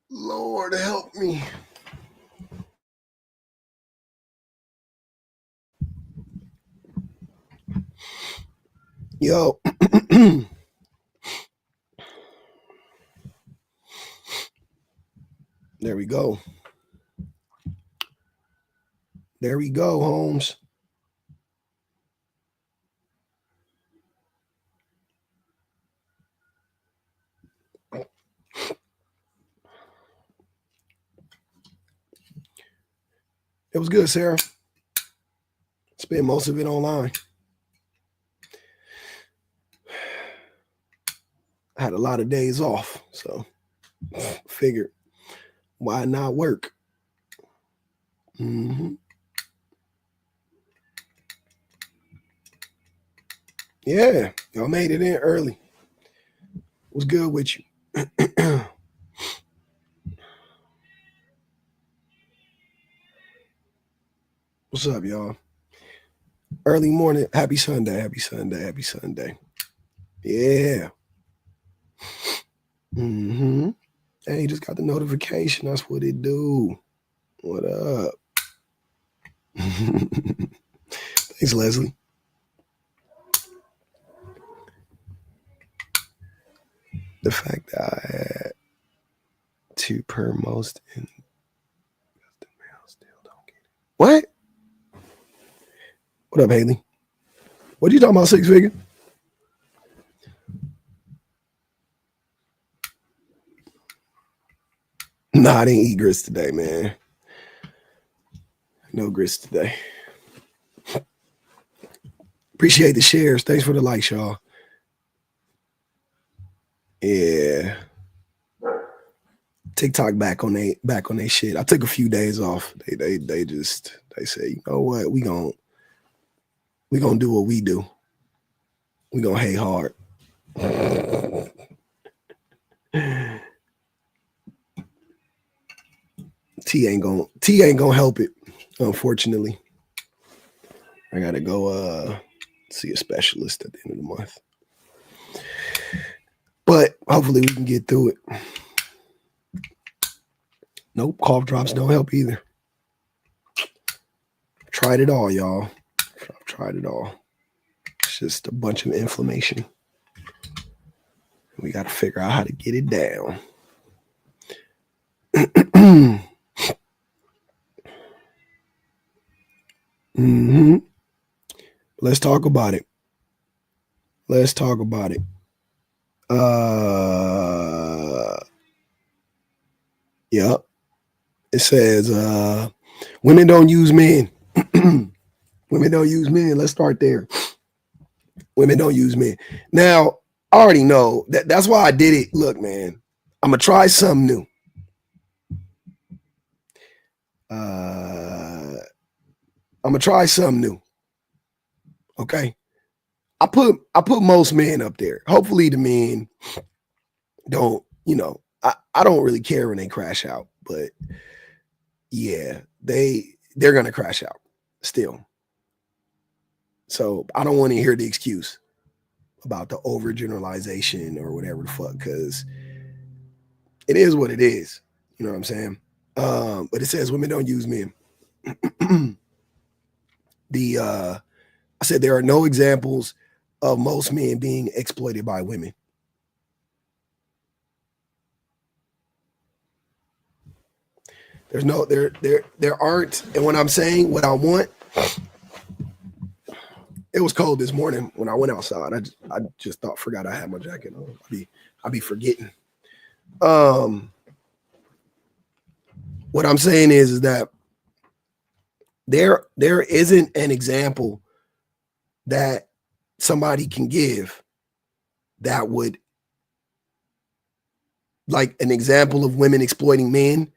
Lord help me. Yo. There we go. There we go, Holmes. It was good, Sarah. Spent most of it online. I had a lot of days off, so figured why not work? Mm-hmm. Yeah, y'all made it in early. What's good with you? What's up, y'all? Early morning. Happy Sunday. Happy Sunday. Happy Sunday. Yeah. Mm-hmm. Hey, just got the notification. That's what it do. What up? Thanks, Leslie. The fact that I had 2 per most in the mail still don't get it. What? What up, Haley? What are you talking about, 6 figure? Nah, I didn't eat grits today, man. No grits today. Appreciate the shares. Thanks for the likes, y'all. Yeah. TikTok back on they shit. I took a few days off. They say, you know what, we gonna do what we do. We gonna hate hard. T ain't gonna help it, unfortunately. I gotta go see a specialist at the end of the month. But hopefully we can get through it. Nope, cough drops don't help either. Tried it all, y'all. I've tried it all. It's just a bunch of inflammation. We got to figure out how to get it down. Mm-hmm. Let's talk about it. Let's talk about it. Yep. It says women don't use men. Women don't use men. Let's start there. Women don't use men. Now, I already know that's why I did it. Look, man, I'm gonna try something new. I'm gonna try something new. Okay. I put most men up there. Hopefully the men don't, I don't really care when they crash out, but yeah, they're gonna crash out still. So I don't want to hear the excuse about the overgeneralization or whatever the fuck, because it is what it is. You know what I'm saying? But it says women don't use men. I said there are no examples of most men being exploited by women. There's no there aren't. And when I'm saying what I want, it was cold this morning when I went outside. I just forgot I had my jacket on. I'll be forgetting. What I'm saying is that there isn't an example that somebody can give that would, like an example of women exploiting men,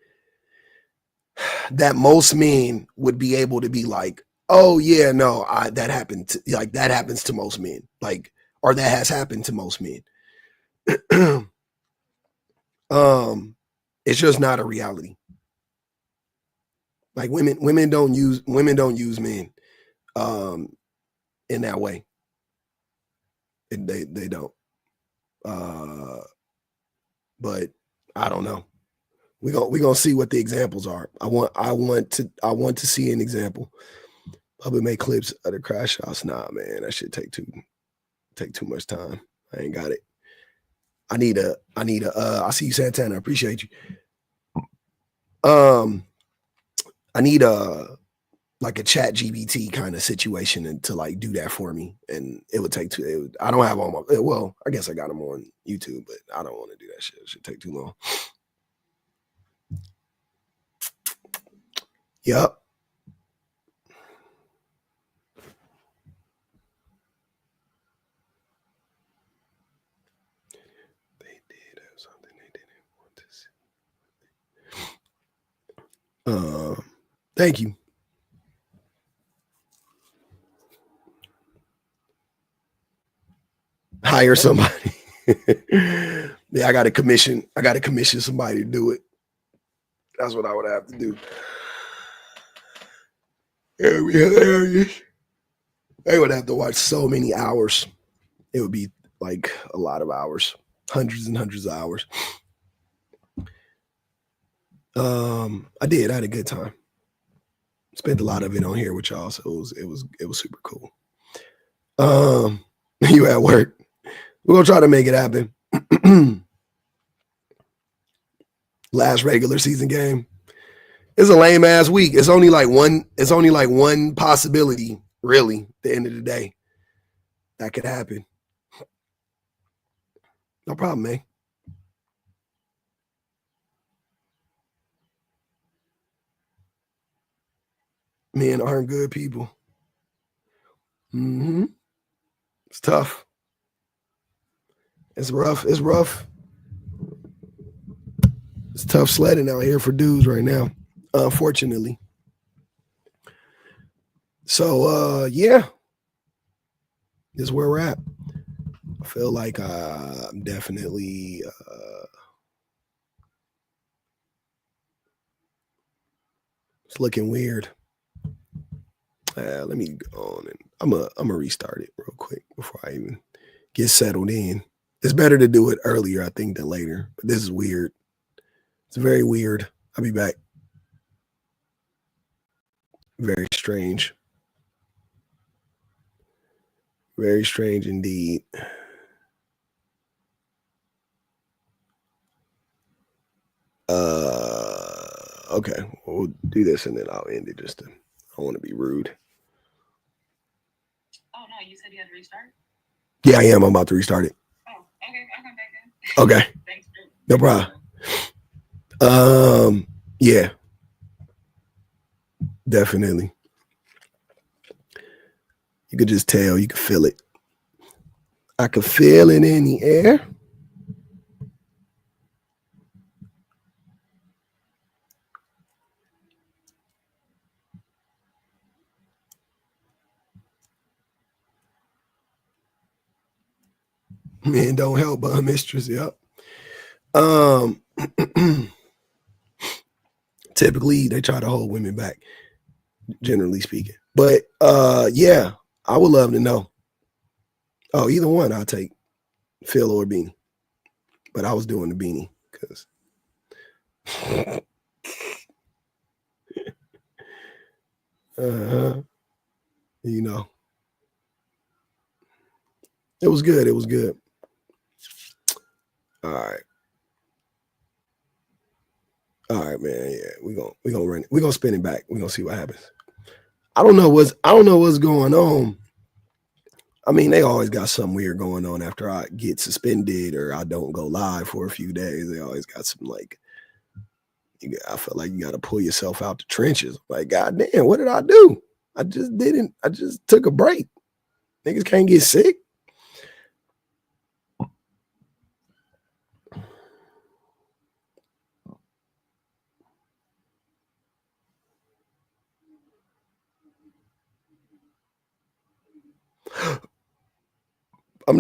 that most men would be able to be like, oh yeah, no, that happened. Like that happens to most men, like, or that has happened to most men. It's just not a reality. Like women don't use men in that way. They don't. but I don't know. We're gonna see what the examples are. I want to see an example. Public make clips of the crash house. Nah, man, that should take too much time. I ain't got it. I need a I see you, Santana. I appreciate you. I need like a chat GBT kind of situation and to like do that for me. And it would take I don't have all my, well, I guess I got them on YouTube, but I don't want to do that shit. It should take too long. Yep. They did have something they didn't want to see. Thank you. Hire somebody. Yeah, I got to commission somebody to do it. That's what I would have to do. They would have to watch so many hours. It would be like a lot of hours, hundreds and hundreds of hours. I had a good time. Spent a lot of it on here with y'all, so it was super cool. You at work? We're gonna try to make it happen. Last regular season game. It's a lame ass week. It's only like one possibility, really, at the end of the day. That could happen. No problem, man. Men aren't good people. Mm-hmm. It's tough. It's rough. It's rough. It's tough sledding out here for dudes right now, unfortunately. So, yeah, this is where we're at. I feel like I'm definitely it's looking weird. Let me go on and I'm gonna restart it real quick before I even get settled in. It's better to do it earlier, I think, than later. But this is weird. It's very weird. I'll be back. Very strange. Very strange indeed. Okay, we'll do this and then I'll end it just to, I don't want to be rude. Oh no, you said you had to restart? Yeah, I am. I'm about to restart it. Oh, okay, I'll come back then. Okay. Thanks, no problem. Yeah. Definitely. You could just tell, you could feel it. I could feel it in the air. Men don't help but a mistress, yep. Typically they try to hold women back, generally speaking. But yeah, I would love to know. Oh, either one I'll take, Phil or Beanie. But I was doing the Beanie because you know. It was good. It was good. All right. All right, man. Yeah, we're gonna run it. We're gonna spin it back. We're gonna see what happens. I don't know what's going on. I mean, they always got something weird going on after I get suspended or I don't go live for a few days. They always got some like, I feel like you got to pull yourself out the trenches. Like, God damn, what did I do? I just took a break. Niggas can't get sick. I'm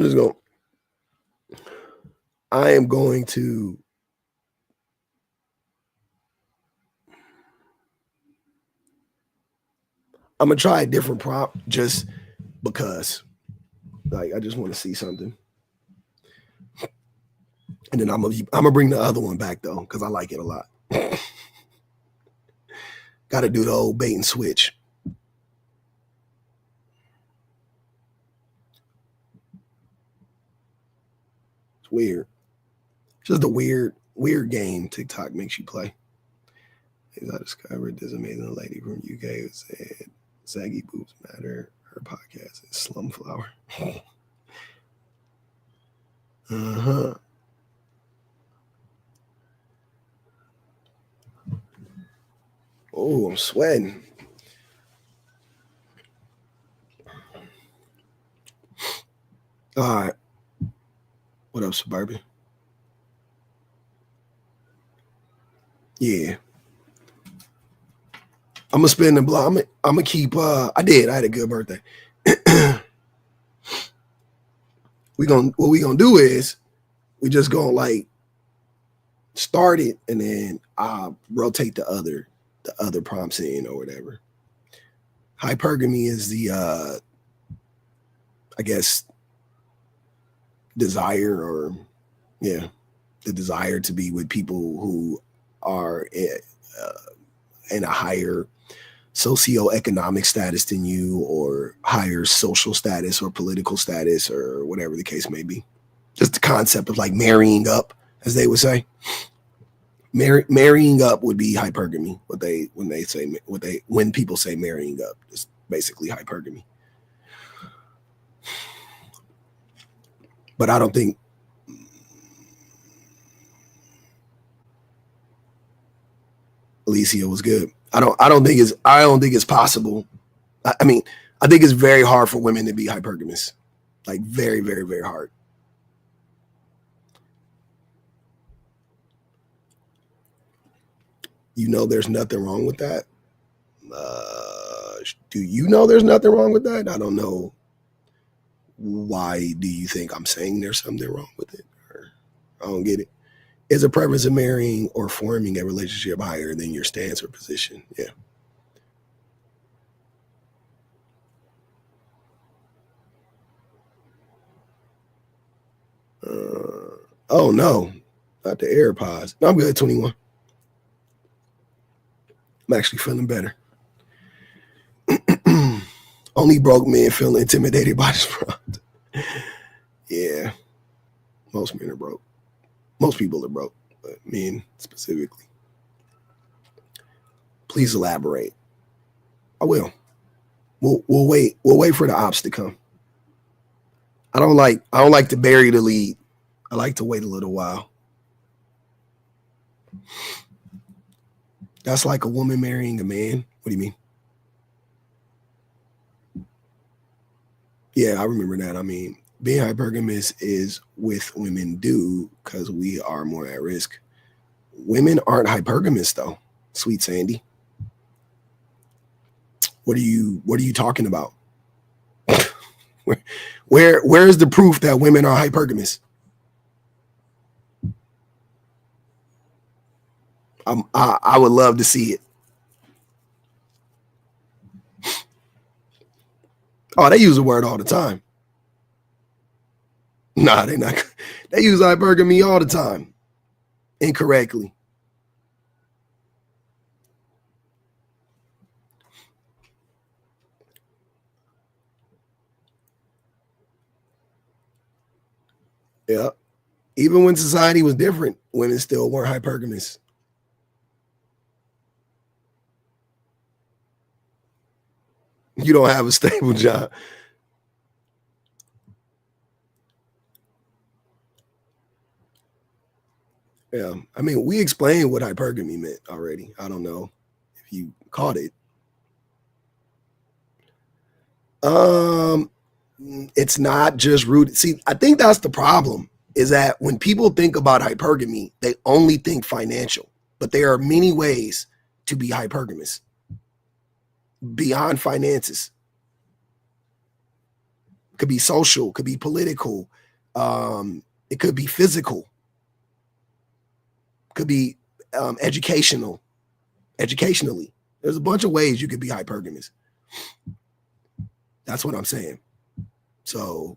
gonna try a different prompt just because, like, I just want to see something. And then I'm gonna bring the other one back though, because I like it a lot. Got to do the old bait and switch. It's weird. It's just a weird game TikTok makes you play. As I discovered this amazing lady from UK who said saggy boobs matter. Her podcast is Slumflower. Uh-huh. Oh, I'm sweating. All right. What up, Suburban? Yeah. I'm gonna spend the block. I'm gonna keep. I had a good birthday. What we gonna do is we just gonna like start it and then I'll rotate the other prompts in or whatever. Hypergamy is the I guess desire or the desire to be with people who are in a higher socioeconomic status than you or higher social status or political status or whatever the case may be. Just the concept of like marrying up, as they would say. Marrying up would be hypergamy. When people say marrying up, it's basically hypergamy. But I don't think Alicia was good. I don't think it's possible. I mean, I think it's very hard for women to be hypergamous. Like very, very, very hard. You know there's nothing wrong with that? Do you know there's nothing wrong with that? I don't know. Why do you think I'm saying there's something wrong with it? I don't get it. Is a preference of marrying or forming a relationship higher than your stance or position? Yeah. Oh no, not the AirPods. No, I'm good. 21. I'm actually feeling better. Only broke men feel intimidated by this prompt. Yeah, most men are broke. Most people are broke, but men specifically. Please elaborate. I will. We'll wait. We'll wait for the ops to come. I don't like to bury the lead. I like to wait a little while. That's like a woman marrying a man. What do you mean? Yeah, I remember that. I mean, being hypergamous is with women do because we are more at risk. Women aren't hypergamous though, sweet Sandy. What are you talking about? Where is the proof that women are hypergamous? I would love to see it. Oh, they use the word all the time. Nah, they not. They use hypergamy all the time, incorrectly. Yeah. Even when society was different, women still weren't hypergamous. You don't have a stable job. Yeah. I mean, we explained what hypergamy meant already. I don't know if you caught it. It's not just rooted. See, I think that's the problem is that when people think about hypergamy, they only think financial, but there are many ways to be hypergamous beyond finances. It could be social, could be political, it could be physical, could be educationally. There's a bunch of ways you could be hypergamous. That's what I'm saying. So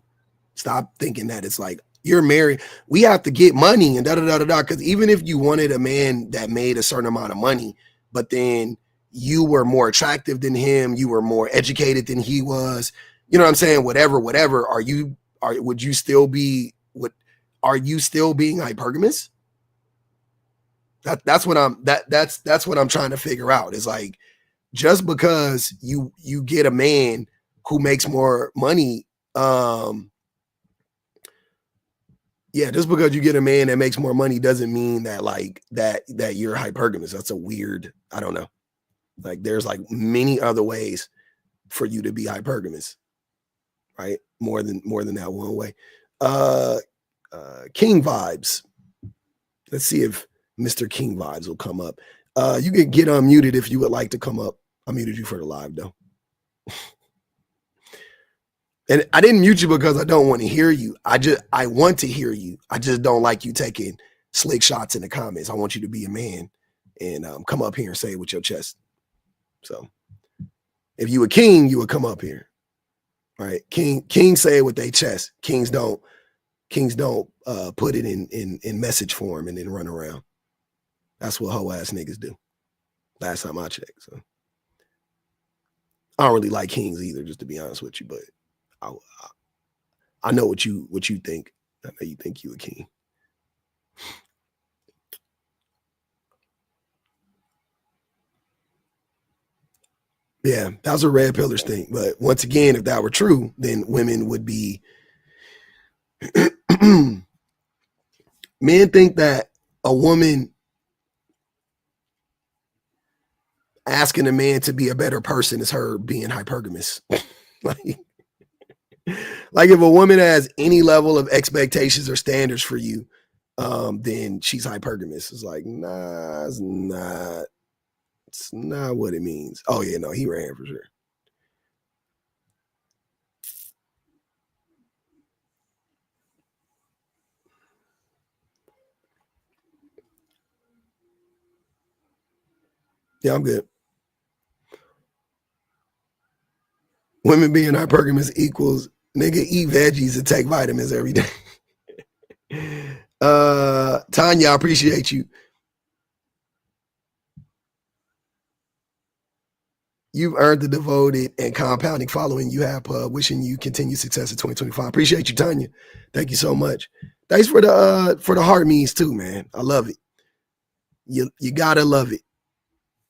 stop thinking that it's like you're married. We have to get money and da da da da da. Because even if you wanted a man that made a certain amount of money, but then you were more attractive than him, you were more educated than he was, you know what I'm saying? Whatever. Would you still be are you still being hypergamous? That's what I'm trying to figure out. Is like, just because you get a man who makes more money, just because you get a man that makes more money doesn't mean that like that you're hypergamous. That's a weird, I don't know. Like there's like many other ways for you to be hypergamous, right? More than that one way. King Vibes. Let's see if Mr. King Vibes will come up. You can get unmuted if you would like to come up. I muted you for the live though. And I didn't mute you because I don't want to hear you. I want to hear you. I just don't like you taking slick shots in the comments. I want you to be a man and come up here and say it with your chest. So if you a king, you would come up here. Right? Kings say it with their chest. Kings don't put it in message form and then run around. That's what hoe ass niggas do. Last time I checked. So I don't really like kings either, just to be honest with you, but I know what you think. I know you think you a king. Yeah, that was a red pillars thing. But once again, if that were true, then women would be men think that a woman asking a man to be a better person is her being hypergamous. Like if a woman has any level of expectations or standards for you, then she's hypergamous. It's like, nah, it's not. It's not what it means. Oh yeah, no, he ran for sure. Yeah, I'm good. Women being hypergamous equals nigga eat veggies and take vitamins every day. Tanya, I appreciate you. You've earned the devoted and compounding following you have. Wishing you continued success in 2025. Appreciate you, Tanya. Thank you so much. Thanks for the heart means too, man. I love it. You gotta love it.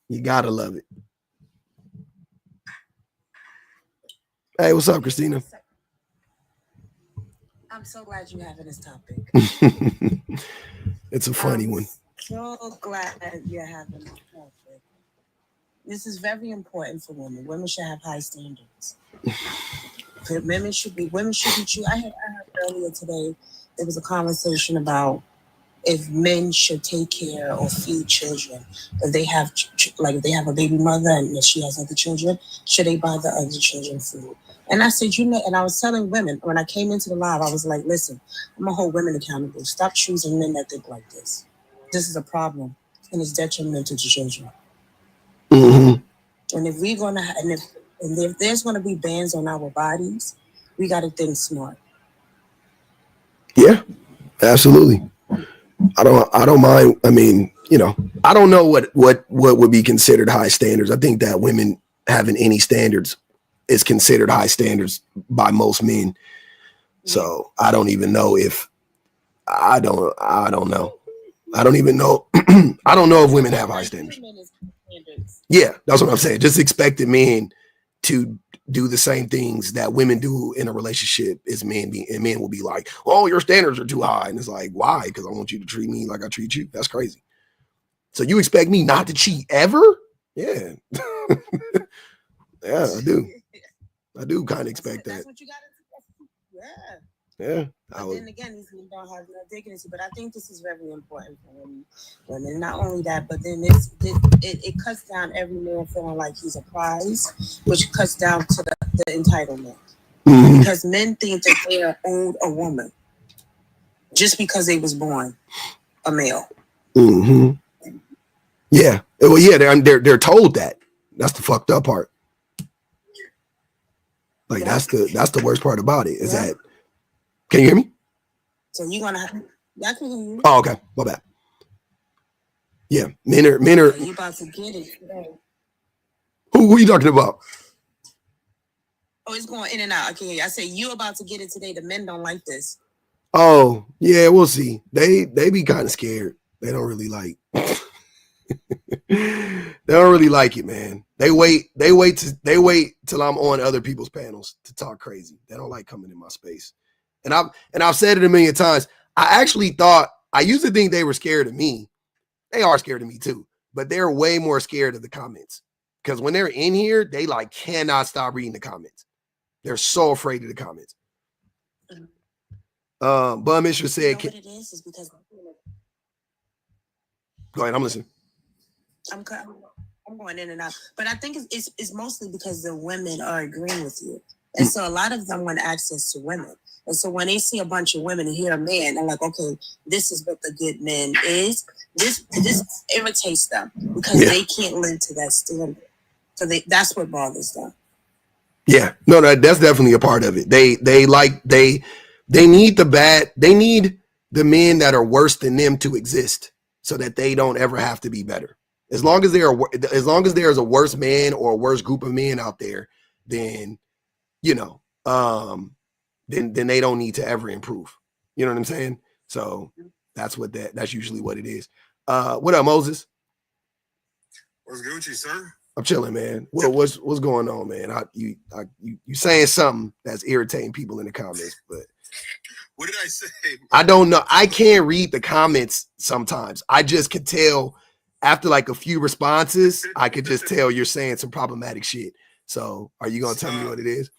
You gotta love it. Hey, what's up, Christina? I'm so glad you're having this topic. It's a funny one. So glad you're having this topic. This is very important for women. Women should have high standards. Women should be true. I heard earlier today there was a conversation about if men should take care or feed children. If they have if they have a baby mother and if she has other children, should they buy the other children food? And I said, and I was telling women when I came into the live, I was like, listen, I'm gonna hold women accountable. Stop choosing men that think like this. This is a problem and it's detrimental to children. Mm-hmm. And if we're gonna if there's gonna be bans on our bodies, we gotta think smart. Yeah, absolutely. I don't mind. I mean, I don't know what would be considered high standards. I think that women having any standards is considered high standards by most men. So I don't even know if I don't know. I don't even know. I don't know if women have high standards. Yeah, that's what I'm saying. Just expecting men to do the same things that women do in a relationship as men and men will be like, oh, your standards are too high. And it's like, why? Because I want you to treat me like I treat you. That's crazy. So you expect me not to cheat ever? Yeah. Yeah, I do. I do kind of expect that. That's what you got to do. Yeah. Yeah. But then again, these men don't have no dignity. But I think this is very important for women. Not only that, but then it cuts down every man feeling like he's a prize, which cuts down to the entitlement. Mm-hmm. Because men think that they are owed a woman just because they was born a male. Mm-hmm. Yeah. Well, yeah, they're told that. That's the fucked up part. Like that's the worst part about it is that. Can you hear me? So you're gonna have. I can hear you. Oh, okay. My bad. Yeah, men are. You about to get it today. Who are you talking about? Oh, it's going in and out. I can hear you. I say you about to get it today. The men don't like this. Oh, yeah, we'll see. They be kind of scared. They don't really like. They don't really like it, man. They wait till I'm on other people's panels to talk crazy. They don't like coming in my space. And I've said it a million times. I used to think they were scared of me. They are scared of me too, but they're way more scared of the comments. Because when they're in here, they like cannot stop reading the comments. They're so afraid of the comments. Bum Isher said, what it is because go ahead, I'm listening. I'm going in and out, but I think it's mostly because the women are agreeing with you, and so a lot of them want access to women, and so when they see a bunch of women and hear a man, they're like, okay, this is what the good man is. This irritates them because they can't live to that standard, so that's what bothers them. Yeah, no, that's definitely a part of it. They need they need the men that are worse than them to exist so that they don't ever have to be better. As long as there is a worse man or a worse group of men out there, then then they don't need to ever improve. You know what I'm saying? So that's usually what it is. What up, Moses? What's good with you, sir? I'm chilling, man. What's going on, man? You saying something that's irritating people in the comments, but what did I say? I don't know. I can't read the comments sometimes. I just could tell after like a few responses. I could just tell you're saying some problematic shit. So, are you gonna tell me what it is?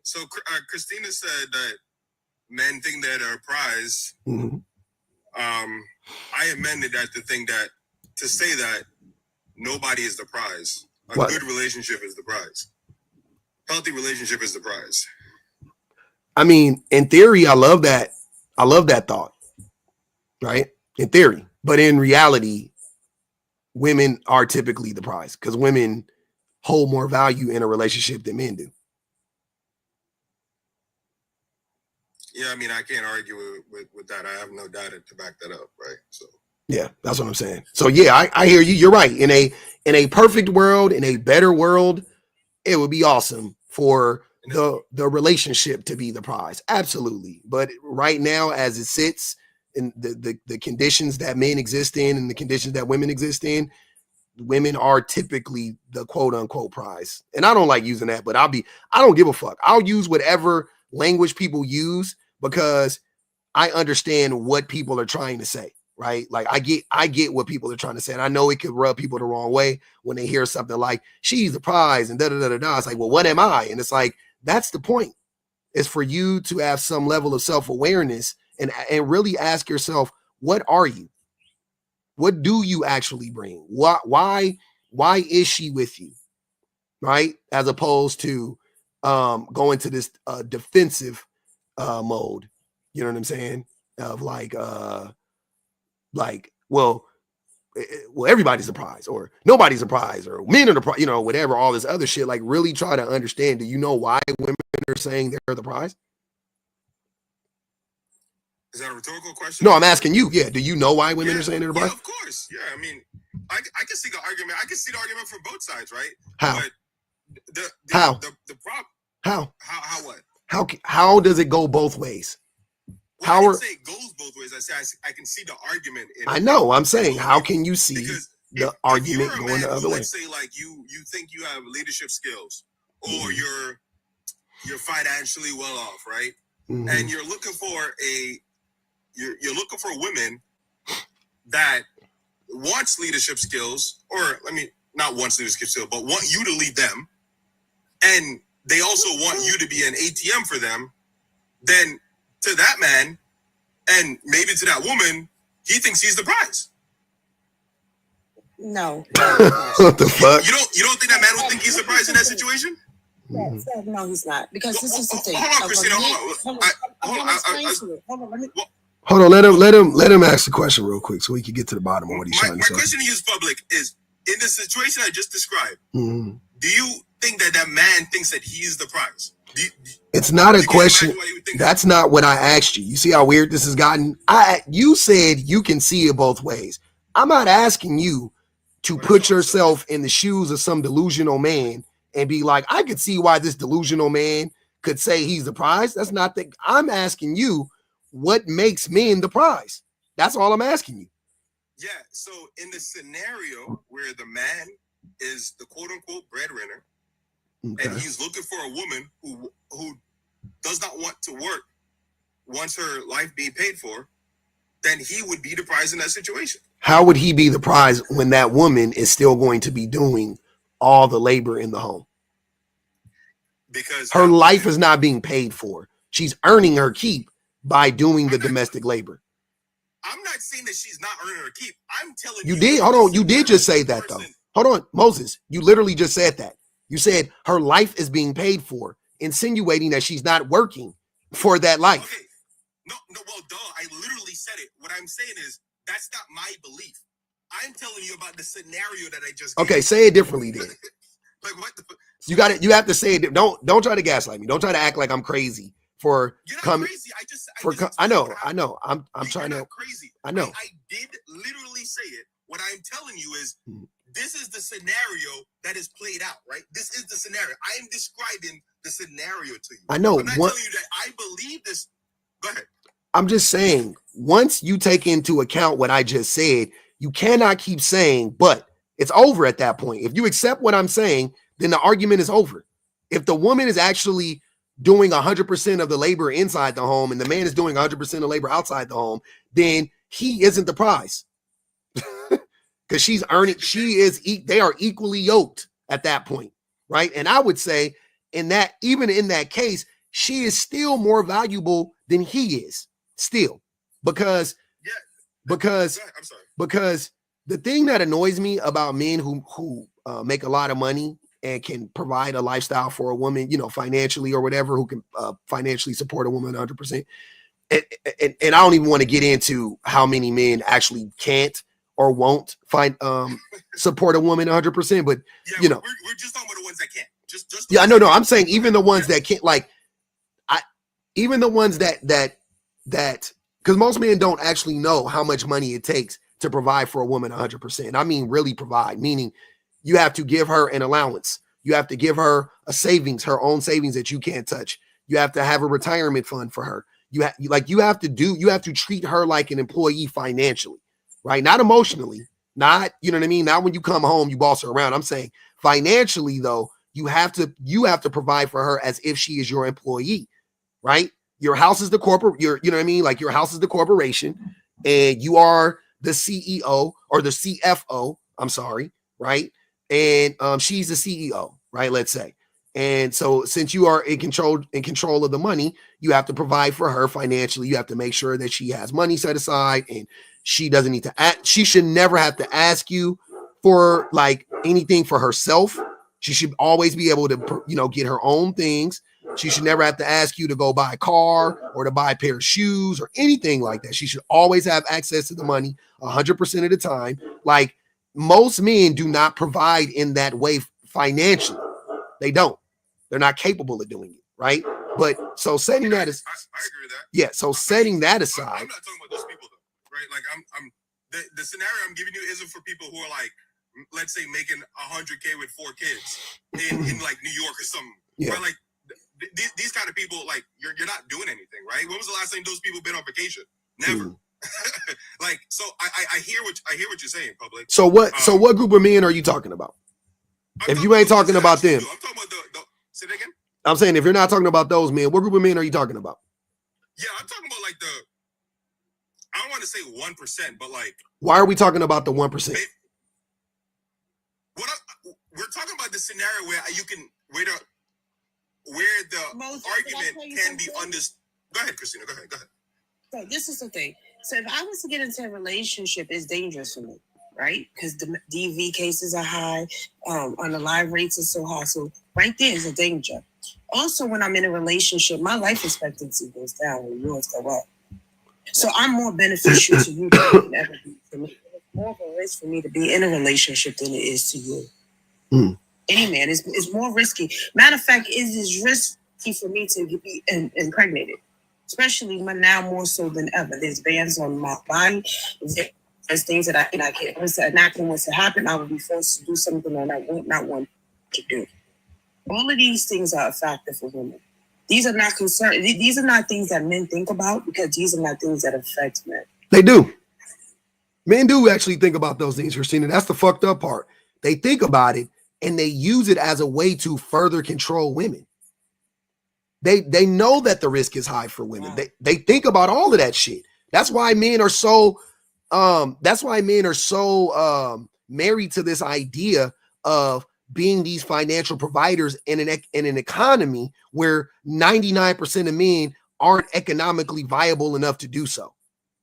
So, Christina said that men think that are a prize. Mm-hmm. I amended that to say that nobody is the prize. A good relationship is the prize. Healthy relationship is the prize. I mean, in theory, I love that. I love that thought, right? In theory, but in reality, women are typically the prize because women hold more value in a relationship than men do. Yeah, I mean, I can't argue with that. I have no data to back that up, right? So yeah, that's what I'm saying. So yeah, I hear you. You're right. In a perfect world, in a better world, it would be awesome for the relationship to be the prize. Absolutely. But right now, as it sits in the conditions that men exist in and the conditions that women exist in, women are typically the quote unquote prize. And I don't like using that, but I don't give a fuck. I'll use whatever language people use because I understand what people are trying to say, right? Like I get what people are trying to say. And I know it could rub people the wrong way when they hear something like she's the prize and da-da-da-da-da. It's like, well, what am I? And it's like, that's the point. Is for you to have some level of self-awareness and really ask yourself, what are you? What do you actually bring? Why is she with you? Right? As opposed to going to this defensive mode. You know what I'm saying? Of well, everybody's a prize or nobody's a prize or men are the prize, whatever, all this other shit. Like really try to understand, do you know why women are saying they're the prize? Is that a rhetorical question? No, I'm asking you. Yeah. Do you know why women are saying they're the prize? Yeah, of course. Yeah. I mean, I can see the argument. I can see the argument from both sides, right? How? But how? The problem. How? How what? How does it go both ways? Well, I didn't say it goes both ways. I say I can see the argument. I know. I'm saying, how can you see the argument going the other way? Let's say like you think you have leadership skills or you're financially well off, right? Mm-hmm. And you're looking for you're looking for women that wants leadership skills, or not wants leadership skills, but want you to lead them, and they also want you to be an ATM for them. Then to that man, and maybe to that woman, he thinks he's the prize. No. What the fuck? You don't think that man would think he's the prize in that situation? Yes, no, he's not. Because this is the thing. Hold on, Christina. Hold on, let him ask the question real quick so we can get to the bottom of what he's trying to say. My question to you is public is, in the situation I just described, mm-hmm. do you think that man thinks that he's the prize? It's not a you get question. exactly why you would think That's not what I asked you. You see how weird this has gotten? You said you can see it both ways. I'm not asking you to Well, that's put all. yourself in the shoes of some delusional man and be like, I could see why this delusional man could say he's the prize. That's not the. I'm asking you what makes men the prize. That's all I'm asking you. Yeah. So in the scenario where the man is the quote unquote breadwinner, Okay. and he's looking for a woman who does not want to work, wants her life being paid for, then he would be the prize in that situation. How would he be the prize when that woman is still going to be doing all the labor in the home? Because her life is not being paid for. She's earning her keep by doing the domestic labor. I'm not saying that she's not earning her keep. I'm telling you. Did hold on. You did just say that though. Hold on, Moses. You literally just said that. You said her life is being paid for, insinuating that she's not working for that life. Okay. No, well, duh. I literally said it. What I'm saying is that's not my belief. I'm telling you about the scenario that I just gave. Okay, say it differently then. Like what the you got it. You have to say it. Don't try to gaslight me. Don't try to act like I'm crazy for coming. Crazy. I know. I'm trying to. Crazy. I know. I did literally say it. What I'm telling you is this is the scenario that is played out, right? This is the scenario. I am describing the scenario to you. I know. I'm not telling you that I believe this. Go ahead. I'm just saying, once you take into account what I just said, you cannot keep saying, but it's over at that point. If you accept what I'm saying, then the argument is over. If the woman is actually doing 100% of the labor inside the home and the man is doing 100% of labor outside the home, then he isn't the prize. Because she's earning, they are equally yoked at that point, right? And I would say even in that case, she is still more valuable than he is still, because the thing that annoys me about men who make a lot of money and can provide a lifestyle for a woman, financially or whatever, who can financially support a woman 100%. And I don't even want to get into how many men actually can't or won't support a woman 100%, but we're just talking about the ones that can't. Just no, I'm saying even the ones that can't, even the ones that because most men don't actually know how much money it takes to provide for a woman 100%. I mean, really provide, meaning you have to give her an allowance. You have to give her a savings, her own savings that you can't touch. You have to have a retirement fund for her. You have to treat her like an employee financially, right? Not emotionally, not, you know what I mean? Not when you come home, you boss her around. I'm saying financially though, you have to provide for her as if she is your employee, right? Your house is the corporate, you know what I mean? Like your house is the corporation and you are the CEO or the CFO, I'm sorry, right? And she's the CEO, right? Let's say. And so since you are in control of the money, you have to provide for her financially. You have to make sure that she has money set aside and she doesn't need to she should never have to ask you for like anything for herself. She should always be able to, get her own things. She should never have to ask you to go buy a car or to buy a pair of shoes or anything like that. She should always have access to the money 100% of the time. Like most men do not provide in that way financially. They don't. They're not capable of doing it, right? But so setting that is, I agree with that. Yeah. So setting that aside, I'm not talking about those people though, right? Like I'm the scenario I'm giving you isn't for people who are like, let's say making 100K with 4 kids in like New York or something. Yeah. Right? Like these kind of people, like you're not doing anything, right? When was the last time those people been on vacation? Never. Like, so I hear what you're saying, public. So what group of men are you talking about? If you ain't talking about them, I'm talking about the say that again. I'm saying if you're not talking about those men, what group of men are you talking about? Yeah, I'm talking about like I don't want to say 1%, but like. Why are we talking about the 1%? We're talking about the scenario where you can where the argument can be understood. Go ahead, Christina. Go ahead. So this is the thing. So if I was to get into a relationship, it's dangerous for me, right? Because the DV cases are high, unalive rates are so high. So right there is a danger. Also, when I'm in a relationship, my life expectancy goes down and yours go up. So I'm more beneficial to you than it can ever be for me. It's more of a risk for me to be in a relationship than it is to you. Any man is more risky. Matter of fact, it is risk for me to be impregnated, especially now more so than ever. There's bans on my body. There's things that I can't. If an accident was to happen, I would be forced to do something that I would not want to do. All of these things are a factor for women. These are not concern. These are not things that men think about because these are not things that affect men. They do. Men do actually think about those things, Christina. That's the fucked up part. They think about it and they use it as a way to further control women. They know that the risk is high for women. Wow. They think about all of that shit. That's why men are so married to this idea of being these financial providers in an economy where 99% of men aren't economically viable enough to do so.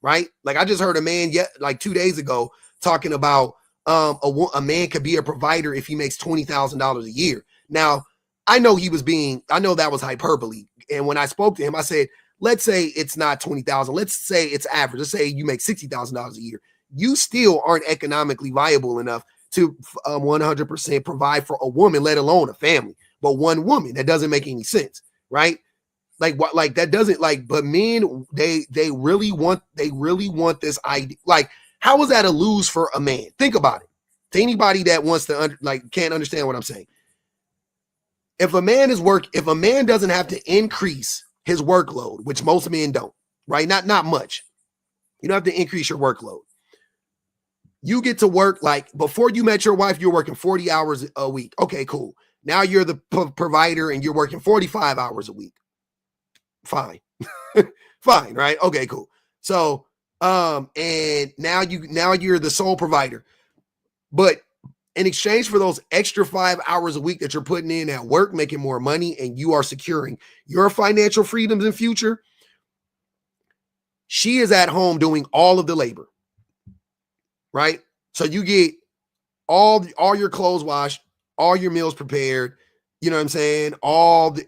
Right? Like I just heard a man like 2 days ago talking about a man could be a provider if he makes $20,000 a year. Now, I know that was hyperbole. And when I spoke to him, I said, let's say it's not 20,000. Let's say it's average. Let's say you make $60,000 a year. You still aren't economically viable enough to 100% provide for a woman, let alone a family. But one woman, that doesn't make any sense, right? Like what? Like that doesn't like. But men, they really want this idea. Like, how is that a lose for a man? Think about it. To anybody that wants to can't understand what I'm saying. If a man doesn't have to increase his workload, which most men don't, right? Not much. You don't have to increase your workload. You get to work like before you met your wife, you're working 40 hours a week. Okay, cool. Now you're the provider and you're working 45 hours a week. Fine. Fine, right? Okay, cool. So, and now you're the sole provider. But in exchange for those extra 5 hours a week that you're putting in at work, making more money, and you are securing your financial freedoms in future, she is at home doing all of the labor, right? So you get all your clothes washed, all your meals prepared, you know what I'm saying?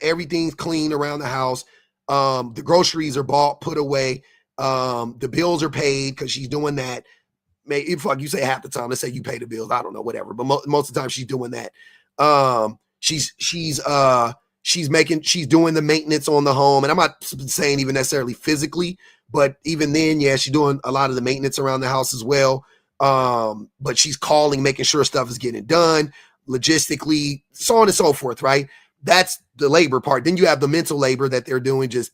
Everything's clean around the house. The groceries are bought, put away. The bills are paid because she's doing that. Fuck, you say half the time. Let's say you pay the bills. I don't know, whatever. But most of the time she's doing that. She's doing the maintenance on the home. And I'm not saying even necessarily physically, but even then, yeah, she's doing a lot of the maintenance around the house as well. But she's calling, making sure stuff is getting done logistically, so on and so forth, right? That's the labor part. Then you have the mental labor that they're doing, just,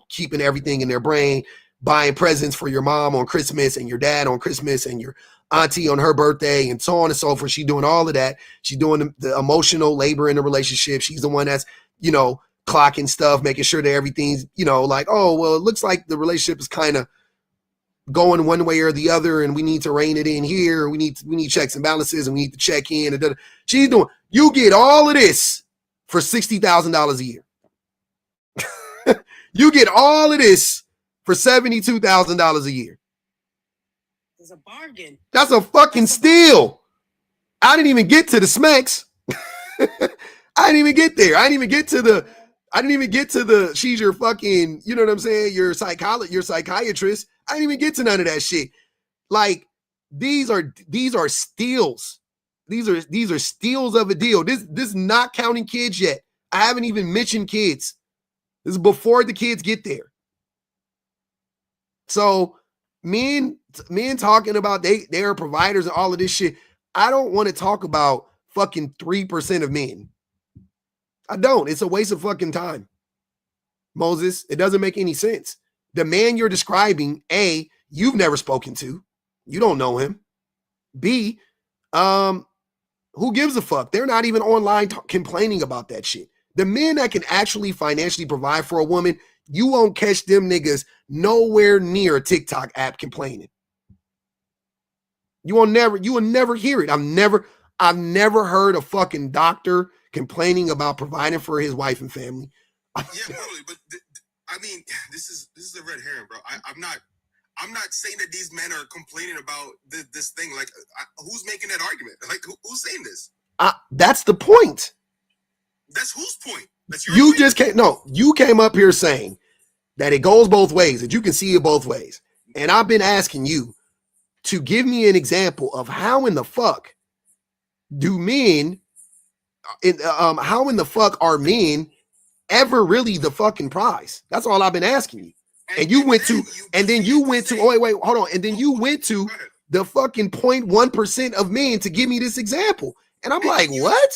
keeping everything in their brain, buying presents for your mom on Christmas and your dad on Christmas and your auntie on her birthday and so on and so forth. She's doing all of that. She's doing the emotional labor in the relationship. She's the one that's, clocking stuff, making sure that everything's, like, oh, well, it looks like the relationship is kind of going one way or the other, and we need to rein it in here. We need checks and balances, and we need to check in. She's doing. You get all of this for $60,000 a year. You get all of this for $72,000 a year. It's a bargain. That's a fucking steal. I didn't even get to the smacks. I didn't even get there. I didn't even get to the she's your fucking, you know what I'm saying? Your psychiatrist. I didn't even get to none of that shit. Like, these are steals. These are steals of a deal. This is not counting kids yet. I haven't even mentioned kids. This is before the kids get there. So men talking about they are providers and all of this shit. I don't want to talk about fucking 3% of men. I don't. It's a waste of fucking time. Moses, it doesn't make any sense. The man you're describing, A, you've never spoken to. You don't know him. B, who gives a fuck? They're not even online complaining about that shit. The men that can actually financially provide for a woman, you won't catch them niggas nowhere near a TikTok app complaining. You will never hear it. I've never heard a fucking doctor complaining about providing for his wife and family. Yeah, totally. But this is a red herring, bro. I'm not saying that these men are complaining about this thing. Like, who's making that argument? Like, who's saying this? That's the point. That's whose point? That's your point? You came up here saying that it goes both ways, that you can see it both ways. And I've been asking you to give me an example of how in the fuck are men ever really the fucking prize? That's all I've been asking you. And you went to, and then you went to, oh, wait, hold on. And then you went to the fucking 0.1% of men to give me this example. And I'm like, what?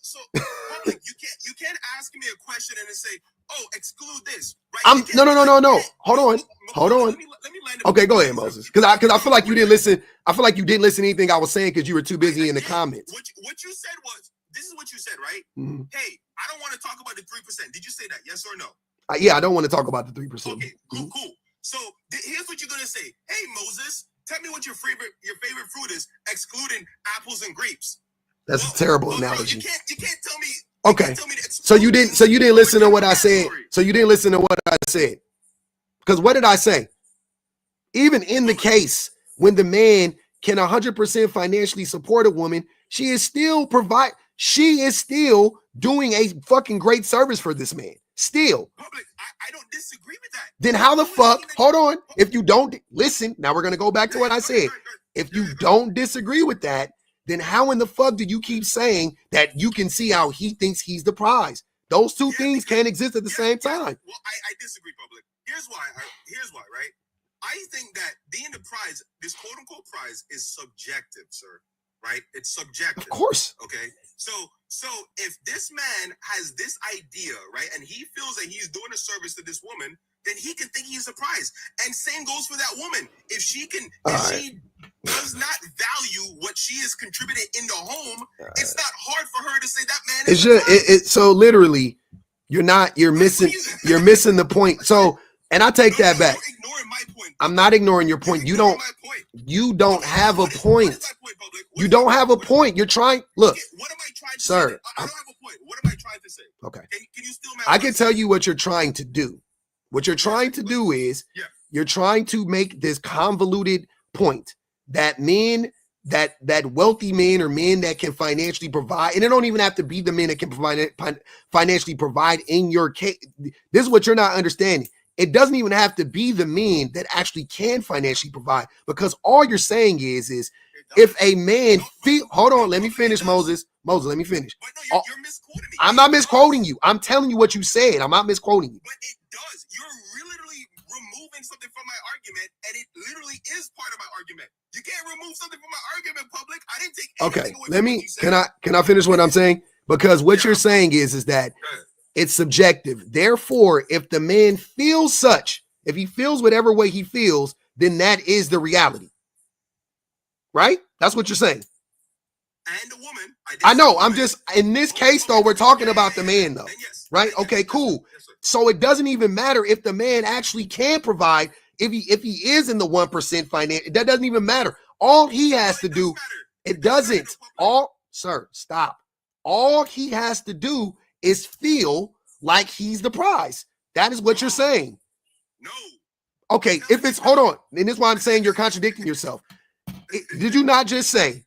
So public, you can't ask me a question and then say, oh, exclude this. Right? No. Hold on. Let me land it. Okay, go ahead, Moses. Because I feel like you didn't listen. I feel like you didn't listen to anything I was saying because you were too busy in the comments. What you said was, this is what you said, right? Mm-hmm. Hey, I don't want to talk about the 3%. Did you say that? Yes or no? Yeah, I don't want to talk about the 3%. Okay, cool. So here's what you're gonna say. Hey, Moses, tell me what your favorite fruit is, excluding apples and grapes. That's a terrible analogy. Bro, you can't tell me. Okay. So you didn't listen to what I said. So you didn't listen to what I said. Because what did I say? Even in the case when the man can 100% financially support a woman, she is still doing a fucking great service for this man. Still. Public, I don't disagree with that. Then how the fuck, hold on, if you don't listen, now we're going to go back to what I said. If you don't disagree with that, then how in the fuck do you keep saying that you can see how he thinks he's the prize? Those two things can't exist at the same time. Well, I disagree, public. Here's why, right? I think that being the prize, this quote unquote prize, is subjective, sir. Right? It's subjective. Of course. Okay. So if this man has this idea, right, and he feels that he's doing a service to this woman, then he can think he's a prize. And same goes for that woman. If she does not value what she is contributing in the home, it's not hard for her to say that man is a prize. So literally, you're missing the point. So, and I take that back. You're ignoring my point. I'm not ignoring your point. You don't have a point. You don't have a point. You're trying. Look, what am I trying to sir, say? I don't have a point. What am I trying to say? Okay. Can you still? I can tell you what you're trying to do. What you're trying to do is you're trying to make this convoluted point that men, that wealthy men or men that can financially provide, and it don't even have to be the men that can financially provide in your case. This is what you're not understanding. It doesn't even have to be the men that actually can financially provide, because all you're saying is if a man hold on, let me finish, Moses, let me finish. But no, you're misquoting me. I'm not misquoting you. I'm telling you what you said. I'm not misquoting you. But it does. You're literally removing something from my argument, and it literally is part of my argument. You can't remove something from my argument, public. I didn't take anything away from what you said. Can I finish what I'm saying? Because what you're saying is that it's subjective. Therefore, if the man feels such, if he feels whatever way he feels, then that is the reality. Right? That's what you're saying. And the woman. I know. I'm just, in this case, though, we're talking about the man, though. Right? Okay, cool. So it doesn't even matter if the man actually can provide, if he is in the 1% finance, that doesn't even matter. All he has to do, it doesn't. Sir, stop. All he has to do is feel like he's the prize. That is what you're saying. No. Okay, if it's, hold on. And this is why I'm saying you're contradicting yourself. Did you not just say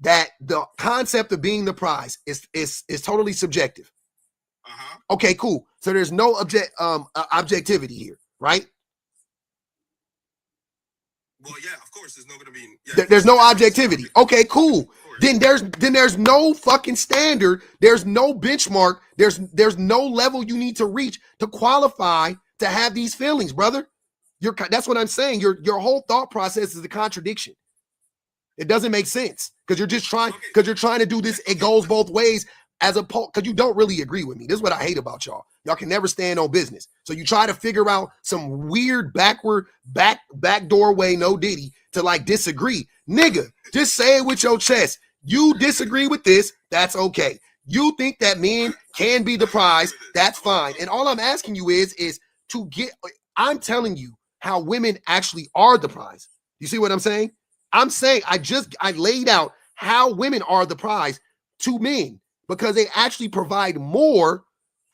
that the concept of being the prize is totally subjective? Uh-huh. Okay, cool. So there's no objectivity here, right? Well, yeah, of course, there's not going to be. There's no objectivity. Okay, cool. Then there's no fucking standard. There's no benchmark. There's no level you need to reach to qualify to have these feelings, brother. That's what I'm saying. Your whole thought process is a contradiction. It doesn't make sense because you're trying to do this. It goes both ways because you don't really agree with me. This is what I hate about y'all. Y'all can never stand on business. So you try to figure out some weird backdoor way, no diddy, to like disagree. Nigga, just say it with your chest. You disagree with this, that's okay. You think that men can be the prize, that's fine. And all I'm asking you is to I'm telling you how women actually are the prize. You see what I'm saying? I'm saying I laid out how women are the prize to men because they actually provide more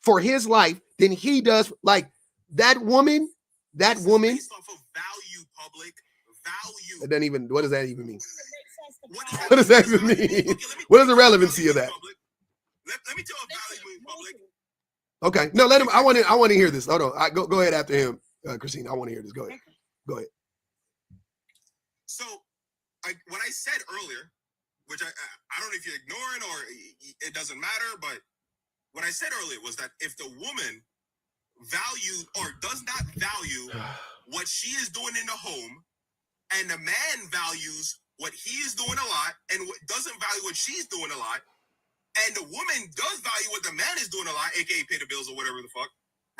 for his life than he does. Like that woman. Based off of value, public value. It doesn't even. What does that even mean? What does that even mean? What is the relevancy of that? Let me tell you what value means, public. Okay, no, let him. I want to hear this. Hold on. Go ahead after him, Christina. I want to hear this. Go ahead. So, what I said earlier, which I don't know if you're ignoring or it doesn't matter, but what I said earlier was that if the woman values or does not value what she is doing in the home, and the man values what he is doing a lot and doesn't value what she's doing a lot, and the woman does value what the man is doing a lot, aka pay the bills or whatever the fuck,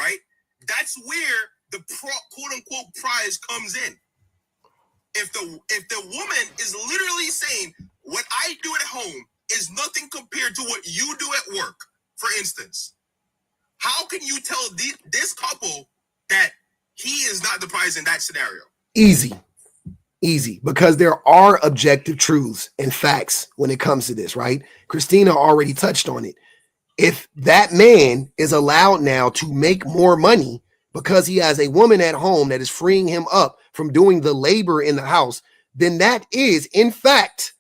right? That's where the quote unquote prize comes in. If the woman is literally saying what I do at home is nothing compared to what you do at work, for instance, how can you tell this couple that he is not the prize in that scenario? Easy, because there are objective truths and facts when it comes to this, right? Christina already touched on it. If that man is allowed now to make more money because he has a woman at home that is freeing him up from doing the labor in the house, then that is, in fact,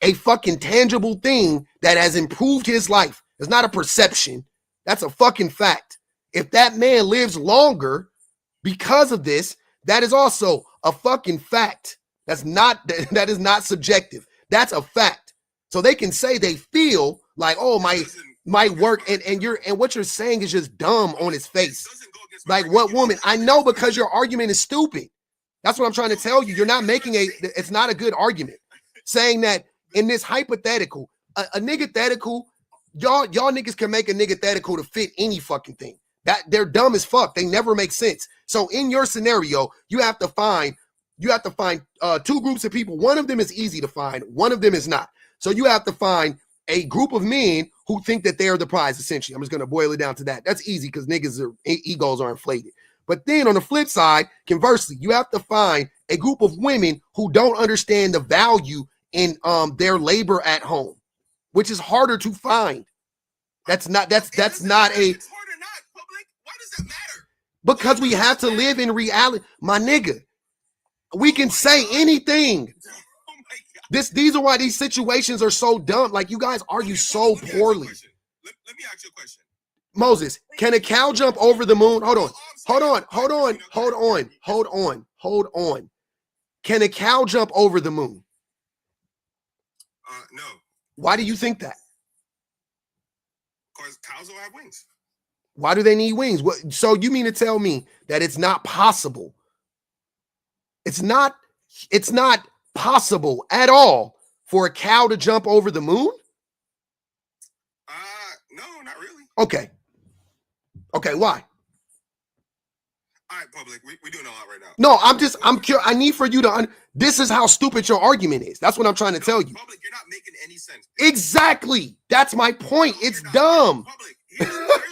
a fucking tangible thing that has improved his life. It's not a perception. That's a fucking fact. If that man lives longer because of this, that is also a fucking fact. That is not subjective. That's a fact. So they can say they feel like, oh, my work and what you're saying is just dumb on his face. Like, what woman? I know, because your argument is stupid. That's what I'm trying to tell you. You're not making it's not a good argument. Saying that in this hypothetical, a nigga-thetical, y'all niggas can make a nigga-thetical to fit any fucking thing. That they're dumb as fuck. They never make sense. So in your scenario, you have to find two groups of people. One of them is easy to find. One of them is not. So you have to find a group of men who think that they're the prize, essentially. I'm just going to boil it down to that. That's easy because niggas' egos are inflated. But then on the flip side, conversely, you have to find a group of women who don't understand the value in their labor at home, which is harder to find. That's not a... It's hard or not, public. Why does that matter? Because we have to live in reality. My nigga, we can say anything. Oh my God. These are why these situations are so dumb. Like, you guys argue so poorly. Let me ask you a question. Moses, can a cow jump over the moon? Hold on. Can a cow jump over the moon? No. Why do you think that? Because cows don't have wings. Why do they need wings? So you mean to tell me that it's not possible? It's not possible at all for a cow to jump over the moon? No, not really. Okay, why? All right, public, we're doing a lot right now. No, I'm curious. I need for you to this is how stupid your argument is. That's what I'm trying to tell you. Public, you're not making any sense. Exactly. That's my point. It's dumb. Public, here's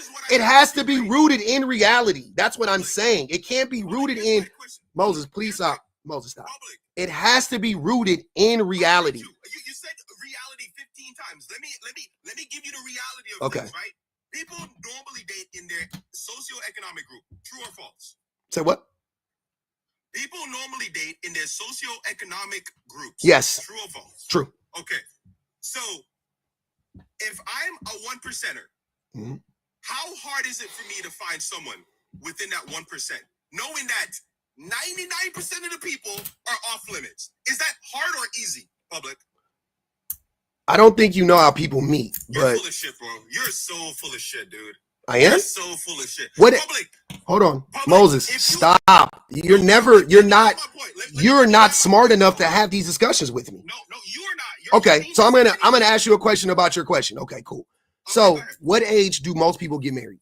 what It has to be rooted in reality. That's what I'm saying. It can't be rooted in Moses. Please stop. Moses, stop. Public, It has to be rooted in reality. you said reality 15 times. Let me give you the reality of things, right? People normally date in their socioeconomic group. True or false? Say what? People normally date in their socioeconomic groups. Yes. True or false? True. Okay. So if I'm a 1%er, how hard is it for me to find someone within that 1%, knowing that 99% of the people are off limits? Is that hard or easy, public? I don't think you know how people meet, You're but full of shit, bro. You're so full of shit, dude. I am. You're so full of shit. What? Public. Hold on, Public, Moses. Stop. You're not smart enough to have these discussions with me. No, you are not. You're Okay, so I'm gonna ask you a question about your question. Okay, cool. So, what age do most people get married?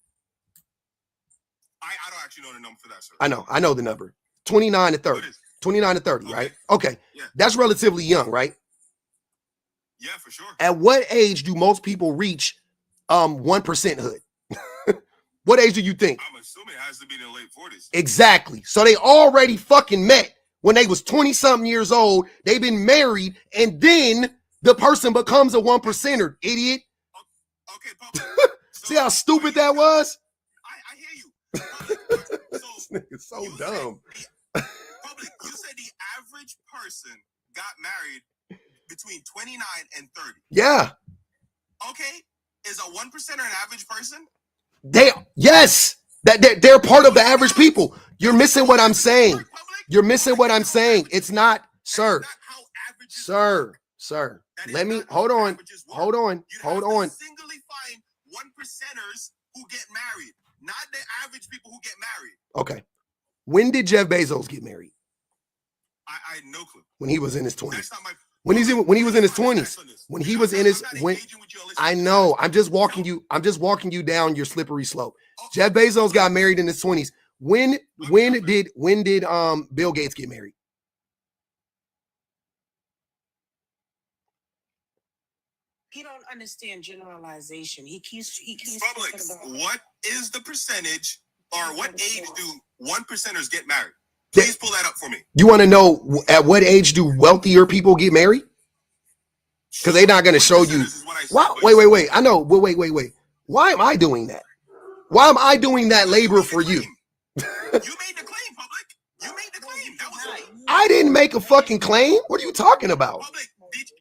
I don't actually know the number for that, sir. I know the number. 29 to 30. What is it? 29 to 30, Okay. right? Okay. Yeah. That's relatively young, right? Yeah, for sure. At what age do most people reach 1% hood? What age do you think? I'm assuming it has to be in the late 40s. Exactly. So they already fucking met when they was 20-something years old. They've been married, and then the person becomes a 1%er, idiot. Okay, public. See how stupid that was? I hear you. Public, This nigga's so you dumb. Public, you said the average person got married between 29 and 30. Yeah. Okay, is a 1%er an average person? Yes. They're part of the average people. You're missing what I'm saying. You're missing what I'm saying. It's not, sir. Sir. Let me hold on. Singly find 1%ers who get married, not the average people who get married. Okay. When did Jeff Bezos get married? I had no clue. When he was in his 20s. That's not my. When he was in his 20s. When he was in his I know. I'm just walking you down your slippery slope. Jeff Bezos got married in his 20s. When did Bill Gates get married? He don't understand generalization. He keeps Public, talking about what is the percentage or what age do 1%ers get married? Please pull that up for me. You want to know at what age do wealthier people get married? Because they're not going to show you. Wow, wait. I know. Wait. Why am I doing that? Why am I doing that labor for you? You made the claim, public. You made the claim. That was me. I didn't make a fucking claim. What are you talking about? Public,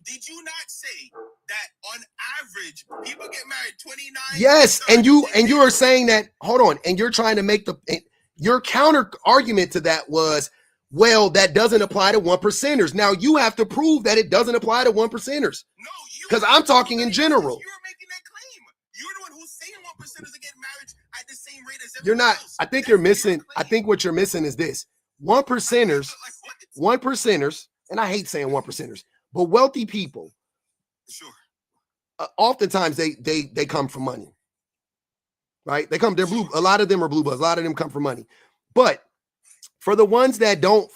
did you not say that on average people get married 29? Yes, and you are saying that. Hold on, and you're trying to make your counter argument to that was, well, that doesn't apply to 1%ers. Now you have to prove that it doesn't apply to 1%ers. No, because I'm talking in general. You're making that claim. You're the one who's saying 1%ers are getting married at the same rate as everyone You're not. else. I think you're missing. I think what you're missing is this: 1%ers, and I hate saying 1%ers, but wealthy people. Sure. Oftentimes they come from money, right? They're blue. A lot of them are blue bloods. A lot of them come from money, but for the ones that don't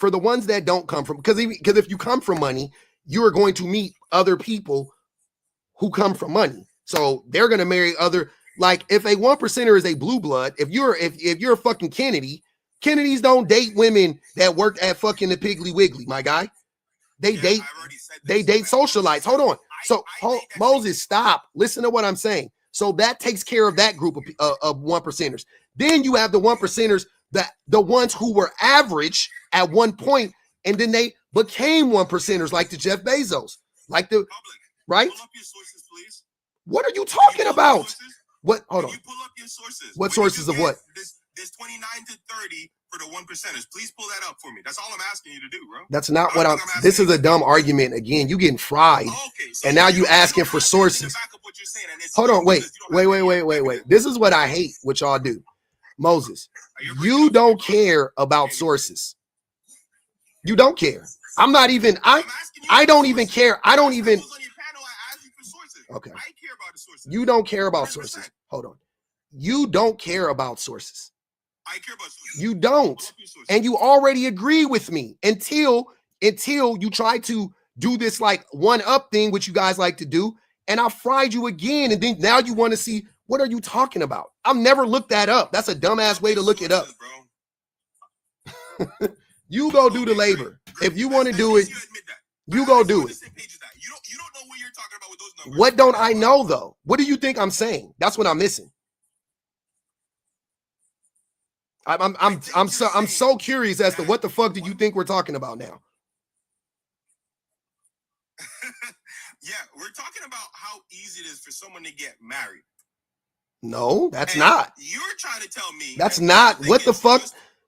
come from, because if you come from money, you are going to meet other people who come from money. So they're going to marry other, like if a 1%er is a blue blood, if you're a fucking Kennedys don't date women that work at fucking the Piggly Wiggly, my guy. They date socialites. Hold on. So Moses, stop. Listen to what I'm saying. So that takes care of that group of 1%ers. Then you have the 1%ers, the ones who were average at one point, and then they became 1%ers, like the Jeff Bezos, like the right. Pull up your sources, please. What are you talking about? What? Hold on. You pull up your sources. What sources of what? This 29 to 30 for the 1%ers. Please pull that up for me. That's all I'm asking you to do, bro. That's not what I'm. This is a dumb argument. Again, you getting fried, and now you asking for sources. Hold on, wait. This is what I hate. What y'all do, Moses. You don't care about sources. You don't care. I'm not even. I don't even care. I don't even. Okay. You don't care about sources. Hold on. You don't care about sources. I care about sources. You don't. And you already agree with me until you try to do this like one up thing, which you guys like to do. And I fried you again. And then now you want to see, what are you talking about? I've never looked that up. That's a dumbass way to look it up. You go do the labor. If you want to do it, you go do it. You don't know what you're talking about with those numbers. What don't I know though? What do you think I'm saying? That's what I'm missing. I'm so curious as to what the fuck do you think we're talking about now? Yeah, we're talking about how easy it is for someone to get married. No, that's not. You're trying to tell me that's not what the fuck.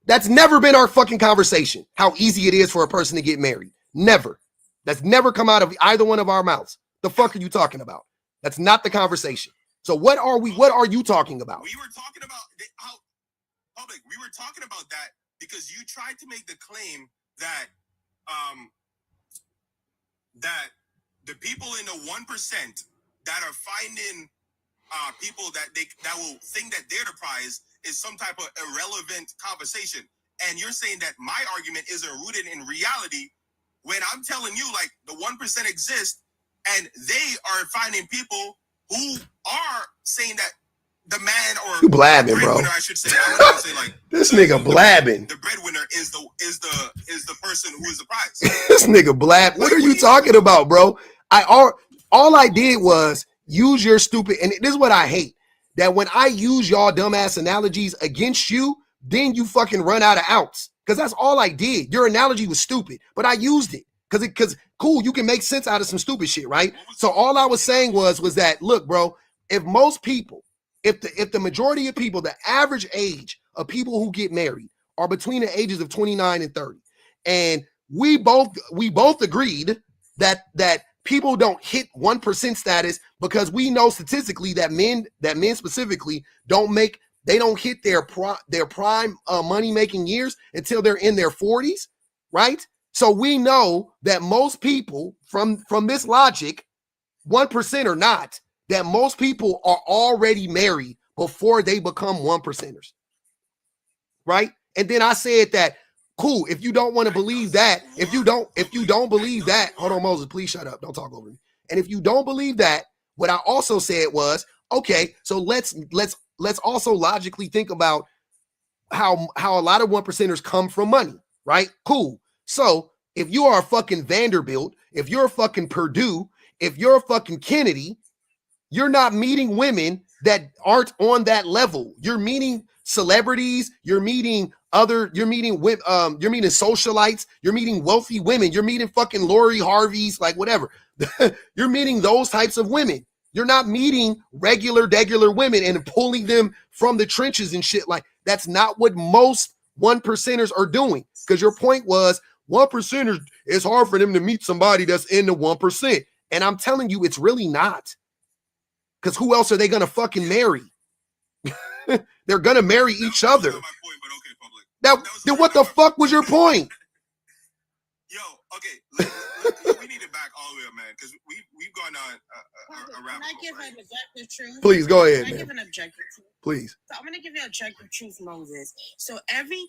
That's never been our fucking conversation. How easy it is for a person to get married. Never. That's never come out of either one of our mouths. The fuck are you talking about? That's not the conversation. So what are you talking about? We were talking about how public. We were talking about that because you tried to make the claim that that the people in the 1% that are finding people that will think that they're the prize is some type of irrelevant conversation. And you're saying that my argument isn't rooted in reality when I'm telling you like the 1% exist and they are finding people who are saying that the man or you blabbing, bro. I should say, I would say like this nigga blabbing. The breadwinner is the person who is the prize. This nigga blab. What are you talking about, bro? All I did was use your stupid, and this is what I hate. That when I use y'all dumbass analogies against you, then you fucking run out of outs. Because that's all I did. Your analogy was stupid, but I used it. Because cool, you can make sense out of some stupid shit, right? So all I was saying was that, look, bro, if most people, if the majority of people, the average age of people who get married are between the ages of 29 and 30, and we both agreed that people don't hit 1% status because we know statistically that men specifically don't hit their prime money making years until they're in their 40s, right? So we know that most people from this logic, 1% or not, that most people are already married before they become 1%ers, right? And then I said that, cool, if you don't want to believe that, if you don't believe that, hold on, Moses, please shut up. Don't talk over me. And if you don't believe that, what I also said was, okay, so let's also logically think about how a lot of 1%ers come from money, right? Cool. So if you are a fucking Vanderbilt, if you're a fucking Purdue, if you're a fucking Kennedy, you're not meeting women that aren't on that level. You're meeting celebrities, you're meeting socialites, you're meeting wealthy women, you're meeting fucking Lori Harveys, like whatever. You're meeting those types of women. You're not meeting regular women and pulling them from the trenches and shit. Like, that's not what most 1%ers are doing. Because your point was 1%ers, it's hard for them to meet somebody that's in the 1%. And I'm telling you, it's really not. Because who else are they gonna fucking marry? They're gonna marry each other. Then what the fuck was your point? Yo, okay, we need to back all the way up, man, because we've gone on a rabbit hole. Can I give an objective truth? Please go ahead, Can I man. give an objective truth? Please. So I'm going to give you an objective truth, Moses. So every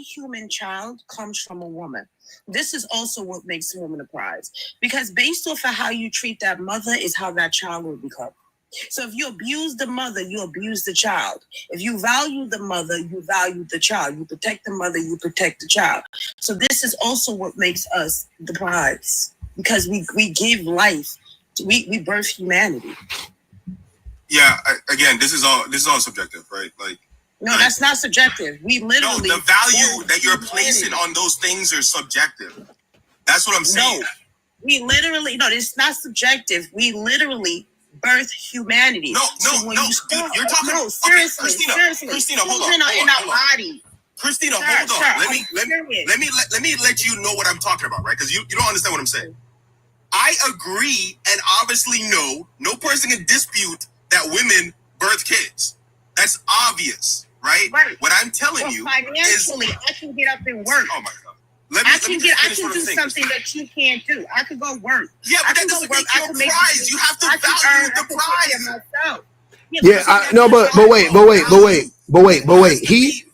human child comes from a woman. This is also what makes a woman a prize. Because based off of how you treat that mother is how that child will become. So if you abuse the mother, you abuse the child. If you value the mother, you value the child. You protect the mother, you protect the child. So this is also what makes us the prize. Because we give life. We birth humanity. Yeah, again, this is all subjective, right? No, that's not subjective. We literally... No, the value that you're placing on those things are subjective. That's what I'm saying. No, it's not subjective. We literally birth humanity. You're talking... No, seriously, Christina, hold on. In our body. Christina, hold on. Let me let you know what I'm talking about, right? Because you don't understand what I'm saying. I agree, and obviously no person can dispute that women birth kids. That's obvious, right? What I'm telling you financially, is... I can get up and work. Oh my God. I can do something that you can't do. I can go work. Yeah, but that doesn't make your prize. You have to value the prize. But wait. He's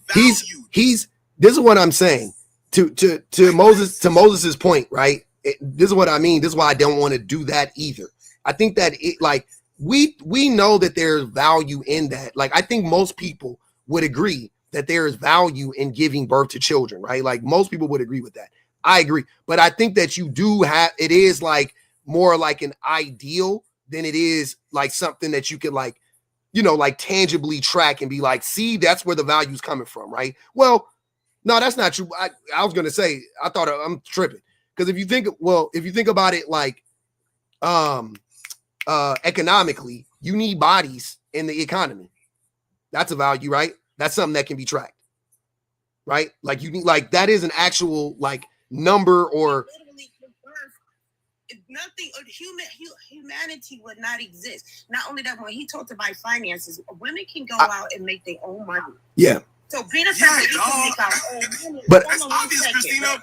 this is what I'm saying. To Moses's point, right? This is what I mean. This is why I don't want to do that either. I think that we know that there's value in that. Like, I think most people would agree that there is value in giving birth to children, right? Like, most people would agree with that. I agree. But I think that you do have, it is like more like an ideal than it is like something that you could like tangibly track and be like, see, that's where the value is coming from, right? Well, no, that's not true. I was going to say, I thought I'm tripping. Because if you think about it like economically, you need bodies in the economy. That's a value, right? That's something that can be tracked, right? Like, you need, like, that is an actual like number or nothing. Humanity would not exist. Not only that, when he talked about finances, women can go out and make their own money. Yeah. So being a family, we can make our own money. But that's obvious, Christina.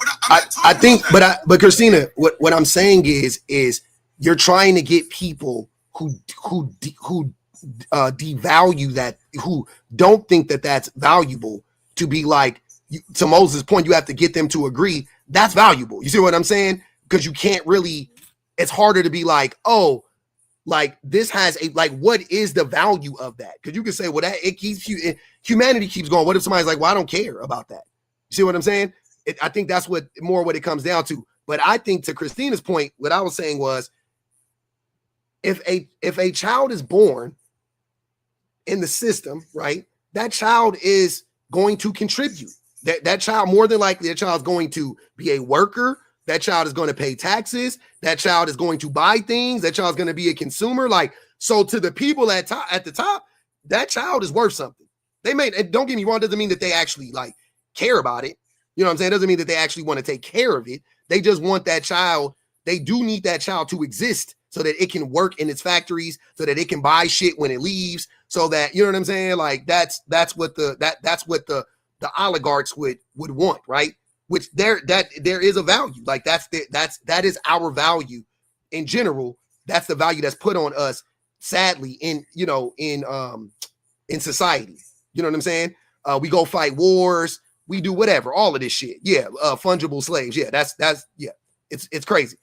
I think, but Christina, what I'm saying is you're trying to get people who devalue that, who don't think that that's valuable, to be like, to Moses' point, you have to get them to agree that's valuable. You see what I'm saying? Because you can't really, it's harder to be like, oh, like this has a, like, what is the value of that? Because you can say, well, that it keeps you, humanity keeps going. What if somebody's like, well, I don't care about that? You see what I'm saying? I think that's what it comes down to. But I think, to Christina's point, what I was saying was, if a child is born in the system, right, that child is going to contribute. That child, more than likely, that child is going to be a worker. That child is going to pay taxes. That child is going to buy things. That child is going to be a consumer. Like, so to the people at the top, that child is worth something. They may, don't get me wrong, doesn't mean that they actually like care about it. You know what I'm saying? It doesn't mean that they actually want to take care of it. They just want that child They do need that child to exist so that it can work in its factories, so that it can buy shit when it leaves, so that, you know what I'm saying? Like that's what the oligarchs would want, right? Which there is a value. Like that is our value in general. That's the value that's put on us, sadly, in society. You know what I'm saying? We go fight wars, we do whatever, all of this shit. Yeah, fungible slaves. Yeah, that's yeah. It's crazy.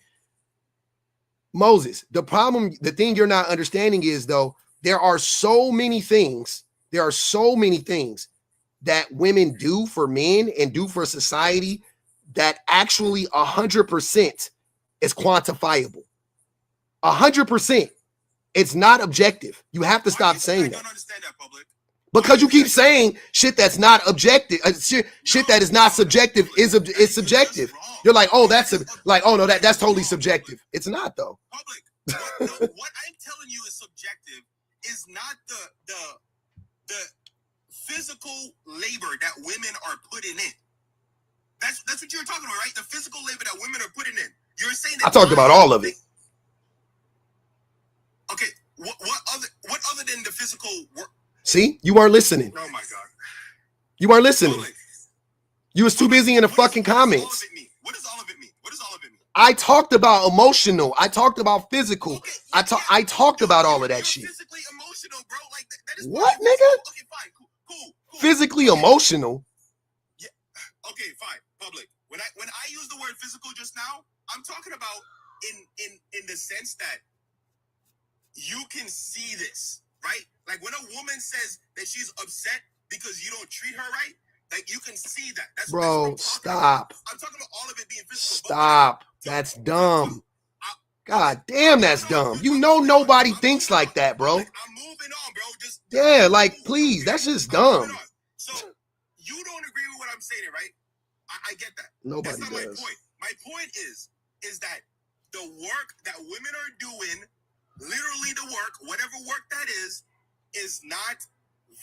Moses, the thing you're not understanding is, though, there are so many things that women do for men and do for society that actually 100% is quantifiable. 100%. It's not objective. You have to stop saying that. I don't understand that, public. Because you keep saying shit that's not objective, shit that is not subjective is subjective. You're like, oh, that's no, that's totally subjective. It's not, though. Public. What I'm telling you is subjective is not the physical labor that women are putting in. That's what you're talking about, right? The physical labor that women are putting in. You're saying that I talked about all of it. Okay, what other than the physical work? See, you weren't listening. Oh my God, you weren't listening. Public. You was too busy in the fucking comments. What does all of it mean? What does all of it mean? I talked about emotional. I talked about physical. Okay, I talked about all of that shit. Physically emotional, bro. Like that is what, fine. nigga? Okay, fine, cool. Physically emotional. Yeah. Okay, fine. Public. When I use the word physical just now, I'm talking about in the sense that you can see this, right? Like when a woman says that she's upset because you don't treat her right, like you can see that. That's bro, that's stop. I'm talking about all of it being physical. Stop. That's dumb. God damn, that's dumb. You know nobody thinks like that, bro. I'm moving on, bro. Just yeah, like please, that's just dumb. So you don't agree with what I'm saying, right? I get that. Nobody That's not does. my point. My point is that the work that women are doing, literally the work, whatever work that is not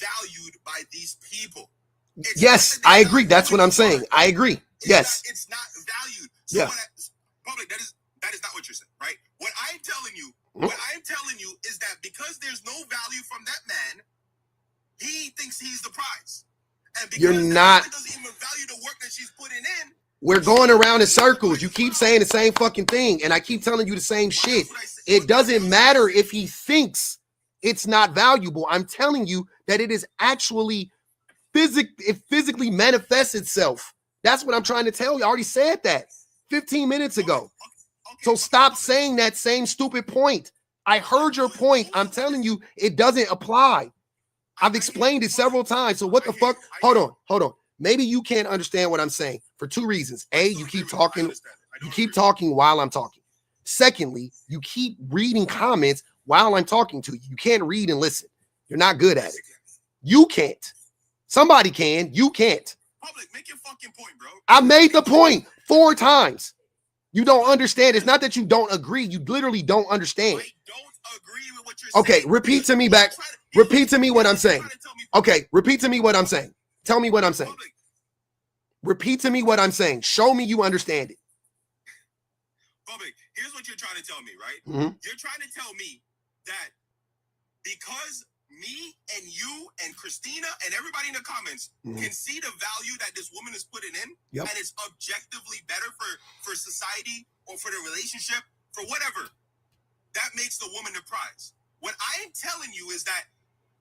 valued by these people. It's yes, I agree. That's what I'm saying. I agree. Yes. It's not valued. So yeah. Public, that is not what you're saying, right? What I'm telling you is that because there's no value from that man, he thinks he's the prize. And because you're not doesn't even value the work that she's putting in. We're going around in circles. You keep saying the same fucking thing, and I keep telling you the same shit. It doesn't matter if he thinks it's not valuable. I'm telling you that it is actually it physically manifests itself. That's what I'm trying to tell you. I already said that 15 minutes ago. So stop saying that same stupid point. I heard your point. I'm telling you, it doesn't apply. I've explained it several times. So what the fuck? Hold on. Maybe you can't understand what I'm saying for two reasons. A, you keep talking. You keep talking while I'm talking. Secondly, you keep reading comments while I'm talking to you. You can't read and listen. You're not good at it. You can't. Somebody can. You can't. Public, make your fucking point, bro. I made the point 4 times. You don't understand. It's not that you don't agree. You literally don't understand. I don't agree with what you're saying. Okay, repeat to me back. Repeat to me what I'm saying. Okay, repeat to me what I'm saying. Tell me what I'm saying. Repeat to me what I'm saying. Show me you understand it. Public, here's what you're trying to tell me, right? Mm-hmm. You're trying to tell me that because me and you and Christina and everybody in the comments can see the value that this woman is putting in, and it's objectively better for society or for the relationship, for whatever, that makes the woman the prize. What I am telling you is that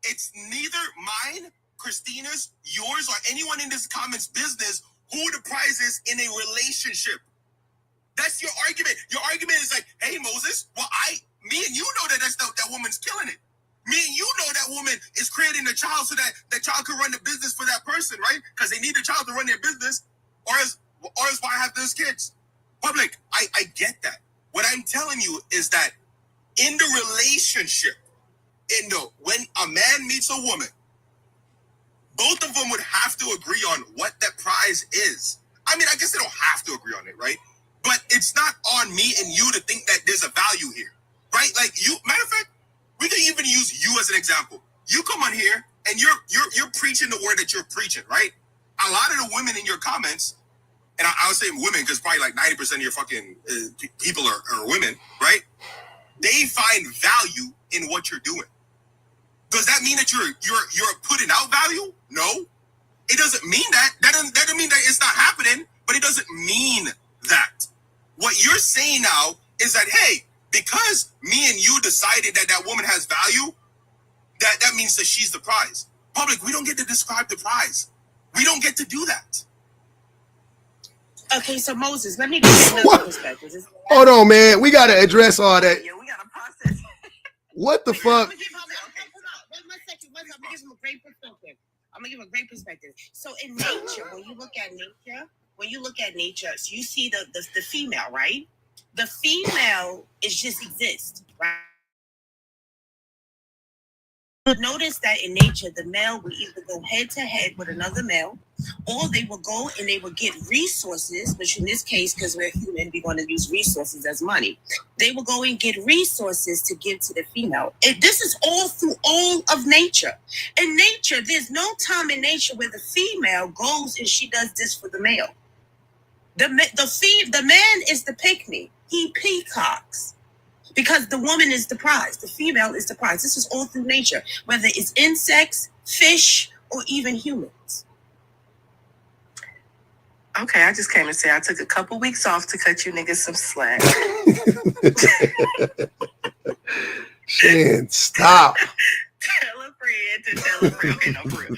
it's neither mine, Christina's, yours, or anyone in this comments business who the prize is in a relationship. That's your argument. Your argument is like, hey, Moses, well, me and you know that that woman's killing it. Me and you know that woman is creating a child so that that child can run the business for that person, right? Because they need the child to run their business, or else why have those kids? Public, I get that. What I'm telling you is that in the relationship, when a man meets a woman, both of them would have to agree on what that prize is. I mean, I guess they don't have to agree on it, right? But it's not on me and you to think that there's a value here, right? Like you, matter of fact, we can even use you as an example. You come on here and you're preaching the word that you're preaching, right? A lot of the women in your comments and I would say women because probably like 90% of your fucking people are women, right? They find value in what you're doing. Does that mean that you're putting out value? No, it doesn't mean that. That doesn't mean that it's not happening, but it doesn't mean that. What you're saying now is that, hey, because me and you decided that that woman has value, that means that she's the prize. Public, we don't get to describe the prize. We don't get to do that. Okay, so Moses, let me give you another perspective. Hold on, man. We got to address all that. Yeah, we got to process. What the fuck? I'm gonna give him a great perspective. So in nature, when you look at nature, so you see the female, right? The female is just exist, right? Notice that in nature, the male will either go head to head with another male, or they will go and they will get resources, which in this case, because we're human, we want to use resources as money. They will go and get resources to give to the female. This is all through all of nature. In nature, there's no time in nature where the female goes and she does this for the male. The man is the pick-me. He peacocks. Because the woman is the prize. The female is the prize. This is all through nature, whether it's insects, fish, or even humans. Okay, I just came to say I took a couple weeks off to cut you niggas some slack. Shan, stop. Tell a friend to tell a friend. Okay, no, for real.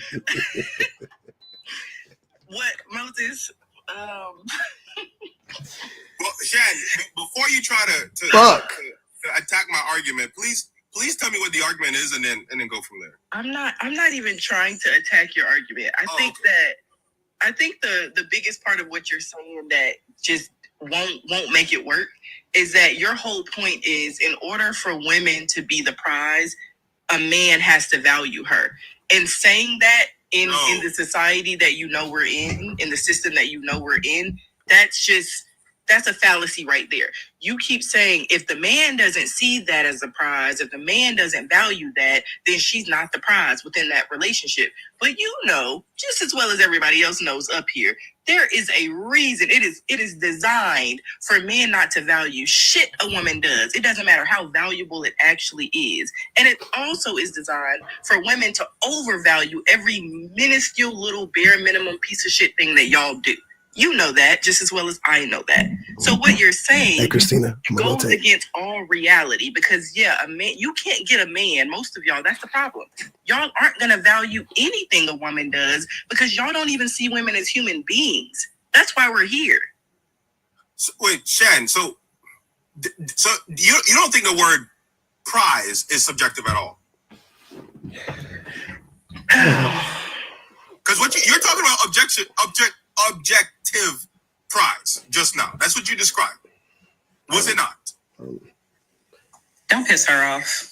What, Moses? Well, Shan, before you try to attack my argument, please tell me what the argument is, and then go from there. I'm not even trying to attack your argument. I think the biggest part of what you're saying that just won't make it work is that your whole point is in order for women to be the prize, a man has to value her. And saying that in the society that you know we're in the system that you know we're in, that's a fallacy right there. You keep saying if the man doesn't see that as a prize, if the man doesn't value that, then she's not the prize within that relationship. But you know, just as well as everybody else knows up here, there is a reason. It is designed for men not to value shit a woman does. It doesn't matter how valuable it actually is. And it also is designed for women to overvalue every minuscule little bare minimum piece of shit thing that y'all do. You know that just as well as I know that. So what you're saying, hey, Christina, goes against all reality because, yeah, a man, you can't get a man, most of y'all, that's the problem. Y'all aren't going to value anything a woman does because y'all don't even see women as human beings. That's why we're here. So, wait, Shan, so you don't think the word prize is subjective at all? Because what you're talking about objective prize just now. That's what you described. Was it not? Don't piss her off.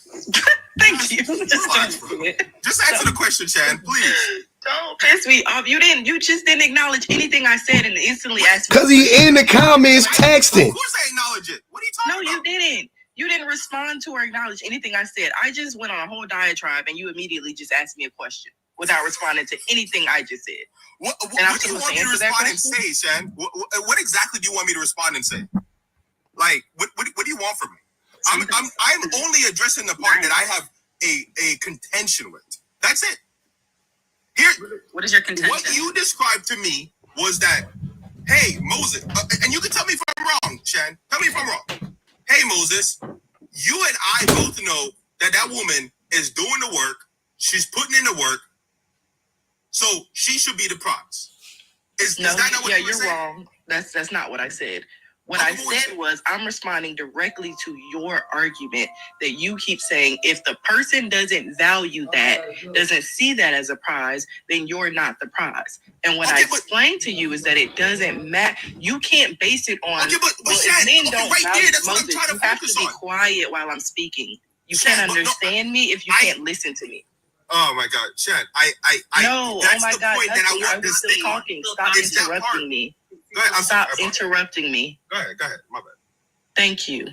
Thank you. Just answer the question, Shan, please. Don't piss me off. You just didn't acknowledge anything I said and instantly asked me. Because he in the comments texting. Of course I acknowledge it. What are you talking about? No, you didn't. You didn't respond to or acknowledge anything I said. I just went on a whole diatribe and you immediately just asked me a question without responding to anything I just said. What do you want me to respond and say, Shan? What exactly do you want me to respond and say? Like, what do you want from me? I'm only addressing the part that I have a contention with. That's it. Here, what is your contention? What you described to me was that, hey, Moses, and you can tell me if I'm wrong, Shan. Tell me if I'm wrong. Hey, Moses, you and I both know that woman is doing the work. She's putting in the work. So she should be the prize. Is that not what you were saying? You're wrong. That's not what I said. What I said was I'm responding directly to your argument that you keep saying if the person doesn't value that, doesn't see that as a prize, then you're not the prize. And what I explained to you is that it doesn't matter. You can't base it on. Okay, but Shan, that's what I'm trying to focus on. You have to be quiet while I'm speaking. You can't understand me if you can't listen to me. Oh my God, Shan, no, that's oh my the God, point that I want to stay talking. Stop interrupting me. Go ahead, Stop interrupting me. Go ahead, my bad. Thank you.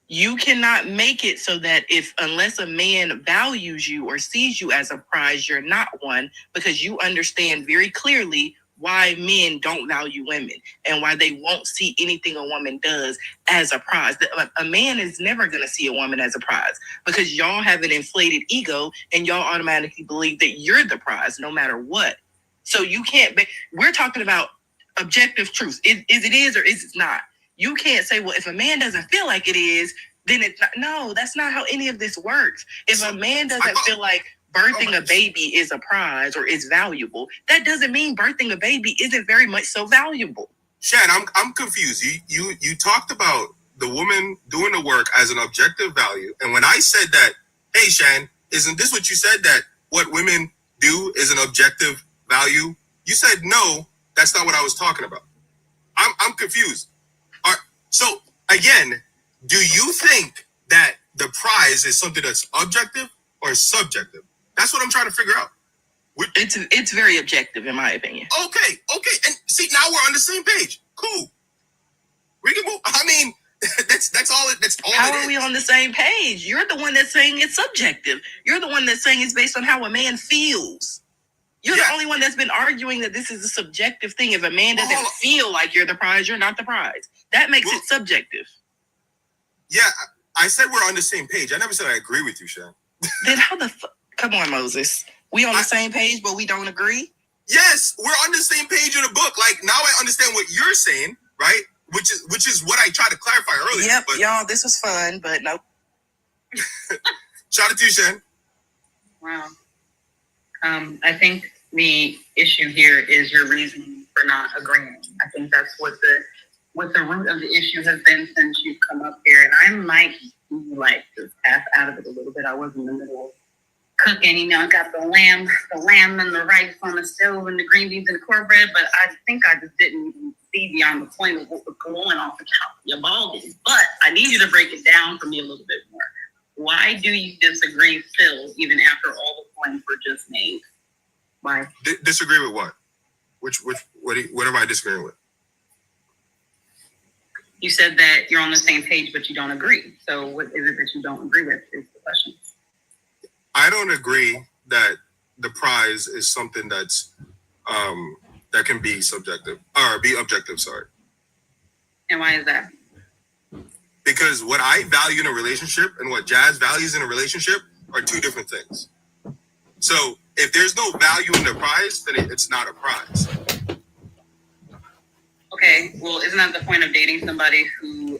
You cannot make it so that unless a man values you or sees you as a prize, you're not one, because you understand very clearly why men don't value women and why they won't see anything a woman does as a prize. A man is never going to see a woman as a prize because y'all have an inflated ego and y'all automatically believe that you're the prize no matter what. So you can't be, we're talking about objective truth. Is it is or is it not? You can't say, well, if a man doesn't feel like it is, then it's not. No, that's not how any of this works. If a man doesn't feel like birthing a baby is a prize or is valuable, that doesn't mean birthing a baby isn't very much so valuable. Shan, I'm confused. You talked about the woman doing the work as an objective value, and when I said that, hey Shan, isn't this what you said, that what women do is an objective value? You said no, that's not what I was talking about. I'm confused. All right, so again, do you think that the prize is something that's objective or subjective? That's what I'm trying to figure out. It's very objective, in my opinion. Okay. And see, now we're on the same page. Cool. We can move. I mean, that's all. How are we on the same page? You're the one that's saying it's subjective. You're the one that's saying it's based on how a man feels. You're the only one that's been arguing that this is a subjective thing. If a man doesn't feel like you're the prize, you're not the prize. That makes it subjective. Yeah, I said we're on the same page. I never said I agree with you, Shan. Then how the fuck? Come on, Moses. We on the same page, but we don't agree? Yes, we're on the same page in the book. Like, now I understand what you're saying, right? Which is what I tried to clarify earlier. Yep, but y'all, this was fun, but no. Shout out to you, Shan. Wow. I think the issue here is your reasoning for not agreeing. I think that's what the root of the issue has been since you've come up here. And I might like just pass out of it a little bit. I was in the middle of cooking, I got the lamb and the rice on the stove and the green beans and the cornbread, but I think I just didn't even see beyond the point of what was going off the top of your ball game. But I need you to break it down for me a little bit more. Why do you disagree still, even after all the points were just made? Why? Disagree with what? What am I disagreeing with? You said that you're on the same page, but you don't agree. So what is it that you don't agree with is the question. I don't agree that the prize is something that's that can be subjective or be objective. Sorry. And why is that? Because what I value in a relationship and what Jazz values in a relationship are two different things. So if there's no value in the prize, then it's not a prize. Okay, well, isn't that the point of dating somebody who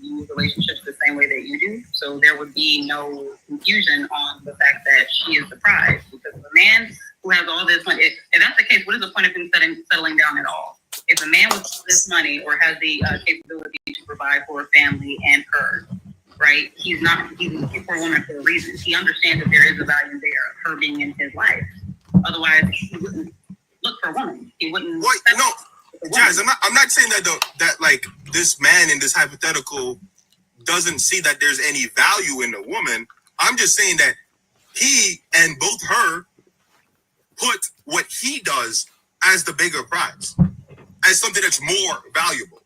views relationships the same way that you do? So there would be no confusion on the fact that she is the prize. Because a man who has all this money, if that's the case, what is the point of him settling down at all? If a man with this money or has the capability to provide for a family and her, right? He's looking for a woman for a reason. He understands that there is a value there of her being in his life. Otherwise, he wouldn't look for a woman. He wouldn't. Wait, no. Jazz, I'm not saying that like this man in this hypothetical doesn't see that there's any value in the woman. I'm just saying that he and both her put what he does as the bigger prize, as something that's more valuable.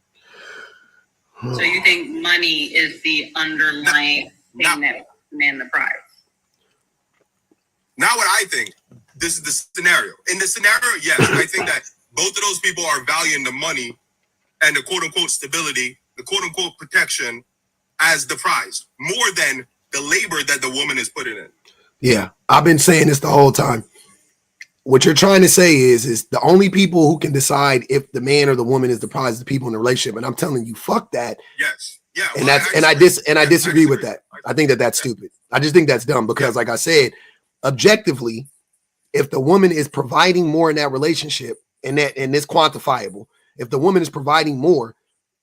So you think money is the underlying thing that man the prize? Not what I think. This is the scenario. In the scenario, yes, I think that both of those people are valuing the money and the quote-unquote stability, the quote-unquote protection as the prize, more than the labor that the woman is putting in. Yeah, I've been saying this the whole time. What you're trying to say is the only people who can decide if the man or the woman is the prize is the people in the relationship. And I'm telling you, fuck that. Yes. Yeah. And I disagree with that. I think that's stupid. I just think that's dumb because, like I said, objectively, if the woman is providing more in that relationship, and it's quantifiable, if the woman is providing more,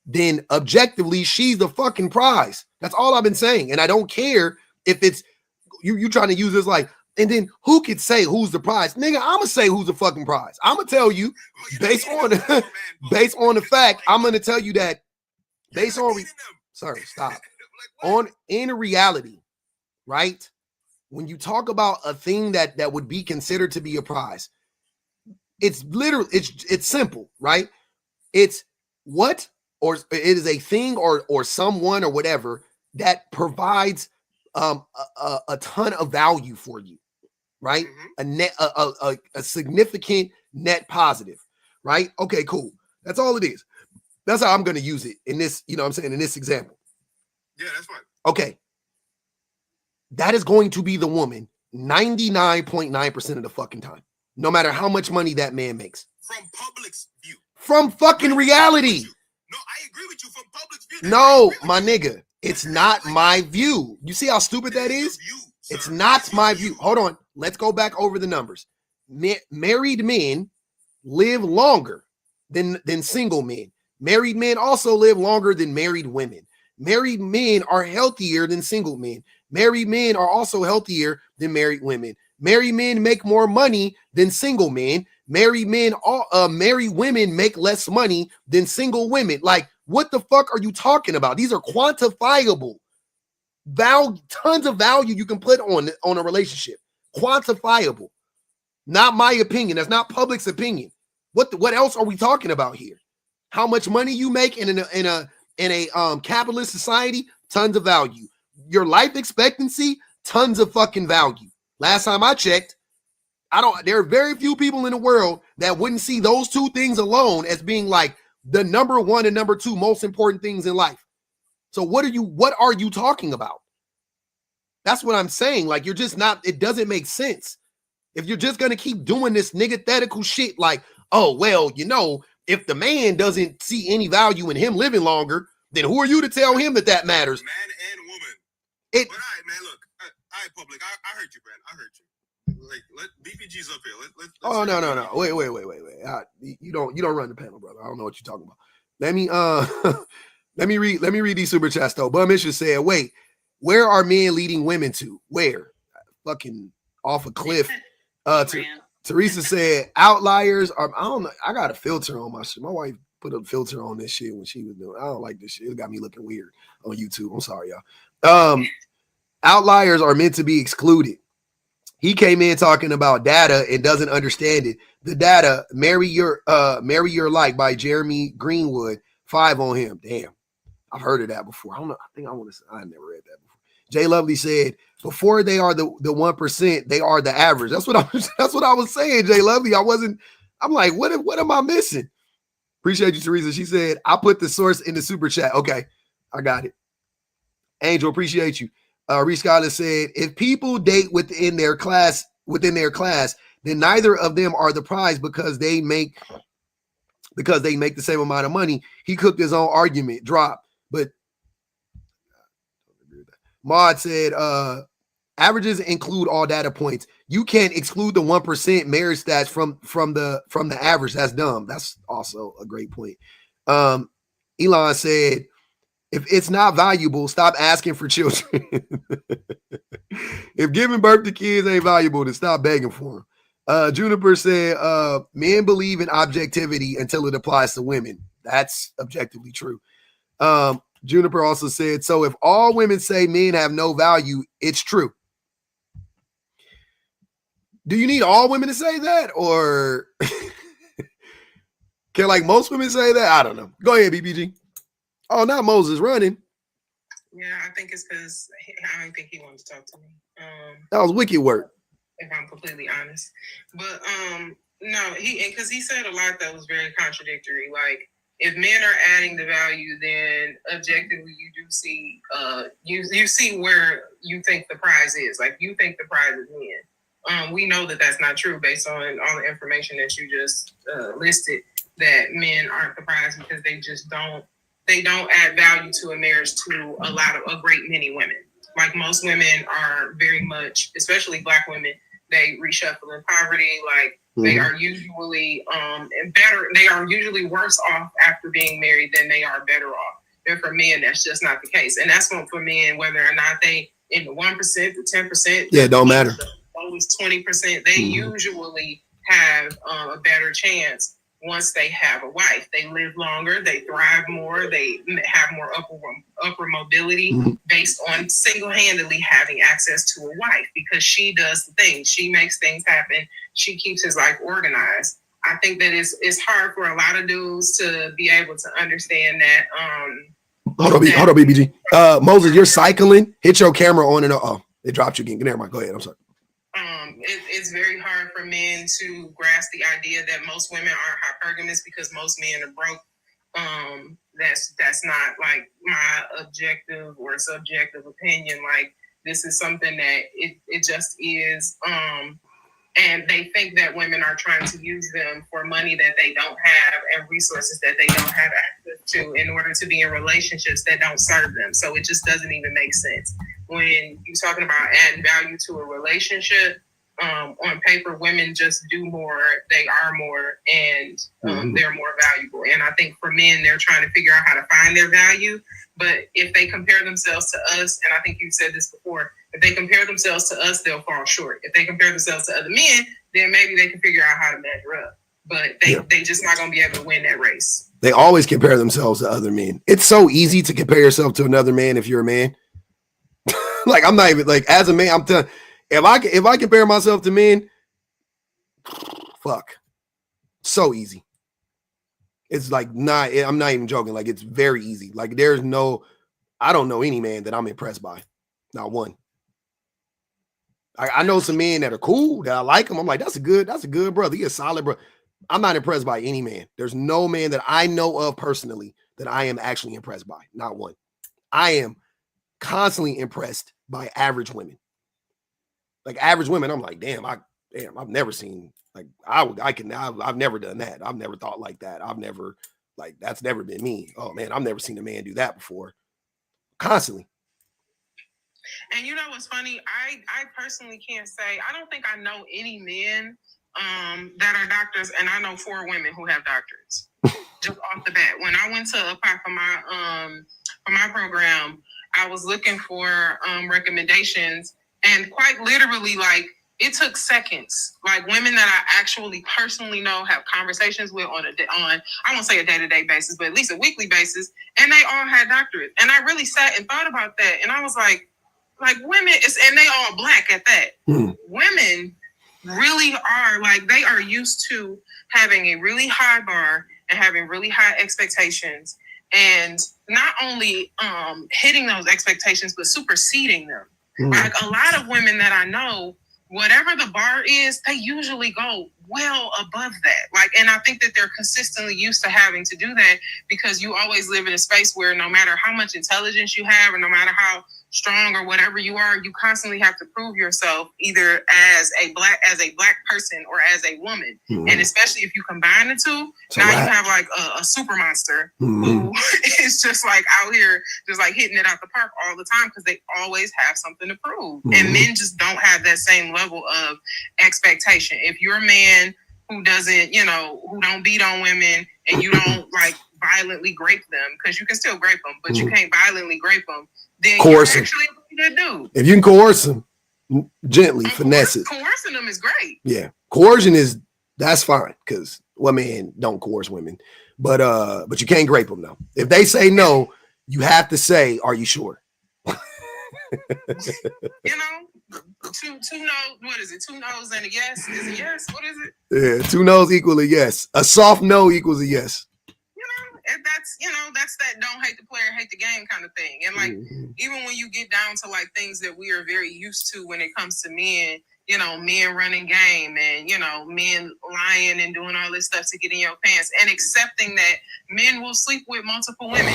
then objectively she's the fucking prize. That's all I've been saying. And I don't care if it's you trying to use this like, and then who could say who's the prize? Nigga, I'm gonna say who's the fucking prize. I'm gonna tell you based on the fact, I'm gonna tell you that based on in reality, right? When you talk about a thing that would be considered to be a prize, it's literally it's simple, right? It's what, or it is a thing or someone or whatever that provides a ton of value for you, right? Mm-hmm. A significant net positive, right? Okay, cool. That's all it is. That's how I'm going to use it in this, you know what I'm saying, in this example. Yeah, that's fine. Okay. That is going to be the woman 99.9% of the fucking time, no matter how much money that man makes. From public's view. From fucking reality. No, I agree with you from public's view. No, my nigga. It's not my view. You see how stupid that is? It's not my view. Hold on. Let's go back over the numbers. Married men live longer than single men. Married men also live longer than married women. Married men are healthier than single men. Married men are also healthier than married women. Married men make more money than single men. Married women make less money than single women. Like, what the fuck are you talking about? These are quantifiable value, tons of value you can put on a relationship. Quantifiable. Not my opinion. That's not public's opinion. What else are we talking about here? How much money you make in a capitalist society? Tons of value. Your life expectancy? Tons of fucking value. Last time I checked, there are very few people in the world that wouldn't see those two things alone as being like the number one and number two most important things in life. So what are you talking about? That's what I'm saying. Like, you're just not, it doesn't make sense. If you're just going to keep doing this niggathetical shit, like, oh, well, you know, if the man doesn't see any value in him living longer, then who are you to tell him that matters? Man and woman. But all right, man, look. All right, public. I heard you, man. I heard you. Like, let BPG's up here. Let's oh, no. Wait. You don't run the panel, brother. I don't know what you're talking about. Let me read these super chats though. Bumisha said, wait, where are men leading women to? Where? Fucking off a cliff. Teresa said, outliers are, I don't know. I got a filter on my shit. My wife put a filter on this shit when she was doing. I don't like this shit. It got me looking weird on YouTube. I'm sorry, y'all. Outliers are meant to be excluded. He came in talking about data and doesn't understand it. The data, Marry Your Like by Jeremy Greenwood, 5 on him. Damn. I've heard of that before. I don't know. I think I never read that before. Jay Lovely said, before they are the 1%, they are the average. That's what I was saying, Jay Lovely. I'm like, what am I missing? Appreciate you, Teresa. She said, I put the source in the super chat. Okay, I got it. Angel, appreciate you. Reese Scott said, if people date within their class, then neither of them are the prize because they make the same amount of money. He cooked his own argument. Drop. But Maud said, averages include all data points. You can't exclude the 1% marriage stats from the average. That's dumb. That's also a great point. Elon said, if it's not valuable, stop asking for children. If giving birth to kids ain't valuable, then stop begging for them. Juniper said, men believe in objectivity until it applies to women. That's objectively true. Juniper also said, so if all women say men have no value, it's true. Do you need all women to say that? Or can like most women say that? I don't know. Go ahead, BBG. Oh, not Moses running. Yeah, I think it's because I don't think he wanted to talk to me. That was wicked work. If I'm completely honest. But no, because he said a lot that was very contradictory. Like, if men are adding the value, then objectively you do see you see where you think the prize is. Like, you think the prize is men. We know that that's not true based on all the information that you just listed, that men aren't the prize because they just don't add value to a marriage to a great many women. Like, most women are very much, especially Black women, they reshuffle in poverty. Like, they are usually better. They are usually worse off after being married than they are better off. And for men, that's just not the case. And that's for men, whether or not they in the 1%, the 10%. Yeah, it don't matter. Always 20%. They usually have a better chance once they have a wife. They live longer, they thrive more, they have more upper mobility based on single-handedly having access to a wife, because she does the things. She makes things happen. She keeps his life organized. I think that it's hard for a lot of dudes to be able to understand that. Hold on, BBG. Moses, you're cycling. Hit your camera on and off. Oh, it dropped you again. Never mind. Go ahead. I'm sorry. It's very hard for men to grasp the idea that most women are hypergamous because most men are broke. That's not like my objective or subjective opinion. Like, this is something that it just is. And they think that women are trying to use them for money that they don't have and resources that they don't have access to in order to be in relationships that don't serve them. So it just doesn't even make sense. When you're talking about adding value to a relationship, on paper, women just do more, they are more, and they're more valuable. And I think for men, they're trying to figure out how to find their value. But if they compare themselves to us, and I think you've said this before, if they compare themselves to us, they'll fall short. If they compare themselves to other men, then maybe they can figure out how to measure up. But they just not going to be able to win that race. They always compare themselves to other men. It's so easy to compare yourself to another man if you're a man. Like, I'm not even, like, as a man, I'm telling, if I compare myself to men, fuck, so easy. It's like, I'm not even joking. Like, it's very easy. Like, I don't know any man that I'm impressed by. Not one. I know some men that are cool, that I like them. I'm like, that's a good brother. He's a solid brother. I'm not impressed by any man. There's no man that I know of personally that I am actually impressed by. Not one. I am constantly impressed by average women. Like, average women, I'm like, damn, I've never seen, like, I've never done that. I've never thought like that. That's never been me. Oh man, I've never seen a man do that before. Constantly. And you know what's funny? I personally can't say, I don't think I know any men that are doctors, and I know 4 women who have doctorates. Just off the bat. When I went to apply for my program, I was looking for recommendations, and quite literally, like, it took seconds. Like, women that I actually personally know, have conversations with on I won't say a day-to-day basis, but at least a weekly basis, and they all had doctorates. And I really sat and thought about that, and I was like women, and they all Black at that. Women really are, like, they are used to having a really high bar and having really high expectations, and not only hitting those expectations, but superseding them. Like, a lot of women that I know, whatever the bar is, they usually go well above that. Like, and I think that they're consistently used to having to do that because you always live in a space where no matter how much intelligence you have, or no matter how strong or whatever you are, you constantly have to prove yourself either as a black person or as a woman. And especially if you combine the two, now you have like a super monster who is just like out here just like hitting it out the park all the time because they always have something to prove. And men just don't have that same level of expectation. If you're a man who doesn't, who don't beat on women, and you don't like violently grape them, because you can still grape them, but you can't violently grape them, then Coerce you're actually a good dude. If you can coerce them gently, finesse it. Coercing them is great. Yeah, coercion that's fine, because men don't coerce women, but you can't grape them though. If they say no, you have to say, "Are you sure?" Two no's. What is it? 2 no's and a yes is a yes. What is it? Yeah, 2 no's equal a yes. A soft no equals a yes. And that's that don't hate the player, hate the game kind of thing. And like, even when you get down to like things that we are very used to when it comes to men, men running game and, men lying and doing all this stuff to get in your pants, and accepting that men will sleep with multiple women.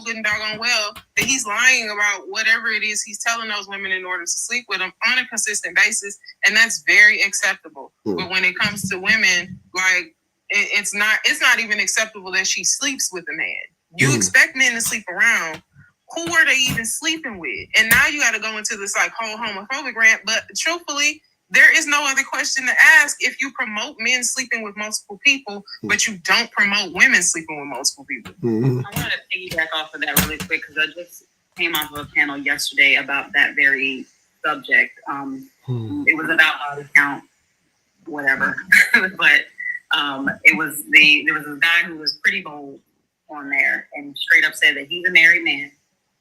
Good and doggone well that he's lying about whatever it is he's telling those women in order to sleep with them on a consistent basis. And that's very acceptable. But when it comes to women, like, it's not even acceptable that she sleeps with a man. You expect men to sleep around. Who are they even sleeping with? And now you got to go into this like whole homophobic rant. But truthfully, there is no other question to ask if you promote men sleeping with multiple people, but you don't promote women sleeping with multiple people. I want to piggyback off of that really quick because I just came off of a panel yesterday about that very subject. It was about body count, whatever, but there was a guy who was pretty bold on there and straight up said that he's a married man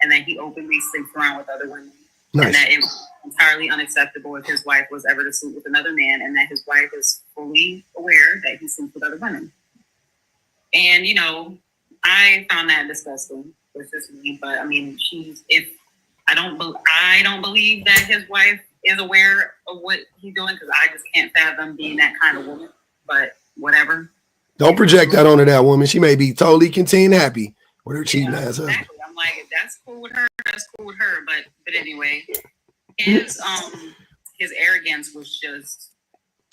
and that he openly sleeps around with other women. Nice. And that it was entirely unacceptable if his wife was ever to sleep with another man, and that his wife is fully aware that he sleeps with other women. And I found that disgusting. It's just me, but I mean, I don't believe that his wife is aware of what he's doing, because I just can't fathom being that kind of woman. But whatever. Don't project that onto that woman. She may be totally content, happy with her cheating ass husband. Exactly. I'm like, if that's cool with her, that's cool with her. But anyway, his arrogance was just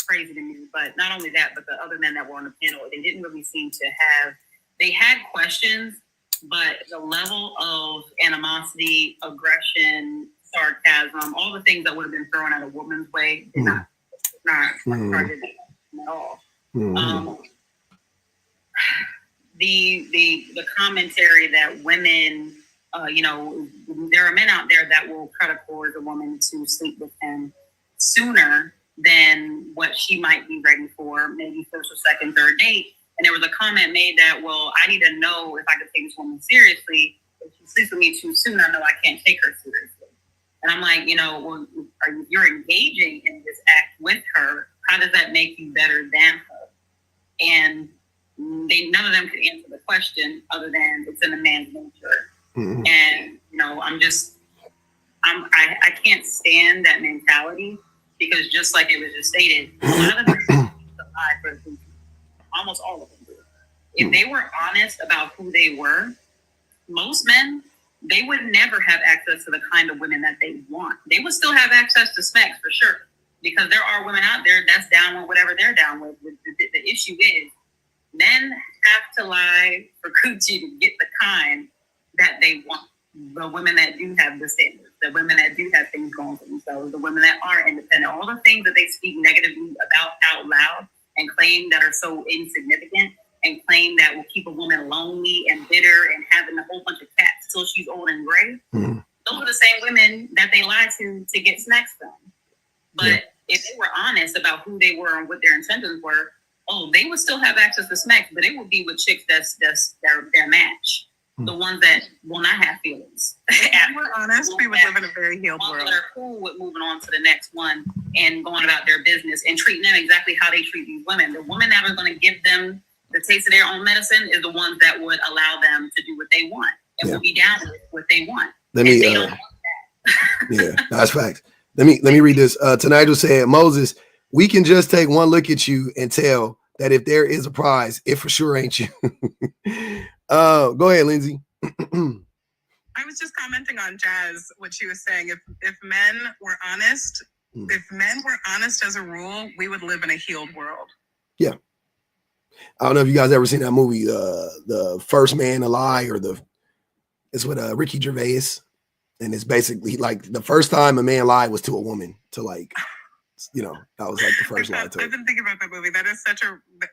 crazy to me. But not only that, but the other men that were on the panel, they didn't really seem to have. They had questions, but the level of animosity, aggression, sarcasm, all the things that would have been thrown at a woman's way, did not targeted at all. The commentary that women, there are men out there that will try to coerce a woman to sleep with him sooner than what she might be ready for, maybe first or second, third date. And there was a comment made that, well, I need to know if I can take this woman seriously. If she sleeps with me too soon, I know I can't take her seriously. And I'm like, well, you're engaging in this act with her. How does that make you better than her? And none of them could answer the question other than it's in a man's nature. Mm-hmm. And, I can't stand that mentality, because just like it was just stated, a lot of them lie for the future. Almost all of them do. If they were honest about who they were, most men, they would never have access to the kind of women that they want. They would still have access to specs for sure, because there are women out there that's down with whatever they're down with. The issue is, men have to lie for coochie to get the kind that they want. The women that do have the standards, the women that do have things going for themselves, the women that are independent, all the things that they speak negatively about out loud and claim that are so insignificant and claim that will keep a woman lonely and bitter and having a whole bunch of cats till she's old and gray. Mm-hmm. Those are the same women that they lie to get snacks from. But if they were honest about who they were and what their intentions were, they would still have access to smacks, but it would be with chicks that's their match. The ones that will not have feelings. If we're honest, we would live in a very healed world. They're cool with moving on to the next one and going about their business and treating them exactly how they treat these women. The women that are going to give them the taste of their own medicine is the ones that would allow them to do what they want and will be down with what they want. They don't want that. Yeah, that's facts. Let me read this. Tonight was saying, Moses, we can just take one look at you and tell that if there is a prize, it for sure ain't you. Go ahead, Lindsay. I was just commenting on Jazz, what she was saying. If men were honest, as a rule, we would live in a healed world. Yeah. I don't know if you guys ever seen that movie, The First Man to Lie, it's with Ricky Gervais. And it's basically like the first time a man lied was to a woman, to that was like the first lie. I've been thinking about that movie. That is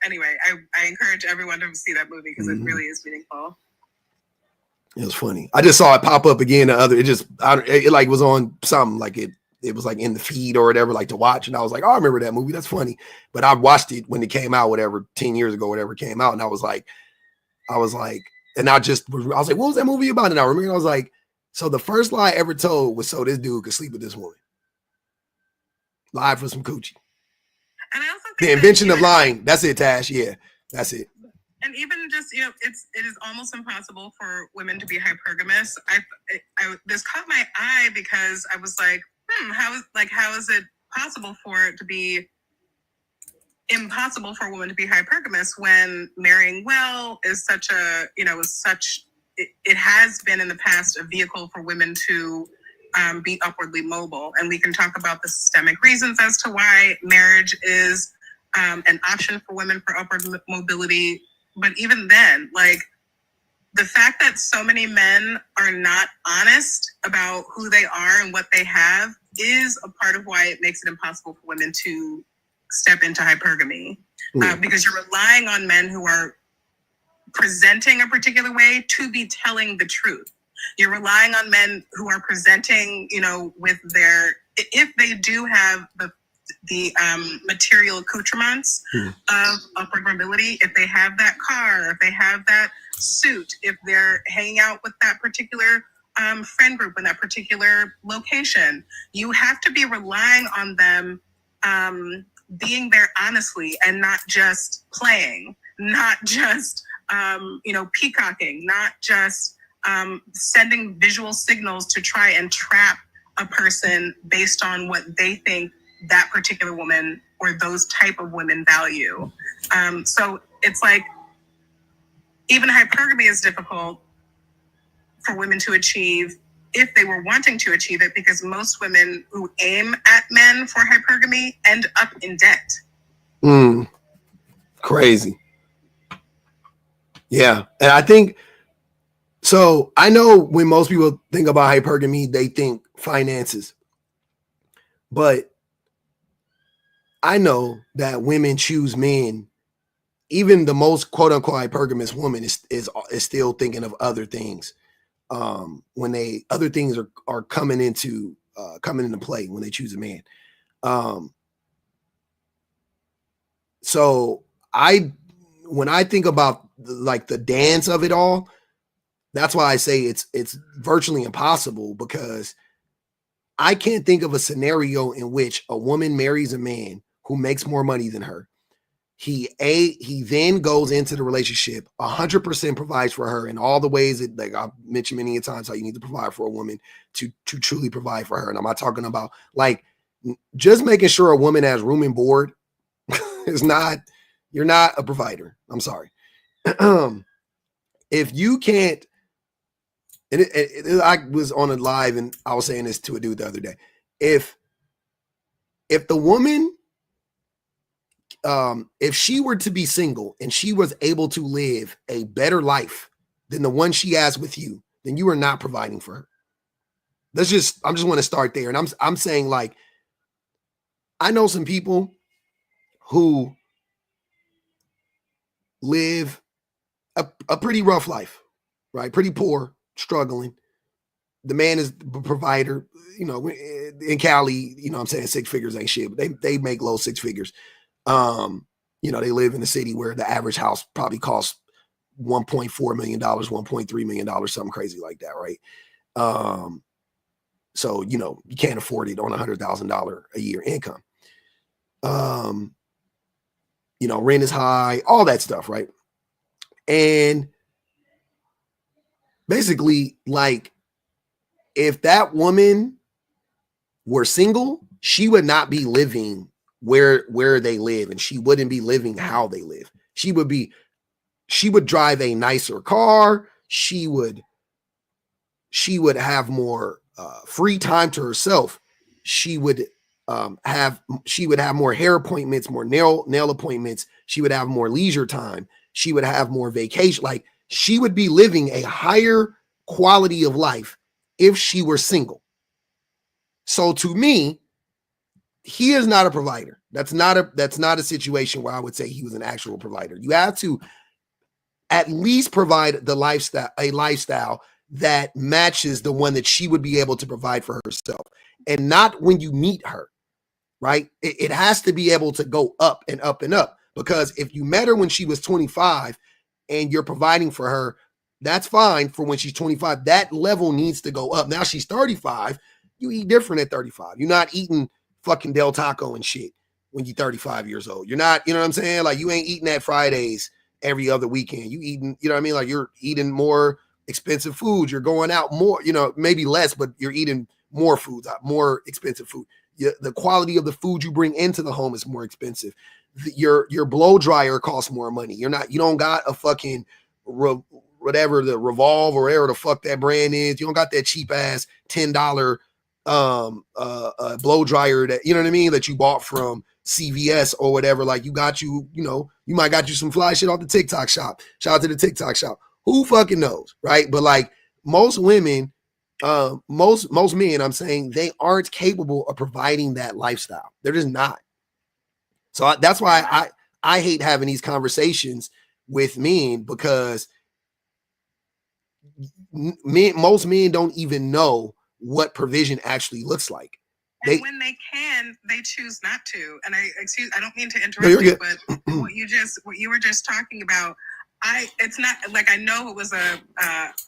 anyway, I encourage everyone to see that movie because it really is meaningful. It was funny. I just saw it pop up again. It like was on something, like it was like in the feed or whatever, like to watch. And I was like, oh, I remember that movie. That's funny. But I watched it when it came out, 10 years ago, whatever came out. And I was like, and I was like, what was that movie about? And I remember, I was like, so the first lie I ever told was so this dude could sleep with this woman. Lie for some coochie. And I also think the invention of lying. That's it, Tash. Yeah, that's it. And even just, it is almost impossible for women to be hypergamous. This caught my eye because I was like, how is it possible for it to be impossible for a woman to be hypergamous when marrying well is such a, it has been in the past a vehicle for women to be upwardly mobile. And we can talk about the systemic reasons as to why marriage is an option for women for upward mobility. But even then, the fact that so many men are not honest about who they are and what they have is a part of why it makes it impossible for women to step into hypergamy. Because you're relying on men who are presenting a particular way to be telling the truth. You're relying on men who are presenting, with if they do have the material accoutrements of upward mobility, if they have that car, if they have that suit, if they're hanging out with that particular friend group in that particular location, you have to be relying on them being there honestly and not just playing, not just peacocking, not just sending visual signals to try and trap a person based on what they think that particular woman or those type of women value. So it's like, even hypergamy is difficult for women to achieve if they were wanting to achieve it, because most women who aim at men for hypergamy end up in debt. Crazy. Yeah. And I think, so I know when most people think about hypergamy, they think finances. But I know that women choose men. Even the most quote unquote hypergamous woman is still thinking of other things. When other things are coming into play when they choose a man. So when I think about like the dance of it all, that's why I say it's virtually impossible, because I can't think of a scenario in which a woman marries a man who makes more money than her. He then goes into the relationship, 100% provides for her in all the ways that, like I've mentioned many times, how you need to provide for a woman to truly provide for her. And I'm not talking about like just making sure a woman has room and board is not, you're not a provider. I'm sorry. If you can't, and I was on a live and I was saying this to a dude the other day. If the woman, if she were to be single and she was able to live a better life than the one she has with you, then you are not providing for her. I just want to start there. And I'm saying, like, I know some people who live a pretty rough life, right? Pretty poor, struggling. The man is the provider, you know, in Cali, you know what I'm saying, 6 figures ain't shit, but they make low 6 figures. You know, they live in a city where the average house probably costs $1.4 million, $1.3 million, something crazy like that, right? So, you know, you can't afford it on $100,000 a year income. You know, rent is high, all that stuff, right? And basically, like, if that woman were single, she would not be living where they live, and she wouldn't be living how they live. She would drive a nicer car. She would have more free time to herself. She would have more hair appointments, more nail appointments. She would have more leisure time. She would have more vacation. Like, she would be living a higher quality of life if she were single. So to me, he is not a provider. That's not a situation where I would say he was an actual provider. You have to at least provide a lifestyle that matches the one that she would be able to provide for herself, and not when you meet her, right? It has to be able to go up and up and up, because if you met her when she was 25 and you're providing for her, that's fine for when she's 25. That level needs to go up. Now she's 35. You eat different at 35. You're not eating fucking Del Taco and shit when you're 35 years old. You're not, you know what I'm saying? Like, you ain't eating at Fridays every other weekend. You eating, you know what I mean? Like, you're eating more expensive foods. You're going out more, you know, maybe less, but you're eating more foods, more expensive food. The quality of the food you bring into the home is more expensive. Your blow dryer costs more money. You don't got a fucking whatever the Revolve or whatever the fuck that brand is. You don't got that cheap ass $10 blow dryer that, you know what I mean, that you bought from CVS or whatever. Like, you might got you some fly shit off the TikTok shop. Shout out to the TikTok shop. Who fucking knows, right? But like, most women, most men, I'm saying, they aren't capable of providing that lifestyle. They're just not. So that's why I hate having these conversations with men, because most men don't even know what provision actually looks like. And when they can, they choose not to. And I don't mean to interrupt you, but what you were just talking about, it's not like, I know it was a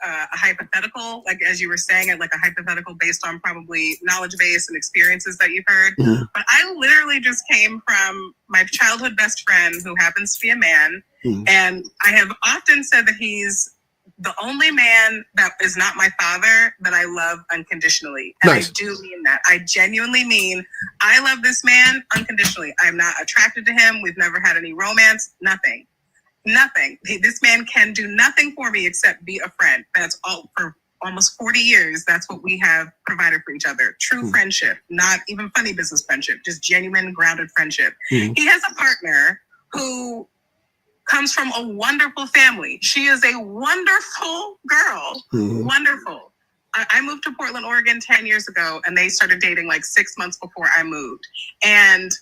hypothetical, like, as you were saying it, like a hypothetical based on probably knowledge base and experiences that you've heard. Mm-hmm. But I literally just came from my childhood best friend, who happens to be a man. Mm-hmm. And I have often said that he's the only man that is not my father that I love unconditionally. And nice. I do mean I genuinely mean, I love this man unconditionally. I'm not attracted to him. We've never had any romance, nothing. This man can do nothing for me except be a friend. That's all. For almost 40 years, that's what we have provided for each other. True friendship, not even funny business friendship, just genuine, grounded friendship. He has a partner who comes from a wonderful family. She is a wonderful girl. Wonderful. I moved to Portland, Oregon 10 years ago, and they started dating like 6 months before I moved. And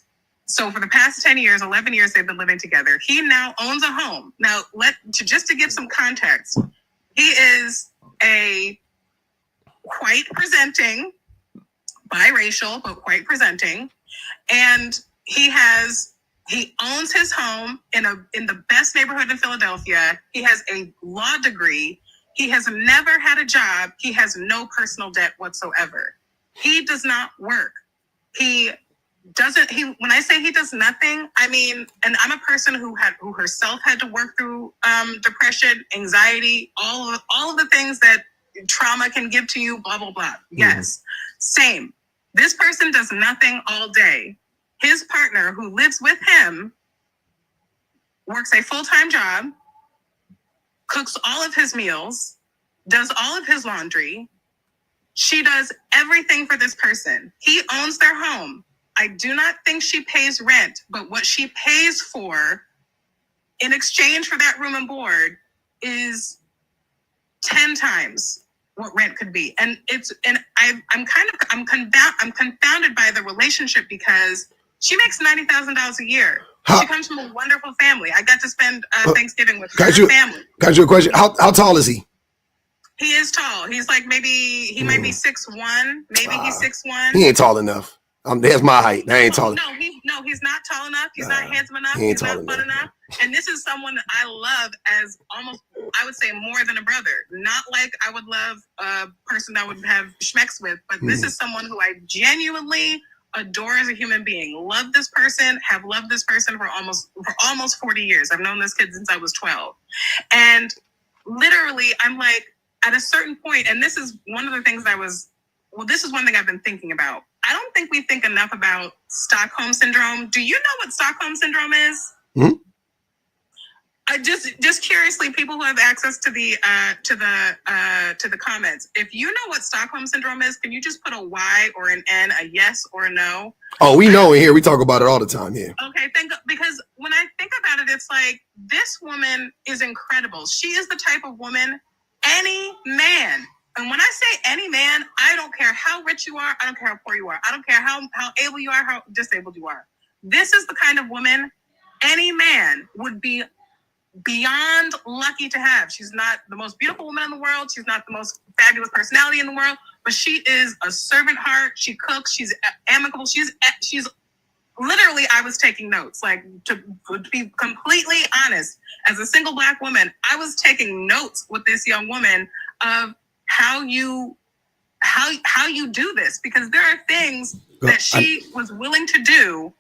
so for the past 10 years, 11 years, they've been living together. He now owns a home. Now, just to give some context, he is a quite presenting, biracial, but quite presenting. And he owns his home in the best neighborhood in Philadelphia. He has a law degree. He has never had a job. He has no personal debt whatsoever. He does not work. When I say he does nothing, I mean, and I'm a person who herself had to work through depression, anxiety, all of the things that trauma can give to you, blah, blah, blah. Yes. Same. This person does nothing all day. His partner who lives with him works a full-time job, cooks all of his meals, does all of his laundry. She does everything for this person. He owns their home. I do not think she pays rent, but what she pays for in exchange for that room and board is 10 times what rent could be. And I'm confounded by the relationship because she makes $90,000 a year. She comes from a wonderful family. I got to spend Thanksgiving with her family. Got you a question. How tall is he? He is tall. He's like might be 6'1". Maybe he's 6'1". He ain't tall enough. That's my height. I ain't tall enough. No, he's not tall enough. He's not handsome enough. He ain't He's tall not fun enough. And this is someone that I love as almost, I would say, more than a brother. Not like I would love a person that I would have schmecks with, but this is someone who I genuinely adore as a human being. Love this person. Have loved this person for almost 40 years. I've known this kid since I was 12, and literally, I'm like, at a certain point, and this is one of the things this is one thing I've been thinking about. I don't think we think enough about Stockholm Syndrome. Do you know what Stockholm Syndrome is? I just curiously, people who have access to the comments, if you know what Stockholm Syndrome is, can you just put a Y or an N, a yes or a no? Oh, we know it here. We talk about it all the time here. Okay, because when I think about it, it's like, this woman is incredible. She is the type of woman any man, and when I say any man, I don't care how rich you are, I don't care how poor you are, I don't care how able you are, how disabled you are. This is the kind of woman any man would be beyond lucky to have. She's not the most beautiful woman in the world. She's not the most fabulous personality in the world, but she is a servant heart. She cooks. She's amicable. She's literally, I was taking notes, like, to be completely honest, as a single Black woman, I was taking notes with this young woman of how you do this, because there are things that she was willing to do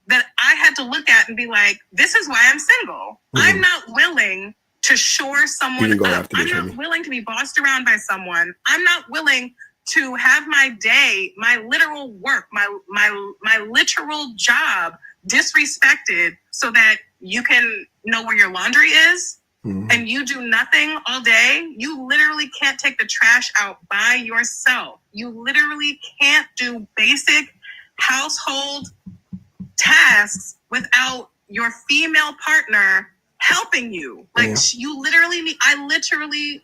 that I had to look at and be like, this is why I'm single. I'm not willing to shore someone up. I'm not willing to be bossed around by someone. I'm not willing to have my day, my literal work, my literal job disrespected so that you can know where your laundry is and you do nothing all day. You literally can't take the trash out by yourself. You literally can't do basic household tasks without your female partner helping you. Like, you literally need, I literally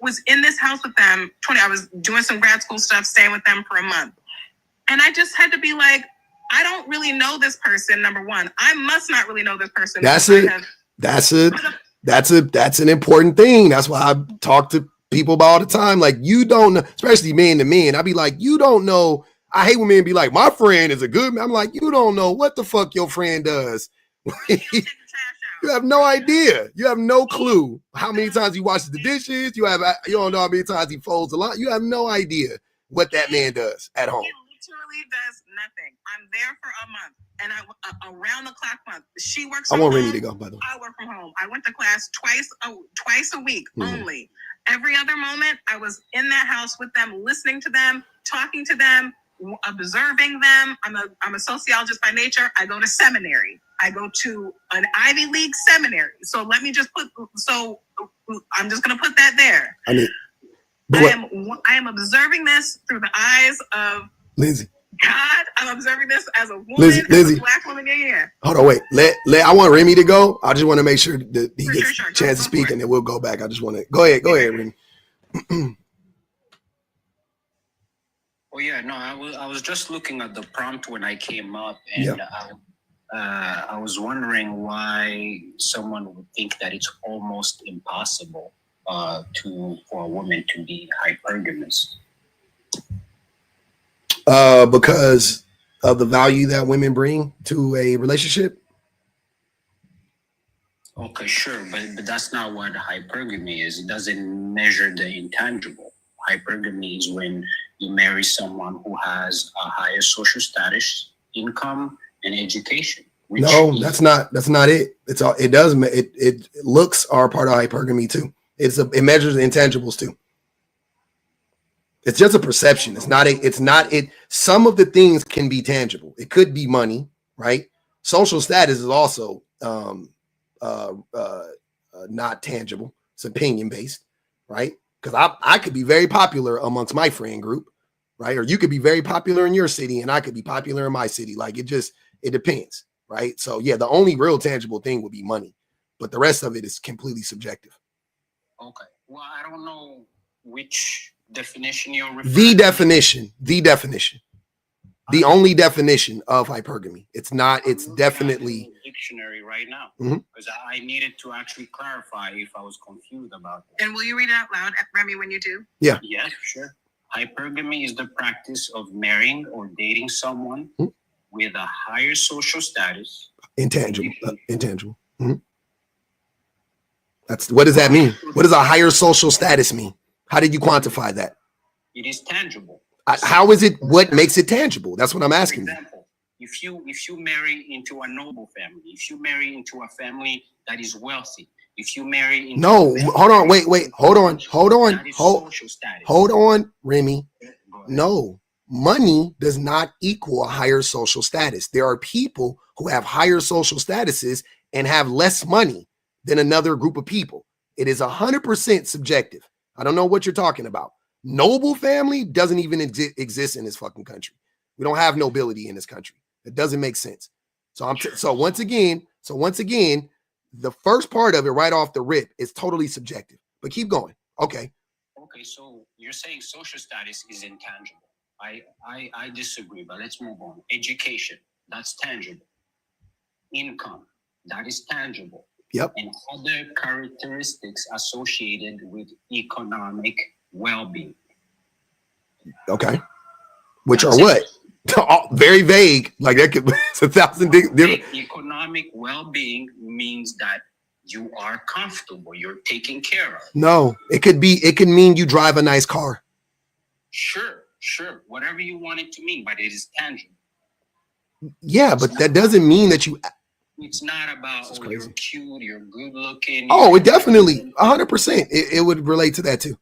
was in this house with them, I was doing some grad school stuff, staying with them for a month. And I just had to be like, I don't really know this person, number one. I must not really know this person. That's an important thing. That's why I talk to people about all the time. Like, you don't know, especially men to men. I'd be like, you don't know. I hate when men be like, my friend is a good man. I'm like, you don't know what the fuck your friend does. You have no idea. You have no clue how many times he washes the dishes. You don't know how many times he folds the laundry. You have no idea what that man does at home. He literally does nothing. I'm there for a month, and around the clock month. She works from home. I want Rennie to go, by the way. I work from home. I went to class twice a week only. Every other moment, I was in that house with them, listening to them, talking to them, observing them. I'm a sociologist by nature. I go to seminary. I go to an Ivy League seminary. So let me just I'm just going to put that there. I am observing this through the eyes of Lindsay. God. I'm observing this as a woman, Lizzie. as a black woman. Yeah. Hold on, wait. I want Remy to go. I just want to make sure that he gets Sure. a chance to speak, and then we'll go back. I just want to go ahead, Remy. Oh yeah, no, I was just looking at the prompt when I came up, and I was wondering why someone would think that it's almost impossible for a woman to be hypergamous. Because of the value that women bring to a relationship. Okay, sure, but that's not what hypergamy is. It doesn't measure the intangible. Hypergamy is when you marry someone who has a higher social status, income, and education. No, that's not it. It looks are part of hypergamy too. It measures intangibles too. It's just a perception. It's not it. Some of the things can be tangible. It could be money, right? Social status is also not tangible. It's opinion based, right? Because I could be very popular amongst my friend group, right? Or you could be very popular in your city and I could be popular in my city. Like it depends, right? So yeah, the only real tangible thing would be money, but the rest of it is completely subjective. Okay. Well, I don't know which definition you're referring to. The definition. The only definition of hypergamy. It's definitely dictionary right now, because I needed to actually clarify if I was confused about it. And will you read it out loud, Remy, when you do? Yeah. Yes, sure. Hypergamy is the practice of marrying or dating someone with a higher social status. Intangible. What does that mean? What does a higher social status mean? How did you quantify that? It is tangible. How is it? What makes it tangible? That's what I'm asking. For example, if you marry into a noble family, if you marry into a family that is wealthy, if you marry into hold on, Remy. No, money does not equal a higher social status. There are people who have higher social statuses and have less money than another group of people. It is 100% subjective. I don't know what you're talking about. Noble family doesn't even exist in this fucking country. We don't have nobility in this country. It doesn't make sense. So once again, the first part of it right off the rip is totally subjective. But keep going. Okay. So you're saying social status is intangible. I disagree, but let's move on. Education, that's tangible. Income, that is tangible. Yep. And other characteristics associated with economic well-being. Okay. Which are what? Very vague. Like that could it's 1,000 different. Economic well-being means that you are comfortable, you're taken care of. No, it could mean you drive a nice car. Sure. Whatever you want it to mean, but it is tangible. Yeah, but that doesn't mean that you. It's not about you're cute, you're good looking. Oh, it definitely 100%. It would relate to that too.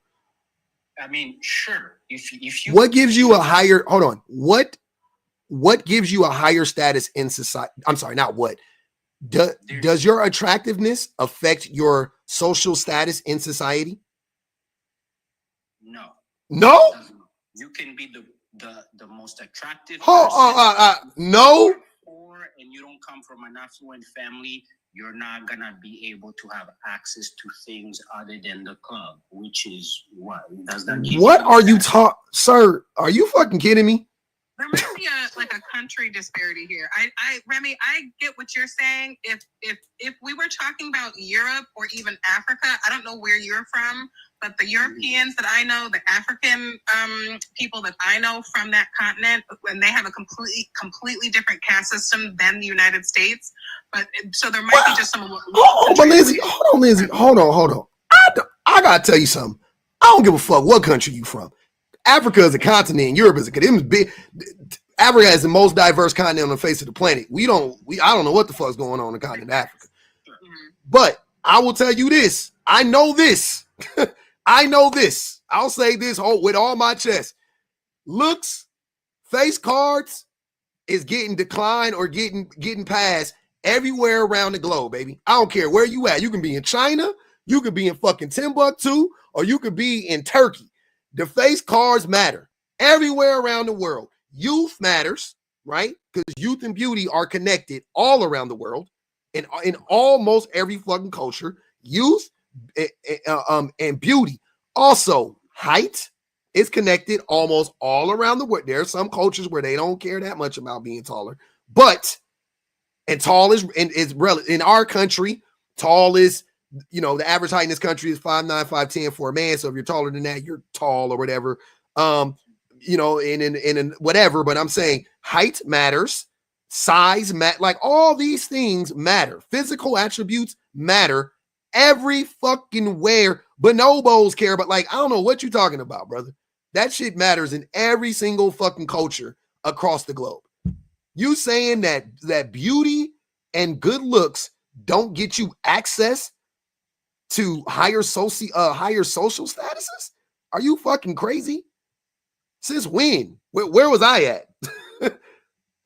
I mean, sure. If you. What gives you a higher? Hold on. What gives you a higher status in society? I'm sorry, not what. Does your attractiveness affect your social status in society? No. No. You can be the most attractive. No. And you don't come from an affluent family, you're not gonna be able to have access to things other than the club, which is what does that. What are you sir? Are you fucking kidding me? There might be a country disparity here. Remy, I get what you're saying. If we were talking about Europe or even Africa, I don't know where you're from, but the Europeans that I know, the African people that I know from that continent, and they have a completely different caste system than the United States. But so there might be just some. Hold on, Lindsay. Hold on. I gotta tell you something. I don't give a fuck what country you from. Africa is a continent. Europe is big. Africa is the most diverse continent on the face of the planet. I don't know what the fuck's going on in the continent of Africa. But I will tell you this. I know this. I'll say this with all my chest. Looks, Face cards is getting declined or getting passed everywhere around the globe, baby. I don't care where you at. You can be in China, you could be in fucking Timbuktu, or you could be in Turkey. The face cards matter everywhere around the world. Youth matters, right? Because youth and beauty are connected all around the world, in almost every fucking culture. Youth and beauty. Also, height is connected almost all around the world. There are some cultures where they don't care that much about being taller, but tall is in our country. Tall is, the average height in this country is 5'9", 5'10" for a man. So if you're taller than that, you're tall or whatever. In whatever. But I'm saying height matters, size like all these things matter. Physical attributes matter every fucking where. Bonobos care, but like I don't know what you're talking about, brother. That shit matters in every single fucking culture across the globe. You saying that beauty and good looks don't get you access to higher social statuses? Are you fucking crazy? Since when? Where was I at?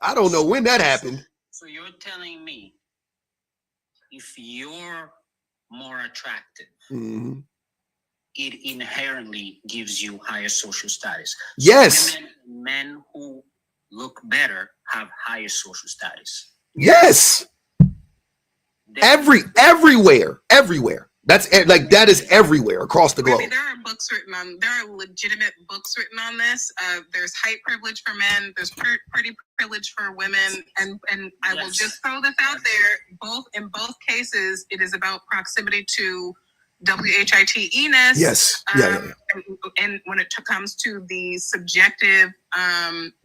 I don't know when that happened. So you're telling me if you're more attractive, mm-hmm. it inherently gives you higher social status. Yes. So men who look better have higher social status. Yes. Everywhere. That is everywhere across the globe. There are books written on. There are legitimate books written on this. There's height privilege for men. There's pretty privilege for women. And I will just throw this out there. In both cases, it is about proximity to WHIT-ness. Yes. Yeah. And when it comes to the subjective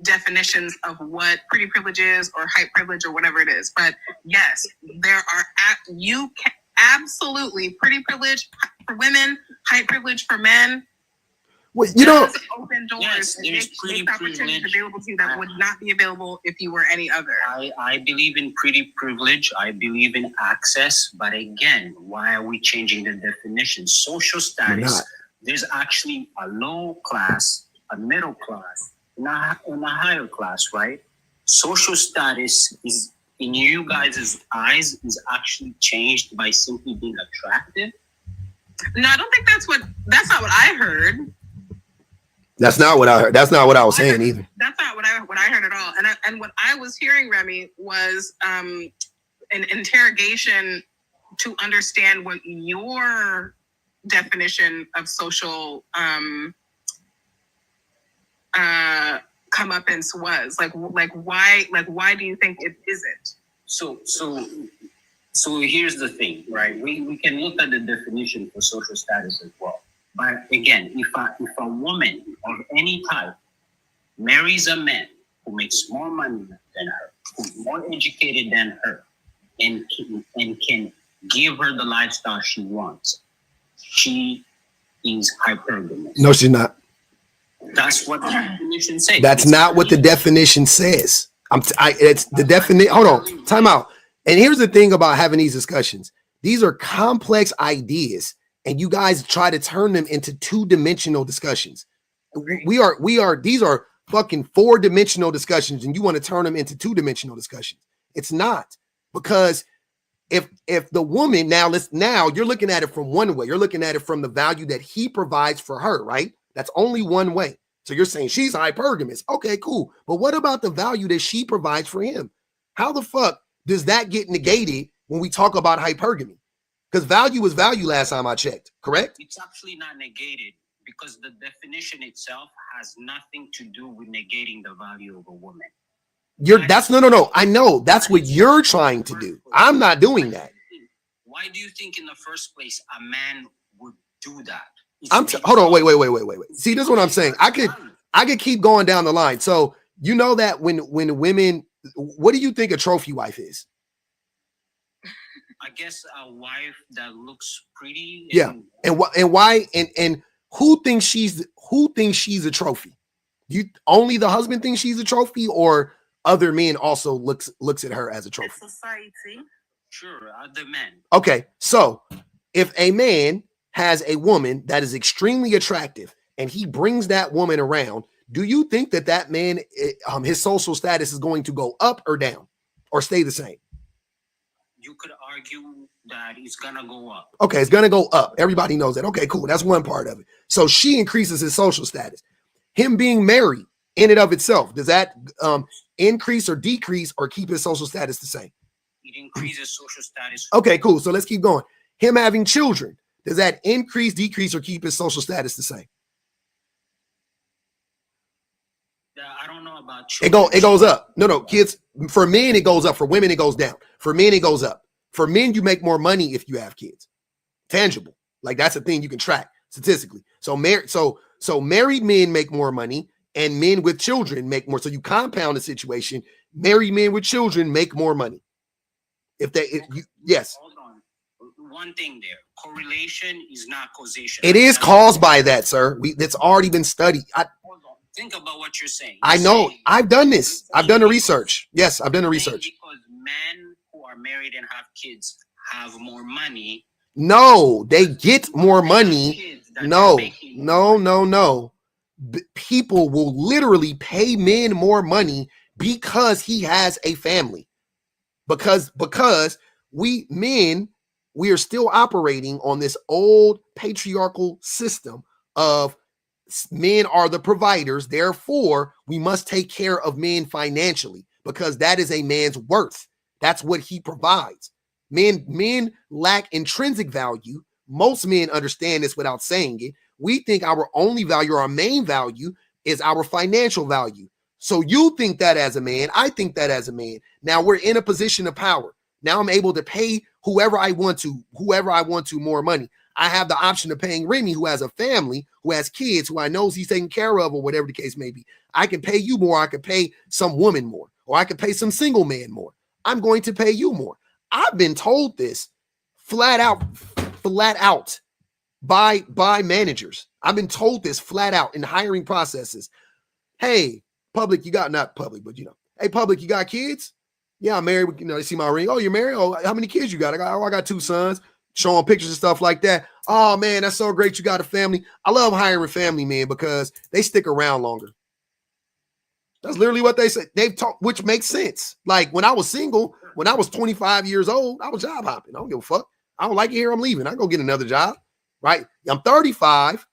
definitions of what pretty privilege is or height privilege or whatever it is. But yes, there are absolutely pretty privilege for women, height privilege for men. Well, open doors. Yes, there's pretty opportunities available to you that would not be available if you were any other. I believe in pretty privilege. I believe in access. But again, why are we changing the definition? Social status. There's actually a low class, a middle class, and a higher class, right? Social status is, in you guys' eyes, is actually changed by simply being attractive. No, I don't think that's not what I heard. That's not what I heard. That's not what I was saying either. That's not what I heard at all. And what I was hearing, Remy, was an interrogation to understand what your definition of social comeuppance was. Like why do you think it isn't? So here's the thing, right? We can look at the definition for social status as well. But again, if a woman of any type marries a man who makes more money than her, who's more educated than her, and can give her the lifestyle she wants, she is hypergamous. No, she's not. That's what the definition says. That's not what the definition says. It's the definition. Hold on, time out. And here's the thing about having these discussions. These are complex ideas. And you guys try to turn them into two-dimensional discussions. These are fucking 4-dimensional discussions, and you want to turn them into 2-dimensional discussions. It's not, because if the woman now you're looking at it from one way. You're looking at it from the value that he provides for her, right? That's only one way. So you're saying she's hypergamous. Okay, cool. But what about the value that she provides for him? How the fuck does that get negated when we talk about hypergamy? Because value is value last time I checked, correct? It's actually not negated because the definition itself has nothing to do with negating the value of a woman. No. I know that's what you're trying to do. I'm not doing that. Why do you think in the first place a man would do that? Hold on, wait. See, this is what I'm saying. I could keep going down the line. So you know that when women, what do you think a trophy wife is? I guess a wife that looks pretty. And why? And who thinks she's a trophy? Only the husband thinks she's a trophy, or other men also looks at her as a trophy? Society. Sure, other men. Okay, so if a man has a woman that is extremely attractive and he brings that woman around, do you think that man, his social status is going to go up or down or stay the same? You could argue that it's gonna go up. Okay, it's gonna go up. Everybody knows that. Okay, cool. That's one part of it. So she increases his social status. Him being married in and of itself, does that increase or decrease or keep his social status the same? It increases social status. Okay, cool. So let's keep going. Him having children, does that increase, decrease, or keep his social status the same? I don't know about children. It goes up. No, kids, for men, it goes up. For women, it goes down. For men, it goes up. For men, you make more money if you have kids. Tangible. Like that's a thing you can track statistically. So married men make more money and men with children make more. So you compound the situation. Married men with children make more money. Yes. Hold on. One thing there. Correlation is not causation. It is caused by that, sir. That's already been studied. Hold on. Think about what you're saying. I know. I've done this. I've done the research. Yes, I've done the research. Because men who are married and have kids have more money. No, they get more money. No. People will literally pay men more money because he has a family. Because we are still operating on this old patriarchal system of men are the providers. Therefore, we must take care of men financially because that is a man's worth. That's what he provides. Men lack intrinsic value. Most men understand this without saying it. We think our only value, our main value, is our financial value. So you think that as a man, I think that as a man. Now we're in a position of power. Now I'm able to pay whoever I want to more money. I have the option of paying Remy, who has a family, who has kids, who I know he's taking care of, or whatever the case may be. I can pay you more. I can pay some woman more, or I can pay some single man more. I'm going to pay you more. I've been told this flat out by managers. I've been told this flat out in hiring processes. Hey, public, not public, but hey, public, you got kids? Yeah, I'm married. They see my ring. Oh, you're married? Oh, how many kids you got? I got 2 sons. Showing pictures and stuff like that. Oh man, that's so great. You got a family. I love hiring family men because they stick around longer. That's literally what they say. They've talked, which makes sense. Like when I was single, when I was 25 years old, I was job hopping. I don't give a fuck. I don't like it here. I'm leaving. I go get another job. Right? I'm 35.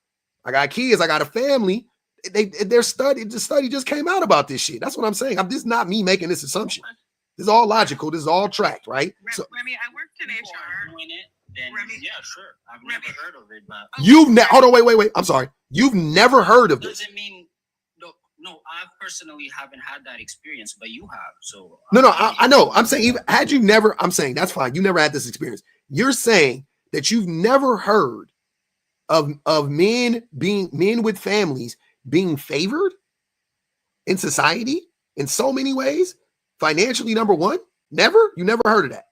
I got kids. I got a family. The study just came out about this shit. That's what I'm saying. This is not me making this assumption. This is all logical. This is all tracked, right? So, Remy, I worked in HR. Then, yeah, sure. I've never heard of it, but hold on, wait. I'm sorry. You've never heard of this. Doesn't mean no. I personally haven't had that experience, but you have. So no, I know. I'm saying even had you never. I'm saying that's fine. You never had this experience. You're saying that you've never heard of men with families being favored in society in so many ways, financially. Number one, never. You never heard of that.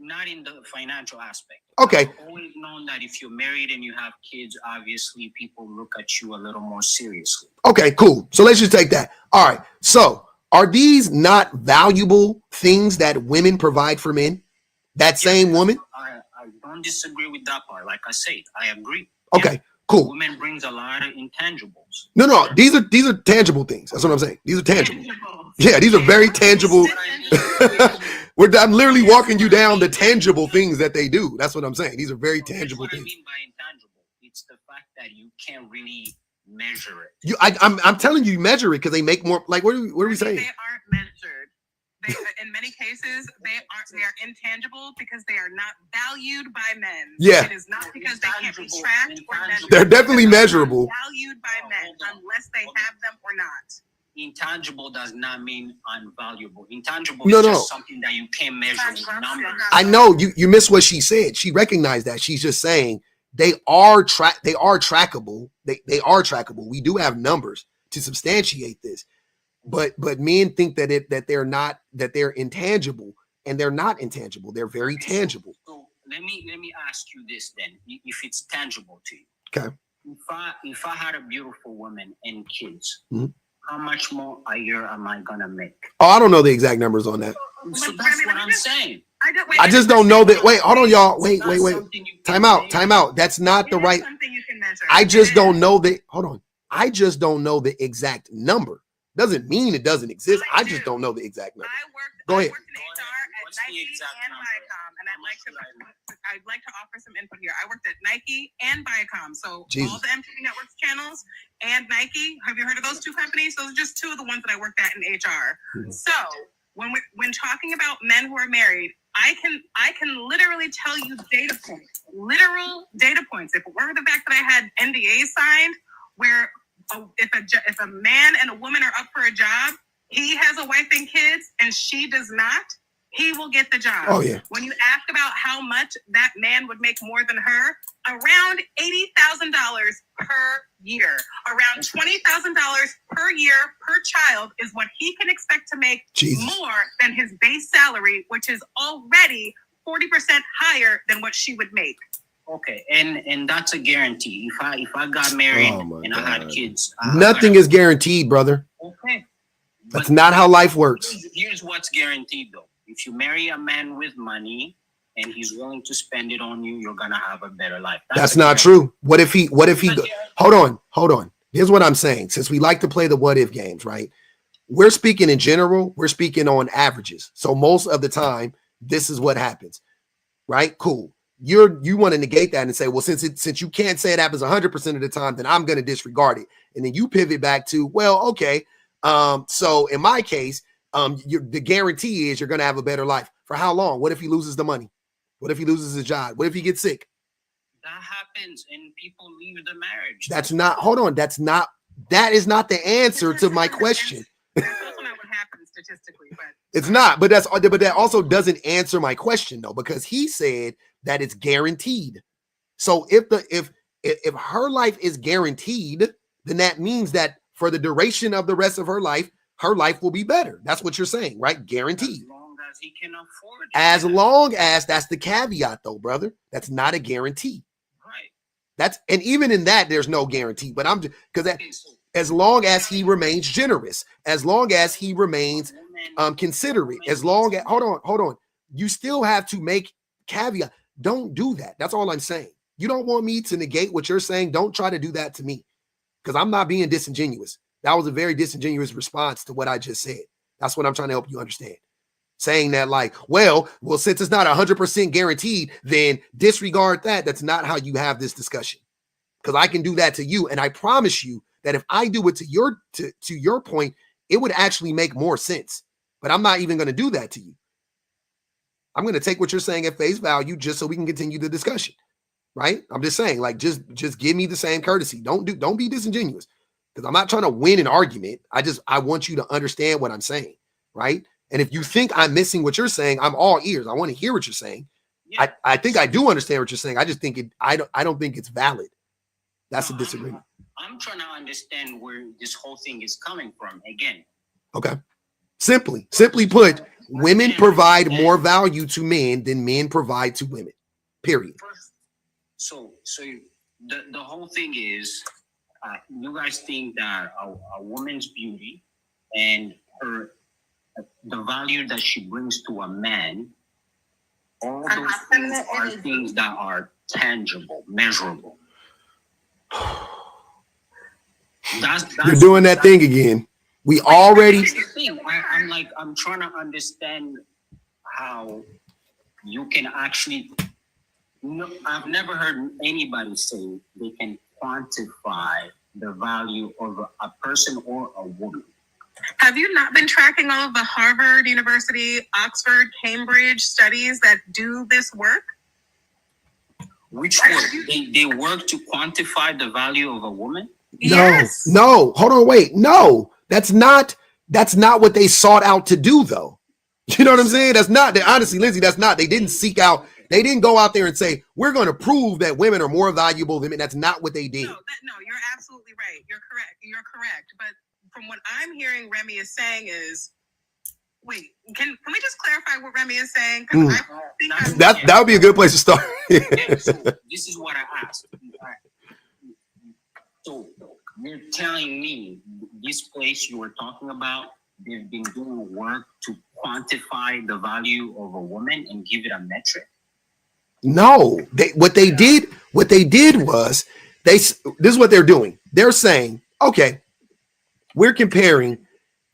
Not in the financial aspect. Okay. I've always known that if you're married and you have kids, obviously people look at you a little more seriously. Okay, cool. So let's just take that. All right. So are these not valuable things that women provide for men? That same woman? I don't disagree with that part. Like I said, I agree. Okay, yeah. Cool. Women brings a lot of intangibles. No. These are tangible things. That's what I'm saying. These are tangible. Yeah, these are very tangible. I'm literally walking you down the tangible things that they do. That's what I'm saying. These are very tangible things. What I mean by intangible, it's the fact that you can't really measure it. I'm telling you, measure it because they make more. Like, what are we saying? They aren't measured. In many cases, they are intangible because they are not valued by men. Yeah. It is not because they can't be tracked or measured. They're definitely measurable. Valued by men unless they have them or not. Intangible does not mean unvaluable. Intangible is just something that you can't measure with numbers. I know you missed what she said. She recognized that. She's just saying they are trackable. They are trackable. We do have numbers to substantiate this. But men think that they're intangible, and they're not intangible. They're very tangible. So let me ask you this then, if it's tangible to you. Okay. If I had a beautiful woman and kids, mm-hmm. How much more a year am I gonna make? Oh, I don't know the exact numbers on that. So that's what I'm saying. I just don't know that. Wait, hold on, y'all. Wait. Time out. That's not the right. Something you can measure. I just don't know that. Hold on. I just don't know the exact number. Doesn't mean it doesn't exist. I just don't know the exact number. Go ahead. I worked in HR at Nike and Viacom, and I'd like to offer some input here. I worked at Nike and Viacom, so Jesus. all the MTV Networks channels and Nike. Have you heard of those two companies? Those are just two of the ones that I worked at in HR. Mhm. So when talking about men who are married, I can literally tell you data points, literal data points. If it were the fact that I had NDAs signed, where if a man and a woman are up for a job, he has a wife and kids and she does not, he will get the job. Oh, yeah. When you ask about how much that man would make more than her, around $80,000 per year, around $20,000 per year per child is what he can expect to make more than his base salary, which is already 40% higher than what she would make. Okay, and that's a guarantee. If I got married and I had kids, nothing is guaranteed, brother. Okay, that's not how life works. Here's what's guaranteed, though. If you marry a man with money and he's willing to spend it on you, you're gonna have a better life. That's not true. What if he? Hold on. Here's what I'm saying. Since we like to play the what if games, right? We're speaking in general. We're speaking on averages. So most of the time, this is what happens, right? Cool. You want to negate that and say, well, since you can't say it happens 100% of the time, then I'm going to disregard it. And then you pivot back to, well, okay. So in my case, the guarantee is you're going to have a better life. For how long? What if he loses the money? What if he loses his job? What if he gets sick? That happens and people leave the marriage. That is not the answer to my question. That's also not what happens statistically, but it's not, but that also doesn't answer my question though, because he said that it's guaranteed. So if her life is guaranteed, then that means that for the duration of the rest of her life will be better. That's what you're saying, right? Guaranteed. As long as he can afford it. As long as, that's the caveat though, brother. That's not a guarantee. Right. And even in that, there's no guarantee. But I'm just because as long as he remains generous, as long as he remains considerate, as long as hold on, you still have to make caveat. Don't do that. That's all I'm saying. You don't want me to negate what you're saying. Don't try to do that to me because I'm not being disingenuous. That was a very disingenuous response to what I just said. That's what I'm trying to help you understand. Saying that like, well, since it's not 100% guaranteed, then disregard that. That's not how you have this discussion. Because I can do that to you. And I promise you that if I do it to your point, it would actually make more sense. But I'm not even going to do that to you. I'm going to take what you're saying at face value just so we can continue the discussion. Right? I'm just saying, like, just give me the same courtesy. Don't be disingenuous. Because I'm not trying to win an argument. I want you to understand what I'm saying. Right? And if you think I'm missing what you're saying, I'm all ears. I want to hear what you're saying. Yeah. I think I do understand what you're saying. I just think I don't think it's valid. That's a disagreement. I'm trying to understand where this whole thing is coming from again. Okay. Simply put, women provide more value to men than men provide to women. Period. So the whole thing is, you guys think that a woman's beauty and the value that she brings to a man, all those things are things that are tangible, measurable. You're doing that thing again. We already. I'm trying to understand how you can actually. I've never heard anybody say they can quantify the value of a person or a woman. Have you not been tracking all of the Harvard, University, Oxford, Cambridge studies that do this work? Which work? They work to quantify the value of a woman? Yes. No. Hold on, wait. No, that's not what they sought out to do, though. You know what I'm saying? That's not. Honestly, Lindsay, that's not. They didn't seek out. They didn't go out there and say, we're going to prove that women are more valuable than men. That's not what they did. No, you're absolutely right. You're correct. But from what I'm hearing Remy is saying is, wait, can we just clarify what Remy is saying? That would be a good place to start. So this is what I asked. So you're telling me this place you were talking about, they've been doing work to quantify the value of a woman and give it a metric? No, what they did was this is what they're doing. They're saying, okay, we're comparing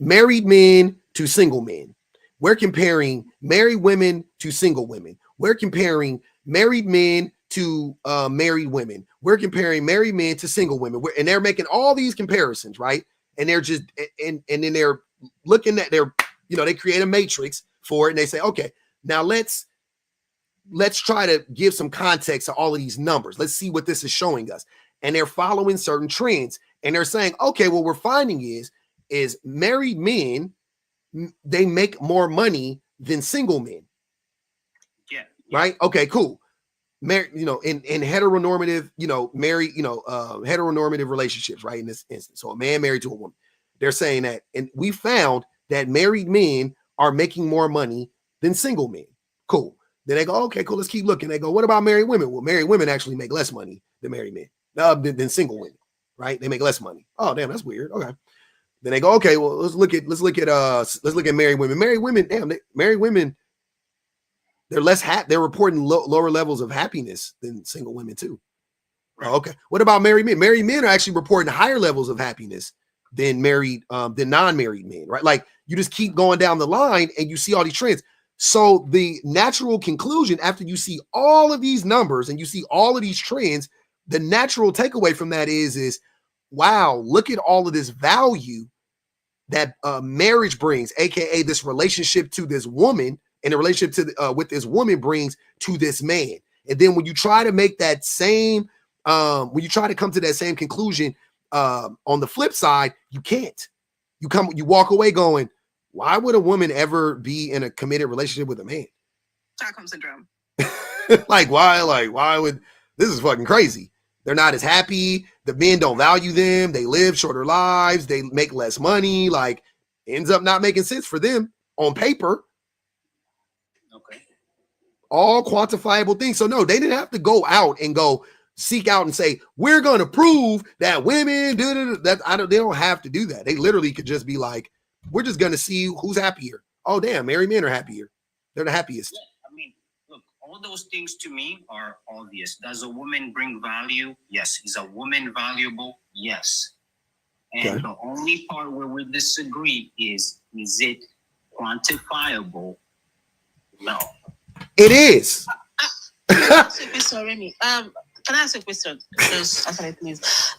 married men to single men. We're comparing married women to single women. We're comparing married men to married women. We're comparing married men to single women. And they're making all these comparisons, right? And they're just, and then they're looking at their, they create a matrix for it. And they say, okay, now let's try to give some context to all of these numbers. Let's see what this is showing us. And they're following certain trends. And they're saying, okay, what we're finding is married men, they make more money than single men. Yeah. Right? Okay, cool. In heteronormative, married, heteronormative relationships, right? In this instance. So a man married to a woman. They're saying that, and we found that married men are making more money than single men. Cool. Then they go, okay, cool, let's keep looking. They go, what about married women? Well, married women actually make less money than married men, than single women, right? They make less money. Oh, damn, that's weird. Okay. Then they go, okay, well, let's look at married women. Married women, married women, they're reporting lower levels of happiness than single women too. Right. Oh, okay. What about married men? Married men are actually reporting higher levels of happiness than non-married men, right? Like you just keep going down the line and you see all these trends. So the natural conclusion after you see all of these numbers and you see all of these trends, the natural takeaway from that is wow, look at all of this value that marriage brings, aka this relationship to this woman and the relationship to with this woman brings to this man. And then when you try to make that same, when you try to come to that same conclusion on the flip side, you can't. You walk away going, why would a woman ever be in a committed relationship with a man? Stockholm syndrome. why would, this is fucking crazy. They're not as happy. The men don't value them. They live shorter lives. They make less money. Like, ends up not making sense for them on paper. Okay. All quantifiable things. So no, they didn't have to go out and go seek out and say, we're going to prove that women do that. They don't have to do that. They literally could just be like, we're just going to see who's happier. Oh, damn, married men are happier. They're the happiest. Yeah, I mean, look, all those things to me are obvious. Does a woman bring value? Yes. Is a woman valuable? Yes. And okay. The only part where we disagree is it quantifiable? No. It is. Remy. Can I ask a question? Just please.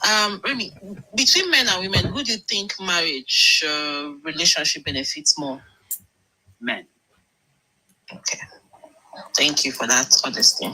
Remy, between men and women, who do you think marriage relationship benefits more? Men. Okay. Thank you for that honesty.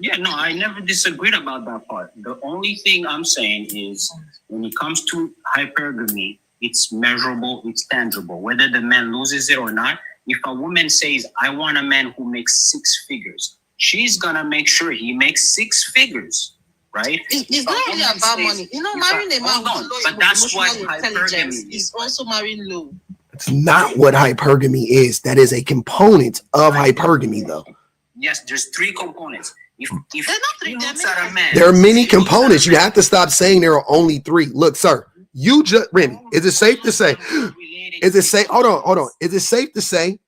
Yeah, no, I never disagreed about that part. The only thing I'm saying is when it comes to hypergamy, it's measurable, it's tangible. Whether the man loses it or not, if a woman says, I want a man who makes 6 figures, she's going to make sure he makes 6 figures, right? It's not really about money. Marrying a man with low emotional intelligence is also marrying low. It's not what hypergamy is. That is a component of hypergamy, though. Yes, there's 3 components. If they're not 3, there are many components. You have to stop saying there are only 3. Look, sir, you just, Remy, is it safe to say, hold on. Is it safe to say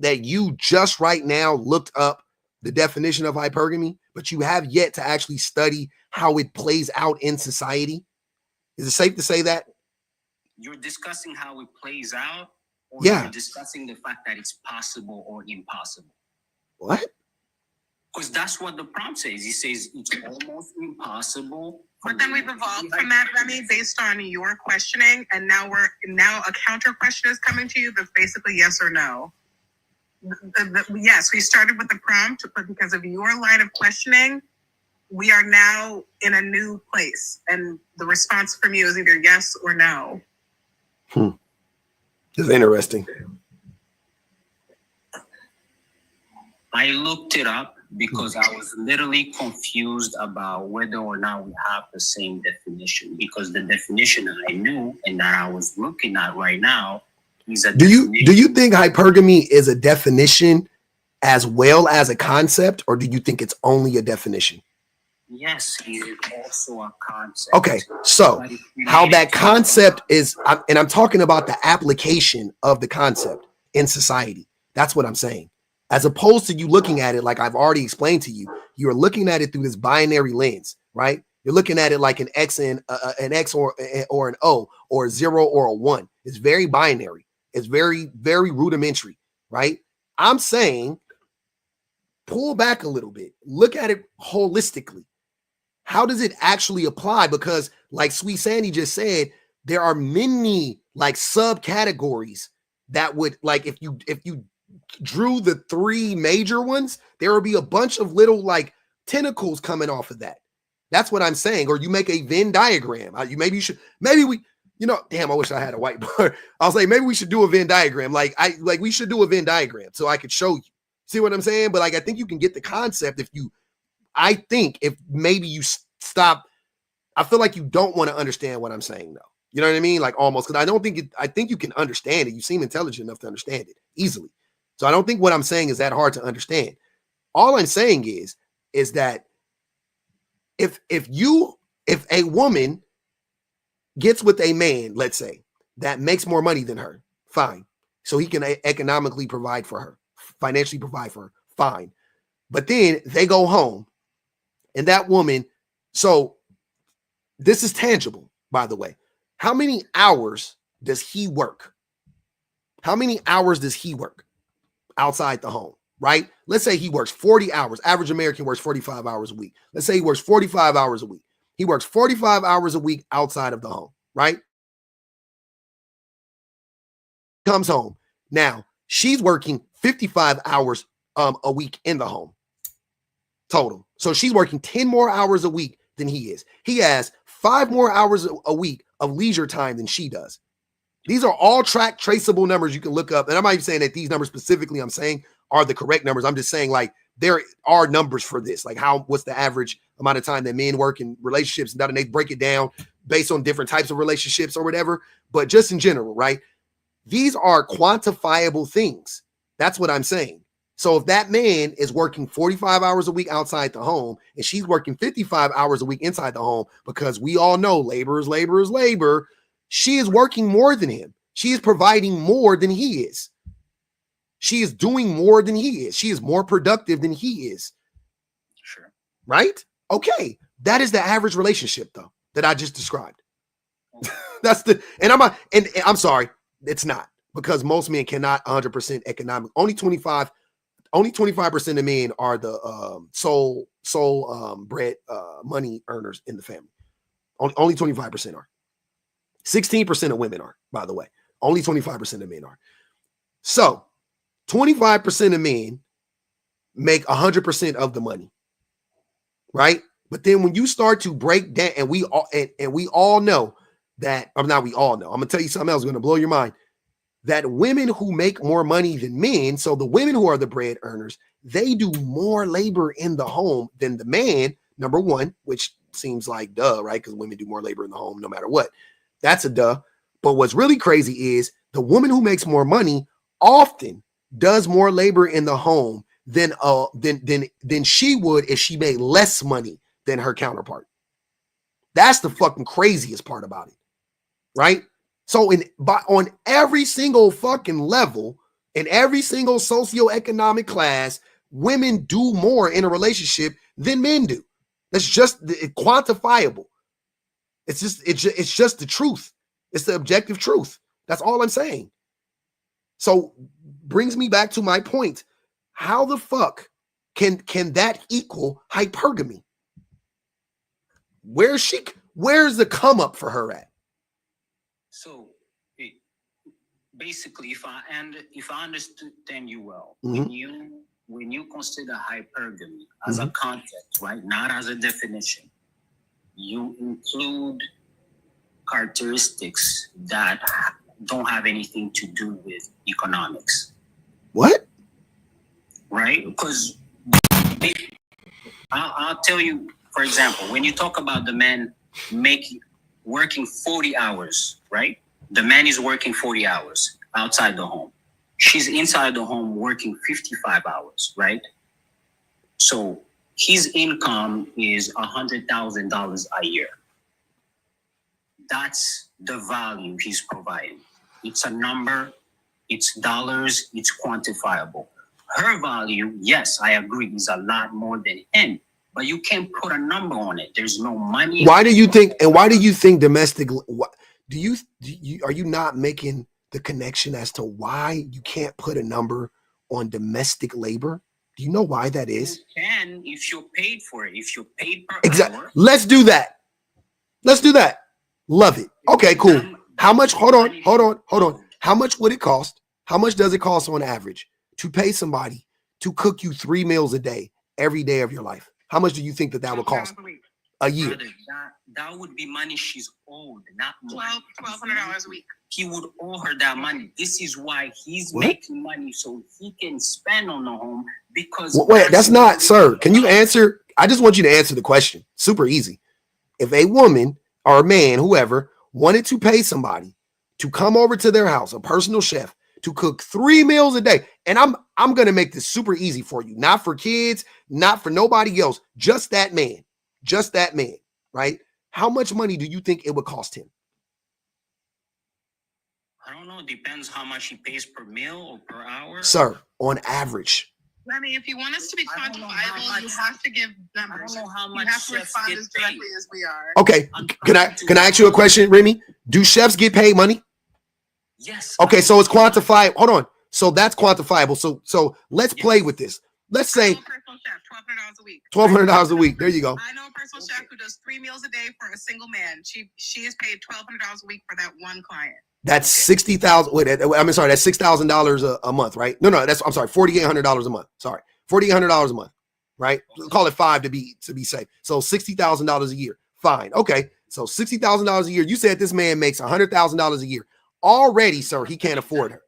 that you just right now looked up the definition of hypergamy, but you have yet to actually study how it plays out in society? Is it safe to say that? You're discussing how it plays out, or yeah. You're discussing the fact that it's possible or impossible? What? Because that's what the prompt says. He says it's almost impossible. But then we've evolved from that, Remy, based on your questioning, and now a counter question is coming to you that's basically yes or no. Yes, we started with the prompt, but because of your line of questioning, we are now in a new place, and the response from you is either yes or no. It's interesting. I looked it up because I was literally confused about whether or not we have the same definition, because the definition that I knew and that I was looking at right now is a definition. Do you think hypergamy is a definition as well as a concept, or do you think it's only a definition? Yes, it is also a concept. Okay, so how that concept is, and I'm talking about the application of the concept in society. That's what I'm saying. As opposed to you looking at it like I've already explained to you, you're looking at it through this binary lens, right? You're looking at it like an X and an X or an O or a 0 or a 1. It's very binary. It's very, very rudimentary, right? I'm saying pull back a little bit. Look at it holistically. How does it actually apply? Because like Sweet Sandy just said, there are many like subcategories that would, like, if you drew the 3 major ones, there would be a bunch of little like tentacles coming off of that. That's what I'm saying. Or you make a Venn diagram. Maybe we, damn, I wish I had a whiteboard. I was like, maybe we should do a Venn diagram. We should do a Venn diagram so I could show you. See what I'm saying? But like, I think you can get the concept if maybe you stop. I feel like you don't want to understand what I'm saying though. You know what I mean? Like almost, because I think you can understand it. You seem intelligent enough to understand it easily. So I don't think what I'm saying is that hard to understand. All I'm saying is that if a woman gets with a man, let's say, that makes more money than her, fine. So he can economically provide for her, financially provide for her, fine. But then they go home and that woman, so this is tangible, by the way. How many hours does he work? How many hours does he work outside the home, right? Let's say he works 40 hours. Average American works 45 hours a week. Let's say he works 45 hours a week. He works 45 hours a week outside of the home, right? Comes home. Now, she's working 55 hours a week in the home total. So she's working 10 more hours a week than he is. He has 5 more hours a week of leisure time than she does. These are all traceable numbers you can look up. And I'm not even saying that these numbers specifically I'm saying are the correct numbers. I'm just saying like there are numbers for this. Like what's the average amount of time that men work in relationships, and they break it down based on different types of relationships or whatever. But just in general, right? These are quantifiable things. That's what I'm saying. So if that man is working 45 hours a week outside the home and she's working 55 hours a week inside the home, because we all know labor is labor is labor, she is working more than him. She is providing more than he is. She is doing more than he is. She is more productive than he is. Sure. Right? Okay. That is the average relationship though, that I just described. Okay. And I'm sorry, it's not, because most men cannot 100% economic. Only 25% of men are the sole bread money earners in the family. Only 25% are. 16% of women are, by the way. Only 25% of men are. So 25% of men make 100% of the money, right? But then when you start to break down, and we all know that, or not we all know, I'm gonna tell you something else going to blow your mind, that women who make more money than men, so the women who are the bread earners, they do more labor in the home than the man, number one, which seems like duh, right? Because women do more labor in the home no matter what. That's a duh. But what's really crazy is the woman who makes more money often does more labor in the home than she would if she made less money than her counterpart. That's the fucking craziest part about it, right? So on every single fucking level, in every single socioeconomic class, women do more in a relationship than men do. That's just quantifiable. It's just the truth. It's the objective truth. That's all I'm saying. So brings me back to my point. How the fuck can that equal hypergamy? Where's the come up for her at? So basically, if I understand you well, Mm-hmm. when you consider hypergamy as a concept, right, not as a definition, you include characteristics that don't have anything to do with economics. What? Right? Because I'll tell you, for example, when you talk about the man working 40 hours, right? The man is working 40 hours outside the home. She's inside the home working 55 hours, right? So his income is $100,000 a year. That's the value he's providing. It's a number, it's dollars, it's quantifiable. Her value, yes, I agree, is a lot more than him. but you can't put a number on it. There's no money. Why do you think domestic? Are you not making the connection as to why you can't put a number on domestic labor? Do you know why that is? You can if you're paid for it. If you're paid per hour. Let's do that. Love it. Okay, cool. How much? Hold on. How much would it cost? How much does it cost on average to pay somebody to cook you 3 meals a day every day of your life? How much do you think that would cost a year? Brother, that would be money she's owed, not $1,200 a week. He would owe her that money. This is why he's making money so he can spend on the home because. Wait, that's not, sir. Can you answer? I just want you to answer the question. Super easy. If a woman or a man, whoever, wanted to pay somebody to come over to their house, a personal chef, to cook 3 meals a day, and I'm gonna make this super easy for you, not for kids, not for nobody else, just that man, right? How much money do you think it would cost him? I don't know. It depends how much he pays per meal or per hour. Sir, on average. I mean, if you want us to be quantifiable, you have to give numbers. I don't know how much you have to chefs respond get as directly as we are. Okay, can I ask you a question, Remy? Do chefs get paid money? Yes. Okay, so it's quantifiable. Hold on. So that's quantifiable. So let's play with this. Let's say I know a personal chef, $1,200 a week. $1,200 a week. There you go. I know a personal chef who does 3 meals a day for a single man. She is paid $1,200 a week for that one client. That's $60,000. Wait, I'm sorry. That's $6,000 a month, right? No. I'm sorry. $4,800 a month. Sorry, $4,800 a month, right? Call it 5 to be safe. So $60,000 a year. Fine. Okay. So $60,000 a year. You said this man makes $100,000 a year. Already, sir, he can't afford her.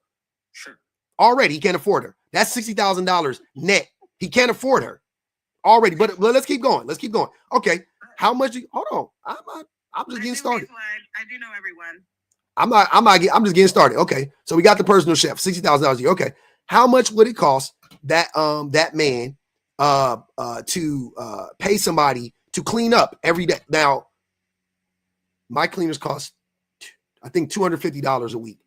Sure. Already, he can't afford her. That's $60,000 net. He can't afford her already. But let's keep going. Okay. How much? Hold on. I'm just getting started. I do know everyone. I'm just getting started. Okay. So we got the personal chef, $60,000 a year. Okay. How much would it cost that man to pay somebody to clean up every day? Now, my cleaners cost, I think, $250 a week.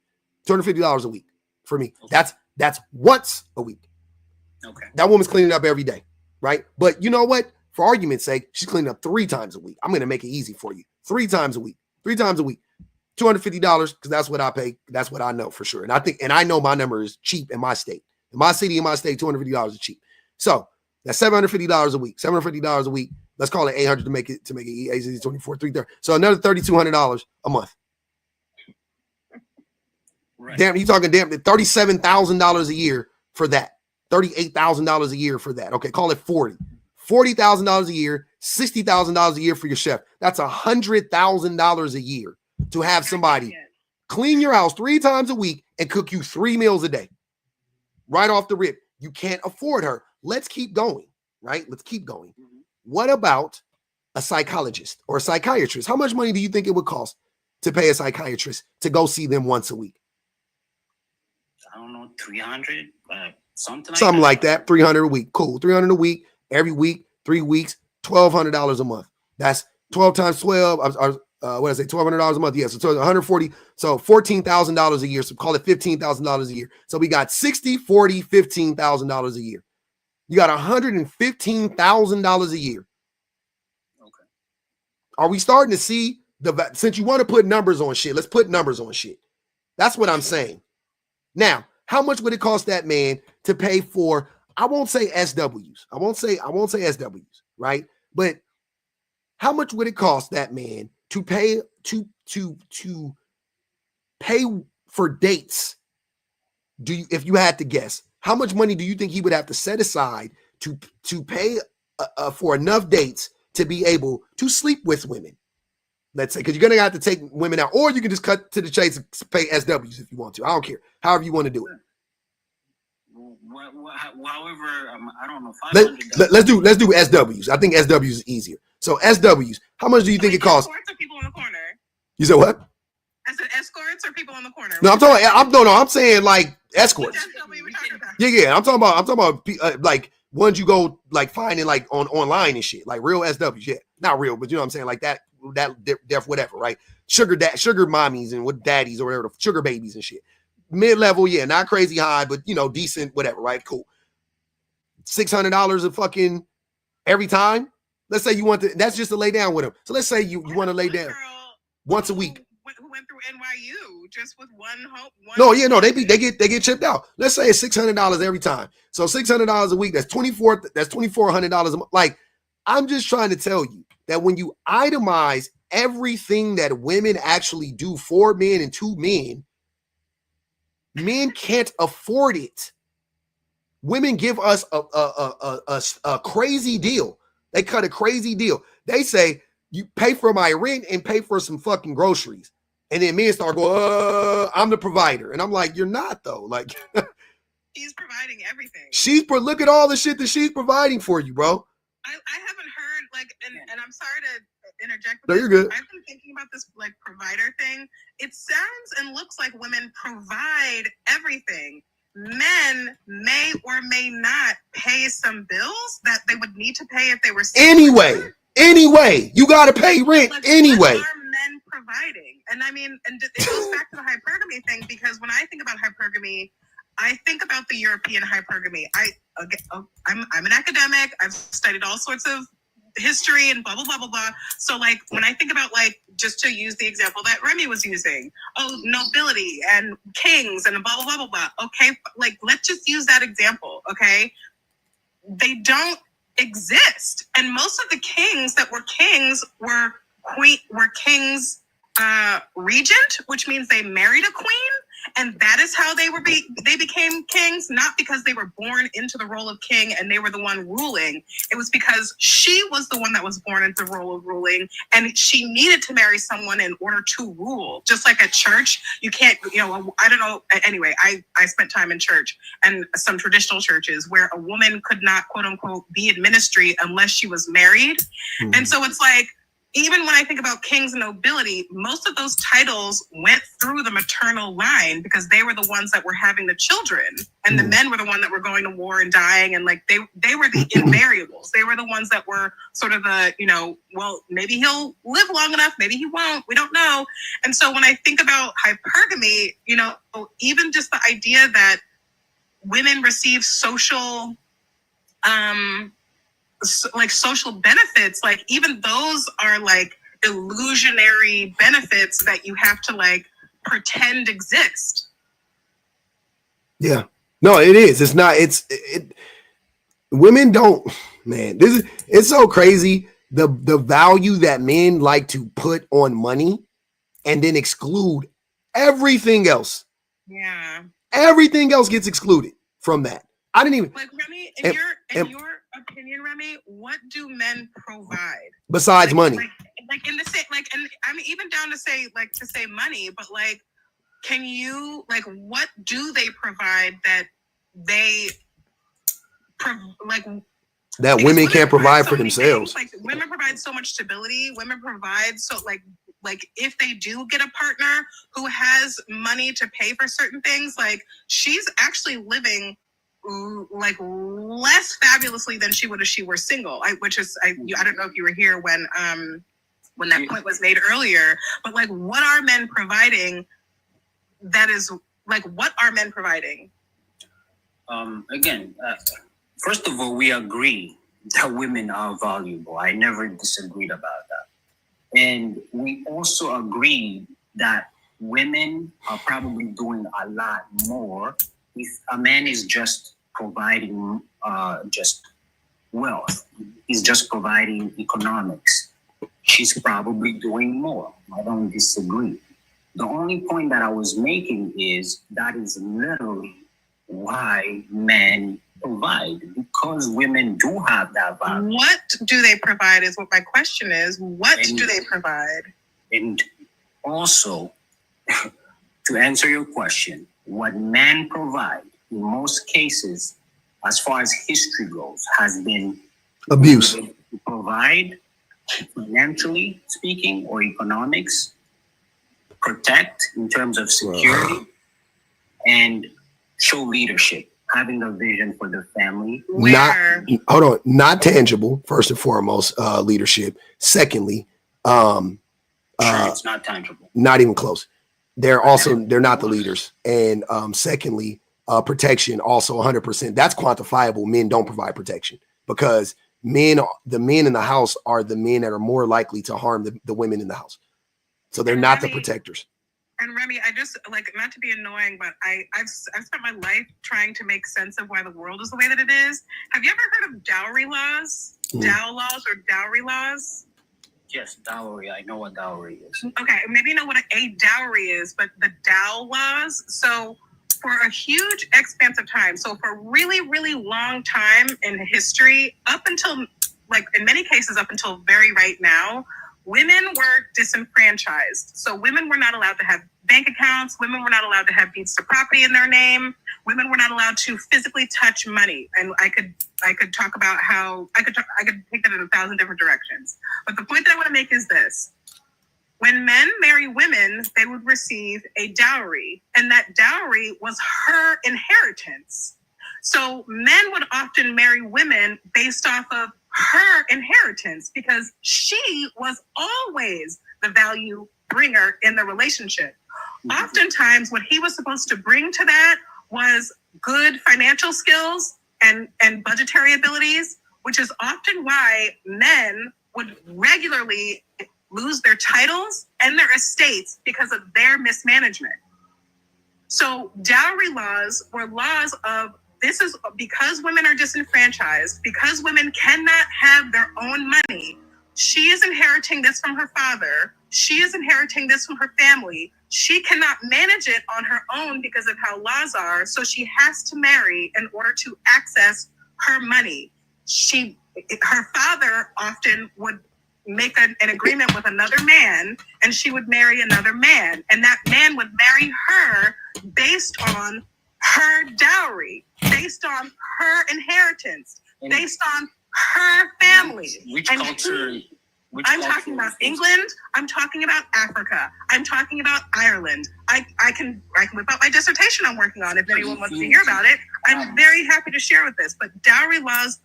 $250 a week for me. Okay. That's once a week. Okay. That woman's cleaning up every day, right? But you know what? For argument's sake, she's cleaning up 3 times a week. I'm going to make it easy for you. 3 times a week. $250 because that's what I pay. That's what I know for sure. And I know my number is cheap in my state. In my city, in my state, $250 is cheap. So that's $750 a week. $750 a week. Let's call it $800 to make it easy. 24, 330. So another $3,200 a month. Right. Damn, you talking $37,000 a year for that. $38,000 a year for that. Okay, call it 40. $40,000 a year, $60,000 a year for your chef. That's $100,000 a year to have somebody clean your house 3 times a week and cook you 3 meals a day. Right off the rip. You can't afford her. Let's keep going, right? Let's keep going. What about a psychologist or a psychiatrist? How much money do you think it would cost to pay a psychiatrist to go see them once a week? I don't know, 300, something like that. 300 a week. Cool. 300 a week, every week, 3 weeks, $1,200 a month. That's 12 times 12. What did I say? $1,200 a month. Yeah. So 140. So $14,000 a year. So call it $15,000 a year. So we got 60, 40, $15,000 a year. You got $115,000 a year. Okay. Are we starting to see since you want to put numbers on shit, let's put numbers on shit. That's what I'm saying. Now, how much would it cost that man to pay for, I won't say SWs. I won't say SWs, right? But how much would it cost that man to pay to pay for dates? If you had to guess, how much money do you think he would have to set aside to pay for enough dates to be able to sleep with women? Let's say, because you're gonna have to take women out, or you can just cut to the chase and pay SWs if you want to. I don't care. However you want to do it. However, I don't know. Let's do SWs. I think SWs is easier. So SWs, how much do you think it costs? Escorts or people in the corner? You said what? I said escorts or people in the corner. No, I'm saying like escorts. Yeah. I'm talking about like ones you go like finding like online and shit, like real SWs. Yeah, not real, but you know what I'm saying, like that def whatever, right? Sugar mommies and what daddies or whatever, the sugar babies and shit. Mid-level, yeah, not crazy high, but you know, decent, whatever, right? Cool. $600 a fucking every time. Let's say you want to, that's just to lay down with him. So let's say you want to lay down once a week. Who went through NYU just with one hope? No, yeah, no, they get chipped out. Let's say it's $600 every time. So $600 a week, that's $2,400 a month. Like, I'm just trying to tell you that when you itemize everything that women actually do for men and to men, men can't afford it. Women give us a crazy deal. They cut a crazy deal. They say, you pay for my rent and pay for some fucking groceries. And then men start going, I'm the provider. And I'm like, you're not though. Like, she's providing everything. Look at all the shit that she's providing for you, bro. I haven't heard, like, and I'm sorry to interject. No, you're good. I've been thinking about this, like, provider thing. It sounds and looks like women provide everything. Men may or may not pay some bills that they would need to pay if they were single. Anyway, you got to pay rent anyway. What are men providing? And I mean, and it goes back to the hypergamy thing, because when I think about hypergamy, I think about the European hypergamy. I'm an academic. I've studied all sorts of history and blah, blah, blah, blah, blah. So, like, when I think about, like, just to use the example that Remy was using, nobility and kings and blah, blah, blah, blah, blah. Okay, like, let's just use that example, okay? They don't exist. And most of the kings that were kings were kings regent, which means they married a queen. And that is how they became kings, not because they were born into the role of king and they were the one ruling. It was because she was the one that was born into the role of ruling, and she needed to marry someone in order to rule. Just like at church, you can't, I don't know. Anyway, I spent time in church and some traditional churches where a woman could not, quote unquote, be in ministry unless she was married. Mm-hmm. And so it's like, even when I think about kings and nobility, most of those titles went through the maternal line because they were the ones that were having the children, and the men were the ones that were going to war and dying, and like they were the invariables. They were the ones that were sort of the, well, maybe he'll live long enough, maybe he won't, we don't know. And so when I think about hypergamy, even just the idea that women receive social social benefits, like even those are like illusionary benefits that you have to like pretend exist. Yeah, no, it is. It's not. Women don't. Man, it's so crazy. The value that men like to put on money, and then exclude everything else. Yeah, everything else gets excluded from that. I didn't even like Remy. In your opinion, Remy, what do men provide besides money? Like in the same, like, and I mean, even down to say money, but like, can you, like, what do they provide that they that women can't provide for themselves? Like, women provide so much stability. Women provide so like if they do get a partner who has money to pay for certain things, like she's actually living like less fabulously than she would if she were single. I don't know if you were here when that point was made earlier, but like, what are men providing? That is like, what are men providing? Again, first of all, we agree that women are valuable. I never disagreed about that, and we also agree that women are probably doing a lot more if a man is just providing just wealth. He's just providing economics. She's probably doing more. I don't disagree. The only point that I was making is that is literally why men provide, because women do have that value. What do they provide is what my question is. What do they provide? And also, to answer your question, what men provide in most cases, as far as history goes, has been abuse. To provide, financially speaking, or economics, protect in terms of security, and show leadership, having a vision for the family. Not tangible, first and foremost, leadership. Secondly, it's not tangible. Not even close. They're not the leaders. And secondly, protection, also 100%. That's quantifiable. Men don't provide protection because the men in the house are the men that are more likely to harm the women in the house. So they're not the protectors. And Remy, I just like, not to be annoying, but I've spent my life trying to make sense of why the world is the way that it is. Have you ever heard of dowry laws? Dow laws or dowry laws? Yes, dowry. I know what dowry is. Okay, maybe you know what a dowry is, but the Dow laws. So for a huge expanse of time, so for a really, really long time in history, up until, like in many cases, up until very right now, women were disenfranchised. So women were not allowed to have bank accounts. Women were not allowed to have deeds to property in their name. Women were not allowed to physically touch money. And I could talk about how I could take that in 1,000 different directions. But the point that I want to make is this. When men marry women, they would receive a dowry, and that dowry was her inheritance. So men would often marry women based off of her inheritance because she was always the value bringer in the relationship. Oftentimes, what he was supposed to bring to that was good financial skills and budgetary abilities, which is often why men would regularly lose their titles and their estates because of their mismanagement. So dowry laws were laws of, this is because women are disenfranchised, because women cannot have their own money. She is inheriting this from her father. She is inheriting this from her family. She cannot manage it on her own because of how laws are. So she has to marry in order to access her money. Her father often would make an agreement with another man, and she would marry another man. And that man would marry her based on her dowry, based on her inheritance, based on her family. Which culture? I'm talking about England. I'm talking about Africa. I'm talking about Ireland. I can whip out my dissertation I'm working on if anyone wants to hear about it. I'm very happy to share with this. But dowry laws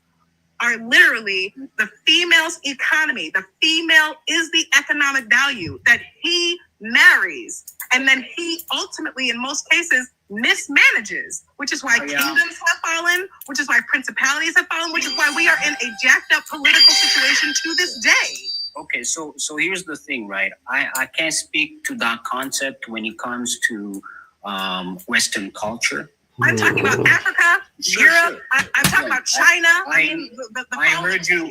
are literally the female's economy. The female is the economic value that he marries. And then he ultimately, in most cases, mismanages, which is why kingdoms have fallen, which is why principalities have fallen, which is why we are in a jacked up political situation to this day. Okay, so here's the thing, right? I can't speak to that concept when it comes to Western culture. I'm talking about Africa, Europe. Sure. I'm talking about China. I heard you.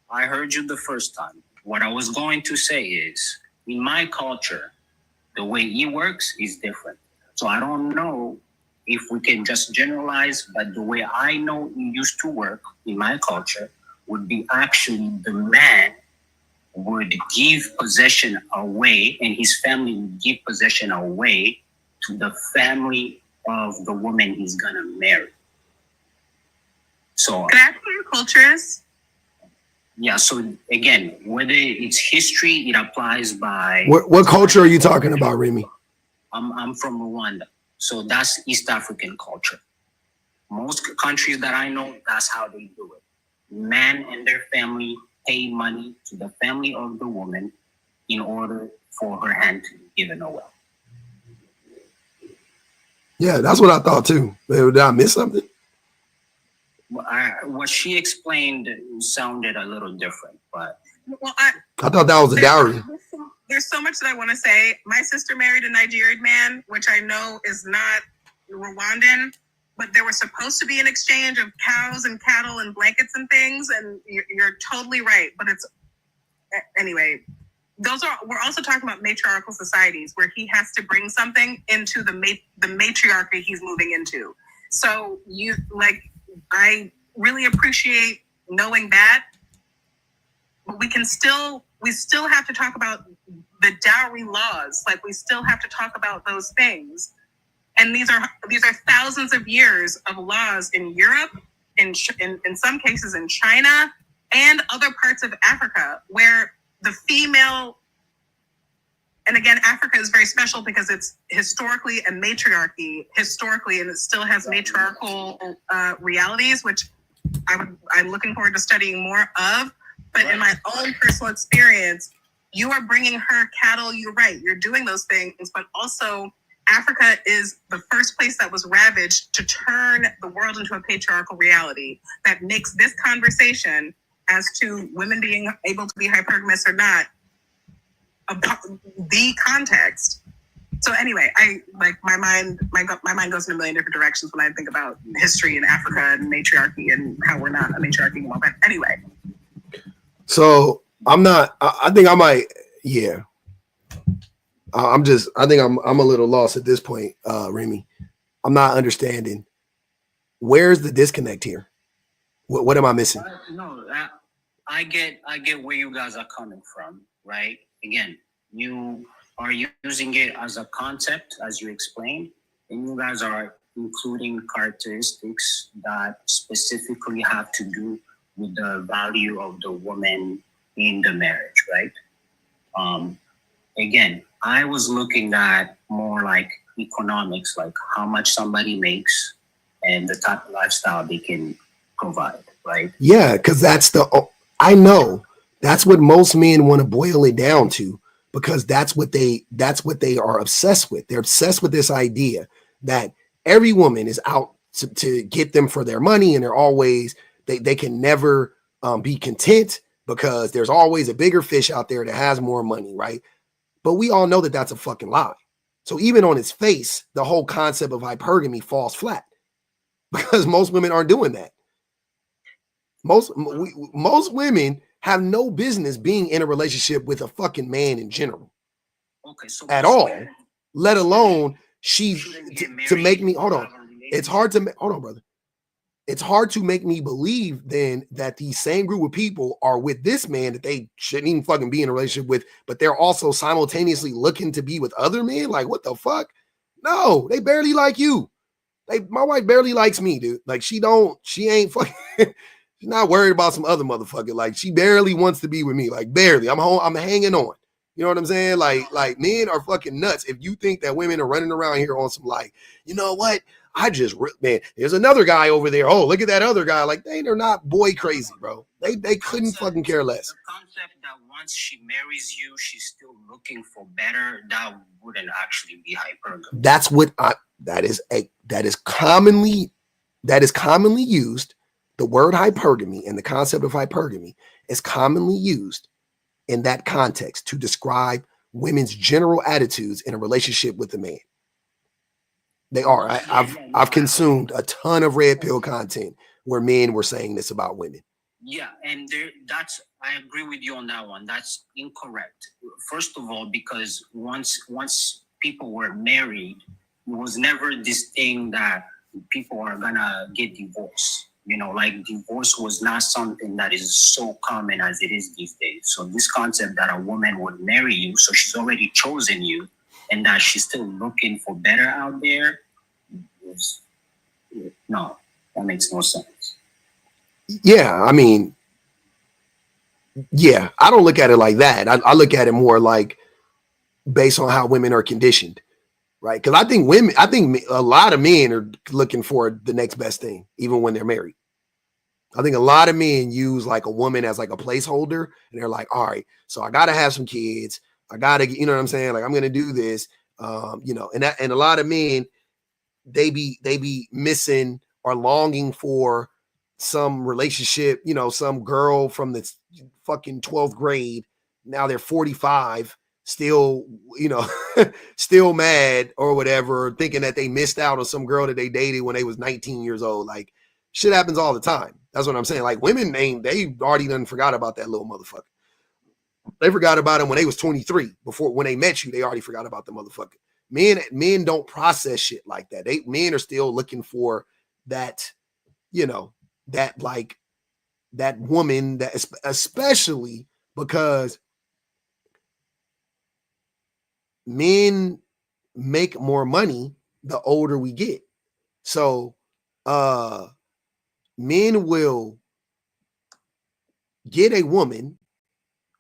I heard you the first time. What I was going to say is, in my culture, the way it works is different. So I don't know if we can just generalize, but the way I know it used to work in my culture would be actually the man would give possession away, and his family would give possession away to the family of the woman he's gonna marry. So can I ask what your culture is? Yeah, so again, whether it's history, it applies by what culture are you talking about, Remy? I'm from Rwanda. So that's East African culture. Most countries that I know, that's how they do it. Man and their family pay money to the family of the woman in order for her hand to be given away. Yeah, that's what I thought too. Did I miss something? What she explained sounded a little different, but I thought that was a dowry. There's so much that I want to say. My sister married a Nigerian man, which I know is not Rwandan, but there was supposed to be an exchange of cows and cattle and blankets and things, and you're totally right. But it's anyway. We're also talking about matriarchal societies where he has to bring something into the matriarchy he's moving into. So I really appreciate knowing that, but we still have to talk about the dowry laws. Like, we still have to talk about those things. And these are thousands of years of laws in Europe, in some cases in China, and other parts of Africa where the female, and again, Africa is very special because it's historically a matriarchy, and it still has matriarchal realities, which I'm looking forward to studying more of. But in my own personal experience, you are bringing her cattle. You're right. You're doing those things, but also Africa is the first place that was ravaged to turn the world into a patriarchal reality that makes this conversation as to women being able to be hypergamous or not the context. So anyway, I like my mind goes in a million different directions when I think about history in Africa and matriarchy and how we're not a matriarchy anymore. But anyway. So I think I might, yeah. I think I'm a little lost at this point, Remy. I'm not understanding. Where's the disconnect here? What am I missing? No, I get where you guys are coming from, right? Again, you are using it as a concept, as you explained, and you guys are including characteristics that specifically have to do with the value of the woman in the marriage, right? Again, I was looking at more like economics, like how much somebody makes and the type of lifestyle they can provide, right? Yeah, because I know that's what most men want to boil it down to, because that's what they are obsessed with. They're obsessed with this idea that every woman is out to get them for their money, and they're always they can never be content because there's always a bigger fish out there that has more money, right? But we all know that that's a fucking lie. So even on its face, the whole concept of hypergamy falls flat because most women aren't doing that. Most women have no business being in a relationship with a fucking man in general. Okay, so at all, let alone to make me hold on. It's hard to hold on, brother. It's hard to make me believe then that the same group of people are with this man that they shouldn't even fucking be in a relationship with, but they're also simultaneously looking to be with other men. Like, what the fuck? No, they barely like you. My wife barely likes me, dude. Like, she ain't fucking, she's not worried about some other motherfucker. Like, she barely wants to be with me. Like, barely. I'm home. I'm hanging on. You know what I'm saying? Like men are fucking nuts. If you think that women are running around here on some like, you know what? Man, there's another guy over there. Oh, look at that other guy. Like, they're not boy crazy, bro. They couldn't fucking care less. The concept that once she marries you, she's still looking for better, that wouldn't actually be hypergamy. That's what that is commonly used. The word hypergamy and the concept of hypergamy is commonly used in that context to describe women's general attitudes in a relationship with a man. They are. I've consumed a ton of red pill content where men were saying this about women. Yeah, and I agree with you on that one. That's incorrect. First of all, because once people were married, it was never this thing that people are gonna get divorced. You know, like divorce was not something that is so common as it is these days. So this concept that a woman would marry you, so she's already chosen you, and that she's still looking for better out there, no, that makes no sense. Yeah, I mean, yeah, I don't look at it like that. I look at it more like based on how women are conditioned, right? Because I think a lot of men are looking for the next best thing, even when they're married. I think a lot of men use like a woman as like a placeholder, and they're like, all right, so I got to have some kids. I got to, you know what I'm saying? Like, I'm going to do this, you know, and a lot of men, they be missing or longing for some relationship, you know, some girl from the fucking 12th grade. Now they're 45, still, you know, still mad or whatever, thinking that they missed out on some girl that they dated when they was 19 years old. Like, shit happens all the time. That's what I'm saying. Like, women, they already done forgot about that little motherfucker. They forgot about him when they was 23. Before, when they met you, they already forgot about the motherfucker. Men don't process shit like that. Men are still looking for that, you know, that like that woman, that especially because men make more money the older we get. So men will get a woman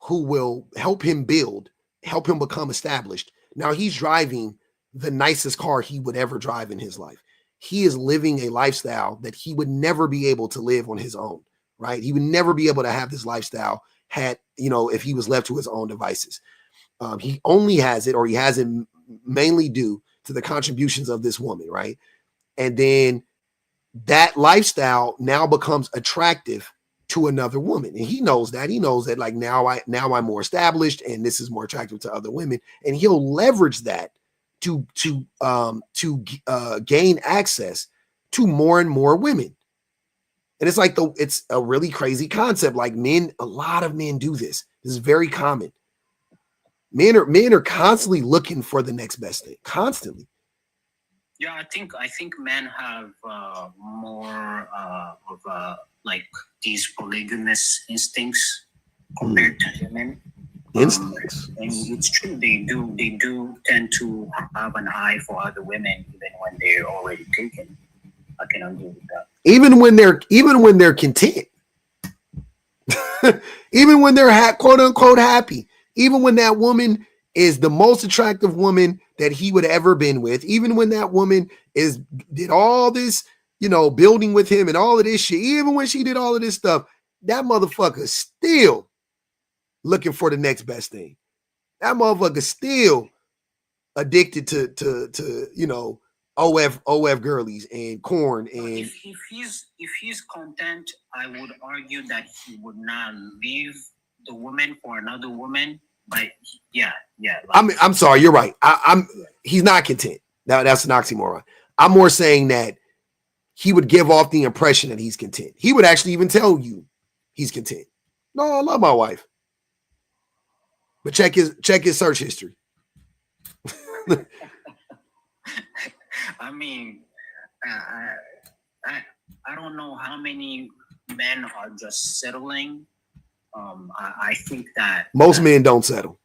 who will help him become established. Now he's driving the nicest car he would ever drive in his life. He is living a lifestyle that he would never be able to live on his own, right? He would never be able to have this lifestyle if he was left to his own devices. He only has it, or he has it mainly due to the contributions of this woman, right? And then that lifestyle now becomes attractive to another woman. And he knows that. He knows that like now I'm more established and this is more attractive to other women. And he'll leverage that to gain access to more and more women. And it's like it's a really crazy concept. Like a lot of men do this. This is very common. Men are constantly looking for the next best thing, constantly. Yeah, I think men have more of like these polygamous instincts compared to women. Instincts. And it's true, they do tend to have an eye for other women even when they're already taken. I can agree with that. Even when they're content, even when they're quote unquote happy, even when that woman is the most attractive woman that he would ever been with, even when that woman did all this, building with him and all of this shit, even when she did all of this stuff, that motherfucker still looking for the next best thing. That motherfucker still addicted to OF girlies and corn. And if he's content, I would argue that he would not leave the woman for another woman. But yeah. Like, I'm sorry, you're right. He's not content. That's an oxymoron. I'm more saying that he would give off the impression that he's content. He would actually even tell you he's content. No, I love my wife. But check his search history. I mean, I don't know how many men are just settling. I think that most men don't settle.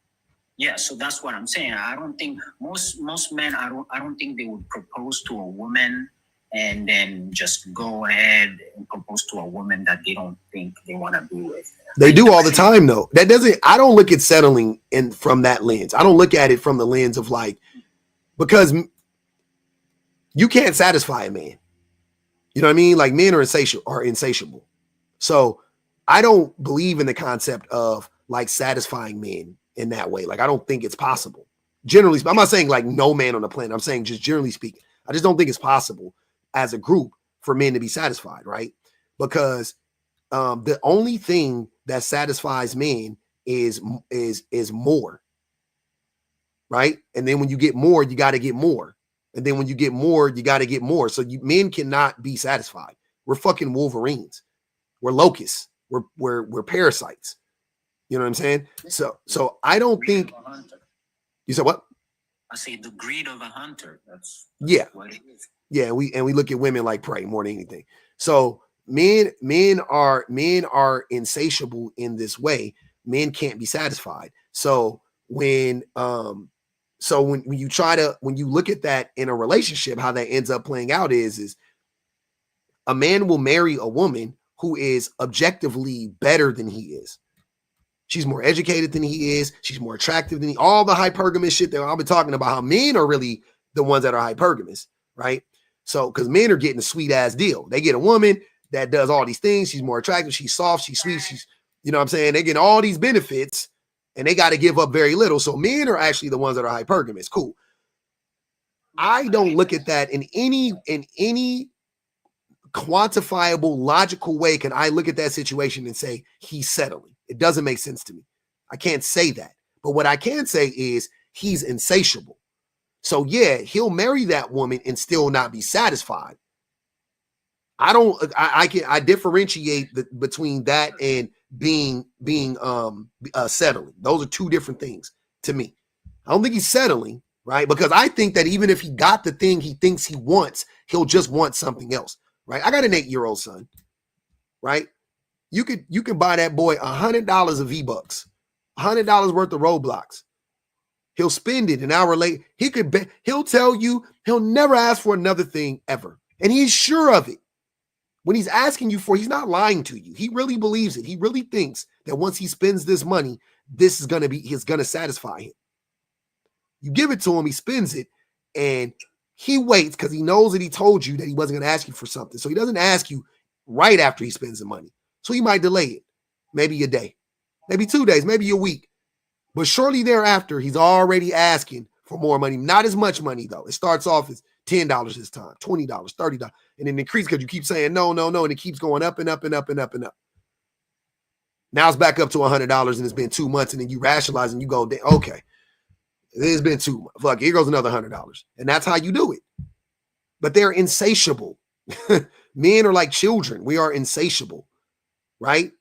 Yeah, so that's what I'm saying. I don't think most men. I don't think they would propose to a woman and then just go ahead and propose to a woman that they don't think they want to be with. They do all the time, though. I don't look at settling from that lens. I don't look at it from the lens of like, because you can't satisfy a man. You know what I mean? Like men are insatiable. So I don't believe in the concept of like satisfying men in that way. Like, I don't think it's possible. Generally, I'm not saying like no man on the planet. I'm saying just generally speaking, I just don't think it's possible as a group for men to be satisfied, right? Because the only thing that satisfies men is more, right? And then when you get more, you got to get more. And then when you get more, you got to get more. So men cannot be satisfied. We're fucking Wolverines. We're locusts. We're parasites. You know what I'm saying? So I don't think. You said what? I say the greed of a hunter. That's what it is. Yeah, we look at women like prey more than anything. So men are insatiable in this way. Men can't be satisfied. So when you look at that in a relationship, how that ends up playing out is a man will marry a woman who is objectively better than he is. She's more educated than he is. She's more attractive than all the hypergamous shit that I've been talking about, how men are really the ones that are hypergamous, right? So, because men are getting a sweet ass deal. They get a woman that does all these things. She's more attractive. She's soft. She's sweet. She's, you know what I'm saying? They get all these benefits and they got to give up very little. So men are actually the ones that are hypergamous. Cool. I don't look at that in any quantifiable, logical way. Can I look at that situation and say he's settling? It doesn't make sense to me. I can't say that. But what I can say is he's insatiable. So yeah, he'll marry that woman and still not be satisfied. I differentiate between that and being settling. Those are two different things to me. I don't think he's settling, right? Because I think that even if he got the thing he thinks he wants, he'll just want something else, right? I got an 8-year-old son, right? You could buy that boy $100 of V-Bucks, $100 worth of Roblox. He'll spend it an hour later. He'll tell you he'll never ask for another thing ever. And he's sure of it. When he's asking you for, he's not lying to you. He really believes it. He really thinks that once he spends this money, this is going to satisfy him. You give it to him, he spends it, and he waits because he knows that he told you that he wasn't going to ask you for something. So he doesn't ask you right after he spends the money. So he might delay it, maybe a day, maybe 2 days, maybe a week. But shortly thereafter, he's already asking for more money. Not as much money, though. It starts off as $10 this time, $20, $30, and then increase because you keep saying no, and it keeps going up and up and up and up and up. Now it's back up to $100 and it's been 2 months, and then you rationalize and you go, okay, it's been 2 months. Fuck, here goes another $100. And that's how you do it. But they're insatiable. Men are like children. We are insatiable, right?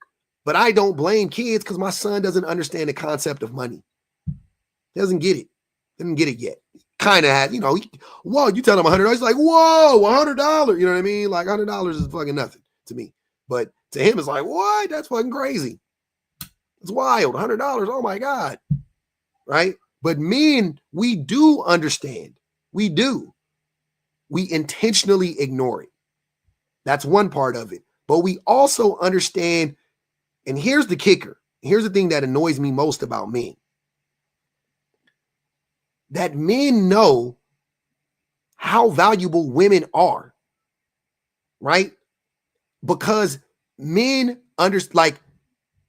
But I don't blame kids because my son doesn't understand the concept of money. He doesn't get it. Didn't get it yet. Kind of had, whoa, you tell him $100. He's like, whoa, $100. You know what I mean? Like $100 is fucking nothing to me. But to him, it's like, what? That's fucking crazy. It's wild. $100. Oh my God. Right? But men, we do understand. We do. We intentionally ignore it. That's one part of it. But we also understand, and here's the kicker. Here's the thing that annoys me most about men. That men know how valuable women are, right? Because men like,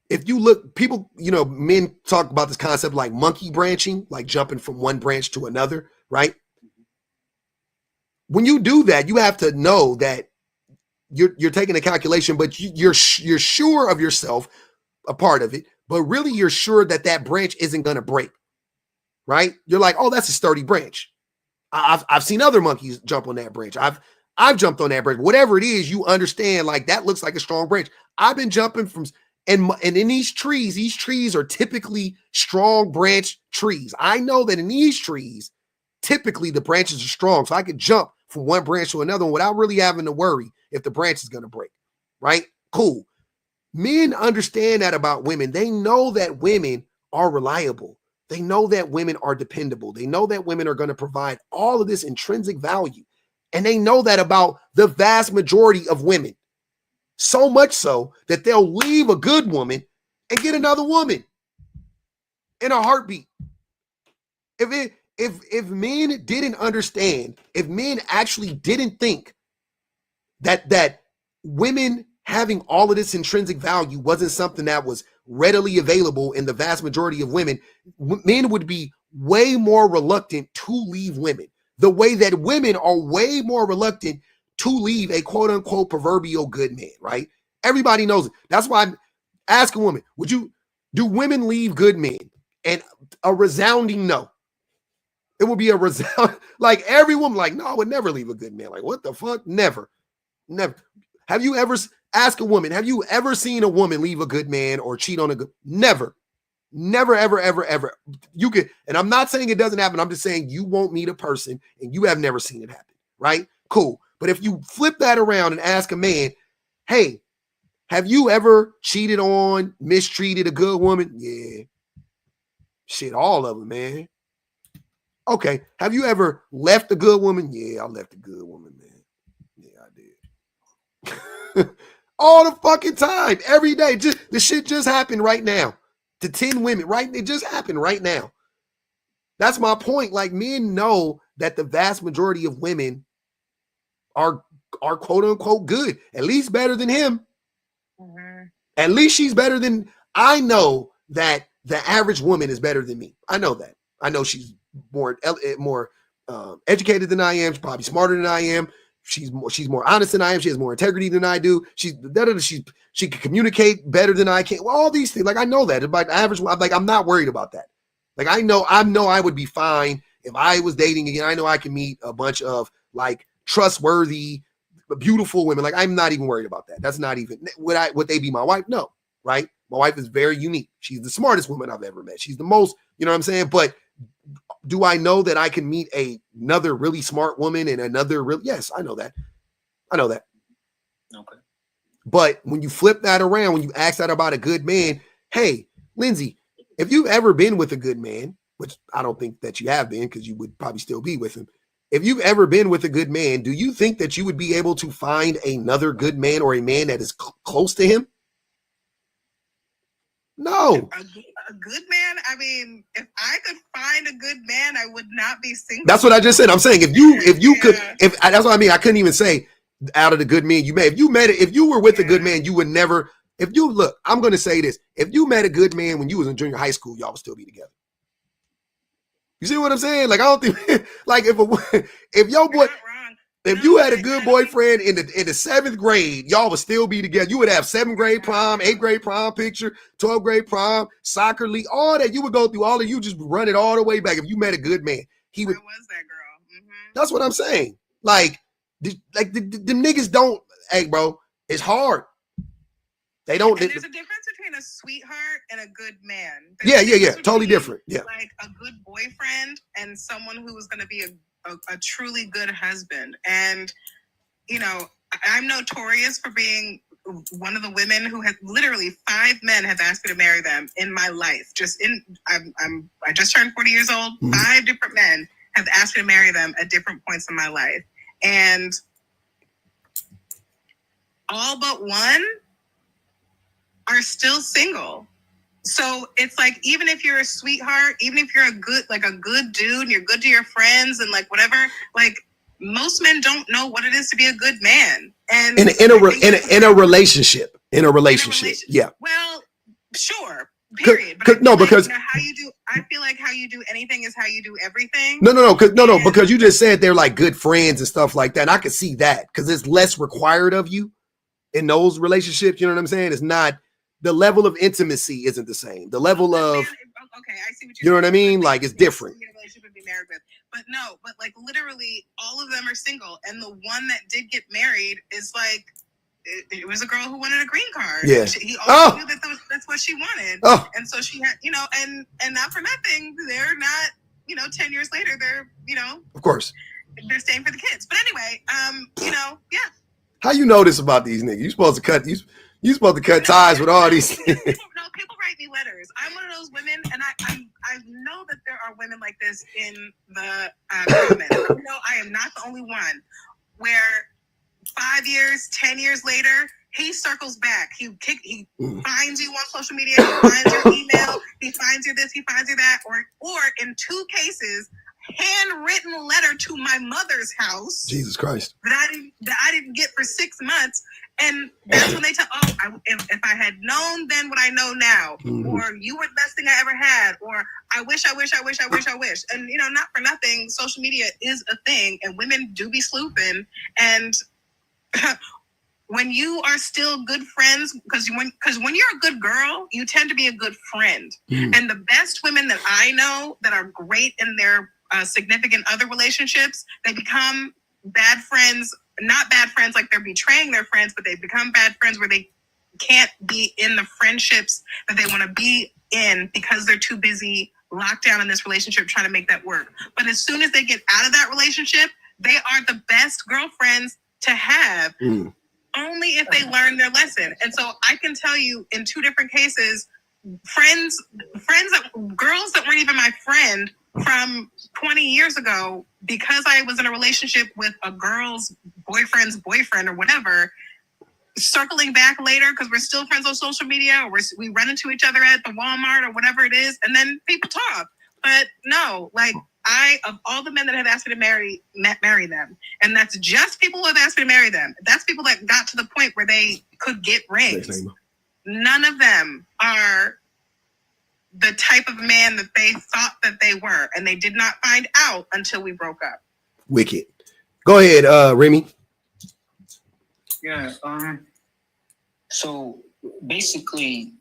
if you look, people, men talk about this concept like monkey branching, like jumping from one branch to another, right? When you do that, you have to know that you're taking a calculation, but you're sure of yourself, a part of it, but really you're sure that branch isn't going to break, right? You're like, oh, that's a sturdy branch. I've seen other monkeys jump on that branch. I've jumped on that branch. Whatever it is, you understand, like that looks like a strong branch. I've been jumping from, and in these trees are typically strong branch trees. I know that in these trees, typically the branches are strong. So I could jump from one branch to another one without really having to worry if the branch is going to break, right? Cool. Men understand that about women. They know that women are reliable. They know that women are dependable. They know that women are going to provide all of this intrinsic value. And they know that about the vast majority of women. So much so that they'll leave a good woman and get another woman in a heartbeat. If men didn't understand, if men actually didn't think that women having all of this intrinsic value wasn't something that was readily available in the vast majority of women, men would be way more reluctant to leave women. The way that women are way more reluctant to leave a quote unquote proverbial good man, right? Everybody knows it. That's why I ask a woman, do women leave good men? And a resounding no. It will be a resounding, like every woman, like, no, I would never leave a good man. Like, what the fuck? Never. Have you ever, ask a woman, have you ever seen a woman leave a good man or cheat on a good? Never, ever, ever, ever. You could, and I'm not saying it doesn't happen. I'm just saying you won't meet a person and you have never seen it happen, right? Cool. But if you flip that around and ask a man, hey, have you ever cheated on, mistreated a good woman? Yeah. Shit, all of them, man. Okay. Have you ever left a good woman? Yeah, I left a good woman, man. Yeah, I did. All the fucking time, every day. The shit just happened right now to 10 women, right? It just happened right now. That's my point. Like, men know that the vast majority of women are quote unquote good, at least better than him. Mm-hmm. At least she's better than, I know that the average woman is better than me. I know that. I know she's more educated than I am. She's probably smarter than I am. She's more honest than I am. She has more integrity than I do. She can communicate better than I can. Well, all these things, like I know that. About average, like I'm not worried about that. Like I know I would be fine if I was dating again. I know I can meet a bunch of like trustworthy, beautiful women. Like I'm not even worried about that. That's not even would they be my wife? No, right? My wife is very unique. She's the smartest woman I've ever met. She's the most, you know what I'm saying? But do I know that I can meet another really smart woman and another real? Yes, I know that. Okay. But when you flip that around, when you ask that about a good man, hey, Lindsay, if you've ever been with a good man, which I don't think that you have been because you would probably still be with him. If you've ever been with a good man, do you think that you would be able to find another good man or a man that is close to him? No. A good man? I mean, if I could find a good man, I would not be single. That's what I just said. I'm saying if you could, that's what I mean. I couldn't even say out of the good men you met. If you were with a good man, you would never, I'm going to say this. If you met a good man when you was in junior high school, y'all would still be together. You see what I'm saying? Like, I don't think, like, if your boy, You're not wrong. if No, you had a I good don't boyfriend in the 7th grade, y'all would still be together. You would have 7th grade prom, 8th grade prom picture, 12th grade prom, soccer league, all that. You would go through all of you, just run it all the way back. If you met a good man, he would. I was that girl. Mm-hmm. That's what I'm saying. Like, them niggas don't. Hey, bro, it's hard. They don't. And there's a difference between a sweetheart and a good man. Yeah. Totally different. Yeah. Like a good boyfriend and someone who is going to be a truly good husband. And, you know, I'm notorious for being one of the women who has literally 5 men have asked me to marry them in my life. I just turned 40 years old. 5 different men have asked me to marry them at different points in my life. And all but one are still single. So it's like, even if you're a sweetheart, even if you're a good dude and you're good to your friends and like whatever, like most men don't know what it is to be a good man. And in a relationship. Yeah. Well, sure. Period. But because how you do, I feel like how you do anything is how you do everything. No, because you just said they're like good friends and stuff like that. And I could see that because it's less required of you in those relationships. You know what I'm saying? It's not, the level of intimacy isn't the same. The level of, okay, I see what you know what I mean? Like, it's different. Be married with. But no, but like literally all of them are single. And the one that did get married is like, it was a girl who wanted a green card. Yeah. He always knew that's what she wanted. Oh. And so she had, you know, and not for nothing, they're not, you know, 10 years later, they're, you know, of course, they're staying for the kids. But anyway, you know, yeah. How you know this about these niggas? You supposed to cut ties with all these. People write me letters. I'm one of those women, and I know that there are women like this in the comments. I know I am not the only one. Where 5 years, 10 years later, he circles back. He finds you on social media. He finds your email. He finds you this. He finds you that. Or in 2 cases, handwritten letter to my mother's house. Jesus Christ. That I didn't get for 6 months. And that's when they tell, if I had known then what I know now, or you were the best thing I ever had, or I wish. And, you know, not for nothing, social media is a thing, and women do be sleuthing. And when you are still good friends, because when you're a good girl, you tend to be a good friend. And the best women that I know that are great in their significant other relationships, they become bad friends. Not bad friends like they're betraying their friends, but they become bad friends where they can't be in the friendships that they want to be in because they're too busy locked down in this relationship trying to make that work. But as soon as they get out of that relationship, they are the best girlfriends to have, only if they learn their lesson. And so I can tell you in 2 different cases, girls that weren't even my friend from 20 years ago, because I was in a relationship with a girl's boyfriend's boyfriend or whatever, circling back later because we're still friends on social media, or we run into each other at the Walmart or whatever it is, and then people talk. But no, like of all the men that have asked me to marry them, and that's just people who have asked me to marry them. That's people that got to the point where they could get rings. None of them are the type of man that they thought that they were, and they did not find out until we broke up. Wicked. Go ahead, Remy. Yeah. So basically,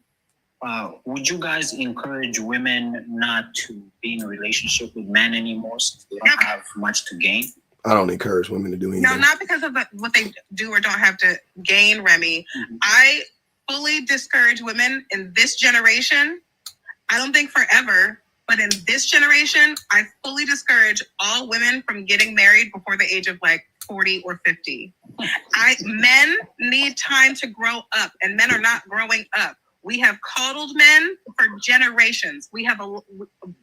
would you guys encourage women not to be in a relationship with men anymore since they don't have much to gain? I don't encourage women to do anything. No, not because of what they do or don't have to gain, Remy. I fully discourage women in this generation. I don't think forever, but in this generation, I fully discourage all women from getting married before the age of like 40 or 50. Men need time to grow up, and men are not growing up. We have coddled men for generations. We have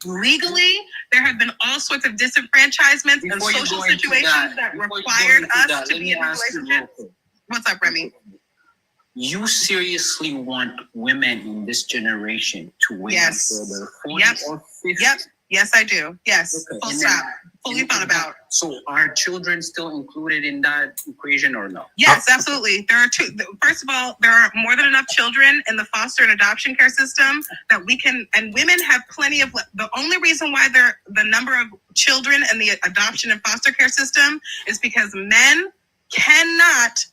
legally, there have been all sorts of disenfranchisements and social situations that required us to be in relationships. What's up, Remy? You seriously want women in this generation to wait until they're 40 or 50? Yes, I do. Yes, Okay, full and stop. then- Fully thought about. So are children still included in that equation or no? Yes, absolutely. There are two. First of all, there are more than enough children in the foster and adoption care system that we can, and women have plenty of. The only reason why the number of children in the adoption and foster care system is because men cannot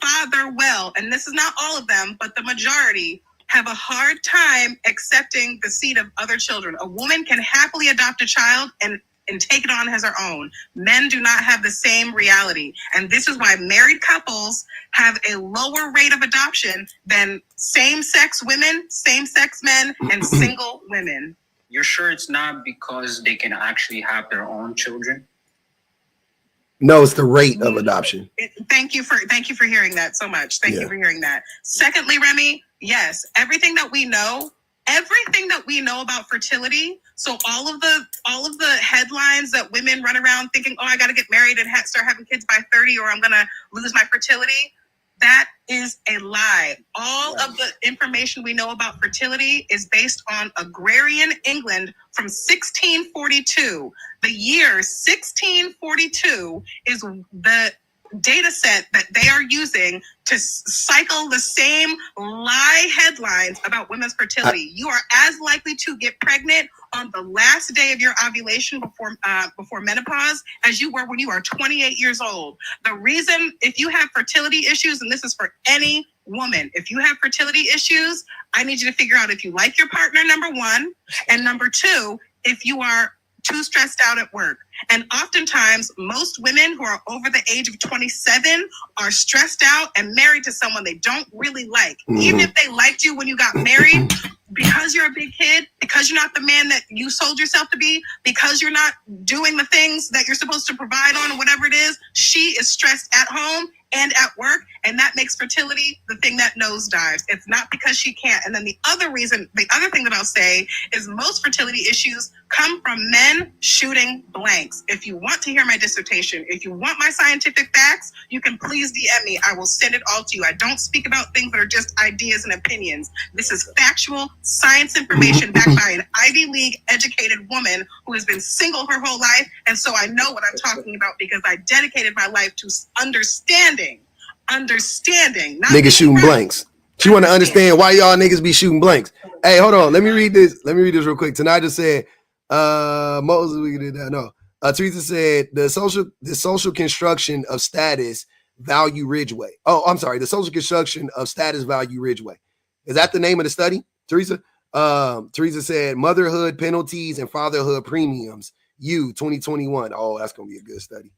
father well, and this is not all of them, but the majority have a hard time accepting the seed of other children. A woman can happily adopt a child and take it on as her own. Men do not have the same reality. And this is why married couples have a lower rate of adoption than same-sex women, same-sex men, and single women. You're sure it's not because they can actually have their own children? No, it's the rate of adoption. Thank you for hearing that so much. Thank you for hearing that. Secondly, Remy, yes, everything that we know about fertility. So all of the headlines that women run around thinking, oh, I got to get married and start having kids by 30, or I'm gonna lose my fertility. That is a lie. All of the information we know about fertility is based on agrarian England from 1642. The year 1642 is the data set that they are using to cycle the same lie headlines about women's fertility. You are as likely to get pregnant on the last day of your ovulation before menopause as you were when you are 28 years old. The reason, if you have fertility issues, and this is for any woman, if you have fertility issues, I need you to figure out if you like your partner, number one, and number two, if you are too stressed out at work. And oftentimes, most women who are over the age of 27 are stressed out and married to someone they don't really like. Even if they liked you when you got married, because you're a big kid, because you're not the man that you sold yourself to be, because you're not doing the things that you're supposed to provide on, or whatever it is, she is stressed at home and at work, and that makes fertility the thing that nosedives. It's not because she can't. And then the other thing that I'll say is most fertility issues come from men shooting blanks. If you want to hear my dissertation, if you want my scientific facts, you can please DM me. I will send it all to you. I don't speak about things that are just ideas and opinions. This is factual science information backed by an Ivy League educated woman who has been single her whole life. And so I know what I'm talking about because I dedicated my life to understanding. Niggas shooting blanks. She want to understand why y'all niggas be shooting blanks. Hey, hold on. Let me read this real quick. Tonight just said, Moses, we did that. No. Teresa said the social construction of status value Ridgeway. Oh, I'm sorry. The social construction of status value Ridgeway. Is that the name of the study, Teresa? Teresa said motherhood penalties and fatherhood premiums. 2021. Oh, that's gonna be a good study.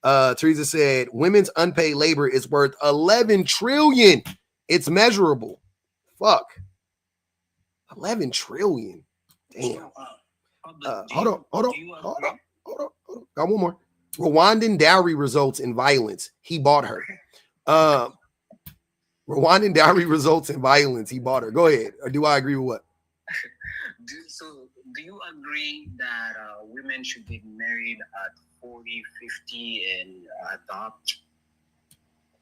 Teresa said women's unpaid labor is worth 11 trillion. It's measurable. Fuck. 11 trillion. Damn. Hold on. Got one more. Rwandan dowry results in violence. He bought her. Rwandan dowry results in violence. He bought her. Go ahead. Or do I agree with what? Do you agree that women should get married at 40, 50 and adopt?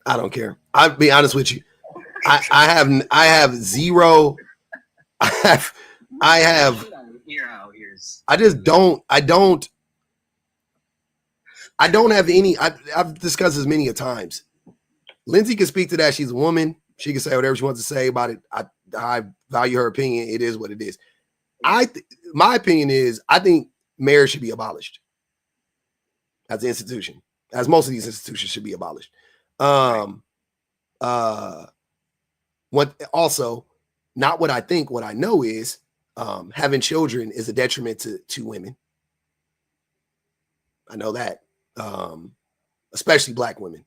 I don't care. I'll be honest with you. I have zero. I don't have any. I've discussed this many a times. Lindsay can speak to that. She's a woman. She can say whatever she wants to say about it. I value her opinion. It is what it is. My opinion is I think marriage should be abolished as an institution, as most of these institutions should be abolished. Not what I think, what I know is having children is a detriment to women. I know that, especially Black women.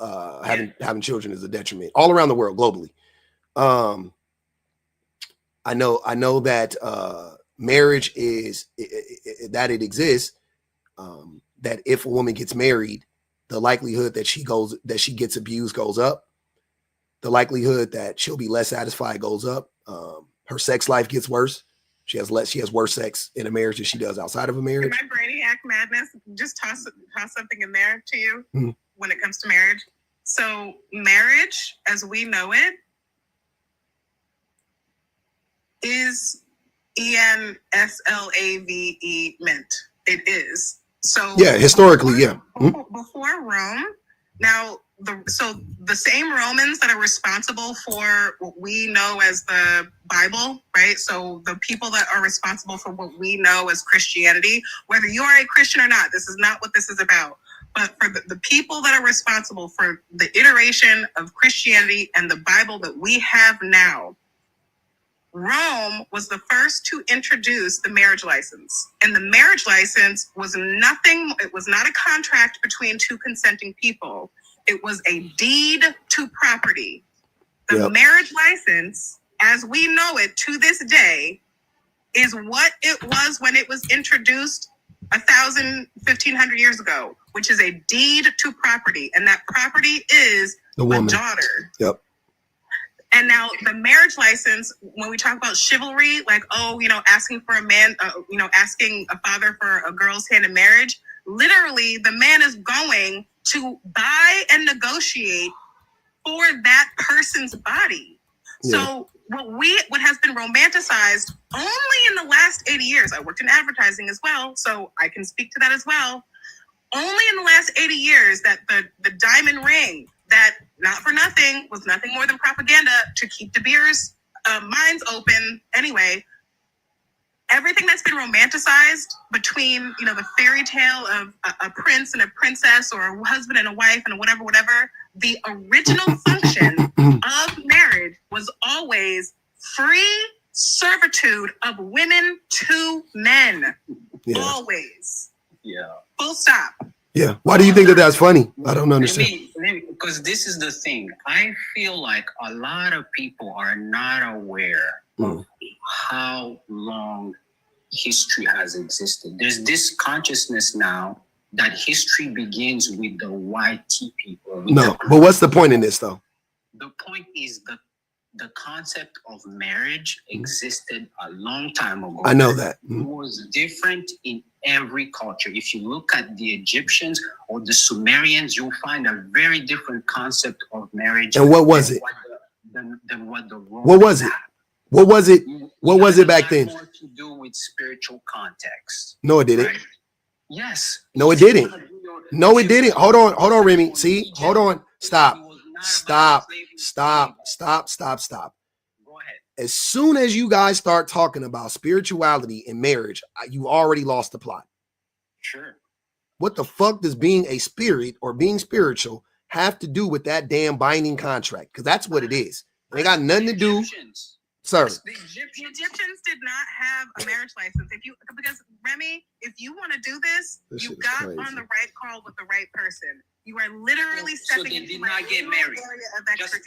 Having children is a detriment all around the world, globally. I know that marriage is that it exists. That if a woman gets married, the likelihood that she gets abused goes up. The likelihood that she'll be less satisfied goes up. Her sex life gets worse. She has worse sex in a marriage than she does outside of a marriage. Can my brainiac madness just toss something in there to you when it comes to marriage? So marriage, as we know it, is ENSLAVE meant. It is. So yeah, historically, yeah. Before Rome, now the same Romans that are responsible for what we know as the Bible, right? So the people that are responsible for what we know as Christianity, whether you are a Christian or not, this is not what this is about. But for the people that are responsible for the iteration of Christianity and the Bible that we have now, Rome was the first to introduce the marriage license. And the marriage license was nothing, it was not a contract between two consenting people. It was a deed to property. The marriage license, as we know it to this day, is what it was when it was introduced 1,500 years ago, which is a deed to property. And that property is the woman. A daughter. Yep. And now the marriage license, when we talk about chivalry, like, asking for a man, asking a father for a girl's hand in marriage, literally the man is going to buy and negotiate for that person's body. Yeah. So what has been romanticized only in the last 80 years, I worked in advertising as well, so I can speak to that as well. Only in the last 80 years that the diamond ring, that not for nothing was nothing more than propaganda to keep De Beers' minds open. Anyway, everything that's been romanticized between, the fairy tale of a prince and a princess, or a husband and a wife and whatever, the original function of marriage was always free servitude of women to men. Yeah. Always. Yeah. Full stop. Yeah. Why do you think that that's funny? I don't understand. Because this is the thing. I feel like a lot of people are not aware of how long history has existed. There's this consciousness now that history begins with the white people. No, but what's the point in this, though? The point is the concept of marriage existed a long time ago. I know that. It was different in every culture. If you look at the Egyptians or the Sumerians, you'll find a very different concept of marriage. And what was it? Than what the Romans What was it? What was it? What was it back then? More to do with spiritual context. No, it didn't. Right? Yes. No, it didn't. No, it didn't. Hold on, Remy. See, hold on. Stop. Go ahead. As soon as you guys start talking about spirituality and marriage, you already lost the plot. Sure. What the fuck does being a spirit or being spiritual have to do with that damn binding contract? Because that's what it is. They got nothing to do. Sir. The Egyptians did not have a marriage license. Because Remy, if you want to do this you got crazy. On the right call with the right person. You are literally stepping into. So they did not get married.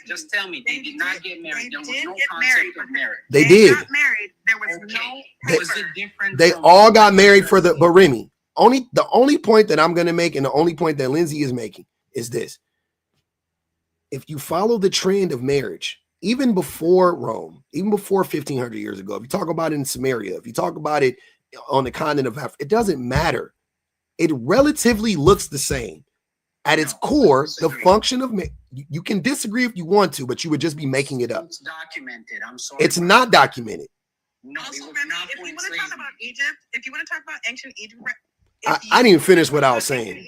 Just tell me, they did not get married. There was no concept of marriage. They did. Got married. There was no. Was it different? They all got married for but Remy. The only point that I'm gonna make, and the only point that Lindsay is making, is this: if you follow the trend of marriage, even before Rome, even before 1,500 years ago, if you talk about it in Samaria, if you talk about it on the continent of Africa, it doesn't matter. It relatively looks the same. At its core, the function of you can disagree if you want to, but you would just be making it up. It's documented. I'm sorry. It's not documented. No, also, if you want to talk about Egypt, if you want to talk about ancient Egypt, I didn't even finish what I was saying.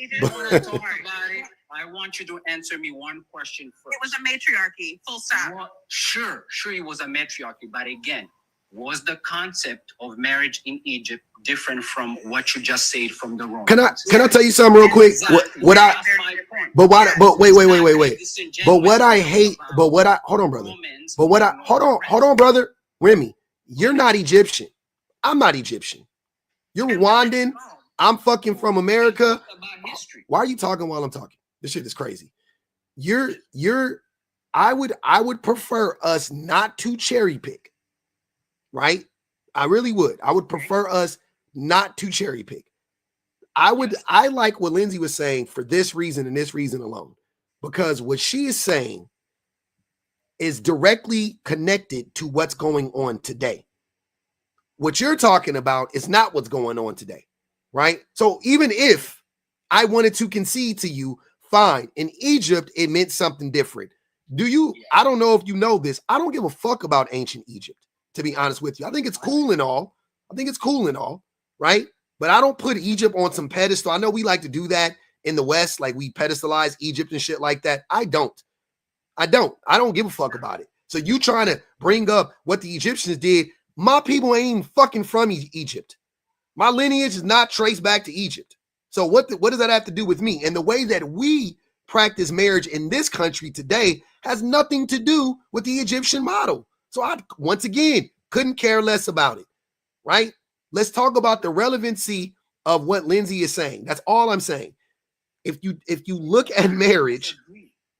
I want you to answer me one question first. It was a matriarchy, full stop. Well, sure, it was a matriarchy. But again, was the concept of marriage in Egypt different from what you just said from the Romans? Can I tell you something real quick? Exactly. Wait. Hold on, brother. Hold on, brother. Remy, you're not Egyptian. I'm not Egyptian. You're Rwandan. I'm fucking from America. Why are you talking while I'm talking? This shit is crazy. I would prefer us not to cherry pick, right? I really would. I would prefer us not to cherry pick. I like what Lindsay was saying for this reason and this reason alone, because what she is saying is directly connected to what's going on today. What you're talking about is not what's going on today, right? So even if I wanted to concede to you, fine. In Egypt, it meant something different. I don't know if you know this. I don't give a fuck about ancient Egypt. to be honest with you. I think it's cool and all. Right? But I don't put Egypt on some pedestal. I know we like to do that in the West, like we pedestalize Egypt and shit like that. I don't give a fuck about it. So you trying to bring up what the Egyptians did. My people ain't even fucking from Egypt. My lineage is not traced back to Egypt. So what does that have to do with me? And the way that we practice marriage in this country today has nothing to do with the Egyptian model. So I, once again, couldn't care less about it, right? Let's talk about the relevancy of what Lindsay is saying. That's all I'm saying. If you look at marriage,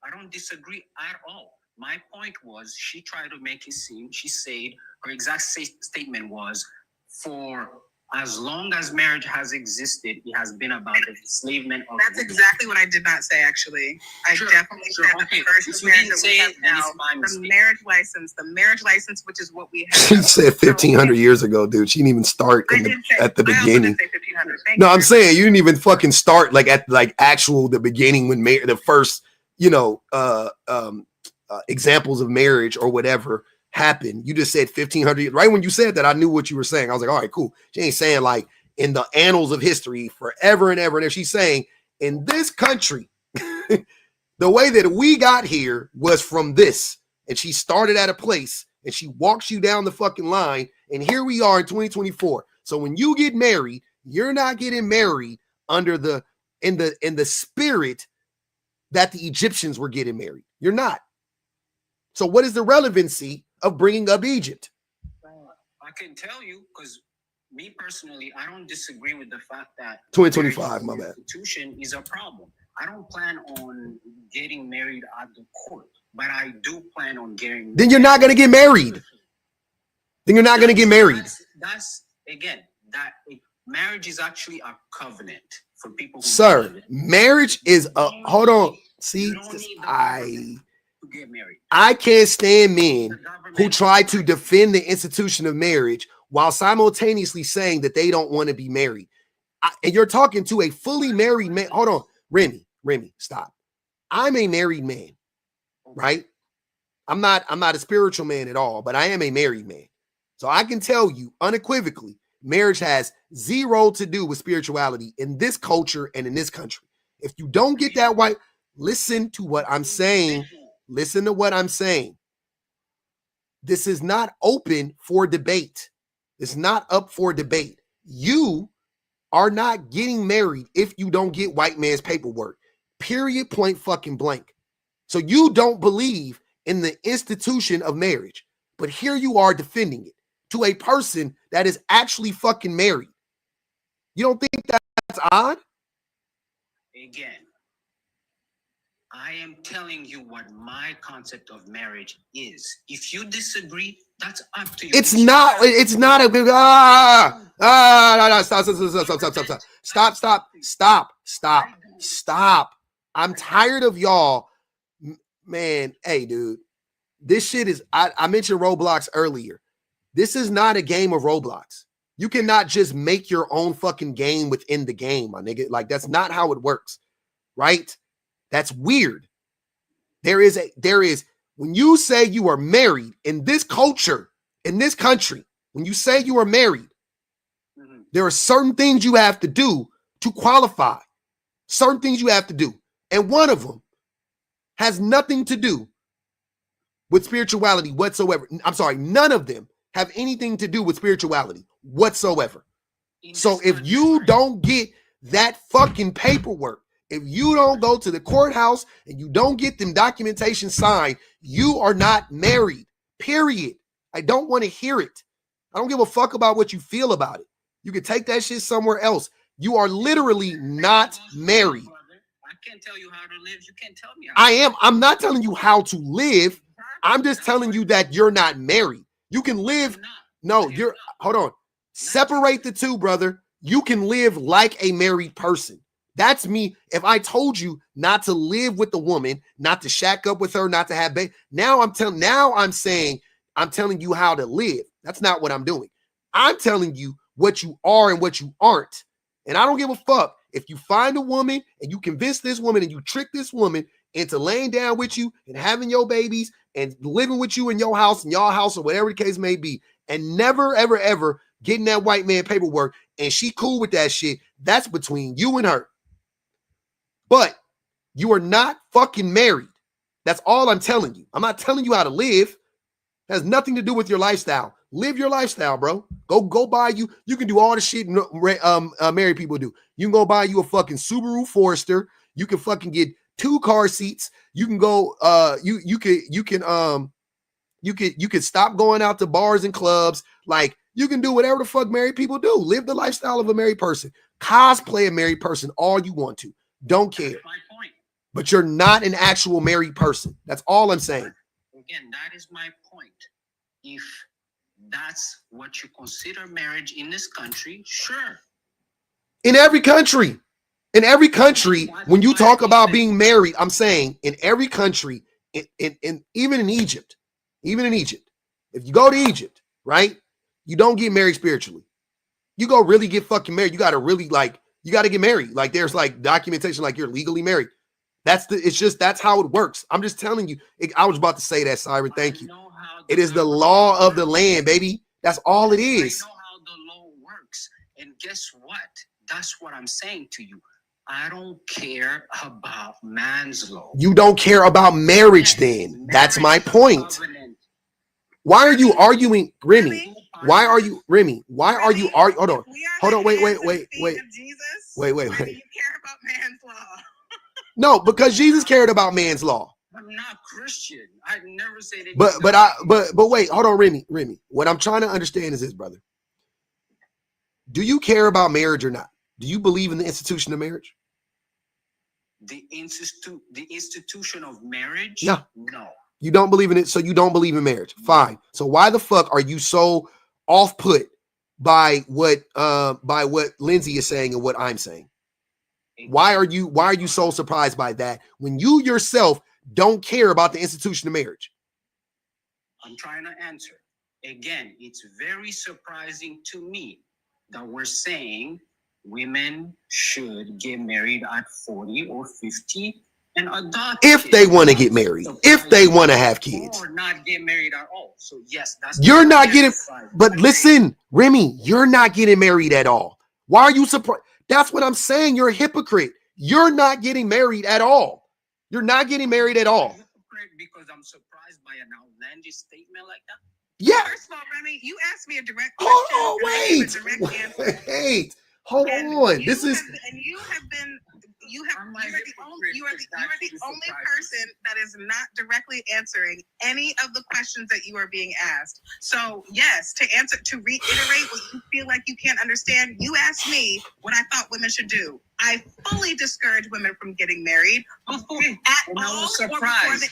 I don't disagree at all. My point was, she tried to make it seem, she said, her exact statement was, for as long as marriage has existed, it has been about the enslavement of That's women. Exactly what I did not say, actually. I definitely said that the first marriage that we have now, the marriage license, which is what we have. She said 1,500 years ago, dude. She didn't even start at the beginning. No, I'm saying you didn't even fucking start at the beginning when the first, examples of marriage or whatever happened. You just said 1,500. Right when you said that, I knew what you were saying. I was like, all right, cool. She ain't saying like in the annals of history forever and ever and ever. She's saying in this country, the way that we got here was from this. And she started at a place and she walks you down the fucking line. And here we are in 2024. So when you get married, you're not getting married under in the spirit that the Egyptians were getting married. You're not. So what is the relevancy of bringing up Egypt? I can tell you, because me personally, I don't disagree with the fact that 2025, my bad. Institution is a problem. I don't plan on getting married at the court, but I do plan on getting. Then you're not going to get married. That's again, marriage is actually a covenant for people. Sir, marriage is a. Hold on. See, get married. I can't stand men who try to defend the institution of marriage while simultaneously saying that they don't want to be married. And you're talking to a fully married man. Hold on, Remy, stop. I'm a married man, right? I'm not a spiritual man at all, but I am a married man. So I can tell you unequivocally, marriage has zero to do with spirituality in this culture and in this country. If you don't get that right, listen to what I'm saying. Listen to what I'm saying. This is not open for debate. It's not up for debate. You are not getting married if you don't get white man's paperwork. Period, point fucking blank. So you don't believe in the institution of marriage, but here you are defending it to a person that is actually fucking married. You don't think that's odd? Again, I am telling you what my concept of marriage is. If you disagree, that's up to you. It's not a stop. I'm tired of y'all, man. Hey, dude, this shit is, I mentioned Roblox earlier. This is not a game of Roblox. You cannot just make your own fucking game within the game, my nigga. Like, that's not how it works, right? That's weird. There is, when you say you are married in this culture, in this country, when you say you are married, there are certain things you have to do to qualify. Certain things you have to do. And one of them has nothing to do with spirituality whatsoever. I'm sorry, none of them have anything to do with spirituality whatsoever. So if you don't get that fucking paperwork, if you don't go to the courthouse and you don't get them documentation signed, you are not married, period. I don't want to hear it. I don't give a fuck about what you feel about it. You can take that shit somewhere else. You are literally not married. I can't tell you how to live. You can't tell me how I'm not telling you how to live. I'm just telling you that you're not married. You can live. No, hold on. Separate the two, brother. You can live like a married person. That's me. If I told you not to live with the woman, not to shack up with her, not to have baby, I'm telling you how to live. That's not what I'm doing. I'm telling you what you are and what you aren't. And I don't give a fuck if you find a woman and you convince this woman and you trick this woman into laying down with you and having your babies and living with you in your house and y'all house or whatever the case may be. and never, ever, ever getting that white man paperwork, and she cool with that shit, that's between you and her. But you are not fucking married. That's all I'm telling you. I'm not telling you how to live. It has nothing to do with your lifestyle. Live your lifestyle, bro. Go buy you. You can do all the shit married people do. You can go buy you a fucking Subaru Forester. You can fucking get 2 car seats. You can go. You can stop going out to bars and clubs. Like, you can do whatever the fuck married people do. Live the lifestyle of a married person. Cosplay a married person all you want to. Don't care. That's my point. But you're not an actual married person. That's all I'm saying. Again, that is my point. If that's what you consider marriage in this country, sure. In every country, when you talk about being married, I'm saying in every country, even in Egypt, if you go to Egypt, right, you don't get married spiritually. You go really get fucking married. You got to get married. Like, there's like documentation, like you're legally married. That's how it works. I'm just telling you. I was about to say that, Siren. Thank you. It is the law of the land, baby. That's all it is. I know how the law works. And guess what? That's what I'm saying to you. I don't care about man's law. You don't care about marriage then. That's my point. Why are you arguing, Remy? Why are you arguing? Hold on. Wait. Jesus, why do you care about man's law? No, because Jesus cared about man's law. I'm not Christian. I never said it. But wait, hold on, Remy. What I'm trying to understand is this, brother. Do you care about marriage or not? Do you believe in the institution of marriage? The institution of marriage? Yeah. No. You don't believe in it, so you don't believe in marriage. Fine. So why the fuck are you so off put by what Lindsay is saying and what I'm saying? Why are you so surprised by that when you yourself don't care about the institution of marriage? I'm trying to answer. Again, it's very surprising to me that we're saying women should get married at 40 or 50 and adopt if they want to get married, if they want to have kids, or not get married at all. So yes, you're not getting. But listen, Remy, you're not getting married at all. Why are you surprised? That's what I'm saying. You're a hypocrite. You're not getting married at all. You're not getting married at all. Because I'm surprised by an outlandish statement like that. Yeah. First of all, Remy, you asked me a direct question. Hold on, wait. Hold on. This is. And you are the only person that is not directly answering any of the questions that you are being asked. So yes, to reiterate what you feel like you can't understand, you asked me what I thought women should do. I fully discourage women from getting married before the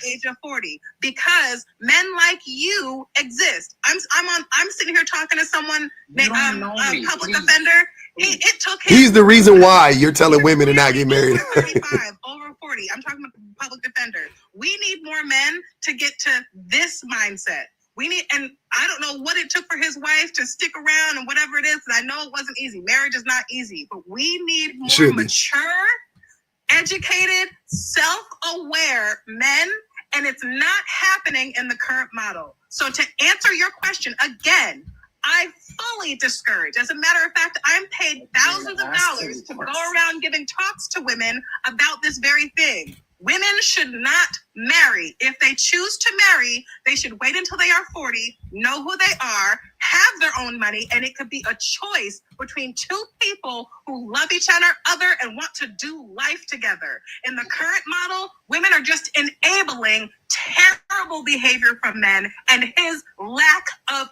age of 40 because men like you exist. I'm sitting here talking to someone named a public offender. He's the reason why you're telling women to not get married. Over 35, over 40. I'm talking about the public defender. We need more men to get to this mindset. And I don't know what it took for his wife to stick around and whatever it is. I know it wasn't easy. Marriage is not easy, but we need more mature, educated, self-aware men, and it's not happening in the current model. So to answer your question again, I fully discourage. As a matter of fact, I'm paid thousands of dollars to go around giving talks to women about this very thing. Women should not marry. If they choose to marry, they should wait until they are 40, know who they are, have their own money, and it could be a choice between two people who love each other and want to do life together. In the current model, women are just enabling terrible behavior from men and his lack of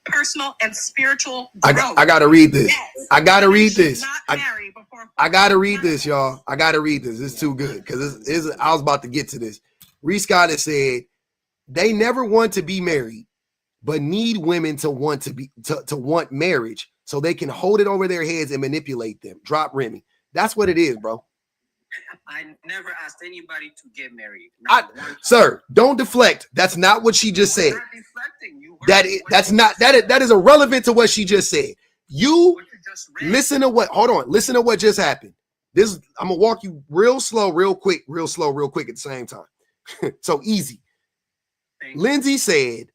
personal and spiritual growth. I gotta read this. Yes. I gotta read this. I gotta read this, y'all. I gotta read this. It's too good because I was about to get to this. Reese Scott has said they never want to be married, but need women to want to want marriage so they can hold it over their heads and manipulate them. Drop Remy. That's what it is, bro. I never asked anybody to get married. Sir, don't deflect. That's not what she just said. That is irrelevant to what she just said. Listen to what. Hold on. Listen to what just happened. I'm gonna walk you real slow, real quick at the same time. So easy. Lindsay said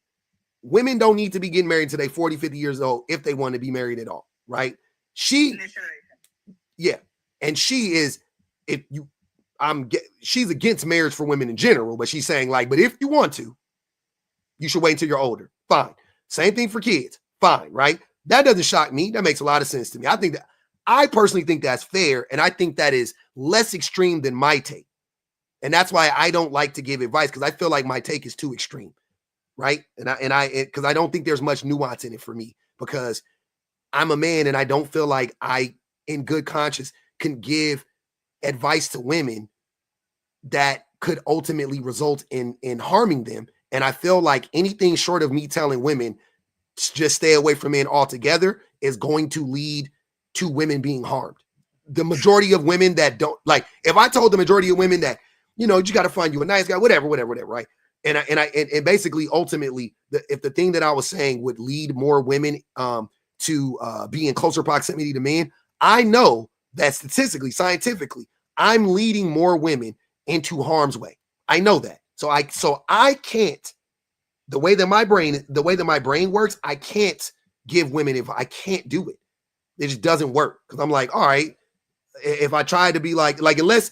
women don't need to be getting married until they 40, 50 years old if they want to be married at all, right? She's against marriage for women in general, but she's saying like, but if you want to, you should wait until you're older. Fine. Same thing for kids. Fine, right? That doesn't shock me. That makes a lot of sense to me. I personally think that's fair, and I think that is less extreme than my take. And that's why I don't like to give advice, because I feel like my take is too extreme, right? Because I don't think there's much nuance in it for me, because I'm a man and I don't feel like I, in good conscience, can give advice to women that could ultimately result in harming them. And I feel like anything short of me telling women just stay away from men altogether is going to lead to women being harmed. The majority of women that don't, like, if I told the majority of women that, you know, you got to find you a nice guy, whatever, right? And basically, ultimately, if the thing that I was saying would lead more women to be in closer proximity to men, I know that statistically, scientifically, I'm leading more women into harm's way. I know that. So I can't, the way that my brain works, I can't give women, if I can't do it. It just doesn't work. Because I'm like, all right, if I try to be like unless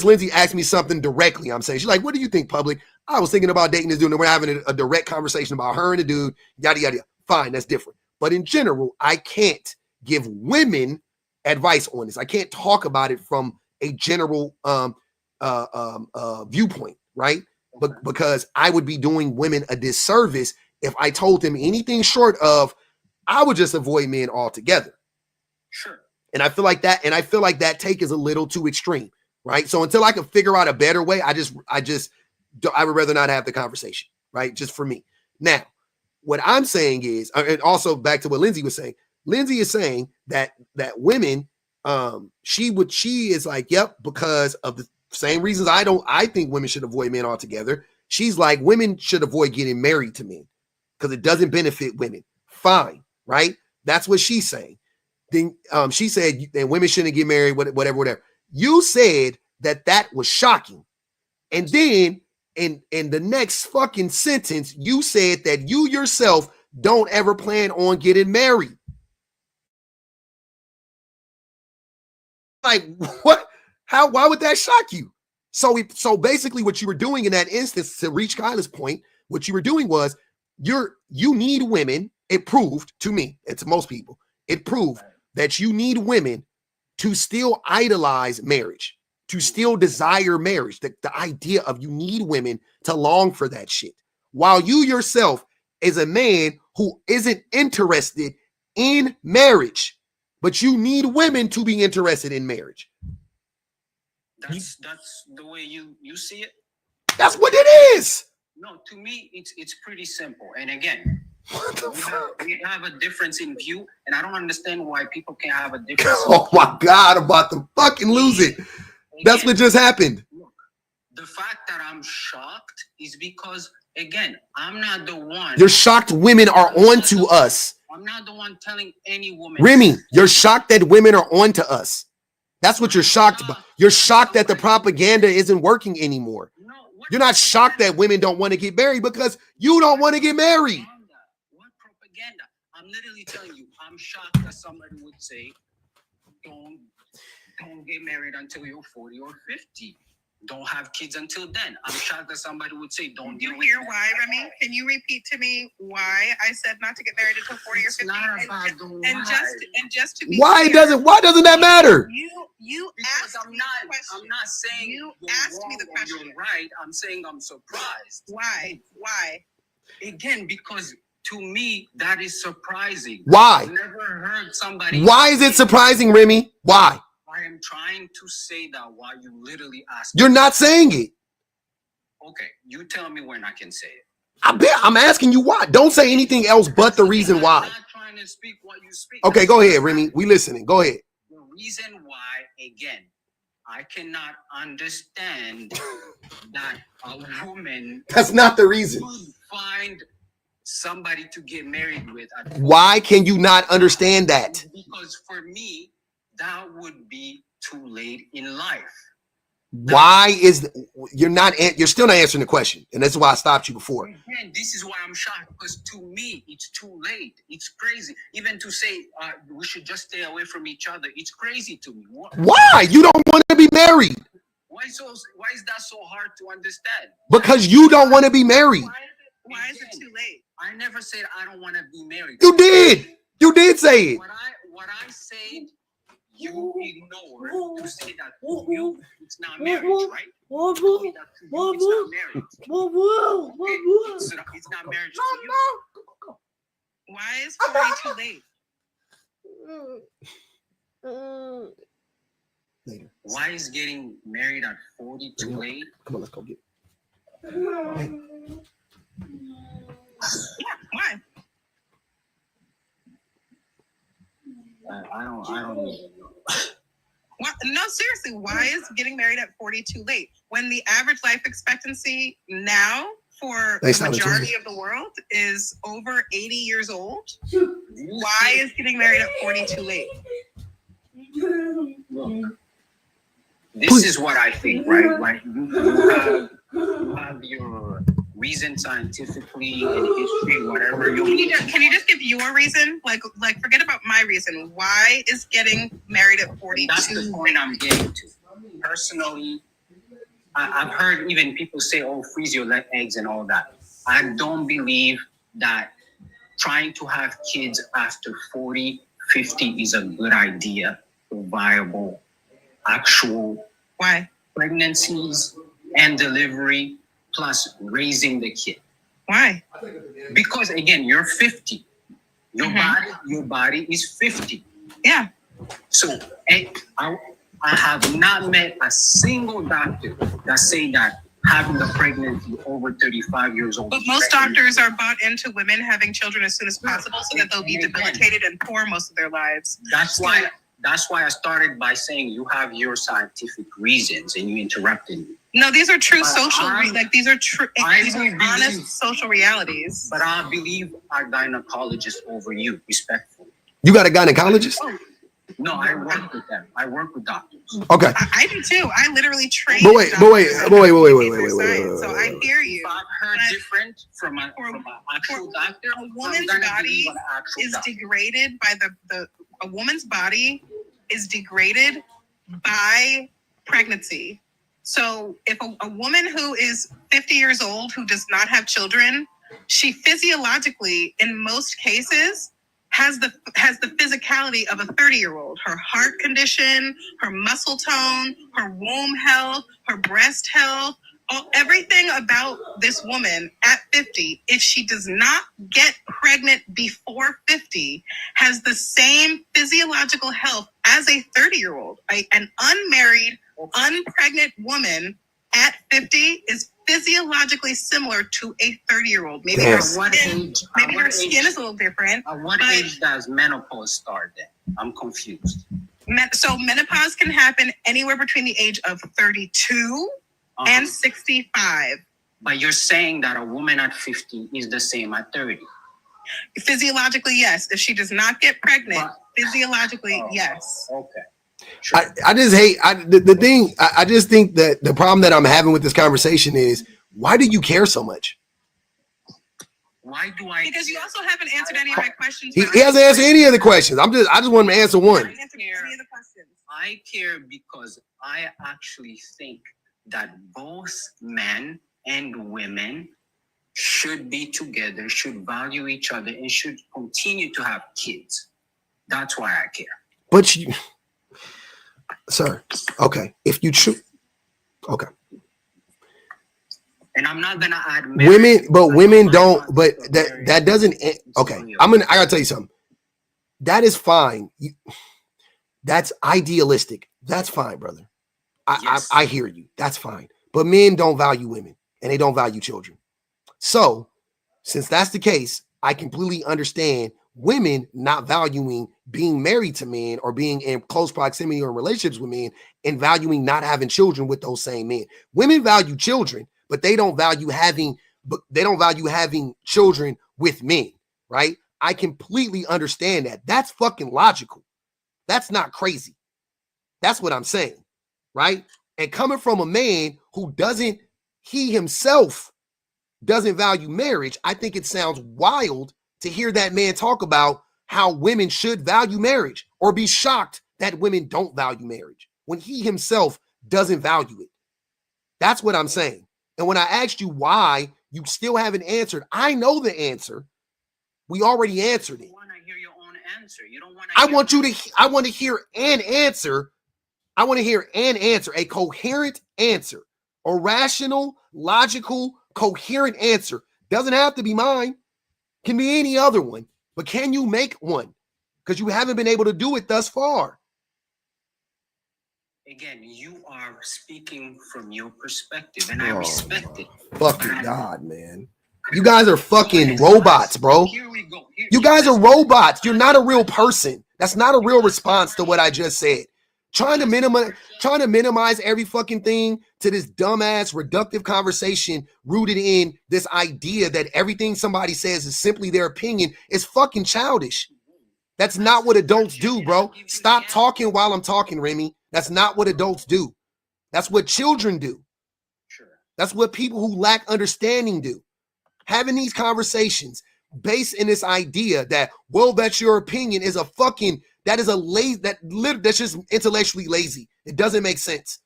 Lindsay asks me something directly, I'm saying, she's like, what do you think, public? I was thinking about dating this dude, and we're having a direct conversation about her and the dude, yada, yada, yada. Fine, that's different. But in general, I can't give women advice on this. I can't talk about it from a general viewpoint, right? But because I would be doing women a disservice if I told them anything short of, I would just avoid men altogether. Sure. And I feel like that take is a little too extreme, right? So until I can figure out a better way, I would rather not have the conversation, right? Just for me. Now, what I'm saying is, and also back to what Lindsay was saying, Lindsay is saying that women, she is like, yep, because of the same reasons I think women should avoid men altogether. She's like, women should avoid getting married to men because it doesn't benefit women. Fine, right? That's what she's saying. Then she said that women shouldn't get married, whatever. You said that was shocking. And then in the next fucking sentence, you said that you yourself don't ever plan on getting married. Like, what? How? Why would that shock you? So basically what you were doing in that instance, to reach Kyla's point, what you were doing was you need women. It proved to me and to most people, it proved that you need women to still idolize marriage, to still desire marriage. The idea of you need women to long for that shit. While you yourself is a man who isn't interested in marriage, but you need women to be interested in marriage. That's the way you see it? That's what it is. No, to me, it's pretty simple. And again, we have a difference in view, and I don't understand why people can't have a difference. Oh my God, I'm about to fucking lose it. Again, that's what just happened. Look, the fact that I'm shocked is because, again, I'm not the one. You're shocked women are onto us. I'm not the one telling any woman. Remy, you're shocked that women are onto us. That's what you're shocked about. You're shocked that the propaganda isn't working anymore. No, you're not shocked that women don't want to get married because you don't want to get married. What propaganda? I'm literally telling you, I'm shocked that somebody would say, don't get married until you're 40 or 50. Don't have kids until then. I'm shocked that somebody would say, don't do you hear why, Remy? Can you repeat to me why I said not to get married until 40 or 50? And just to be why clear, why doesn't that matter? You asked me the question. I'm not saying you asked me the question. You're right. I'm saying I'm surprised. Why? Again, because to me that is surprising. Why? I've never heard somebody. Why is it surprising, Remy? Why? I am trying to say that while you literally ask. You're not saying it. Okay, you tell me when I can say it. I'm asking you why. Don't say anything else but the reason why. I'm not trying to speak what you speak. Okay, go ahead, Remy. We listening. Go ahead. The reason why, again, I cannot understand that a woman. That's not the reason. Would find somebody to get married with. Why can you not understand that? Because for me, that would be too late in life. Why is you're still not answering the question, and that's why I stopped you before. Again, this is why I'm shocked, because to me it's too late. It's crazy. Even to say we should just stay away from each other, it's crazy to me. Why? You don't want to be married. Why is that so hard to understand? Because you don't want to be married. Why is it too late? I never said I don't want to be married. You did. You did say it. What I said, you ignored to say that to you, it's not marriage, right? You told me that to you, it's not marriage. Okay? It's not marriage to you. Why is 40 too late? Later. Why is getting married at 40 too late? Come on, let's go get it. Yeah, why? I don't know. What? No, seriously, why is getting married at 40 too late? When the average life expectancy now for the majority of the world is over 80 years old, why is getting married at 40 too late? This is what I think, right? Like you have your reason scientifically in history, whatever. Can you just give your reason? Like forget about my reason. Why is getting married at 40 That's too the point I'm getting to. Personally, I've heard even people say, "Oh, freeze your eggs" and all that. I don't believe that trying to have kids after 40, 50 is a good idea for viable, actual pregnancies and delivery, plus raising the kid. Why? Because again, you're 50. Your body is 50. Yeah. So I have not met a single doctor that say that having the pregnancy over 35 years old. But most doctors are bought into women having children as soon as possible so that they'll be debilitated and poor most of their lives. That's why I started by saying you have your scientific reasons and you interrupted me. No, these are true these are true. These are honest social realities. But I believe our gynecologist over you, respectfully. You got a gynecologist? No, I work with them. I work with doctors. Okay. I do too. I literally train. But wait. So I hear you. If I've heard different from an actual doctor, a woman's body is degraded by a woman's body is degraded by pregnancy. So if a woman who is 50 years old who does not have children, she physiologically, in most cases, has the physicality of a 30-year-old. Her heart condition, her muscle tone, her womb health, her breast health, everything about this woman at 50, if she does not get pregnant before 50, has the same physiological health as a 30-year-old. An unmarried, unpregnant woman at 50 is physiologically similar to a 30-year-old. Maybe her skin is a little different. At what age does menopause start then? I'm confused. So menopause can happen anywhere between the age of 32 and 65. But you're saying that a woman at 50 is the same at 30. Physiologically, yes. If she does not get pregnant, physiologically, yes. Okay. Sure. I just hate the thing. I just think that the problem that I'm having with this conversation is, why do you care so much? Why do I? Because you also haven't answered any of my questions. He hasn't answered any of the questions. I just want him to answer one. I care because I actually think that both men and women should be together, should value each other, and should continue to have kids. That's why I care. But you, sir, okay. If you choose, okay. And I'm not gonna add women don't. But that doesn't. Okay, I gotta tell you something. That is fine. That's idealistic. That's fine, brother. I hear you. That's fine. But men don't value women and they don't value children. So, since that's the case, I completely understand women not valuing being married to men or being in close proximity or relationships with men and valuing not having children with those same men. Women value children, but they don't value having children with men, right? I completely understand that. That's fucking logical. That's not crazy. That's what I'm saying, right? And coming from a man who he himself doesn't value marriage, I think it sounds wild to hear that man talk about how women should value marriage or be shocked that women don't value marriage when he himself doesn't value it. That's what I'm saying. And when I asked you why you still haven't answered, I know the answer. We already answered it. You want to hear your own answer. You don't want to. I want to hear an answer. I want to hear an answer, a coherent answer, a rational, logical, coherent answer. Doesn't have to be mine. Can be any other one. But can you make one? Because you haven't been able to do it thus far. Again, you are speaking from your perspective, and I respect it. Fucking God, man. You guys are fucking robots, bro. Here we go. You guys are robots. You're not a real person. That's not a real response to what I just said. Trying to minimize every fucking thing to this dumbass reductive conversation rooted in this idea that everything somebody says is simply their opinion is fucking childish. That's not what adults do, bro. Stop talking while I'm talking, Remy. That's not what adults do. That's what children do. That's what people who lack understanding do. Having these conversations based in this idea that, well, that's your opinion is a fucking, that's just intellectually lazy. It doesn't make sense.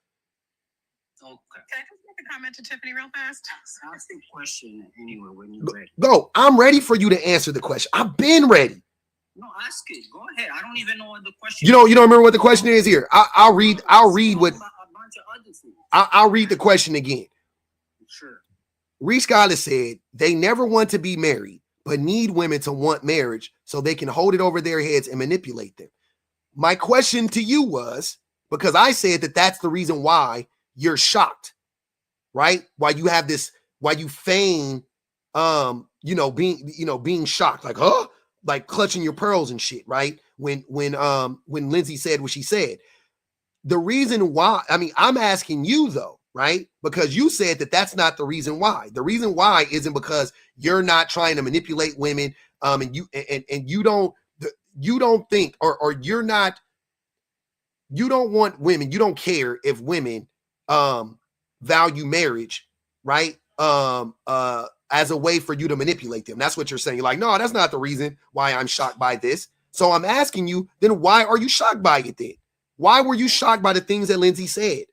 Okay. Can I just make a comment to Tiffany real fast? Ask the question anyway when you're ready. Go. I'm ready for you to answer the question. I've been ready. No, ask it. Go ahead. I don't even know what the question. You don't remember what the question is here. I'll read the question again. Sure. Reese Scholars said they never want to be married, but need women to want marriage so they can hold it over their heads and manipulate them. My question to you was, because I said that that's the reason why you're shocked, right? Why you have this, why you feign, being shocked, like, huh? Like clutching your pearls and shit, right? When Lindsay said what she said. The reason why, I'm asking you though, right? Because you said that that's not the reason why. The reason why isn't because you're not trying to manipulate women, and you don't think, or you don't want women, you don't care if women value marriage, right? As a way for you to manipulate them. That's what you're saying. You're like, no, that's not the reason why I'm shocked by this. So I'm asking you, then why are you shocked by it then? Why were you shocked by the things that Lindsay said?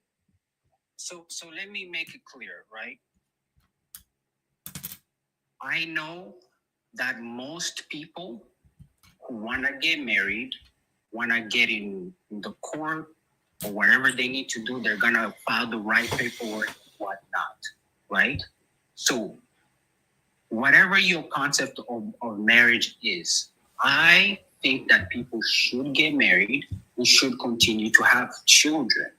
So let me make it clear, right? I know that most people who want to get married, want to get in the court or whatever they need to do, they're going to file the right paperwork and whatnot, right? So whatever your concept of marriage is, I think that people should get married and should continue to have children.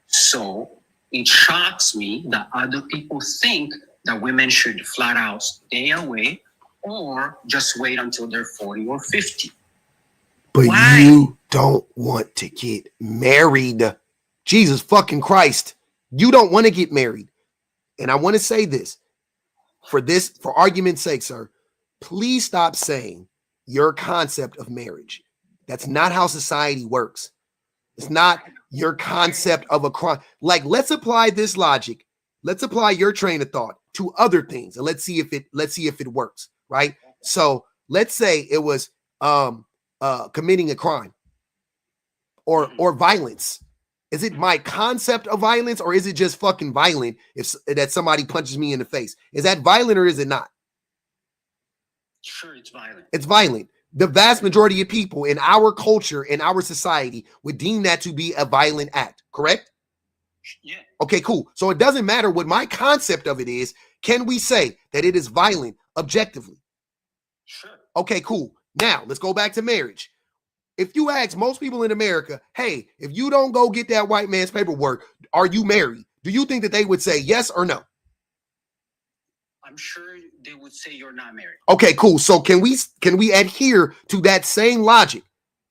So it shocks me that other people think that women should flat out stay away or just wait until they're 40 or 50. But why? You don't want to get married. Jesus fucking Christ. You don't want to get married. And I want to say this. For argument's sake, sir, please stop saying your concept of marriage. That's not how society works. It's not your concept of a crime. Like, let's apply this logic. Let's apply your train of thought to other things, and let's see if it works, right? So let's say it was committing a crime or violence. Is it my concept of violence, or is it just fucking violent if that somebody punches me in the face? Is that violent or is it not? Sure, it's violent. It's violent. The vast majority of people in our culture, in our society, would deem that to be a violent act, correct? Yeah. Okay, cool. So it doesn't matter what my concept of it is. Can we say that it is violent objectively? Sure. Okay, cool. Now, let's go back to marriage. If you ask most people in America, hey, if you don't go get that white man's paperwork, are you married? Do you think that they would say yes or no? I'm sure they would say you're not married. Okay, cool. So can we adhere to that same logic?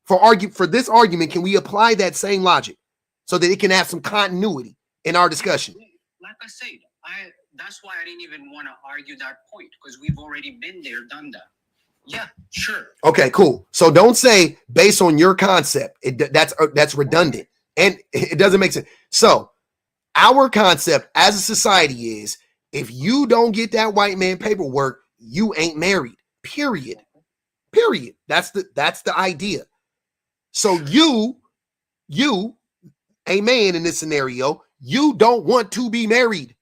For this argument, can we apply that same logic so that it can have some continuity in our discussion? Like I said, that's why I didn't even want to argue that point, because we've already been there, done that. Yeah, sure. Okay, cool. So don't say based on your concept. That's redundant and it doesn't make sense. So Our concept as a society is, if you don't get that white man paperwork, you ain't married. Period. That's the idea. So you, a man in this scenario, you don't want to be married.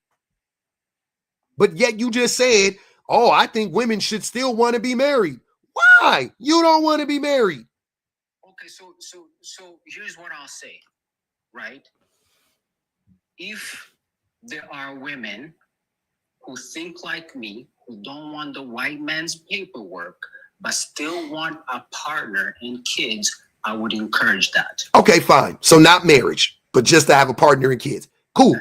But yet you just said, oh, I think women should still want to be married. Why? You don't want to be married. Okay, so here's what I'll say, right? If there are women who think like me, who don't want the white man's paperwork, but still want a partner and kids, I would encourage that. Okay, fine. So not marriage, but just to have a partner and kids. Cool.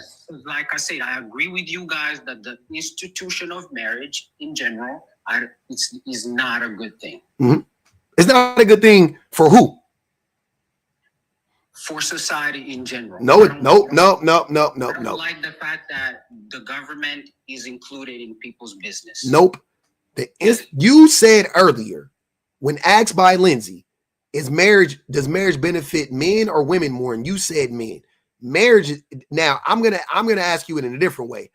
Like I said, I agree with you guys that the institution of marriage in general is not a good thing. Mm-hmm. It's not a good thing for who? For society in general. No. I don't like the fact that the government is included in people's business. Nope. You said earlier, when asked by Lindsay, does marriage benefit men or women more? And you said men. Marriage. Now I'm gonna ask you it in a different way.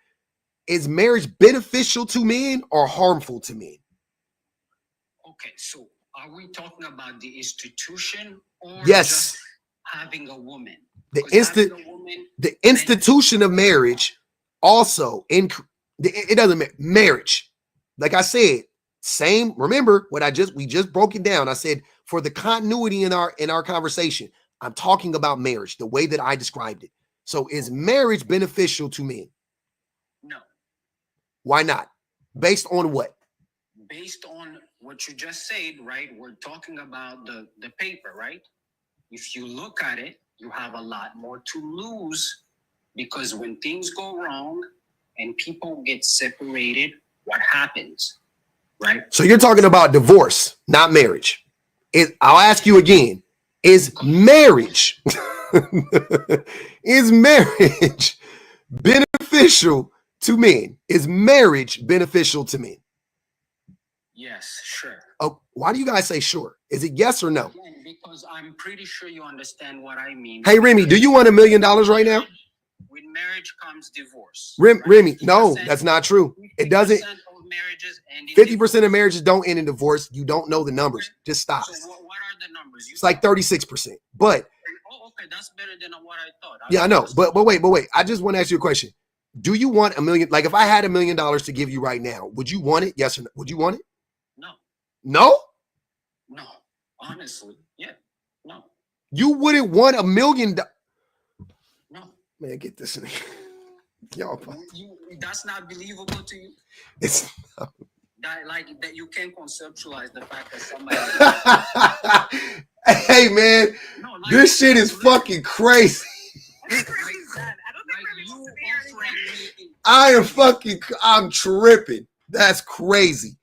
Is marriage beneficial to men or harmful to men? Okay, so are we talking about the institution or yes, just having a woman? The institution of marriage also it doesn't matter. Marriage, like I said, same. Remember what we just broke it down. I said for the continuity in our conversation, I'm talking about marriage the way that I described it. So is marriage beneficial to men? No. Why not? Based on what? Based on what you just said, right? We're talking about the paper, right? If you look at it, you have a lot more to lose, because when things go wrong and people get separated, what happens, right? So you're talking about divorce, not marriage. I'll ask you again. Is marriage beneficial to men? Is marriage beneficial to men? Yes, sure. Oh, why do you guys say sure? Is it yes or no? Again, because I'm pretty sure you understand what I mean. Hey, Remy, do you want $1 million right now? With marriage comes divorce. Remy, no, that's not true. It doesn't. 50% of marriages don't end in divorce. You don't know the numbers. Just stop. So what are the numbers? It's like 36%. But okay, that's better than what I thought. Yeah, I know. But wait. I just want to ask you a question. Do you want $1 million? Like if I had $1 million to give you right now, would you want it? Yes or no? Would you want it? No. No? No. Honestly, yeah. No. You wouldn't want $1 million? No. Man, get this in. Y'all. That's not believable to you? It's that you can conceptualize the fact that somebody. Hey man, this shit is fucking crazy. I'm tripping. That's crazy.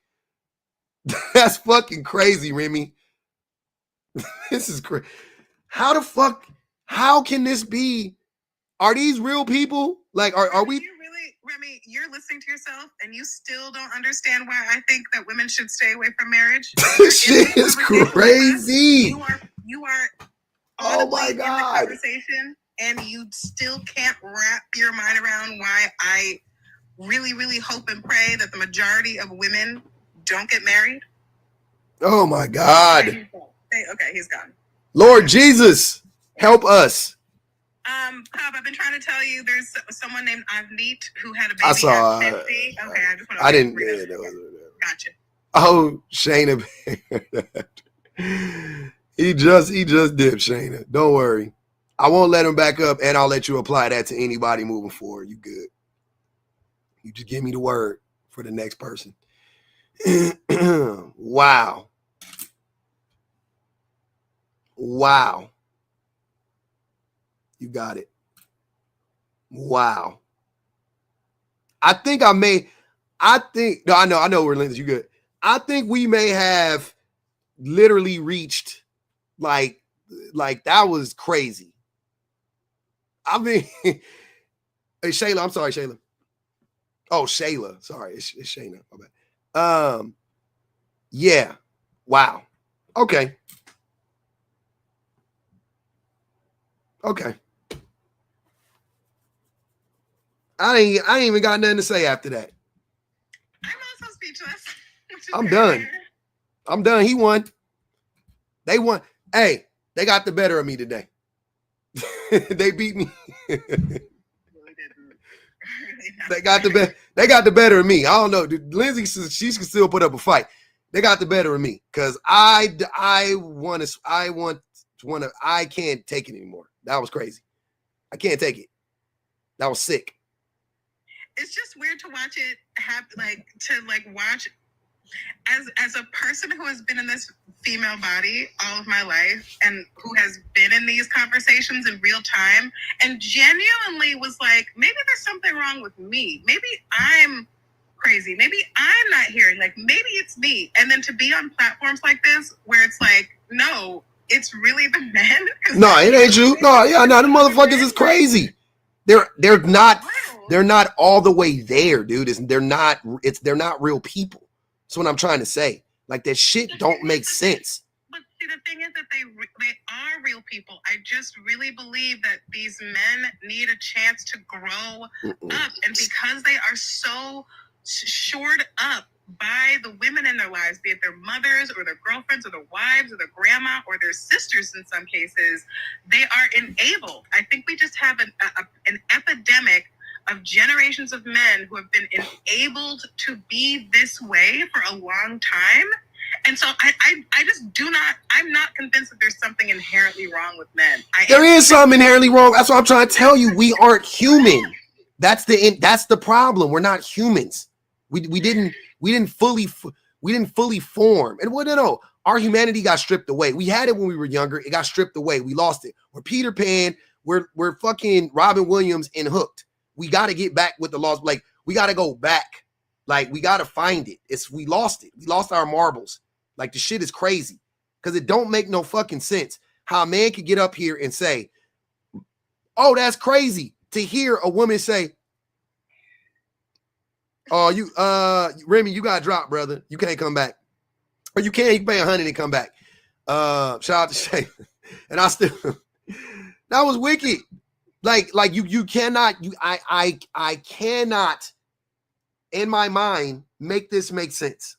That's fucking crazy, Remy. This is crazy. How can this be? Are these real people? Like, are we? You really, Remy, you're listening to yourself and you still don't understand why I think that women should stay away from marriage? This shit is crazy. You are oh my God. in the conversation and you still can't wrap your mind around why I really, really hope and pray that the majority of women don't get married. Oh my God. Okay, he's gone. Lord Jesus, help us. Pop, I've been trying to tell you there's someone named Avneet who had a baby I saw, at 50. Okay, I just want to I didn't. Gotcha. Oh, Shayna. he just dipped, Shayna. Don't worry. I won't let him back up, and I'll let you apply that to anybody moving forward. You good. You just give me the word for the next person. Wow. You got it. Wow. I know we're Lindsay, you good. I think we may have literally reached like that was crazy. I mean, hey, Shayla, I'm sorry, Shayla. Oh, Shayla. Sorry, it's Shayna. My bad. Yeah. Wow. Okay. I ain't even got nothing to say after that. I'm also speechless. I'm done. I'm done. He won. They won. Hey, they got the better of me today. They beat me. They got the better of me. I don't know. Lindsay, she can still put up a fight. They got the better of me because I can't take it anymore. That was crazy. I can't take it. That was sick. It's just weird to watch it happen, watch as a person who has been in this female body all of my life and who has been in these conversations in real time and genuinely was like, maybe there's something wrong with me. Maybe I'm crazy. Maybe I'm not hearing, like, maybe it's me. And then to be on platforms like this where it's like, no, it's really the men. No, it ain't you. No, the motherfuckers is crazy. They're not all the way there, dude. They're not real people. That's what I'm trying to say. Like, that shit don't make sense. But see, the thing is that they are real people. I just really believe that these men need a chance to grow up. And because they are so shored up by the women in their lives, be it their mothers or their girlfriends or their wives or their grandma or their sisters in some cases, they are enabled. I think we just have an epidemic of generations of men who have been enabled to be this way for a long time. And so I just I'm not convinced that there's something inherently wrong with men. There is something inherently wrong. That's what I'm trying to tell you. We aren't human. That's the problem. We're not humans. We didn't fully form. And no, our humanity got stripped away. We had it when we were younger. It got stripped away. We lost it. We're Peter Pan. We're fucking Robin Williams and Hooked. We got to get back with the lost. Like, we got to go back. Like, we got to find it. We lost it. We lost our marbles. Like, the shit is crazy because it don't make no fucking sense how a man could get up here and say, oh, that's crazy to hear a woman say, oh, Remy, you got dropped, brother. You can't come back. Or you pay $100 and come back. Shout out to Shay. And I still, that was wicked. Like you cannot, I cannot in my mind make this make sense.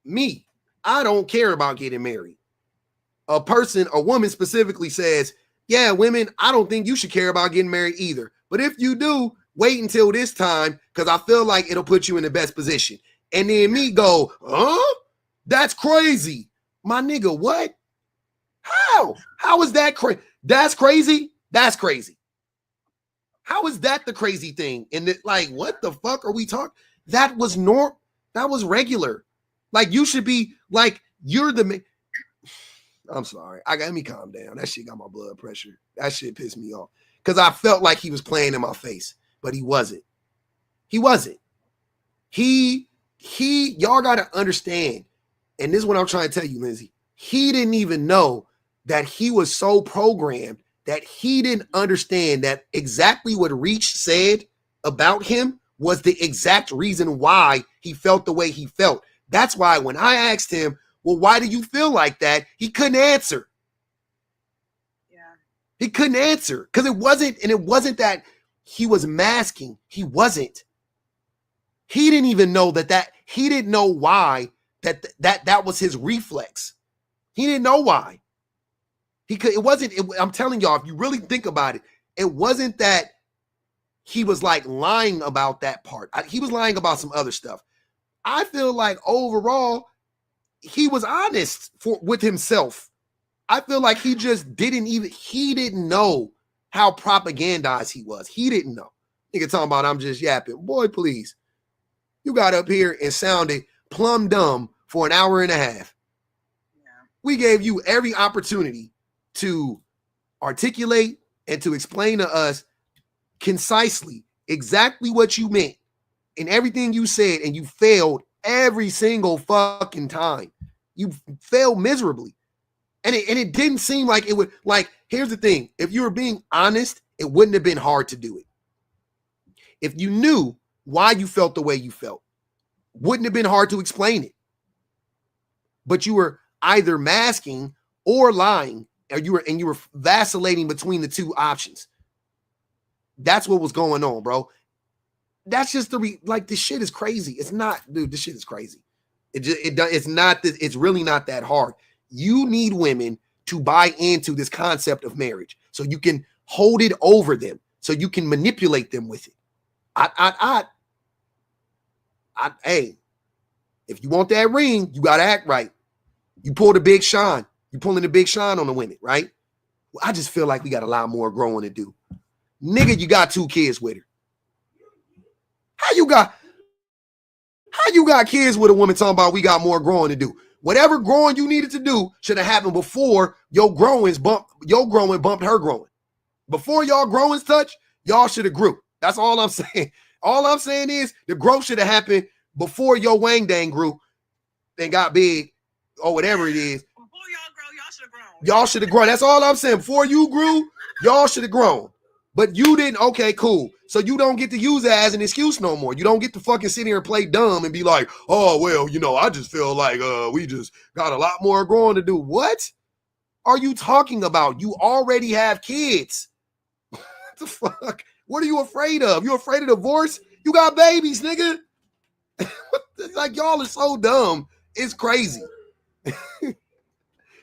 Me, I don't care about getting married. A woman specifically says, yeah, women, I don't think you should care about getting married either. But if you do, wait until this time because I feel like it'll put you in the best position. And then me go, huh? That's crazy. My nigga, what? How is that crazy? That's crazy? That's crazy. How is that the crazy thing? And like, what the fuck are we talking? That was that was regular. Like, you should be like, you're the I'm sorry. Let me calm down. That shit got my blood pressure. That shit pissed me off. Because I felt like he was playing in my face, but he wasn't. He wasn't. Y'all gotta understand. And this is what I'm trying to tell you, Lindsay. He didn't even know that he was so programmed that he didn't understand that exactly what Reach said about him was the exact reason why he felt the way he felt. That's why when I asked him, well, why do you feel like that? He couldn't answer. Yeah. He couldn't answer because it wasn't that he was masking. He wasn't. He didn't even know that he didn't know why that was his reflex. He didn't know why. I'm telling y'all, if you really think about it, it wasn't that he was like lying about that part. He was lying about some other stuff. I feel like overall, he was honest with himself. I feel like he just didn't know how propagandized he was. He didn't know. Nigga talking about I'm just yapping. Boy, please. You got up here and sounded plumb dumb for an hour and a half. Yeah. We gave you every opportunity to articulate and to explain to us concisely exactly what you meant in everything you said, and you failed every single fucking time. You failed miserably. And it didn't seem like it would, like, here's the thing. If you were being honest, it wouldn't have been hard to do it. If you knew why you felt the way you felt, wouldn't have been hard to explain it. But you were either masking or lying, or you were vacillating between the two options. That's what was going on, bro. that's just this shit is crazy. It's not, dude, this shit is crazy. It's not, it's really not that hard. You need women to buy into this concept of marriage so you can hold it over them, so you can manipulate them with it. Hey, if you want that ring, you got to act right. You pull the Big Sean. You pulling the Big Sean on the women, right? Well, I just feel like we got a lot more growing to do. Nigga, you got 2 kids with her. How you got kids with a woman talking about we got more growing to do? Whatever growing you needed to do should have happened before your growing bumped her growing. Before y'all growings touch, y'all should have grew. That's all I'm saying. All I'm saying is the growth should have happened before your wang dang grew and got big or whatever it is. Before y'all grow, y'all should have grown. Y'all should have grown. That's all I'm saying. Before you grew, y'all should have grown. But you didn't. Okay, cool. So you don't get to use that as an excuse no more. You don't get to fucking sit here and play dumb and be like, oh, well, I just feel like we just got a lot more growing to do. What are you talking about? You already have kids. What the fuck? What are you afraid of? You afraid of divorce? You got babies, nigga. Like, y'all are so dumb. It's crazy.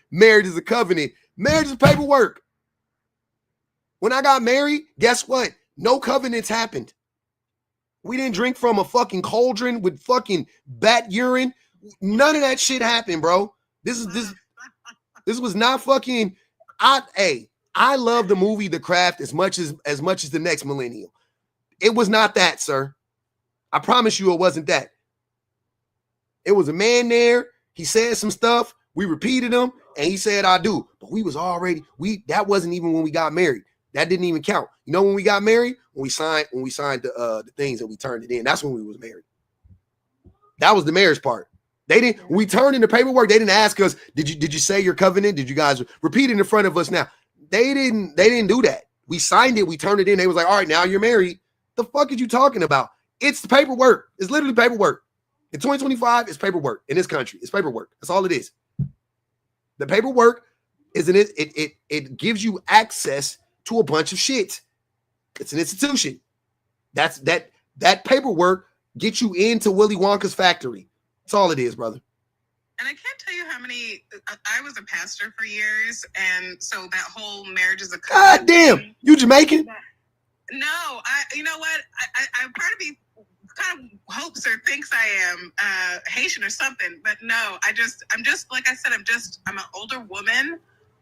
Marriage is a covenant. Marriage is paperwork. When I got married, guess what? No covenants happened. We didn't drink from a fucking cauldron with fucking bat urine. None of that shit happened, bro. This was not fucking. I love the movie The Craft as much as the next millennial. It was not that, sir. I promise you it wasn't that. It was a man there. He said some stuff. We repeated them, and he said, I do. But that wasn't even when we got married. That didn't even count. You know when we got married? When we signed the things and we turned it in. That's when we was married. That was the marriage part. When we turned in the paperwork, they didn't ask us, did you say your covenant? Did you guys repeat it in front of us now? They didn't do that. We signed it, we turned it in. They was like, all right, now you're married. The fuck are you talking about? It's the paperwork. It's literally paperwork. In 2025, it's paperwork. In this country, it's paperwork. That's all it is. The paperwork it gives you access to a bunch of shit. It's an institution. That paperwork gets you into Willy Wonka's factory. That's all it is, brother. And I can't tell you how many. I was a pastor for years, and so that whole marriage is a covenant. God damn, you Jamaican? No, you know what? I part of me kind of hopes or thinks I am Haitian or something, but no, I'm just like I said, I'm an older woman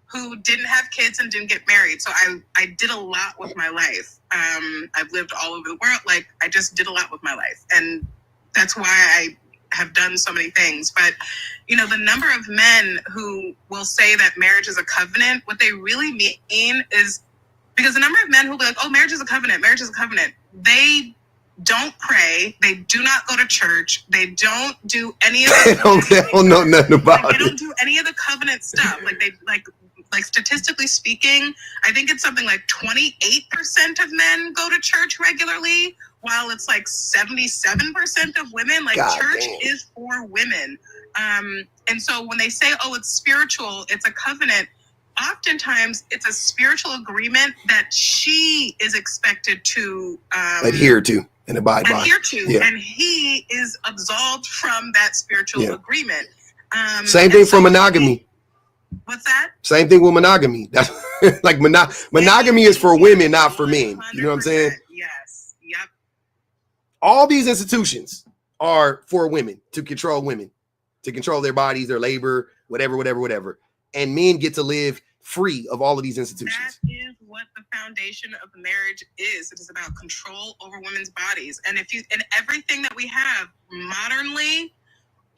who didn't have kids and didn't get married. So I did a lot with my life. I've lived all over the world. Like, I just did a lot with my life. And that's why I have done so many things. But, the number of men who will say that marriage is a covenant, what they really mean is, because the number of men who will be like, oh, marriage is a covenant, they don't pray. They do not go to church. They don't do any of They don't know nothing about it. They don't do any of the covenant stuff. Like statistically speaking, I think it's something like 28% of men go to church regularly, while it's like 77% of women. Like, God church damn. Is for women. And so when they say, oh, it's spiritual, it's a covenant, oftentimes it's a spiritual agreement that she is expected to adhere to and abide by. Yeah. And he is absolved from that spiritual agreement. Same thing for monogamy. What's that? Same thing with monogamy. That's like monogamy is for women, not for men. You know what I'm saying? Yes. Yep. All these institutions are for women, to control their bodies, their labor, whatever. And men get to live free of all of these institutions. That is what the foundation of marriage is. It is about control over women's bodies. And everything that we have modernly,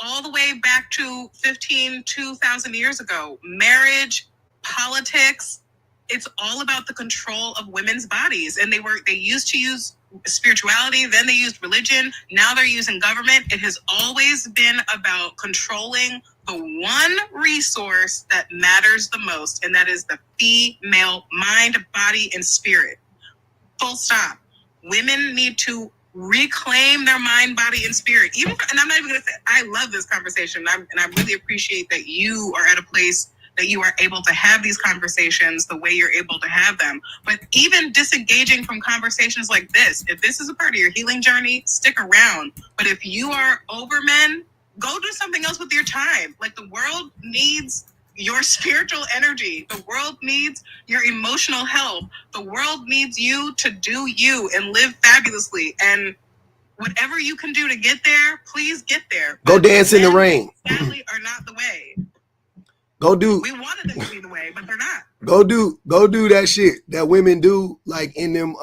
all the way back to 2,000 years ago, marriage, politics, it's all about the control of women's bodies. And they used to use spirituality, then they used religion, now they're using government. It has always been about controlling the one resource that matters the most, and that is the female mind, body, and spirit. Full stop. Women need to reclaim their mind, body, and spirit. And I'm not even going to say, I love this conversation, and I really appreciate that you are at a place that you are able to have these conversations the way you're able to have them. But even disengaging from conversations like this, if this is a part of your healing journey, stick around. But if you are over men, go do something else with your time. Like, the world needs your spiritual energy. The world needs your emotional health. The world needs you to do you and live fabulously. And whatever you can do to get there, please get there. Go dance in the rain. Sadly, are not the way. Go do. We wanted them to be the way, but they're not. Go do that shit that women do, like in them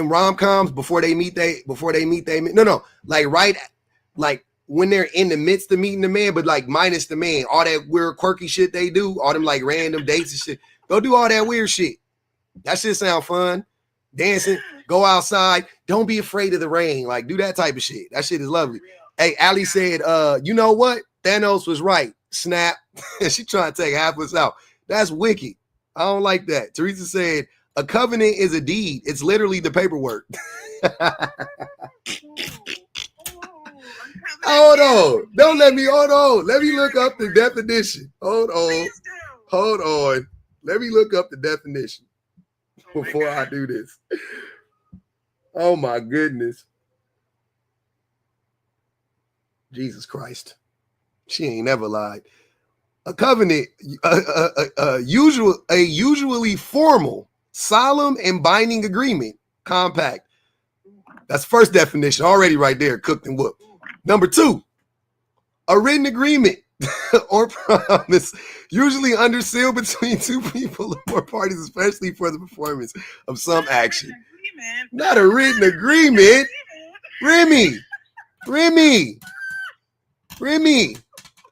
rom-coms before they meet they like when they're in the midst of meeting the man, but like minus the man, all that weird quirky shit they do, all them like random dates and shit. Go do all that weird shit. That shit sound fun. Dancing, go outside. Don't be afraid of the rain. Like, do that type of shit. That shit is lovely. Hey, Ali said, you know what? Thanos was right. Snap. She trying to take half us out. That's wicked. I don't like that. Teresa said, a covenant is a deed. It's literally the paperwork. Hold on. Don't let me, hold on. Let me look up the definition. Hold on. Let me look up the definition before I do this. Oh my goodness. Jesus Christ. She ain't never lied. A covenant, usually formal, solemn, and binding agreement, compact. That's the first definition already right there, cooked and whooped. Number 2, a written agreement or promise, usually under seal between two people or more parties, especially for the performance of some action. Not a written agreement. Remy,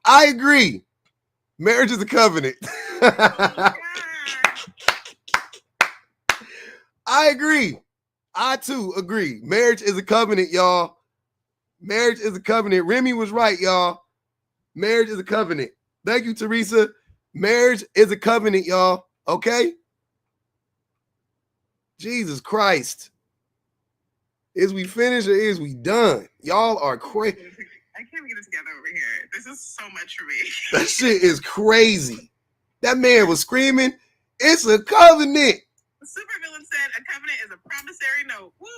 I agree. Marriage is a covenant. I agree. I too agree. Marriage is a covenant, y'all. Marriage is a covenant. Remy was right, y'all. Marriage is a covenant. Thank you, Teresa. Marriage is a covenant, y'all. Okay? Jesus Christ. Is we finished or is we done? Y'all are crazy. I can't get it together over here. This is so much for me. That shit is crazy. That man was screaming, it's a covenant. The supervillain said a covenant is a promissory note. Woo.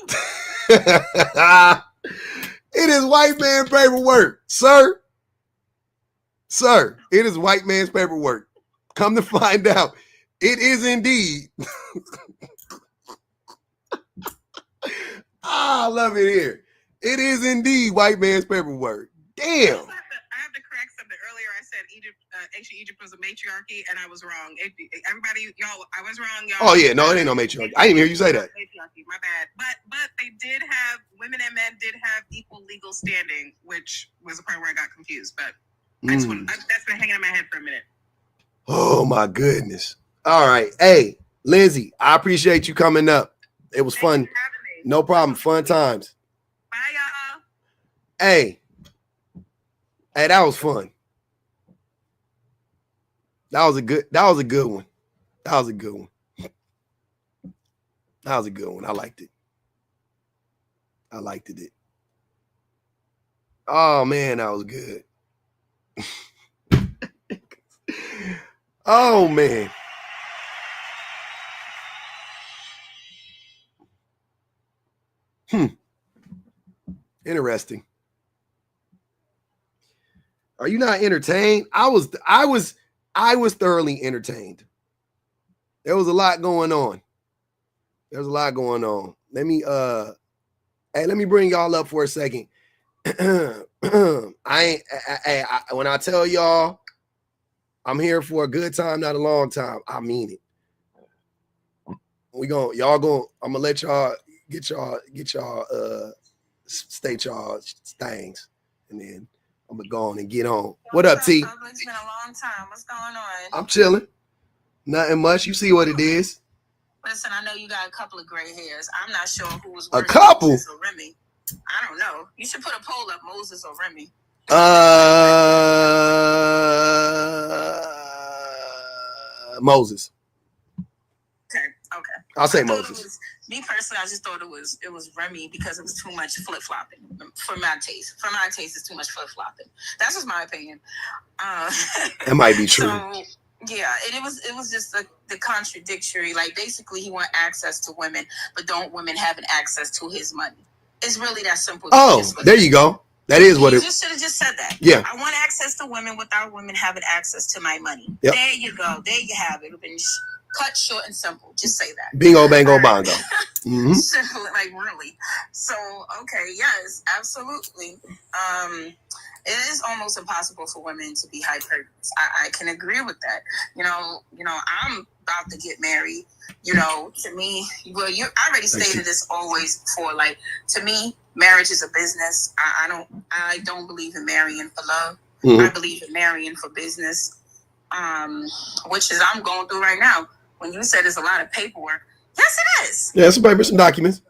It is white man paperwork, sir. Sir, it is white man's paperwork. Come to find out, it is indeed. I love it here. It is indeed white man's paperwork. Damn. I have to correct something. Earlier I said ancient Egypt was a matriarchy, and I was wrong. Everybody, y'all, I was wrong, y'all. Oh yeah, no, it ain't no matriarchy. I didn't hear you say that. Matriarchy, my bad. But they did have, women and men did have equal legal standing, which was the part where I got confused. But that's been hanging in my head for a minute. Oh my goodness. All right. Hey, Lindsay, I appreciate you coming up. It was fun. Thanks for having me. No problem. Fun times. Bye, y'all. Hey, that was fun. That was a good one. That was a good one. That was a good one. I liked it. Oh man, that was good. Oh man. Interesting. Are you not entertained? I was thoroughly entertained. There was a lot going on. Let me bring y'all up for a second. When I tell y'all I'm here for a good time, not a long time, I mean it. I'm gonna let y'all get y'all state y'all things, and then I'm gonna go on and get on. What up, T? It's been a long time. What's going on? I'm chilling. Nothing much. You see what it is. Listen, I know you got a couple of gray hairs. I'm not sure who was A worse, couple? Moses or Remy. I don't know. You should put a poll up, Moses or Remy. Moses. Okay. I'll say I thought Moses. Me personally, I just thought it was Remy because it was too much flip flopping for my taste. For my taste, it's too much flip flopping. That's just my opinion. That might be true. So, yeah, and it was just the contradictory. Like basically, he want access to women, but don't women having access to his money? It's really that simple. Oh, there you go. That is what you it. Just should have just said that. Yeah. I want access to women without women having access to my money. Yep. There you go. There you have it. It would have been cut short and simple. Just say that. Bingo, bango, bongo. Mm-hmm. Like really. So okay, yes, absolutely. It is almost impossible for women to be hypergamous. I can agree with that. You know, I'm about to get married. You know, to me, well, I already stated this always before. Like to me, marriage is a business. I don't believe in marrying for love. Mm-hmm. I believe in marrying for business, which is I'm going through right now. When you said there's a lot of paperwork, yes, it is. Yeah, some papers, some documents.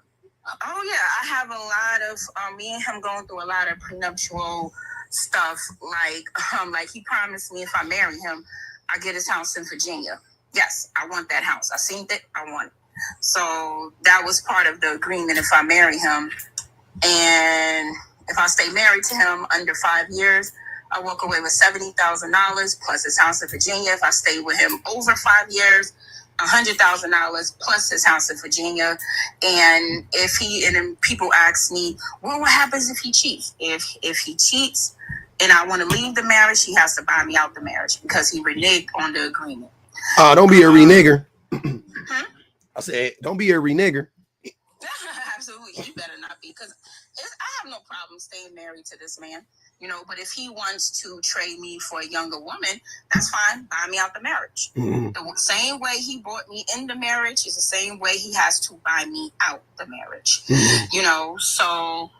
Oh yeah, I have a lot of me and him going through a lot of prenuptial stuff. Like he promised me if I marry him, I get his house in Virginia. Yes, I want that house. I seen it. I want it. So that was part of the agreement. If I marry him, and if I stay married to him under 5 years, I walk away with $70,000 plus his house in Virginia. If I stay with him over 5 years, $100,000 plus his house in Virginia. And then people ask me, well, what happens if he cheats? If he cheats and I want to leave the marriage, he has to buy me out the marriage because he reneged on the agreement. Don't be a renegger. I said, don't be a renegger. Absolutely, you better not be, because I have no problem staying married to this man. You know, but if he wants to trade me for a younger woman, that's fine. Buy me out the marriage. Mm-hmm. The same way he brought me in the marriage is the same way he has to buy me out the marriage. Mm-hmm. You know, so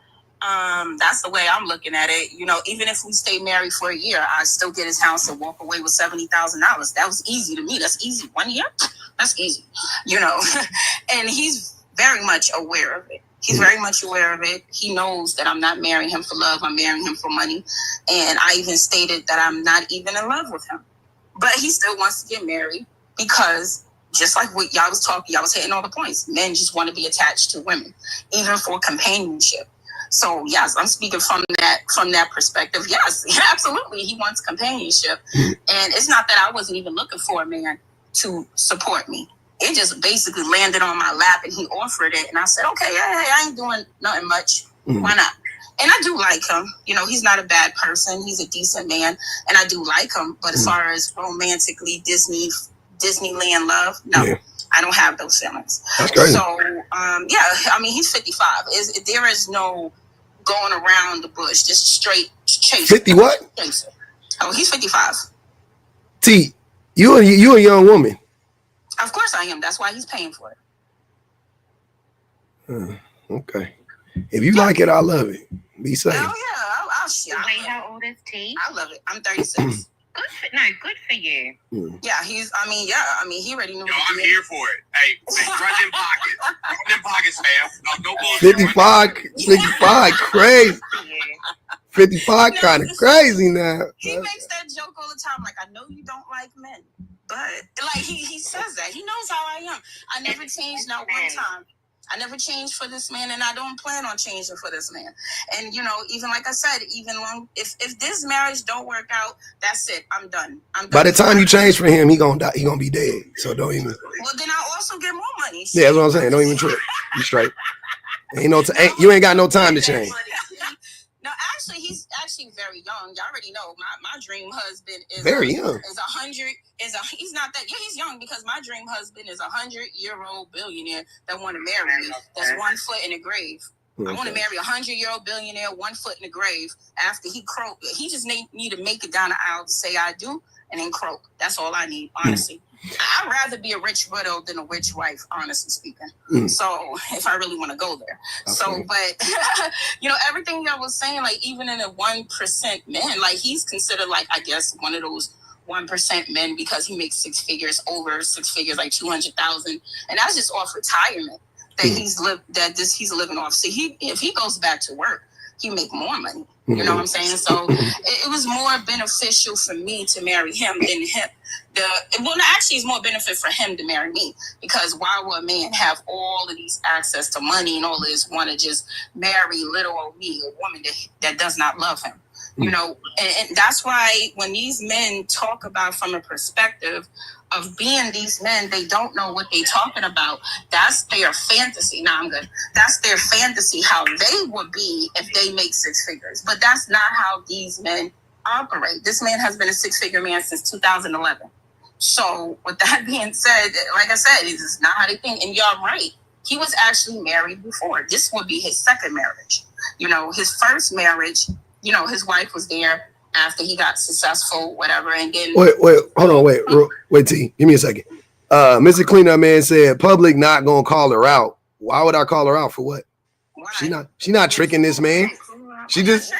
that's the way I'm looking at it. You know, even if we stay married for a year, I still get his house and walk away with $70,000. That was easy to me. That's easy. 1 year? That's easy. You know, and he's very much aware of it. He's very much aware of it. He knows that I'm not marrying him for love. I'm marrying him for money. And I even stated that I'm not even in love with him. But he still wants to get married because just like what y'all was talking, y'all was hitting all the points. Men just want to be attached to women, even for companionship. So yes, I'm speaking from that perspective. Yes, absolutely. He wants companionship. And it's not that I wasn't even looking for a man to support me. It just basically landed on my lap and he offered it. And I said, okay, I ain't doing nothing much. Mm-hmm. Why not? And I do like him. You know, he's not a bad person. He's a decent man. And I do like him. But as far as romantically Disneyland love, no, yeah. I don't have those feelings. That's crazy. So, I mean, he's 55. There is no going around the bush. Just straight chase. 50 what? Oh, he's 55. T, you a young woman. Of course I am. That's why he's paying for it. Okay. If you like it, I love it. Be safe. Oh yeah, I'll share. Wait, how old is T? I love it. I'm 36. Good for you. Yeah, he already knew. Yo, I'm here for it. Hey, run them pockets. Run them pockets, fam. No bullshit. 55, crazy. 55 kind of crazy now. He makes that joke all the time. Like, I know you don't like men, but like he says that. He knows how I am. I never changed not one time. I never changed for this man, and I don't plan on changing for this man. And you know, even like I said, if this marriage don't work out, that's it. I'm done. By the time you change for him, he gonna die. He gonna be dead. So don't even. Well, then I'll also get more money. Yeah, that's what I'm saying. Don't even trip. You straight. You ain't got no time to change. No, actually, he's actually very young. Y'all already know my dream husband is very young. He's not that. Yeah, he's young because my dream husband is 100-year-old billionaire that want to marry me. That's 1 foot in the grave. Okay. I want to marry a 100-year-old billionaire, 1 foot in the grave. After he croak, he just need to make it down the aisle to say I do, and then croak. That's all I need, honestly. I'd rather be a rich widow than a rich wife, honestly speaking. So if I really want to go there. Okay. So, but you know, everything I was saying, like even in a 1% men, like he's considered like, I guess, one of those 1% men because he makes over six figures, like 200,000, and that's just off retirement that he's living off. So if he goes back to work, he make more money. You know what I'm saying? So it was more beneficial for me to marry him than him Actually, it's more benefit for him to marry me, because why would a man have all of these access to money and all this, want to just marry little old me, a woman that does not love him? You know, and that's why when these men talk about from a perspective of being these men, they don't know what they're talking about. That's their fantasy. Nah, I'm good. That's their fantasy, how they would be if they make six figures. But that's not how these men operate. This man has been a six-figure man since 2011. So with that being said, like I said, it's not how they think. And y'all right. He was actually married before. This would be his second marriage. You know, his first marriage, you know, his wife was there after he got successful, whatever. And then hold on, wait, T, give me a second. Mr. Cleanup Man said public not gonna call her out. Why would I call her out for what? Why? She not tricking this man. She just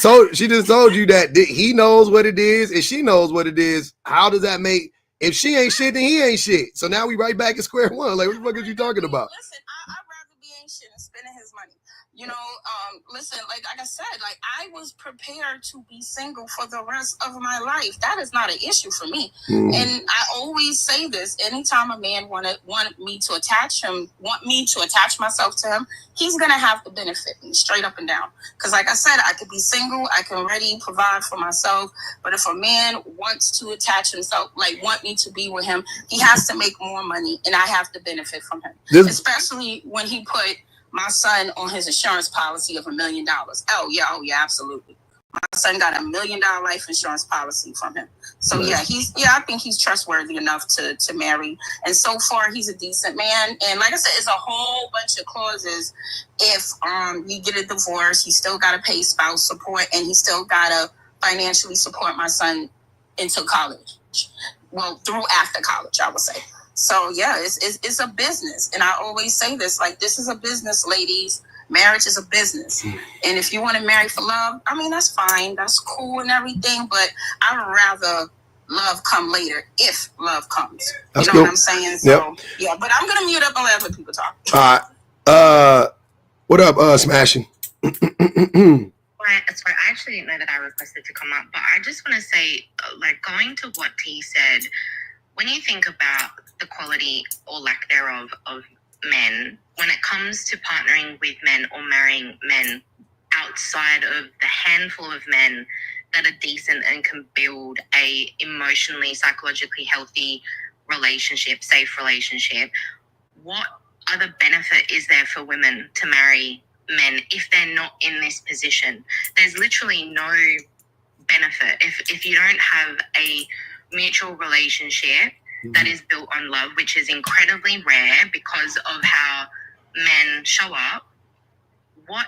told you that he knows what it is and she knows what it is. How does that make? If she ain't shit, then he ain't shit. So now we right back at square one. Like, what the fuck is you talking about? Listen, I'd rather be ain't shit and spending his money. You know, listen, like I said, like I was prepared to be single for the rest of my life. That is not an issue for me. And I always say this: anytime a man want me to attach myself to him, he's gonna have to benefit me straight up and down. Because, like I said, I could be single, I can already provide for myself. But if a man wants to attach himself, like want me to be with him, he has to make more money, and I have to benefit from him. Especially when he put my son on his insurance policy of $1 million. Oh yeah, absolutely. My son got $1 million life insurance policy from him. So I think he's trustworthy enough to marry. And so far, he's a decent man. And like I said, it's a whole bunch of clauses. If you get a divorce, he still got to pay spouse support, and he still got to financially support my son into college. Well, through after college, I would say. So yeah, it's a business, and I always say this: like, this is a business, ladies. Marriage is a business, and if you want to marry for love, I mean, that's fine, that's cool and everything. But I'd rather love come later if love comes. You know what I'm saying? So yeah, but I'm gonna mute up and let other people talk. All right. What up, Smashing? Sorry, I actually didn't know that I requested to come up, but I just want to say, like, going to what T said, when you think about the quality or lack thereof of men, when it comes to partnering with men or marrying men outside of the handful of men that are decent and can build a emotionally, psychologically healthy relationship, safe relationship, what other benefit is there for women to marry men if they're not in this position? There's literally no benefit. If you don't have a mutual relationship that is built on love, which is incredibly rare because of how men show up, what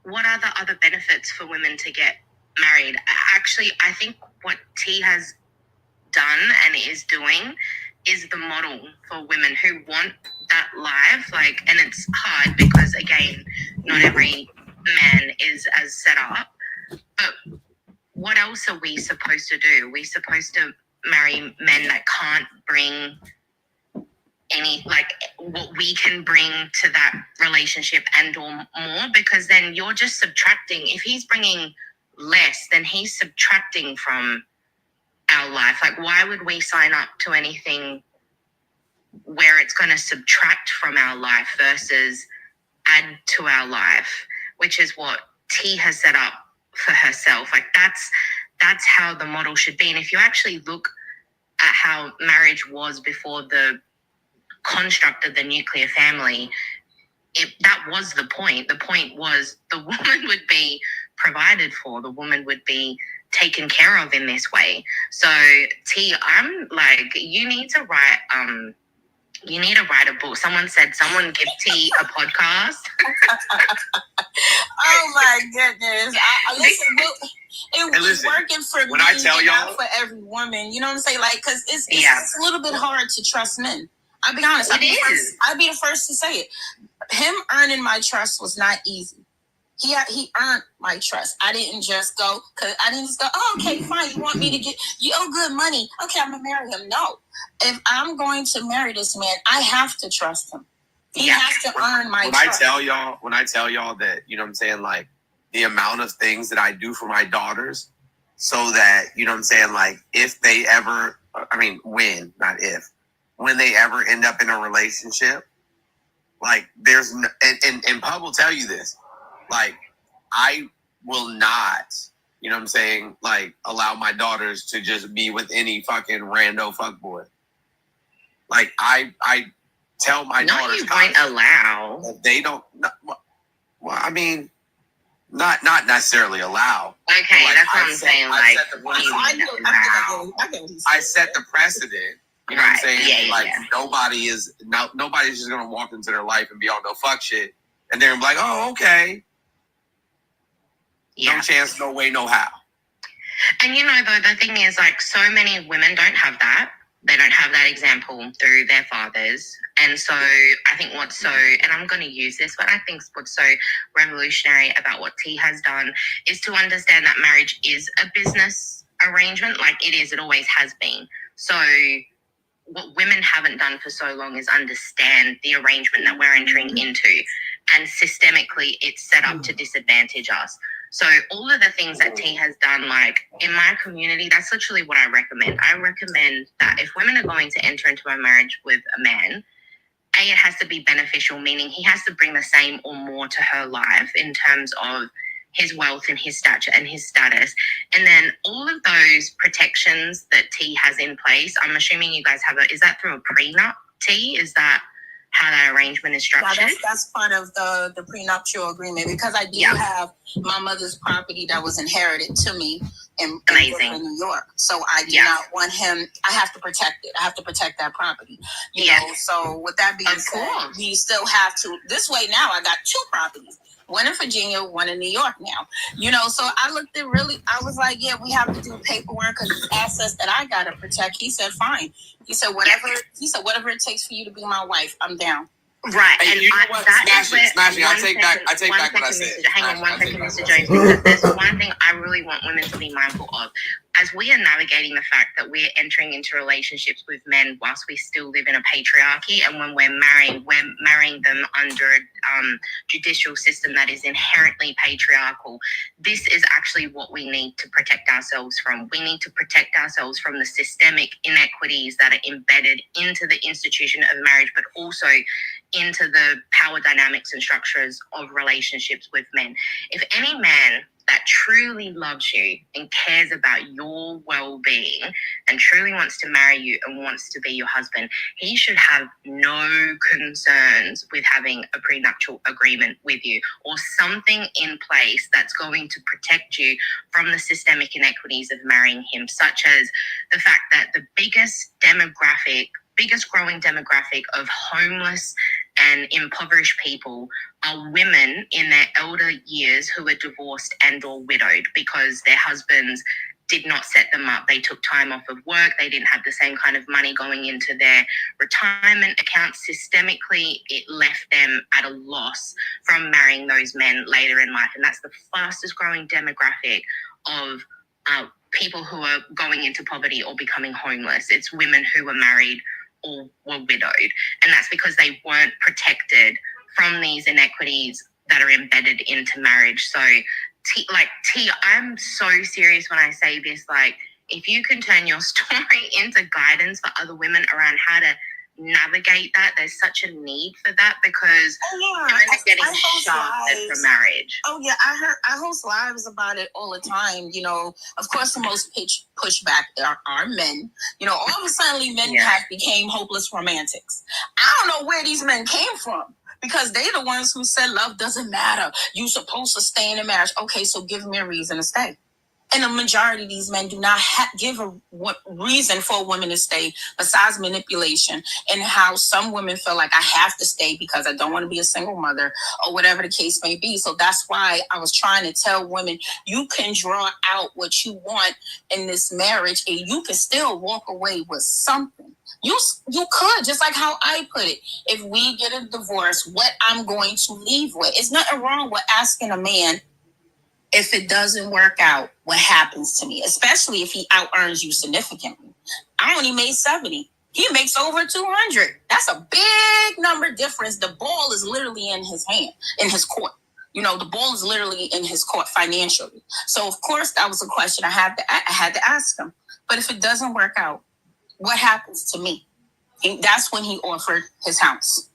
are the other benefits for women to get married? Actually, I think what T has done and is doing is the model for women who want that life. Like, and it's hard because, again, not every man is as set up. But what else are we supposed to do? We're supposed to marry men that can't bring any, like, what we can bring to that relationship and or more, because then you're just subtracting. If he's bringing less, then he's subtracting from our life. Like, why would we sign up to anything where it's going to subtract from our life versus add to our life, which is what T has set up for herself? Like, that's how the model should be. And if you actually look at how marriage was before the construct of the nuclear family, that was the point. The point was the woman would be provided for, the woman would be taken care of in this way. So T, I'm like, you need to write a book. Someone said, someone give T a podcast. Oh my goodness. It was working for me, I tell y'all, not for every woman. You know what I'm saying? Like, because it's a little bit hard to trust men. I'll be honest. I'll be the first to say it. Him earning my trust was not easy. He earned my trust. I didn't just go, oh, okay, fine. You want me to get, you owe good money. Okay, I'm going to marry him. No. If I'm going to marry this man, I have to trust him. He has to earn my trust. When I tell y'all that, you know what I'm saying, like, the amount of things that I do for my daughters so that, you know what I'm saying, like, if they ever I mean, when, not if, when they ever end up in a relationship, like there's no, and Pub will tell you this, like I will not, you know what I'm saying, like allow my daughters to just be with any fucking rando fuckboy. Like I tell my daughters, you won't allow. If they don't. Well, I mean, not necessarily allow. Okay, like, that's what I'm saying. Like, I set the precedent. You know what I'm saying? Yeah, like nobody's just gonna walk into their life and be on no fuck shit, and they're like, oh, okay. No chance, no way, no how. And you know, though, the thing is, like, so many women don't have that. They don't have that example through their fathers. And so I think what's so, and I'm going to use this, but I think what's so revolutionary about what T has done is to understand that marriage is a business arrangement. Like it is, it always has been. So what women haven't done for so long is understand the arrangement that we're entering into. And systemically, it's set up to disadvantage us. So all of the things that T has done, like in my community, that's literally what I recommend. I recommend that if women are going to enter into a marriage with a man, A, it has to be beneficial, meaning he has to bring the same or more to her life in terms of his wealth and his stature and his status. And then all of those protections that T has in place, I'm assuming you guys have is that through a prenup, T? Is that how that arrangement is structured? Yeah, that's part of the prenuptial agreement, because I do have my mother's property that was inherited to me in New York. So I do not want him, I have to protect it. I have to protect that property. You know, so with that being said, we still have to, this way now I got two properties. One in Virginia, one in New York now. You know, so I looked at I was like, yeah, we have to do paperwork because it's assets that I gotta protect. He said, fine. He said, whatever it takes for you to be my wife, I'm down. Right. And you know what? Smashing. I take back what I said. Hang on one second, Mr. Jones, because there's one thing I really want women to be mindful of. As we are navigating the fact that we're entering into relationships with men whilst we still live in a patriarchy, and when we're marrying them under a judicial system that is inherently patriarchal, this is actually what we need to protect ourselves from. We need to protect ourselves from the systemic inequities that are embedded into the institution of marriage, but also into the power dynamics and structures of relationships with men. If any man that truly loves you and cares about your well-being and truly wants to marry you and wants to be your husband, he should have no concerns with having a prenuptial agreement with you or something in place that's going to protect you from the systemic inequities of marrying him, such as the fact that the biggest growing demographic of homeless and impoverished people are women in their elder years who are divorced and or widowed because their husbands did not set them up. They took time off of work. They didn't have the same kind of money going into their retirement accounts. Systemically, it left them at a loss from marrying those men later in life. And that's the fastest growing demographic of people who are going into poverty or becoming homeless. It's women who were married or were widowed. And that's because they weren't protected from these inequities that are embedded into marriage. So, T, I'm so serious when I say this. Like, if you can turn your story into guidance for other women around how to navigate that, there's such a need for that, because women are getting shafted for marriage. Oh yeah, I host lives about it all the time. You know, of course, the most pushback are men. You know, all of a sudden, men have became hopeless romantics. I don't know where these men came from, because they're the ones who said love doesn't matter. You're supposed to stay in a marriage. Okay, so give me a reason to stay. And the majority of these men do not give a reason for a woman to stay besides manipulation, and how some women feel like I have to stay because I don't want to be a single mother or whatever the case may be. So that's why I was trying to tell women, you can draw out what you want in this marriage and you can still walk away with something. You could, just like how I put it. If we get a divorce, what I'm going to leave with. It's nothing wrong with asking a man, if it doesn't work out, what happens to me? Especially if he out-earns you significantly. I only made 70. He makes over 200. That's a big number difference. The ball is literally in his hand, in his court. You know, the ball is literally in his court financially. So, of course, that was a question I had to ask him. But if it doesn't work out, what happens to me? That's when he offered his house.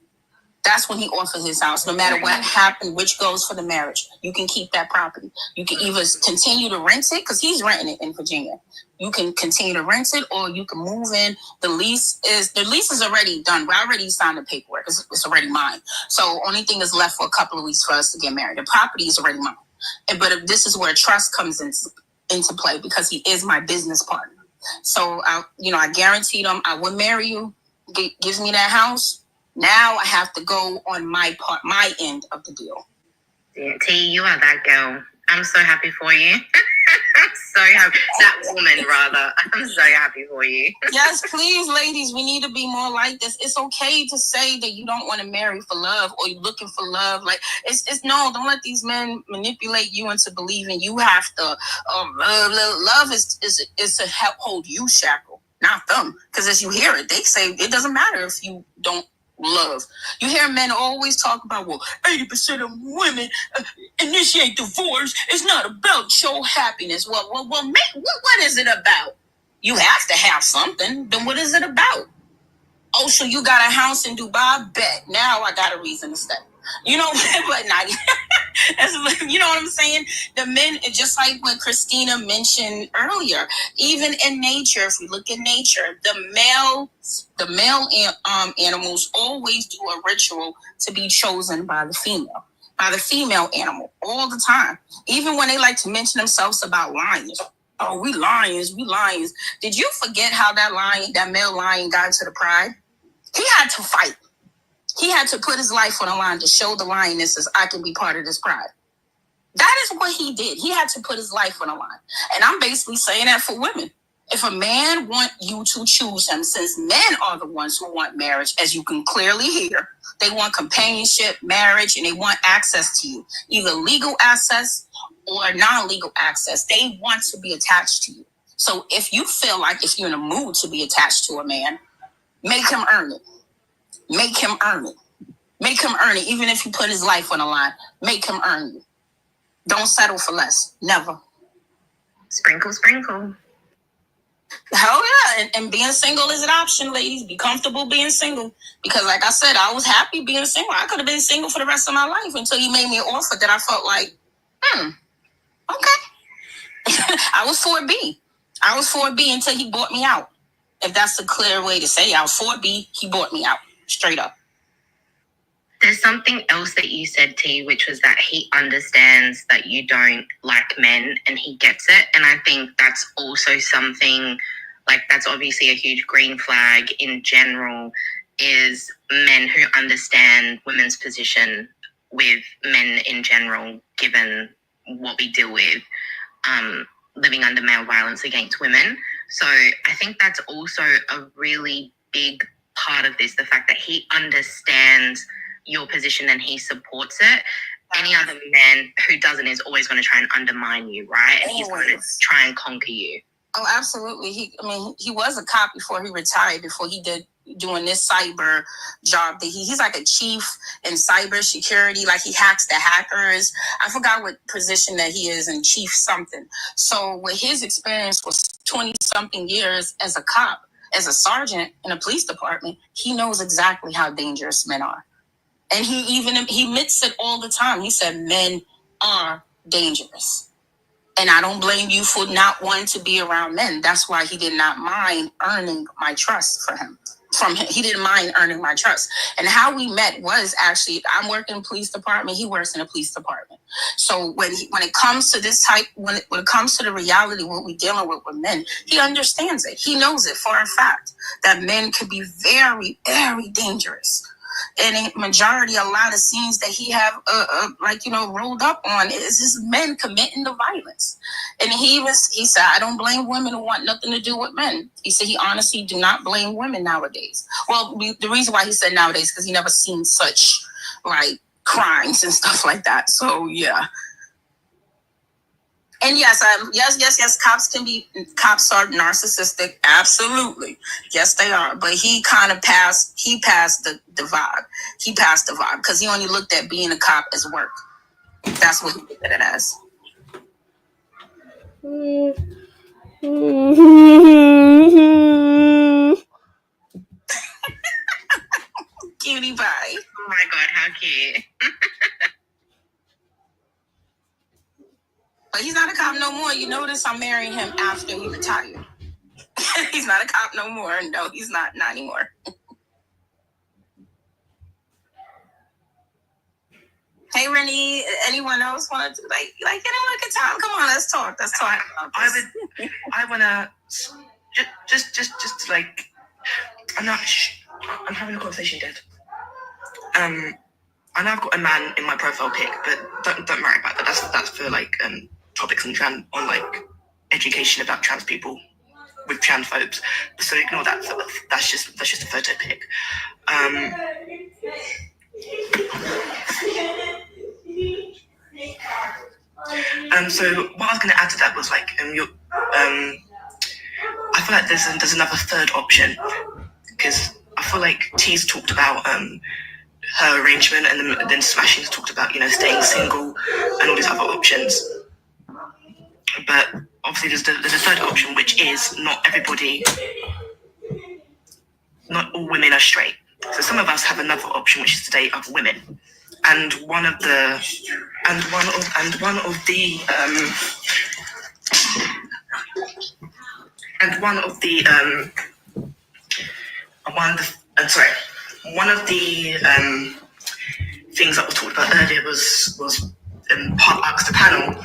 That's when he offers his house. No matter what happened, which goes for the marriage, you can keep that property. You can either continue to rent it, because he's renting it in Virginia. You can continue to rent it, or you can move in. The lease is already done. We already signed the paperwork. It's already mine. So only thing is left for a couple of weeks for us to get married. The property is already mine. But this is where trust comes into play, because he is my business partner. So I guaranteed him I would marry you. Gives me that house. Now I have to go on my my end of the deal. Yeah, T, you are that girl. I'm so happy for you. I'm so happy. That woman, rather. I'm so happy for you. Yes, please, ladies, we need to be more like this. It's okay to say that you don't want to marry for love, or you're looking for love. Like, it's no, don't let these men manipulate you into believing you have to love is to help hold you shackled, not them. Because as you hear it, they say it doesn't matter if you don't love. You hear men always talk about, well, 80% of women initiate divorce. It's not about your happiness. Well, what is it about? You have to have something. Then what is it about? Oh, so you got a house in Dubai? Bet. Now I got a reason to stay. You know, but not. You know what I'm saying? The men, just like what Christina mentioned earlier, even in nature, if we look at nature, the male animals always do a ritual to be chosen by the female animal all the time. Even when they like to mention themselves about lions. Oh, we lions. Did you forget how that male lion got to the pride? He had to fight. He had to put his life on the line to show the lionesses I can be part of this pride. That is what he did. He had to put his life on the line. And I'm basically saying that for women. If a man wants you to choose him, since men are the ones who want marriage, as you can clearly hear, they want companionship, marriage, and they want access to you, either legal access or non-legal access. They want to be attached to you. So if you feel like if you're in a mood to be attached to a man, make him earn it. Make him earn it. Make him earn it. Even if you put his life on the line, make him earn it. Don't settle for less. Never. Sprinkle, sprinkle. Hell yeah. And being single is an option, ladies. Be comfortable being single. Because like I said, I was happy being single. I could have been single for the rest of my life until he made me an offer that I felt like, okay. I was 4B until he bought me out. If that's a clear way to say it, I was 4B, he bought me out. Straight up. There's something else that you said, T, which was that he understands that you don't like men and he gets it. And I think that's also something, like, that's obviously a huge green flag in general, is men who understand women's position with men in general, given what we deal with, living under male violence against women. So I think that's also a really big part of this, the fact that he understands your position and he supports it. Any other man who doesn't is always going to try and undermine you, right? And he's going to try and conquer you. Oh, absolutely. He was a cop before he retired, before he did doing this cyber job. That he's like a chief in cyber security, like he hacks the hackers. I forgot what position that he is in, chief something. So with his experience was 20-something years as a cop, as a sergeant in a police department, he knows exactly how dangerous men are. And he admits it all the time. He said men are dangerous. And I don't blame you for not wanting to be around men. That's why he did not mind earning my trust from him. He didn't mind earning my trust. And how we met was actually, I'm working in the police department. He works in the police department. So when it comes to this type, when it comes to the reality, what we're dealing with men, he understands it. He knows it for a fact that men can be very, very dangerous. And a majority, a lot of scenes that he have, rolled up on is just men committing the violence. And he said, I don't blame women who want nothing to do with men. He said he honestly do not blame women nowadays. Well, the reason why he said nowadays, because he never seen such like crimes and stuff like that. So yeah. And yes, cops are narcissistic. Absolutely. Yes, they are. But he kind of passed the vibe. He passed the vibe because he only looked at being a cop as work. That's what he looked at it as. I'm marrying him after he retired. He's not a cop no more. No, he's not anymore. Hey, Renee, anyone else want to like anyone can talk? Come on, let's talk. I wanna just like I'm having a conversation, Dad. I know I've got a man in my profile pic, but don't worry about that. That's for like topics on like education about trans people with transphobes. So ignore that. That's just a photo pic. So what I was going to add to that was like I feel like there's another third option, because I feel like T's talked about her arrangement, and then Smashing's talked about staying single and all these other options. But obviously there's a third option, which is not all women are straight. So some of us have another option, which is to date other women. And one of the things that was talked about earlier was Part asked the panel,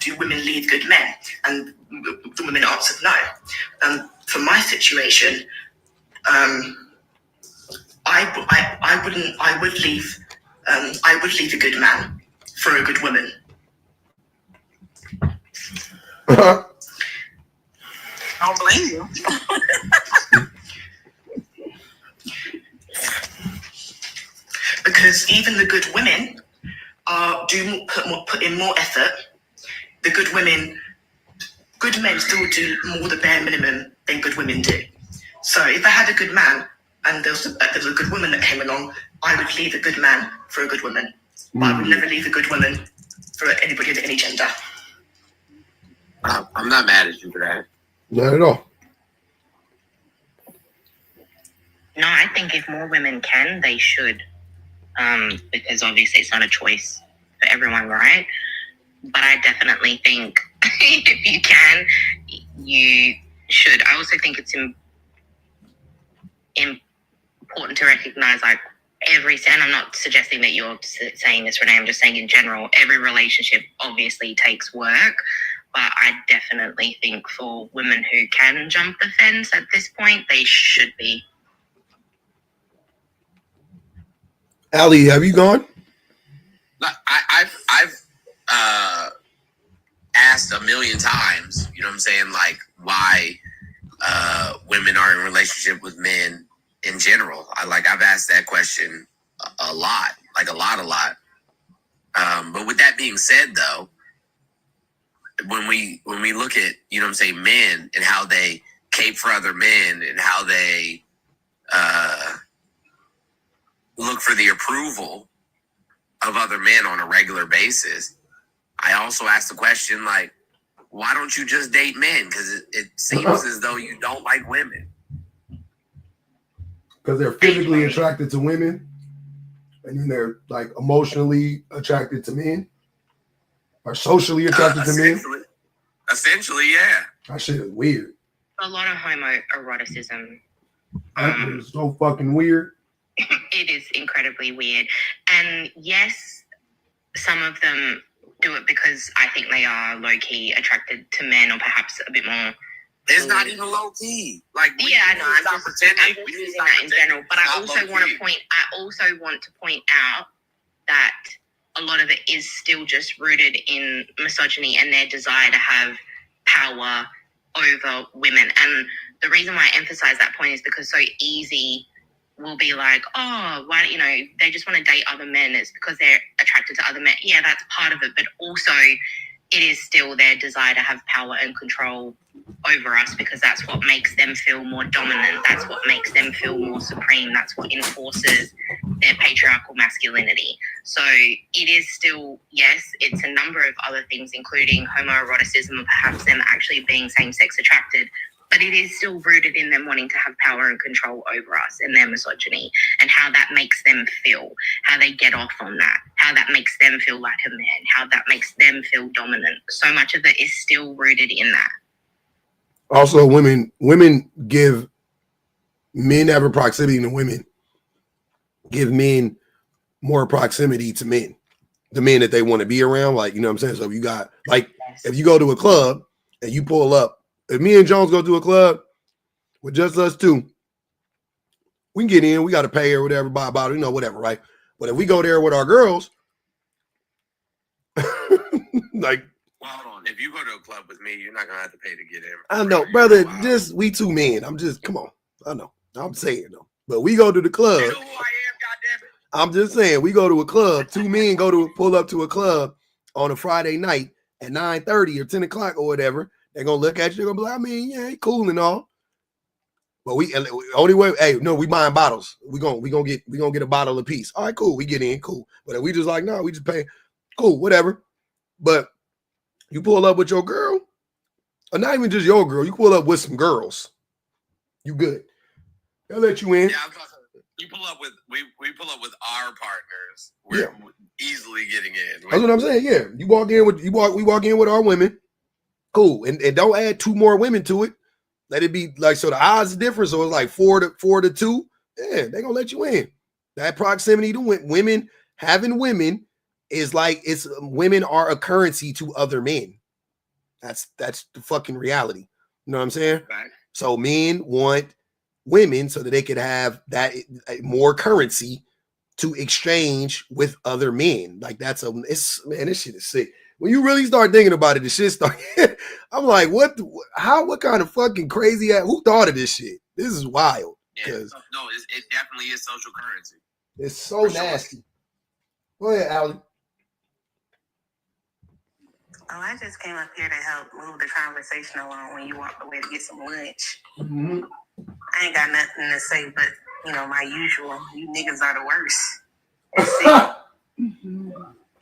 do women leave good men? And the women answered no. And for my situation, I would leave a good man for a good woman. I don't blame you. Because even the good women put in more effort. The good men still do more the bare minimum than good women do. So if I had a good man and there was a good woman that came along, I would leave a good man for a good woman. But I would never leave a good woman for anybody of any gender. I'm not mad at you for that. Not at all. No, I think if more women can, they should. Because obviously it's not a choice for everyone, right? But I definitely think if you can, you should. I also think it's important to recognize, like, and I'm not suggesting that you're saying this, Renee, I'm just saying in general, every relationship obviously takes work. But I definitely think for women who can jump the fence at this point, they should be. Ali, have you gone? I've asked a million times, you know what I'm saying, like why women are in relationship with men in general. I've asked that question a lot. But with that being said, though, when we look at, you know what I'm saying, men and how they cape for other men and how they look for the approval of other men on a regular basis, I also ask the question, like, why don't you just date men? Because it seems as though you don't like women. Because they're physically attracted to women, and then they're like emotionally attracted to men, or socially attracted to men. Essentially, yeah. That shit is weird. A lot of homoeroticism. That is so fucking weird. It is incredibly weird. And yes, some of them do it because I think they are low-key attracted to men, or perhaps a bit more. It's not even low-key. Like, yeah, I know. I'm just using that in general. But I also want to point out that a lot of it is still just rooted in misogyny and their desire to have power over women. And the reason why I emphasize that point is because so easy will be like, oh, why, they just want to date other men. It's because they're attracted to other men. Yeah, that's part of it. But also it is still their desire to have power and control over us, because that's what makes them feel more dominant. That's what makes them feel more supreme. That's what enforces their patriarchal masculinity. So it is still, yes, it's a number of other things, including homoeroticism and perhaps them actually being same-sex attracted. but it is still rooted in them wanting to have power and control over us and their misogyny and how that makes them feel, how they get off on that, how that makes them feel like a man, how that makes them feel dominant. So much of it is still rooted in that. Also, women give men have a proximity to women, give men more proximity to men, the men that they want to be around. Like, you know what I'm saying? So if you got, like, if you go to a club and you pull up, if me and Jones go to a club with just us two, we can get in, we got to pay or whatever, buy a bottle, you know, whatever, right? But if we go there with our girls, like, well, hold on. If you go to a club with me, you're not gonna have to pay to get in. I know, brother, just we two men. I'm just, come on. I know. I'm saying though. But we go to the club. You know who I am, goddammit. I'm just saying, we go to a club. Two men pull up to a club on a Friday night at 9:30 or 10 o'clock or whatever. They're gonna look at you, they're gonna be like, I mean, yeah, he cool and all. But we only way, hey, no, we buying bottles. We gonna get a bottle apiece. All right, cool. We get in, cool. But if we just like, no, we just pay, cool, whatever. But you pull up with your girl, or not even just your girl, you pull up with some girls. You good. They'll let you in. Yeah, you pull up with we pull up with our partners. We're easily getting in. That's what I'm saying. Yeah. We walk in with our women. Cool. And don't add two more women to it. Let it be like, so the odds are different. So it's like 4 to 2. Yeah, they're gonna let you in. That proximity to women, having women is like, it's women are a currency to other men. That's the fucking reality. You know what I'm saying? Right. So men want women so that they could have that more currency to exchange with other men. Like this shit is sick. When you really start thinking about it, the shit start. I'm like, what kind of fucking crazy ass? Who thought of this shit? This is wild. Yeah, no, it definitely is social currency. It's so nasty. Go ahead, Allie. Oh, I just came up here to help move the conversation along when you walked away to get some lunch. Mm-hmm. I ain't got nothing to say, but, you know, my usual, you niggas are the worst.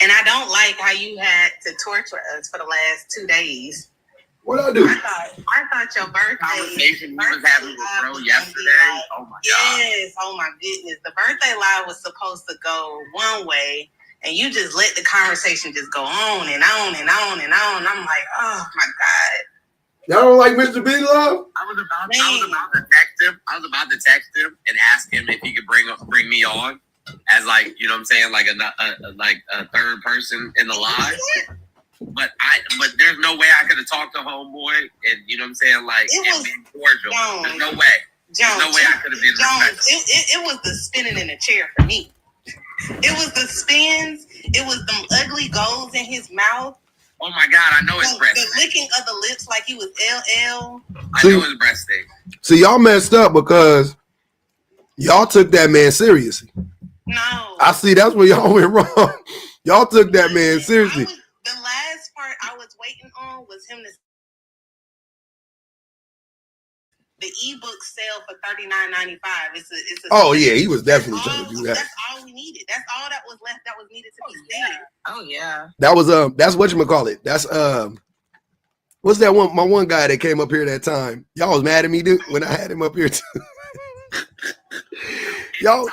And I don't like how you had to torture us for the last 2 days. What I do? I thought your birthday Conversation we was having with bro yesterday. Oh my god. Yes, oh my goodness. The birthday live was supposed to go one way, and you just let the conversation just go on and on and on and on. I'm like, oh my god. Y'all don't like Mr. Big Love? I was about to text him and ask him if he could bring me on as, like, you know what I'm saying, like a third person in the live. But there's no way I could have talked to homeboy and, you know what I'm saying, like, and been cordial. There's no way. There's no way I could have been respectful. It was the spinning in the chair for me. It was the spins. It was them ugly goals in his mouth. Oh my god, I know it's breast. The licking of the lips like he was LL. I know it's breasting. See, y'all messed up because y'all took that man seriously. No. I see. That's where y'all went wrong. Y'all took that man seriously. The last part I was waiting on was him to. The ebook sale for $39.95. It's a. Oh yeah, he was definitely trying to do that. That's all we needed. That's all that was left. That was needed to be stated. Oh yeah. That was that's whatchamacallit. That's what's that one? My one guy that came up here that time. Y'all was mad at me, dude, when I had him up here too. Y'all.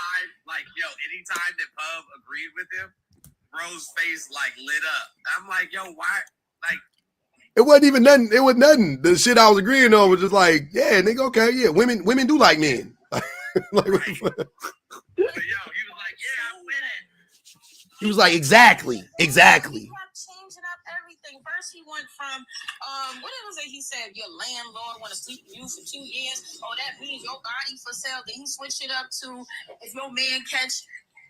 Anytime that Pub agreed with him, bro's face like lit up. I'm like, yo, why? Like, it wasn't even nothing. It was nothing. The shit I was agreeing on was just like, yeah, nigga, okay, yeah, women do like men. Like, right. But yo, he was like, yeah, I'm with it. He was like, exactly. He kept changing up everything. First, he went from what was it? He said your landlord want to sleep with you for 2 years. Oh, that means your body for sale. Then he switched it up to if your man catch.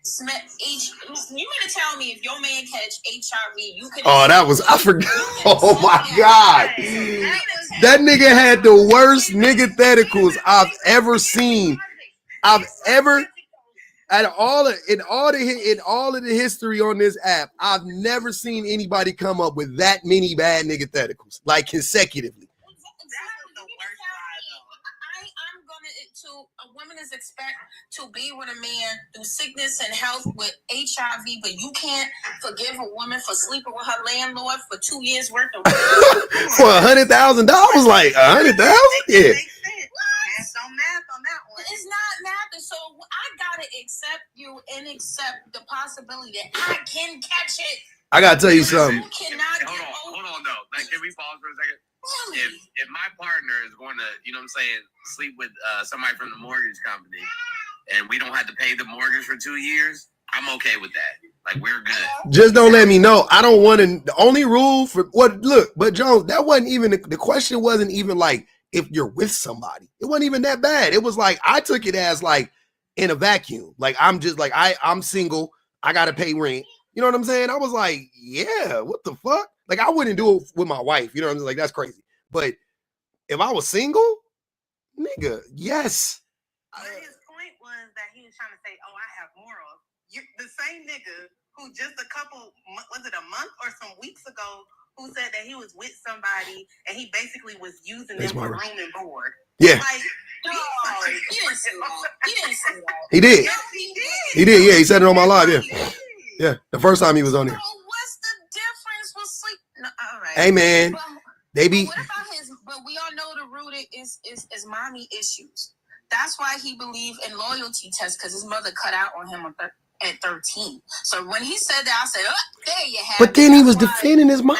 You mean to tell me if your man catch HIV, you can? Oh, that was I forgot. Oh my god, that nigga had the worst niggatheticals I've ever seen. In all of the history on this app, I've never seen anybody come up with that many bad niggatheticals like consecutively. women is expect to be with a man through sickness and health with HIV, but you can't forgive a woman for sleeping with her landlord for 2 years worth of for $100,000? Like $100,000? Yeah. Math on that one. It's not math. So I gotta accept you and accept the possibility that I can catch it. I gotta tell you something. Hold on though. Like, can we pause for a second? Really? If my partner is going to, you know what I'm saying, sleep with somebody from the mortgage company, and we don't have to pay the mortgage for 2 years, I'm okay with that. Like, we're good. Just don't let me know. I don't want to. The only rule for what? Look, but Jones, that wasn't even the question. Wasn't even like if you're with somebody. It wasn't even that bad. It was like I took it as like in a vacuum. Like I'm just like I'm single. I gotta pay rent. You know what I'm saying? I was like, yeah, what the fuck? Like I wouldn't do it with my wife. You know what I'm saying? Like that's crazy. But if I was single, nigga, yes. But his point was that he was trying to say, "Oh, I have morals." The same nigga who just was it a month or some weeks ago, who said that he was with somebody and he basically was using them for room and board. Yeah. Like, he didn't say that. He did. Yes, he did. He did. Yeah, he said it on my live. Yeah. Yeah. The first time he was on there. So what's the difference with sleep? No, all right. Hey man, they be. What about his? But we all know the root is mommy issues. That's why he believed in loyalty tests because his mother cut out on him at 13. So when he said that, I said, "Oh, there you have." But then he was defending his mom.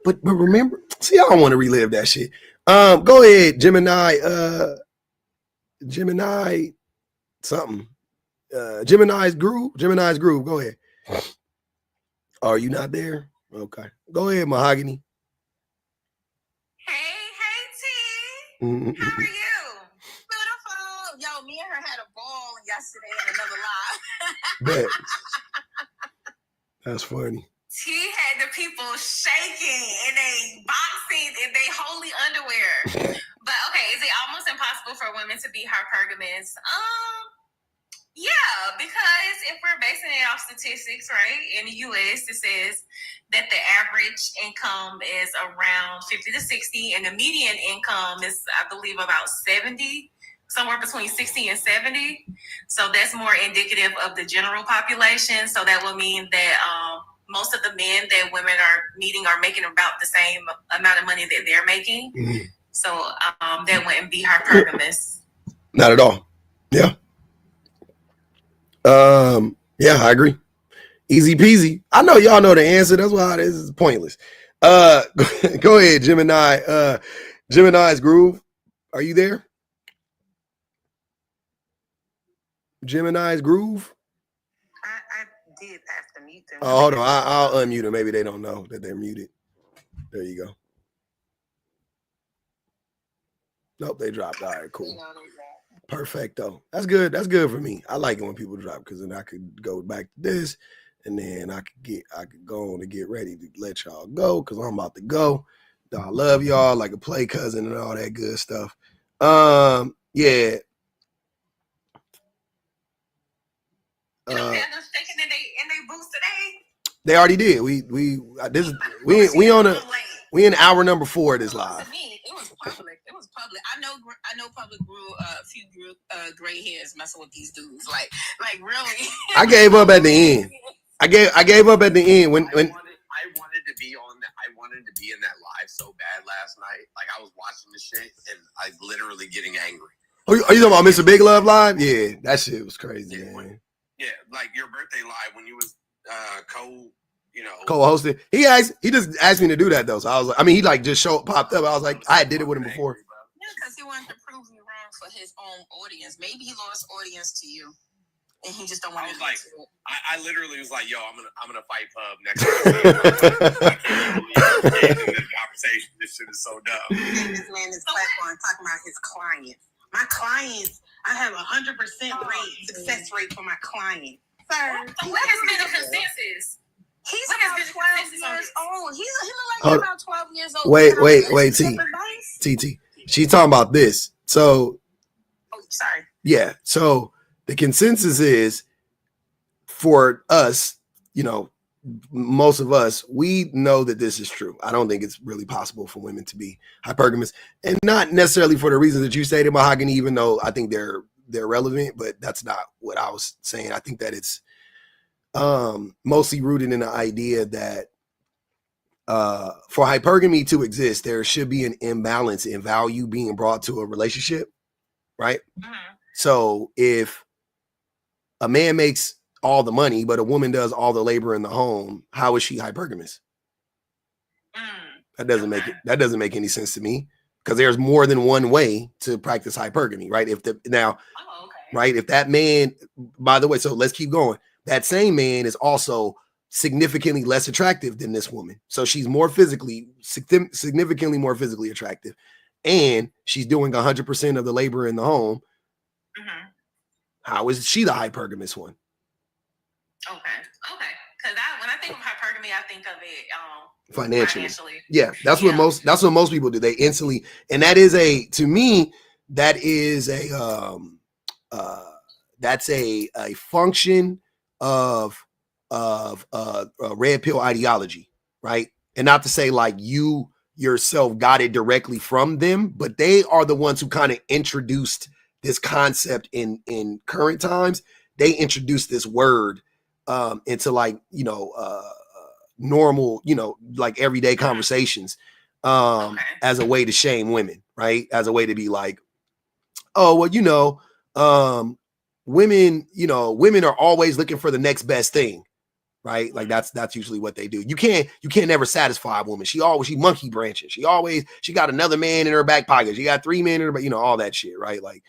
But remember, see, I don't want to relive that shit. Go ahead, Gemini something. Gemini's Groove. Go ahead. Are you not there? Okay. Go ahead, Mahogany. Hey, T. Mm-hmm. How are you? Beautiful. Yo, me and her had a ball yesterday in another live. Bet. That's funny. T had the people shaking in a boxing in they holy underwear. But okay, is it almost impossible for women to be hypergamous? Yeah, because if we're basing it off statistics, right, in the U.S., it says that the average income is around 50 to 60, and the median income is, I believe, about 70, somewhere between 60 and 70. So that's more indicative of the general population. So that would mean that most of the men that women are meeting are making about the same amount of money that they're making. Mm-hmm. So that wouldn't be hypergamous. Not at all. Yeah. Yeah, I agree. Easy peasy. I know y'all know the answer. That's why this is pointless. Go ahead, Gemini. Gemini's Groove. Are you there? Gemini's Groove. I did have to mute them. Oh, hold on. I'll unmute them. Maybe they don't know that they're muted. There you go. Nope, they dropped. All right, cool. Perfecto. That's good. That's good for me. I like it when people drop because then I could go back to this and then I could go on to get ready to let y'all go because I'm about to go. I love y'all like a play cousin and all that good stuff. Yeah. You don't have them shaking in they boots today. They already did. We in hour number 4 of this live. To me, it was public. It was public. I know public grew a few gray hairs messing with these dudes. Like really. I gave up at the end. I gave up at the end when I wanted to be in that live so bad last night. Like I was watching the shit and I literally getting angry. Are you talking about Mr. Big Love live? Yeah, that shit was crazy, man. Yeah, like your birthday live when you was co-hosted. He just asked me to do that though. So I was like, he like just popped up. I was like, I did it with him before. Yeah, because he wanted to prove you wrong for his own audience. Maybe he lost audience to you, and he just don't want to. I literally was like, yo, I'm gonna fight Pub next time. I can't believe this conversation. This shit is so dumb. This man is platform talking about his clients. My clients, I have 100% success rate for my clients. Sir, so what has been the consensus? He's about 12 years old. He look like he's about 12 years old. Wait, T. She's talking about this. So, sorry. Yeah. So the consensus is for us, most of us, we know that this is true. I don't think it's really possible for women to be hypergamous, and not necessarily for the reasons that you stated, Mahogany, even though I think they're they're relevant, but that's not what I was saying. I think that it's mostly rooted in the idea that for hypergamy to exist, there should be an imbalance in value being brought to a relationship, right? Mm-hmm. So if a man makes all the money, but a woman does all the labor in the home, how is she hypergamous? That doesn't make any sense to me, because there's more than one way to practice hypergamy, right? Right, if that man, by the way, so let's keep going. That same man is also significantly less attractive than this woman. So she's significantly more physically attractive, and she's doing 100% of the labor in the home. Mm-hmm. How is she the hypergamous one? Okay. Because when I think of hypergamy, I think of it financially. Yeah, that's what most people do. They instantly, and that is to me, that's a function of red pill ideology, right? And not to say like you yourself got it directly from them, but they are the ones who kind of introduced this concept in current times. They introduced this word into like, normal, like everyday conversations as a way to shame women, right? As a way to be like, oh, well, women are always looking for the next best thing, right? Like that's usually what they do. You can't never satisfy a woman. She monkey branching. She got another man in her back pocket. She got 3 men in her, all that shit, right? Like,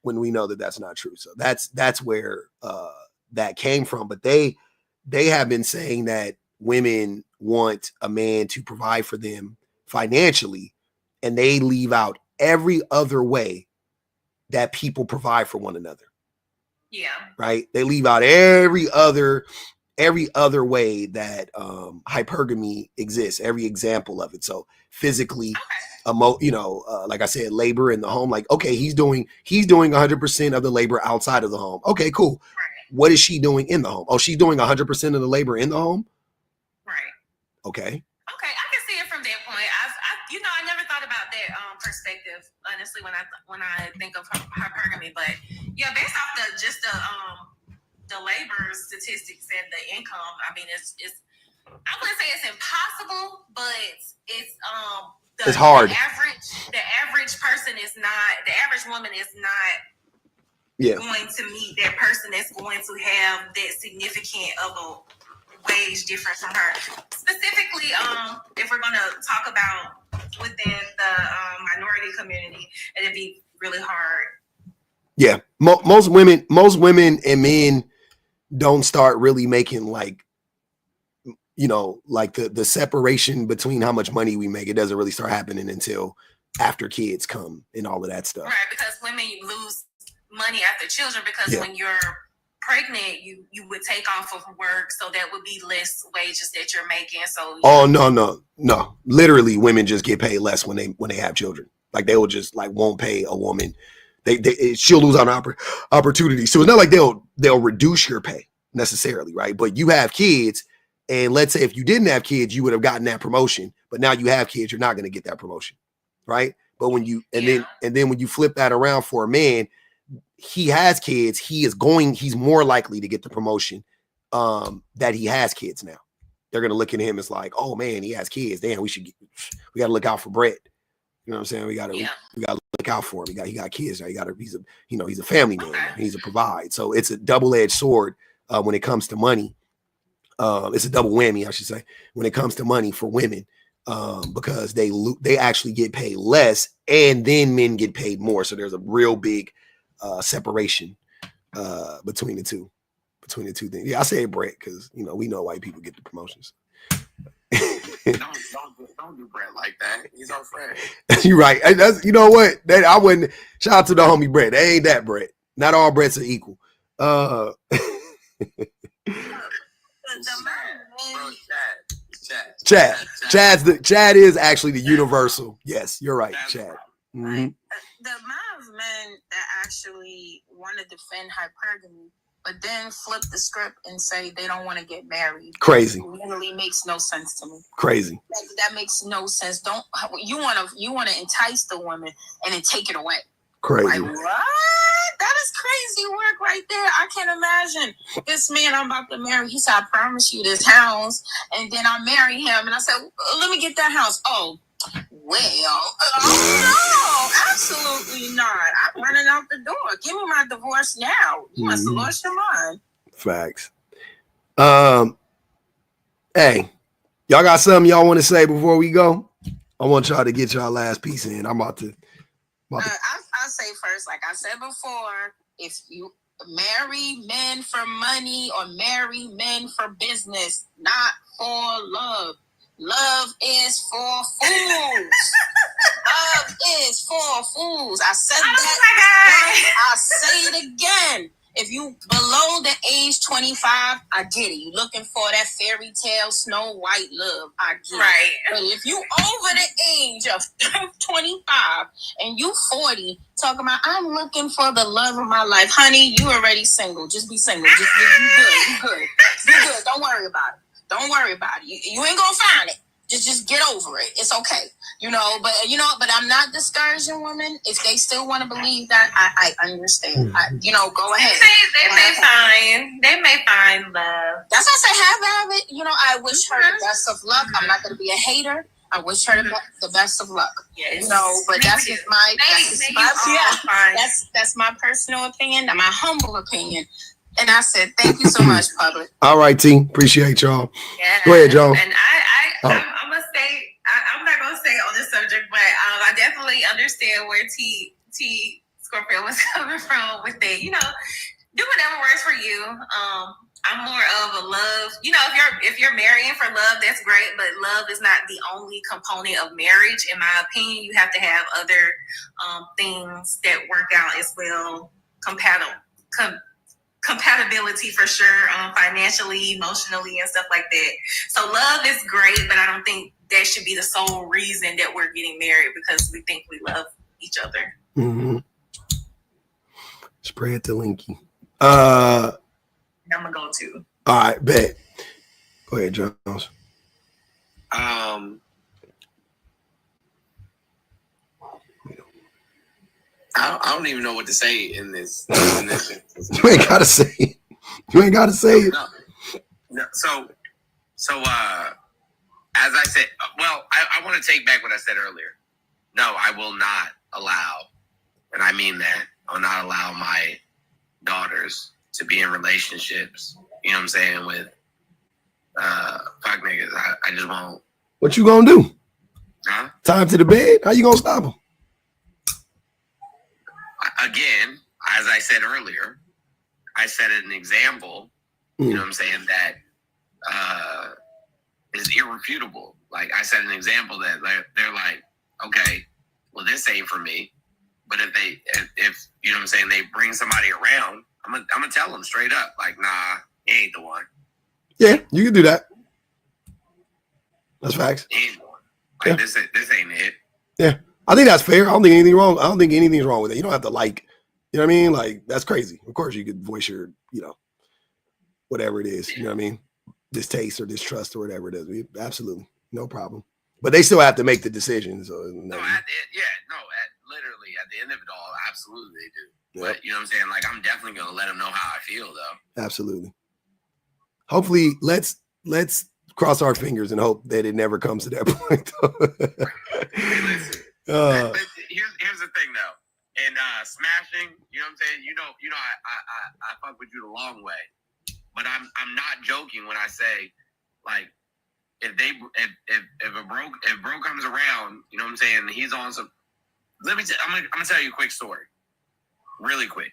when we know that that's not true. So that's where that came from. But they have been saying that women want a man to provide for them financially, and they leave out every other way that people provide for one another. Yeah. Right? They leave out every other way that hypergamy exists, every example of it. So physically, like I said, labor in the home, like, okay, he's doing 100% of the labor outside of the home. Okay, cool. Right. What is she doing in the home? Oh, she's doing 100% of the labor in the home? Right. Okay. Okay, I can see it from that point. I never thought about that perspective, honestly, when I think of hypergamy. But yeah, based off the labor statistics and the income, I mean, it's I wouldn't say it's impossible, but it's hard. The average person is not, the average woman is not going to meet that person that's going to have that significant of a wage difference from her. Specifically, if we're going to talk about within the minority community, it'd be really hard. Yeah, most women and men don't start really making like, like the separation between how much money we make. It doesn't really start happening until after kids come and all of that stuff. Right, because women lose money after children, because when you're pregnant, you would take off of work, so that would be less wages that you're making. So no, literally women just get paid less when they have children. Like they will just like won't pay a woman. She'll lose out on opportunity. So it's not like they'll reduce your pay necessarily, right? But you have kids, and let's say if you didn't have kids, you would have gotten that promotion. But now you have kids, you're not going to get that promotion, right? But when you then when you flip that around for a man, he has kids, he's more likely to get the promotion that he has kids now. They're going to look at him as like, oh man, he has kids. Damn, we got to look out for bread. You know what I'm saying? We got to look out for him. He got kids now. He's a family man. He's a provide. So it's a double-edged sword when it comes to money. It's a double whammy, I should say, when it comes to money for women, because they actually get paid less, and then men get paid more. So there's a real big separation between the two things. Yeah, I say Brett because we know white people get the promotions. Don't do Brett like that. He's our friend. You're right. That's, you know what? I wouldn't. Shout out to the homie Brett. They ain't that Brett. Not all Bretts are equal. Chad is actually the universal. Yes, you're right, Chad. Mm-hmm. The amount of men that actually want to defend hypergamy, but then flip the script and say they don't want to get married. Crazy. Literally makes no sense to me. Crazy. That makes no sense. You want to entice the woman and then take it away. Crazy. Like, what? That is crazy work right there. I can't imagine. This man I'm about to marry, he said, I promise you this house. And then I marry him. And I said, let me get that house. Oh, well, no, absolutely not. I'm running out the door. Give me my divorce now. You must have lost your mind. Facts. Hey, y'all got something y'all want to say before we go? I want y'all to get y'all last piece in. I'll say first, like I said before, if you marry men for money or marry men for business, not for love. Love is for fools. Love is for fools. I said that. I'll say it again. If you below the age 25, I get it. You looking for that fairy tale Snow White love, I get it. But if you over the age of 25 and you 40, talking about I'm looking for the love of my life, honey, you already single. Just be single. Just you good. You good. Don't worry about it. Don't worry about it. You ain't gonna find it. Just get over it. It's okay. But I'm not discouraging women. If they still want to believe that, I understand. Go ahead. They may find love. That's why I say have it. I wish her the best of luck. I'm not going to be a hater. I wish her the best of luck. Yes. But that's just that's my personal opinion, my humble opinion. And I said, thank you so much, public. All right, team. Appreciate y'all. Yeah. Go ahead, Joe. And I'm gonna say, I'm not gonna stay on this subject, but I definitely understand where T Scorpio was coming from with it. Do whatever works for you. I'm more of a love. If you're marrying for love, that's great, but love is not the only component of marriage. In my opinion, you have to have other things that work out as well, compatibility for sure, financially, emotionally, and stuff like that. So love is great, but I don't think that should be the sole reason that we're getting married, because we think we love each other. Mm-hmm. Spread the linky. I'm gonna go too. All right, bet. Go ahead, Jones. I don't even know what to say in this. You ain't gotta say it. You ain't gotta say it. No. So, as I said, I want to take back what I said earlier. No, I will not allow, and I mean that, I will not allow my daughters to be in relationships, you know what I'm saying, with fuck niggas. I just won't. What you gonna do? Huh? Time to the bed? How you gonna stop them? Again, as I said earlier, I set an example, you know what I'm saying, that is irrefutable. Like, I set an example that they're like, okay, well, this ain't for me. But if you know what I'm saying, they bring somebody around, I'm gonna tell them straight up, like, nah, he ain't the one. Yeah, you can do that. That's facts. He ain't the one. Like, this ain't it. Yeah. I think that's fair. I don't think anything wrong. I don't think anything's wrong with it. You don't have to you know what I mean? Like, that's crazy. Of course you could voice your, whatever it is, you know what I mean? Distaste or distrust or whatever it is. Absolutely. No problem. But they still have to make the decisions. Literally at the end of it all, absolutely they do. Yep. But you know what I'm saying? Like, I'm definitely gonna let them know how I feel though. Absolutely. Hopefully, let's cross our fingers and hope that it never comes to that point. Hey, listen. Here's the thing though. And smashing, you know what I'm saying? I fuck with you the long way. But I'm not joking when I say, like, if bro comes around, you know what I'm saying, he's on some. I'm gonna tell you a quick story, really quick.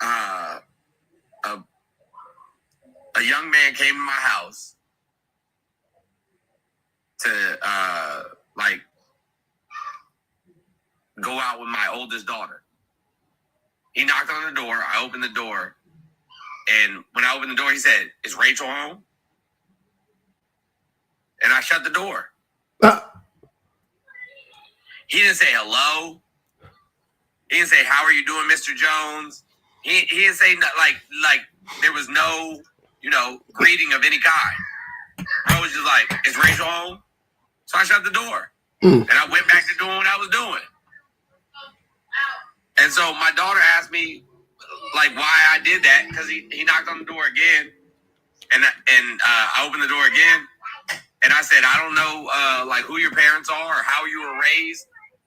A young man came to my house to go out with my oldest daughter. He knocked on the door. I opened the door, and when I opened the door, he said, "Is Rachel home?" And I shut the door. He didn't say hello. He didn't say, "How are you doing, Mr. Jones?" He didn't say like there was no, greeting of any kind. I was just like, "Is Rachel home?" So I shut the door. And I went back to doing what I was doing. And so my daughter asked me, like, why I did that, because he knocked on the door again, and I opened the door again, and I said, I don't know, like, who your parents are or how you were raised.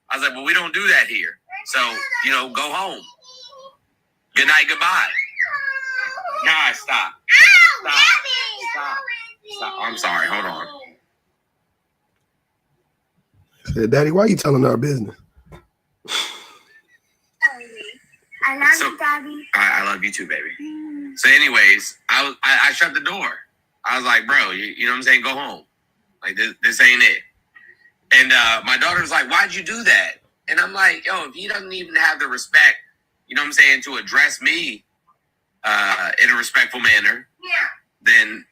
I was like, well, we don't do that here. So, go home. Good night, goodbye. Guys, stop. Stop. I'm sorry. Hold on. I said, Daddy, why are you telling our business? I love you, Daddy. I love you too, baby. So anyways, I shut the door. I was like, bro, you know what I'm saying? Go home. Like, this ain't it. And my daughter's like, why'd you do that? And I'm like, yo, if he doesn't even have the respect, you know what I'm saying, to address me in a respectful manner, then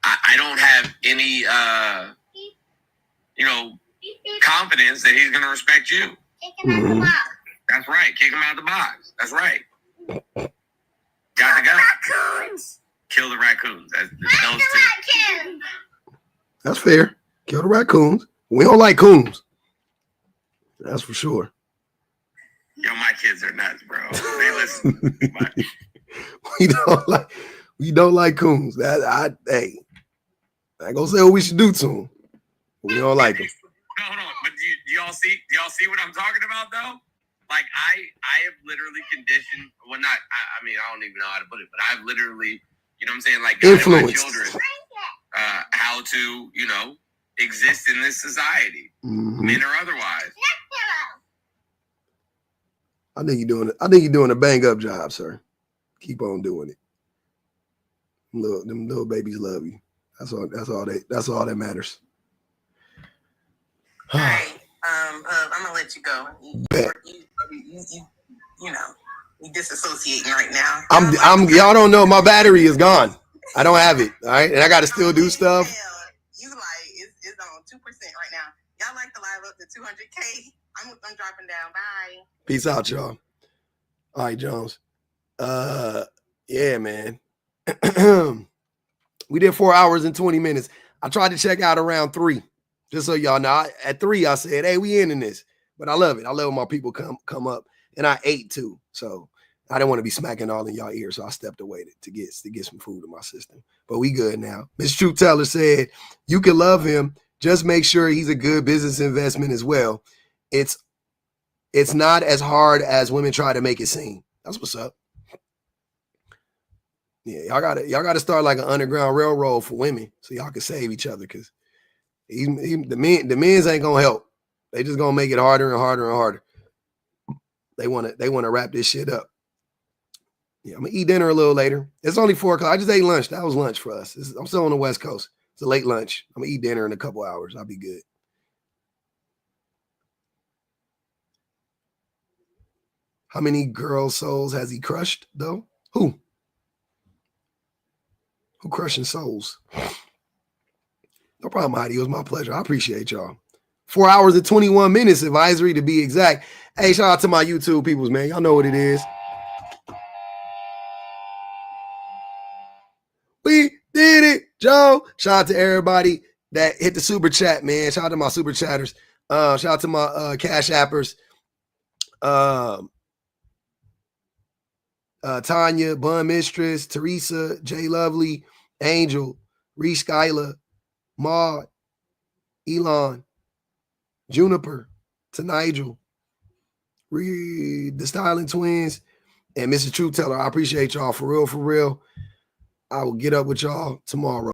I don't have any, confidence that he's going to respect you. Mm-hmm. That's right. Kick him out of the box. That's right. Got to go. Raccoons. Kill the raccoons. Those two. That's fair. Kill the raccoons. We don't like coons. That's for sure. Yo, my kids are nuts, bro. They listen. We don't like coons. I ain't gonna say what we should do to them. We don't like them. No, hold on. But do y'all see what I'm talking about though? Like I have literally conditioned. Well, not. I mean, I don't even know how to put it, but I've literally, you know what I'm saying, like guided my children how to, exist in this society, men or otherwise. I think you're doing a bang up job, sir. Keep on doing it. Them little babies love you. That's all that matters. All right. I'm gonna let you go. You disassociating right now. Y'all don't know my battery is gone. I don't have it. All right, and I got to still do stuff. You it's on 2% right now. Y'all like to live up to 200K. I'm dropping down. Bye. Peace out, y'all. All right, Jones. Yeah, man. We did 4 hours and 20 minutes. I tried to check out around 3. Just so y'all know, at 3, I said, hey, we in this. But I love it. I love when my people come up. And I ate too. So I didn't want to be smacking all in y'all ears. So I stepped away to get some food in my system. But we good now. Miss Truth Teller said, you can love him. Just make sure he's a good business investment as well. It's not as hard as women try to make it seem. That's what's up. Yeah, y'all gotta start like an underground railroad for women so y'all can save each other, because the men's ain't gonna help. They just gonna make it harder and harder and harder. They wanna wrap this shit up. Yeah, I'm gonna eat dinner a little later. It's only 4 o'clock. I just ate lunch. That was lunch for us. I'm still on the West Coast. It's a late lunch. I'm gonna eat dinner in a couple hours. I'll be good. How many girls' souls has he crushed, though? Who crushing souls? No problem, Heidi. It was my pleasure. I appreciate y'all. 4 hours and 21 minutes advisory to be exact. Hey, shout out to my YouTube peoples, man. Y'all know what it is. We did it, Joe. Shout out to everybody that hit the super chat, man. Shout out to my super chatters. Shout out to my cash appers. Tanya, Bun Mistress, Teresa, J Lovely, Angel, Reese Skyla, Maud, Elon, Juniper, to Nigel, the Styling Twins, and Mr. Truth Teller. I appreciate y'all for real. I will get up with y'all tomorrow.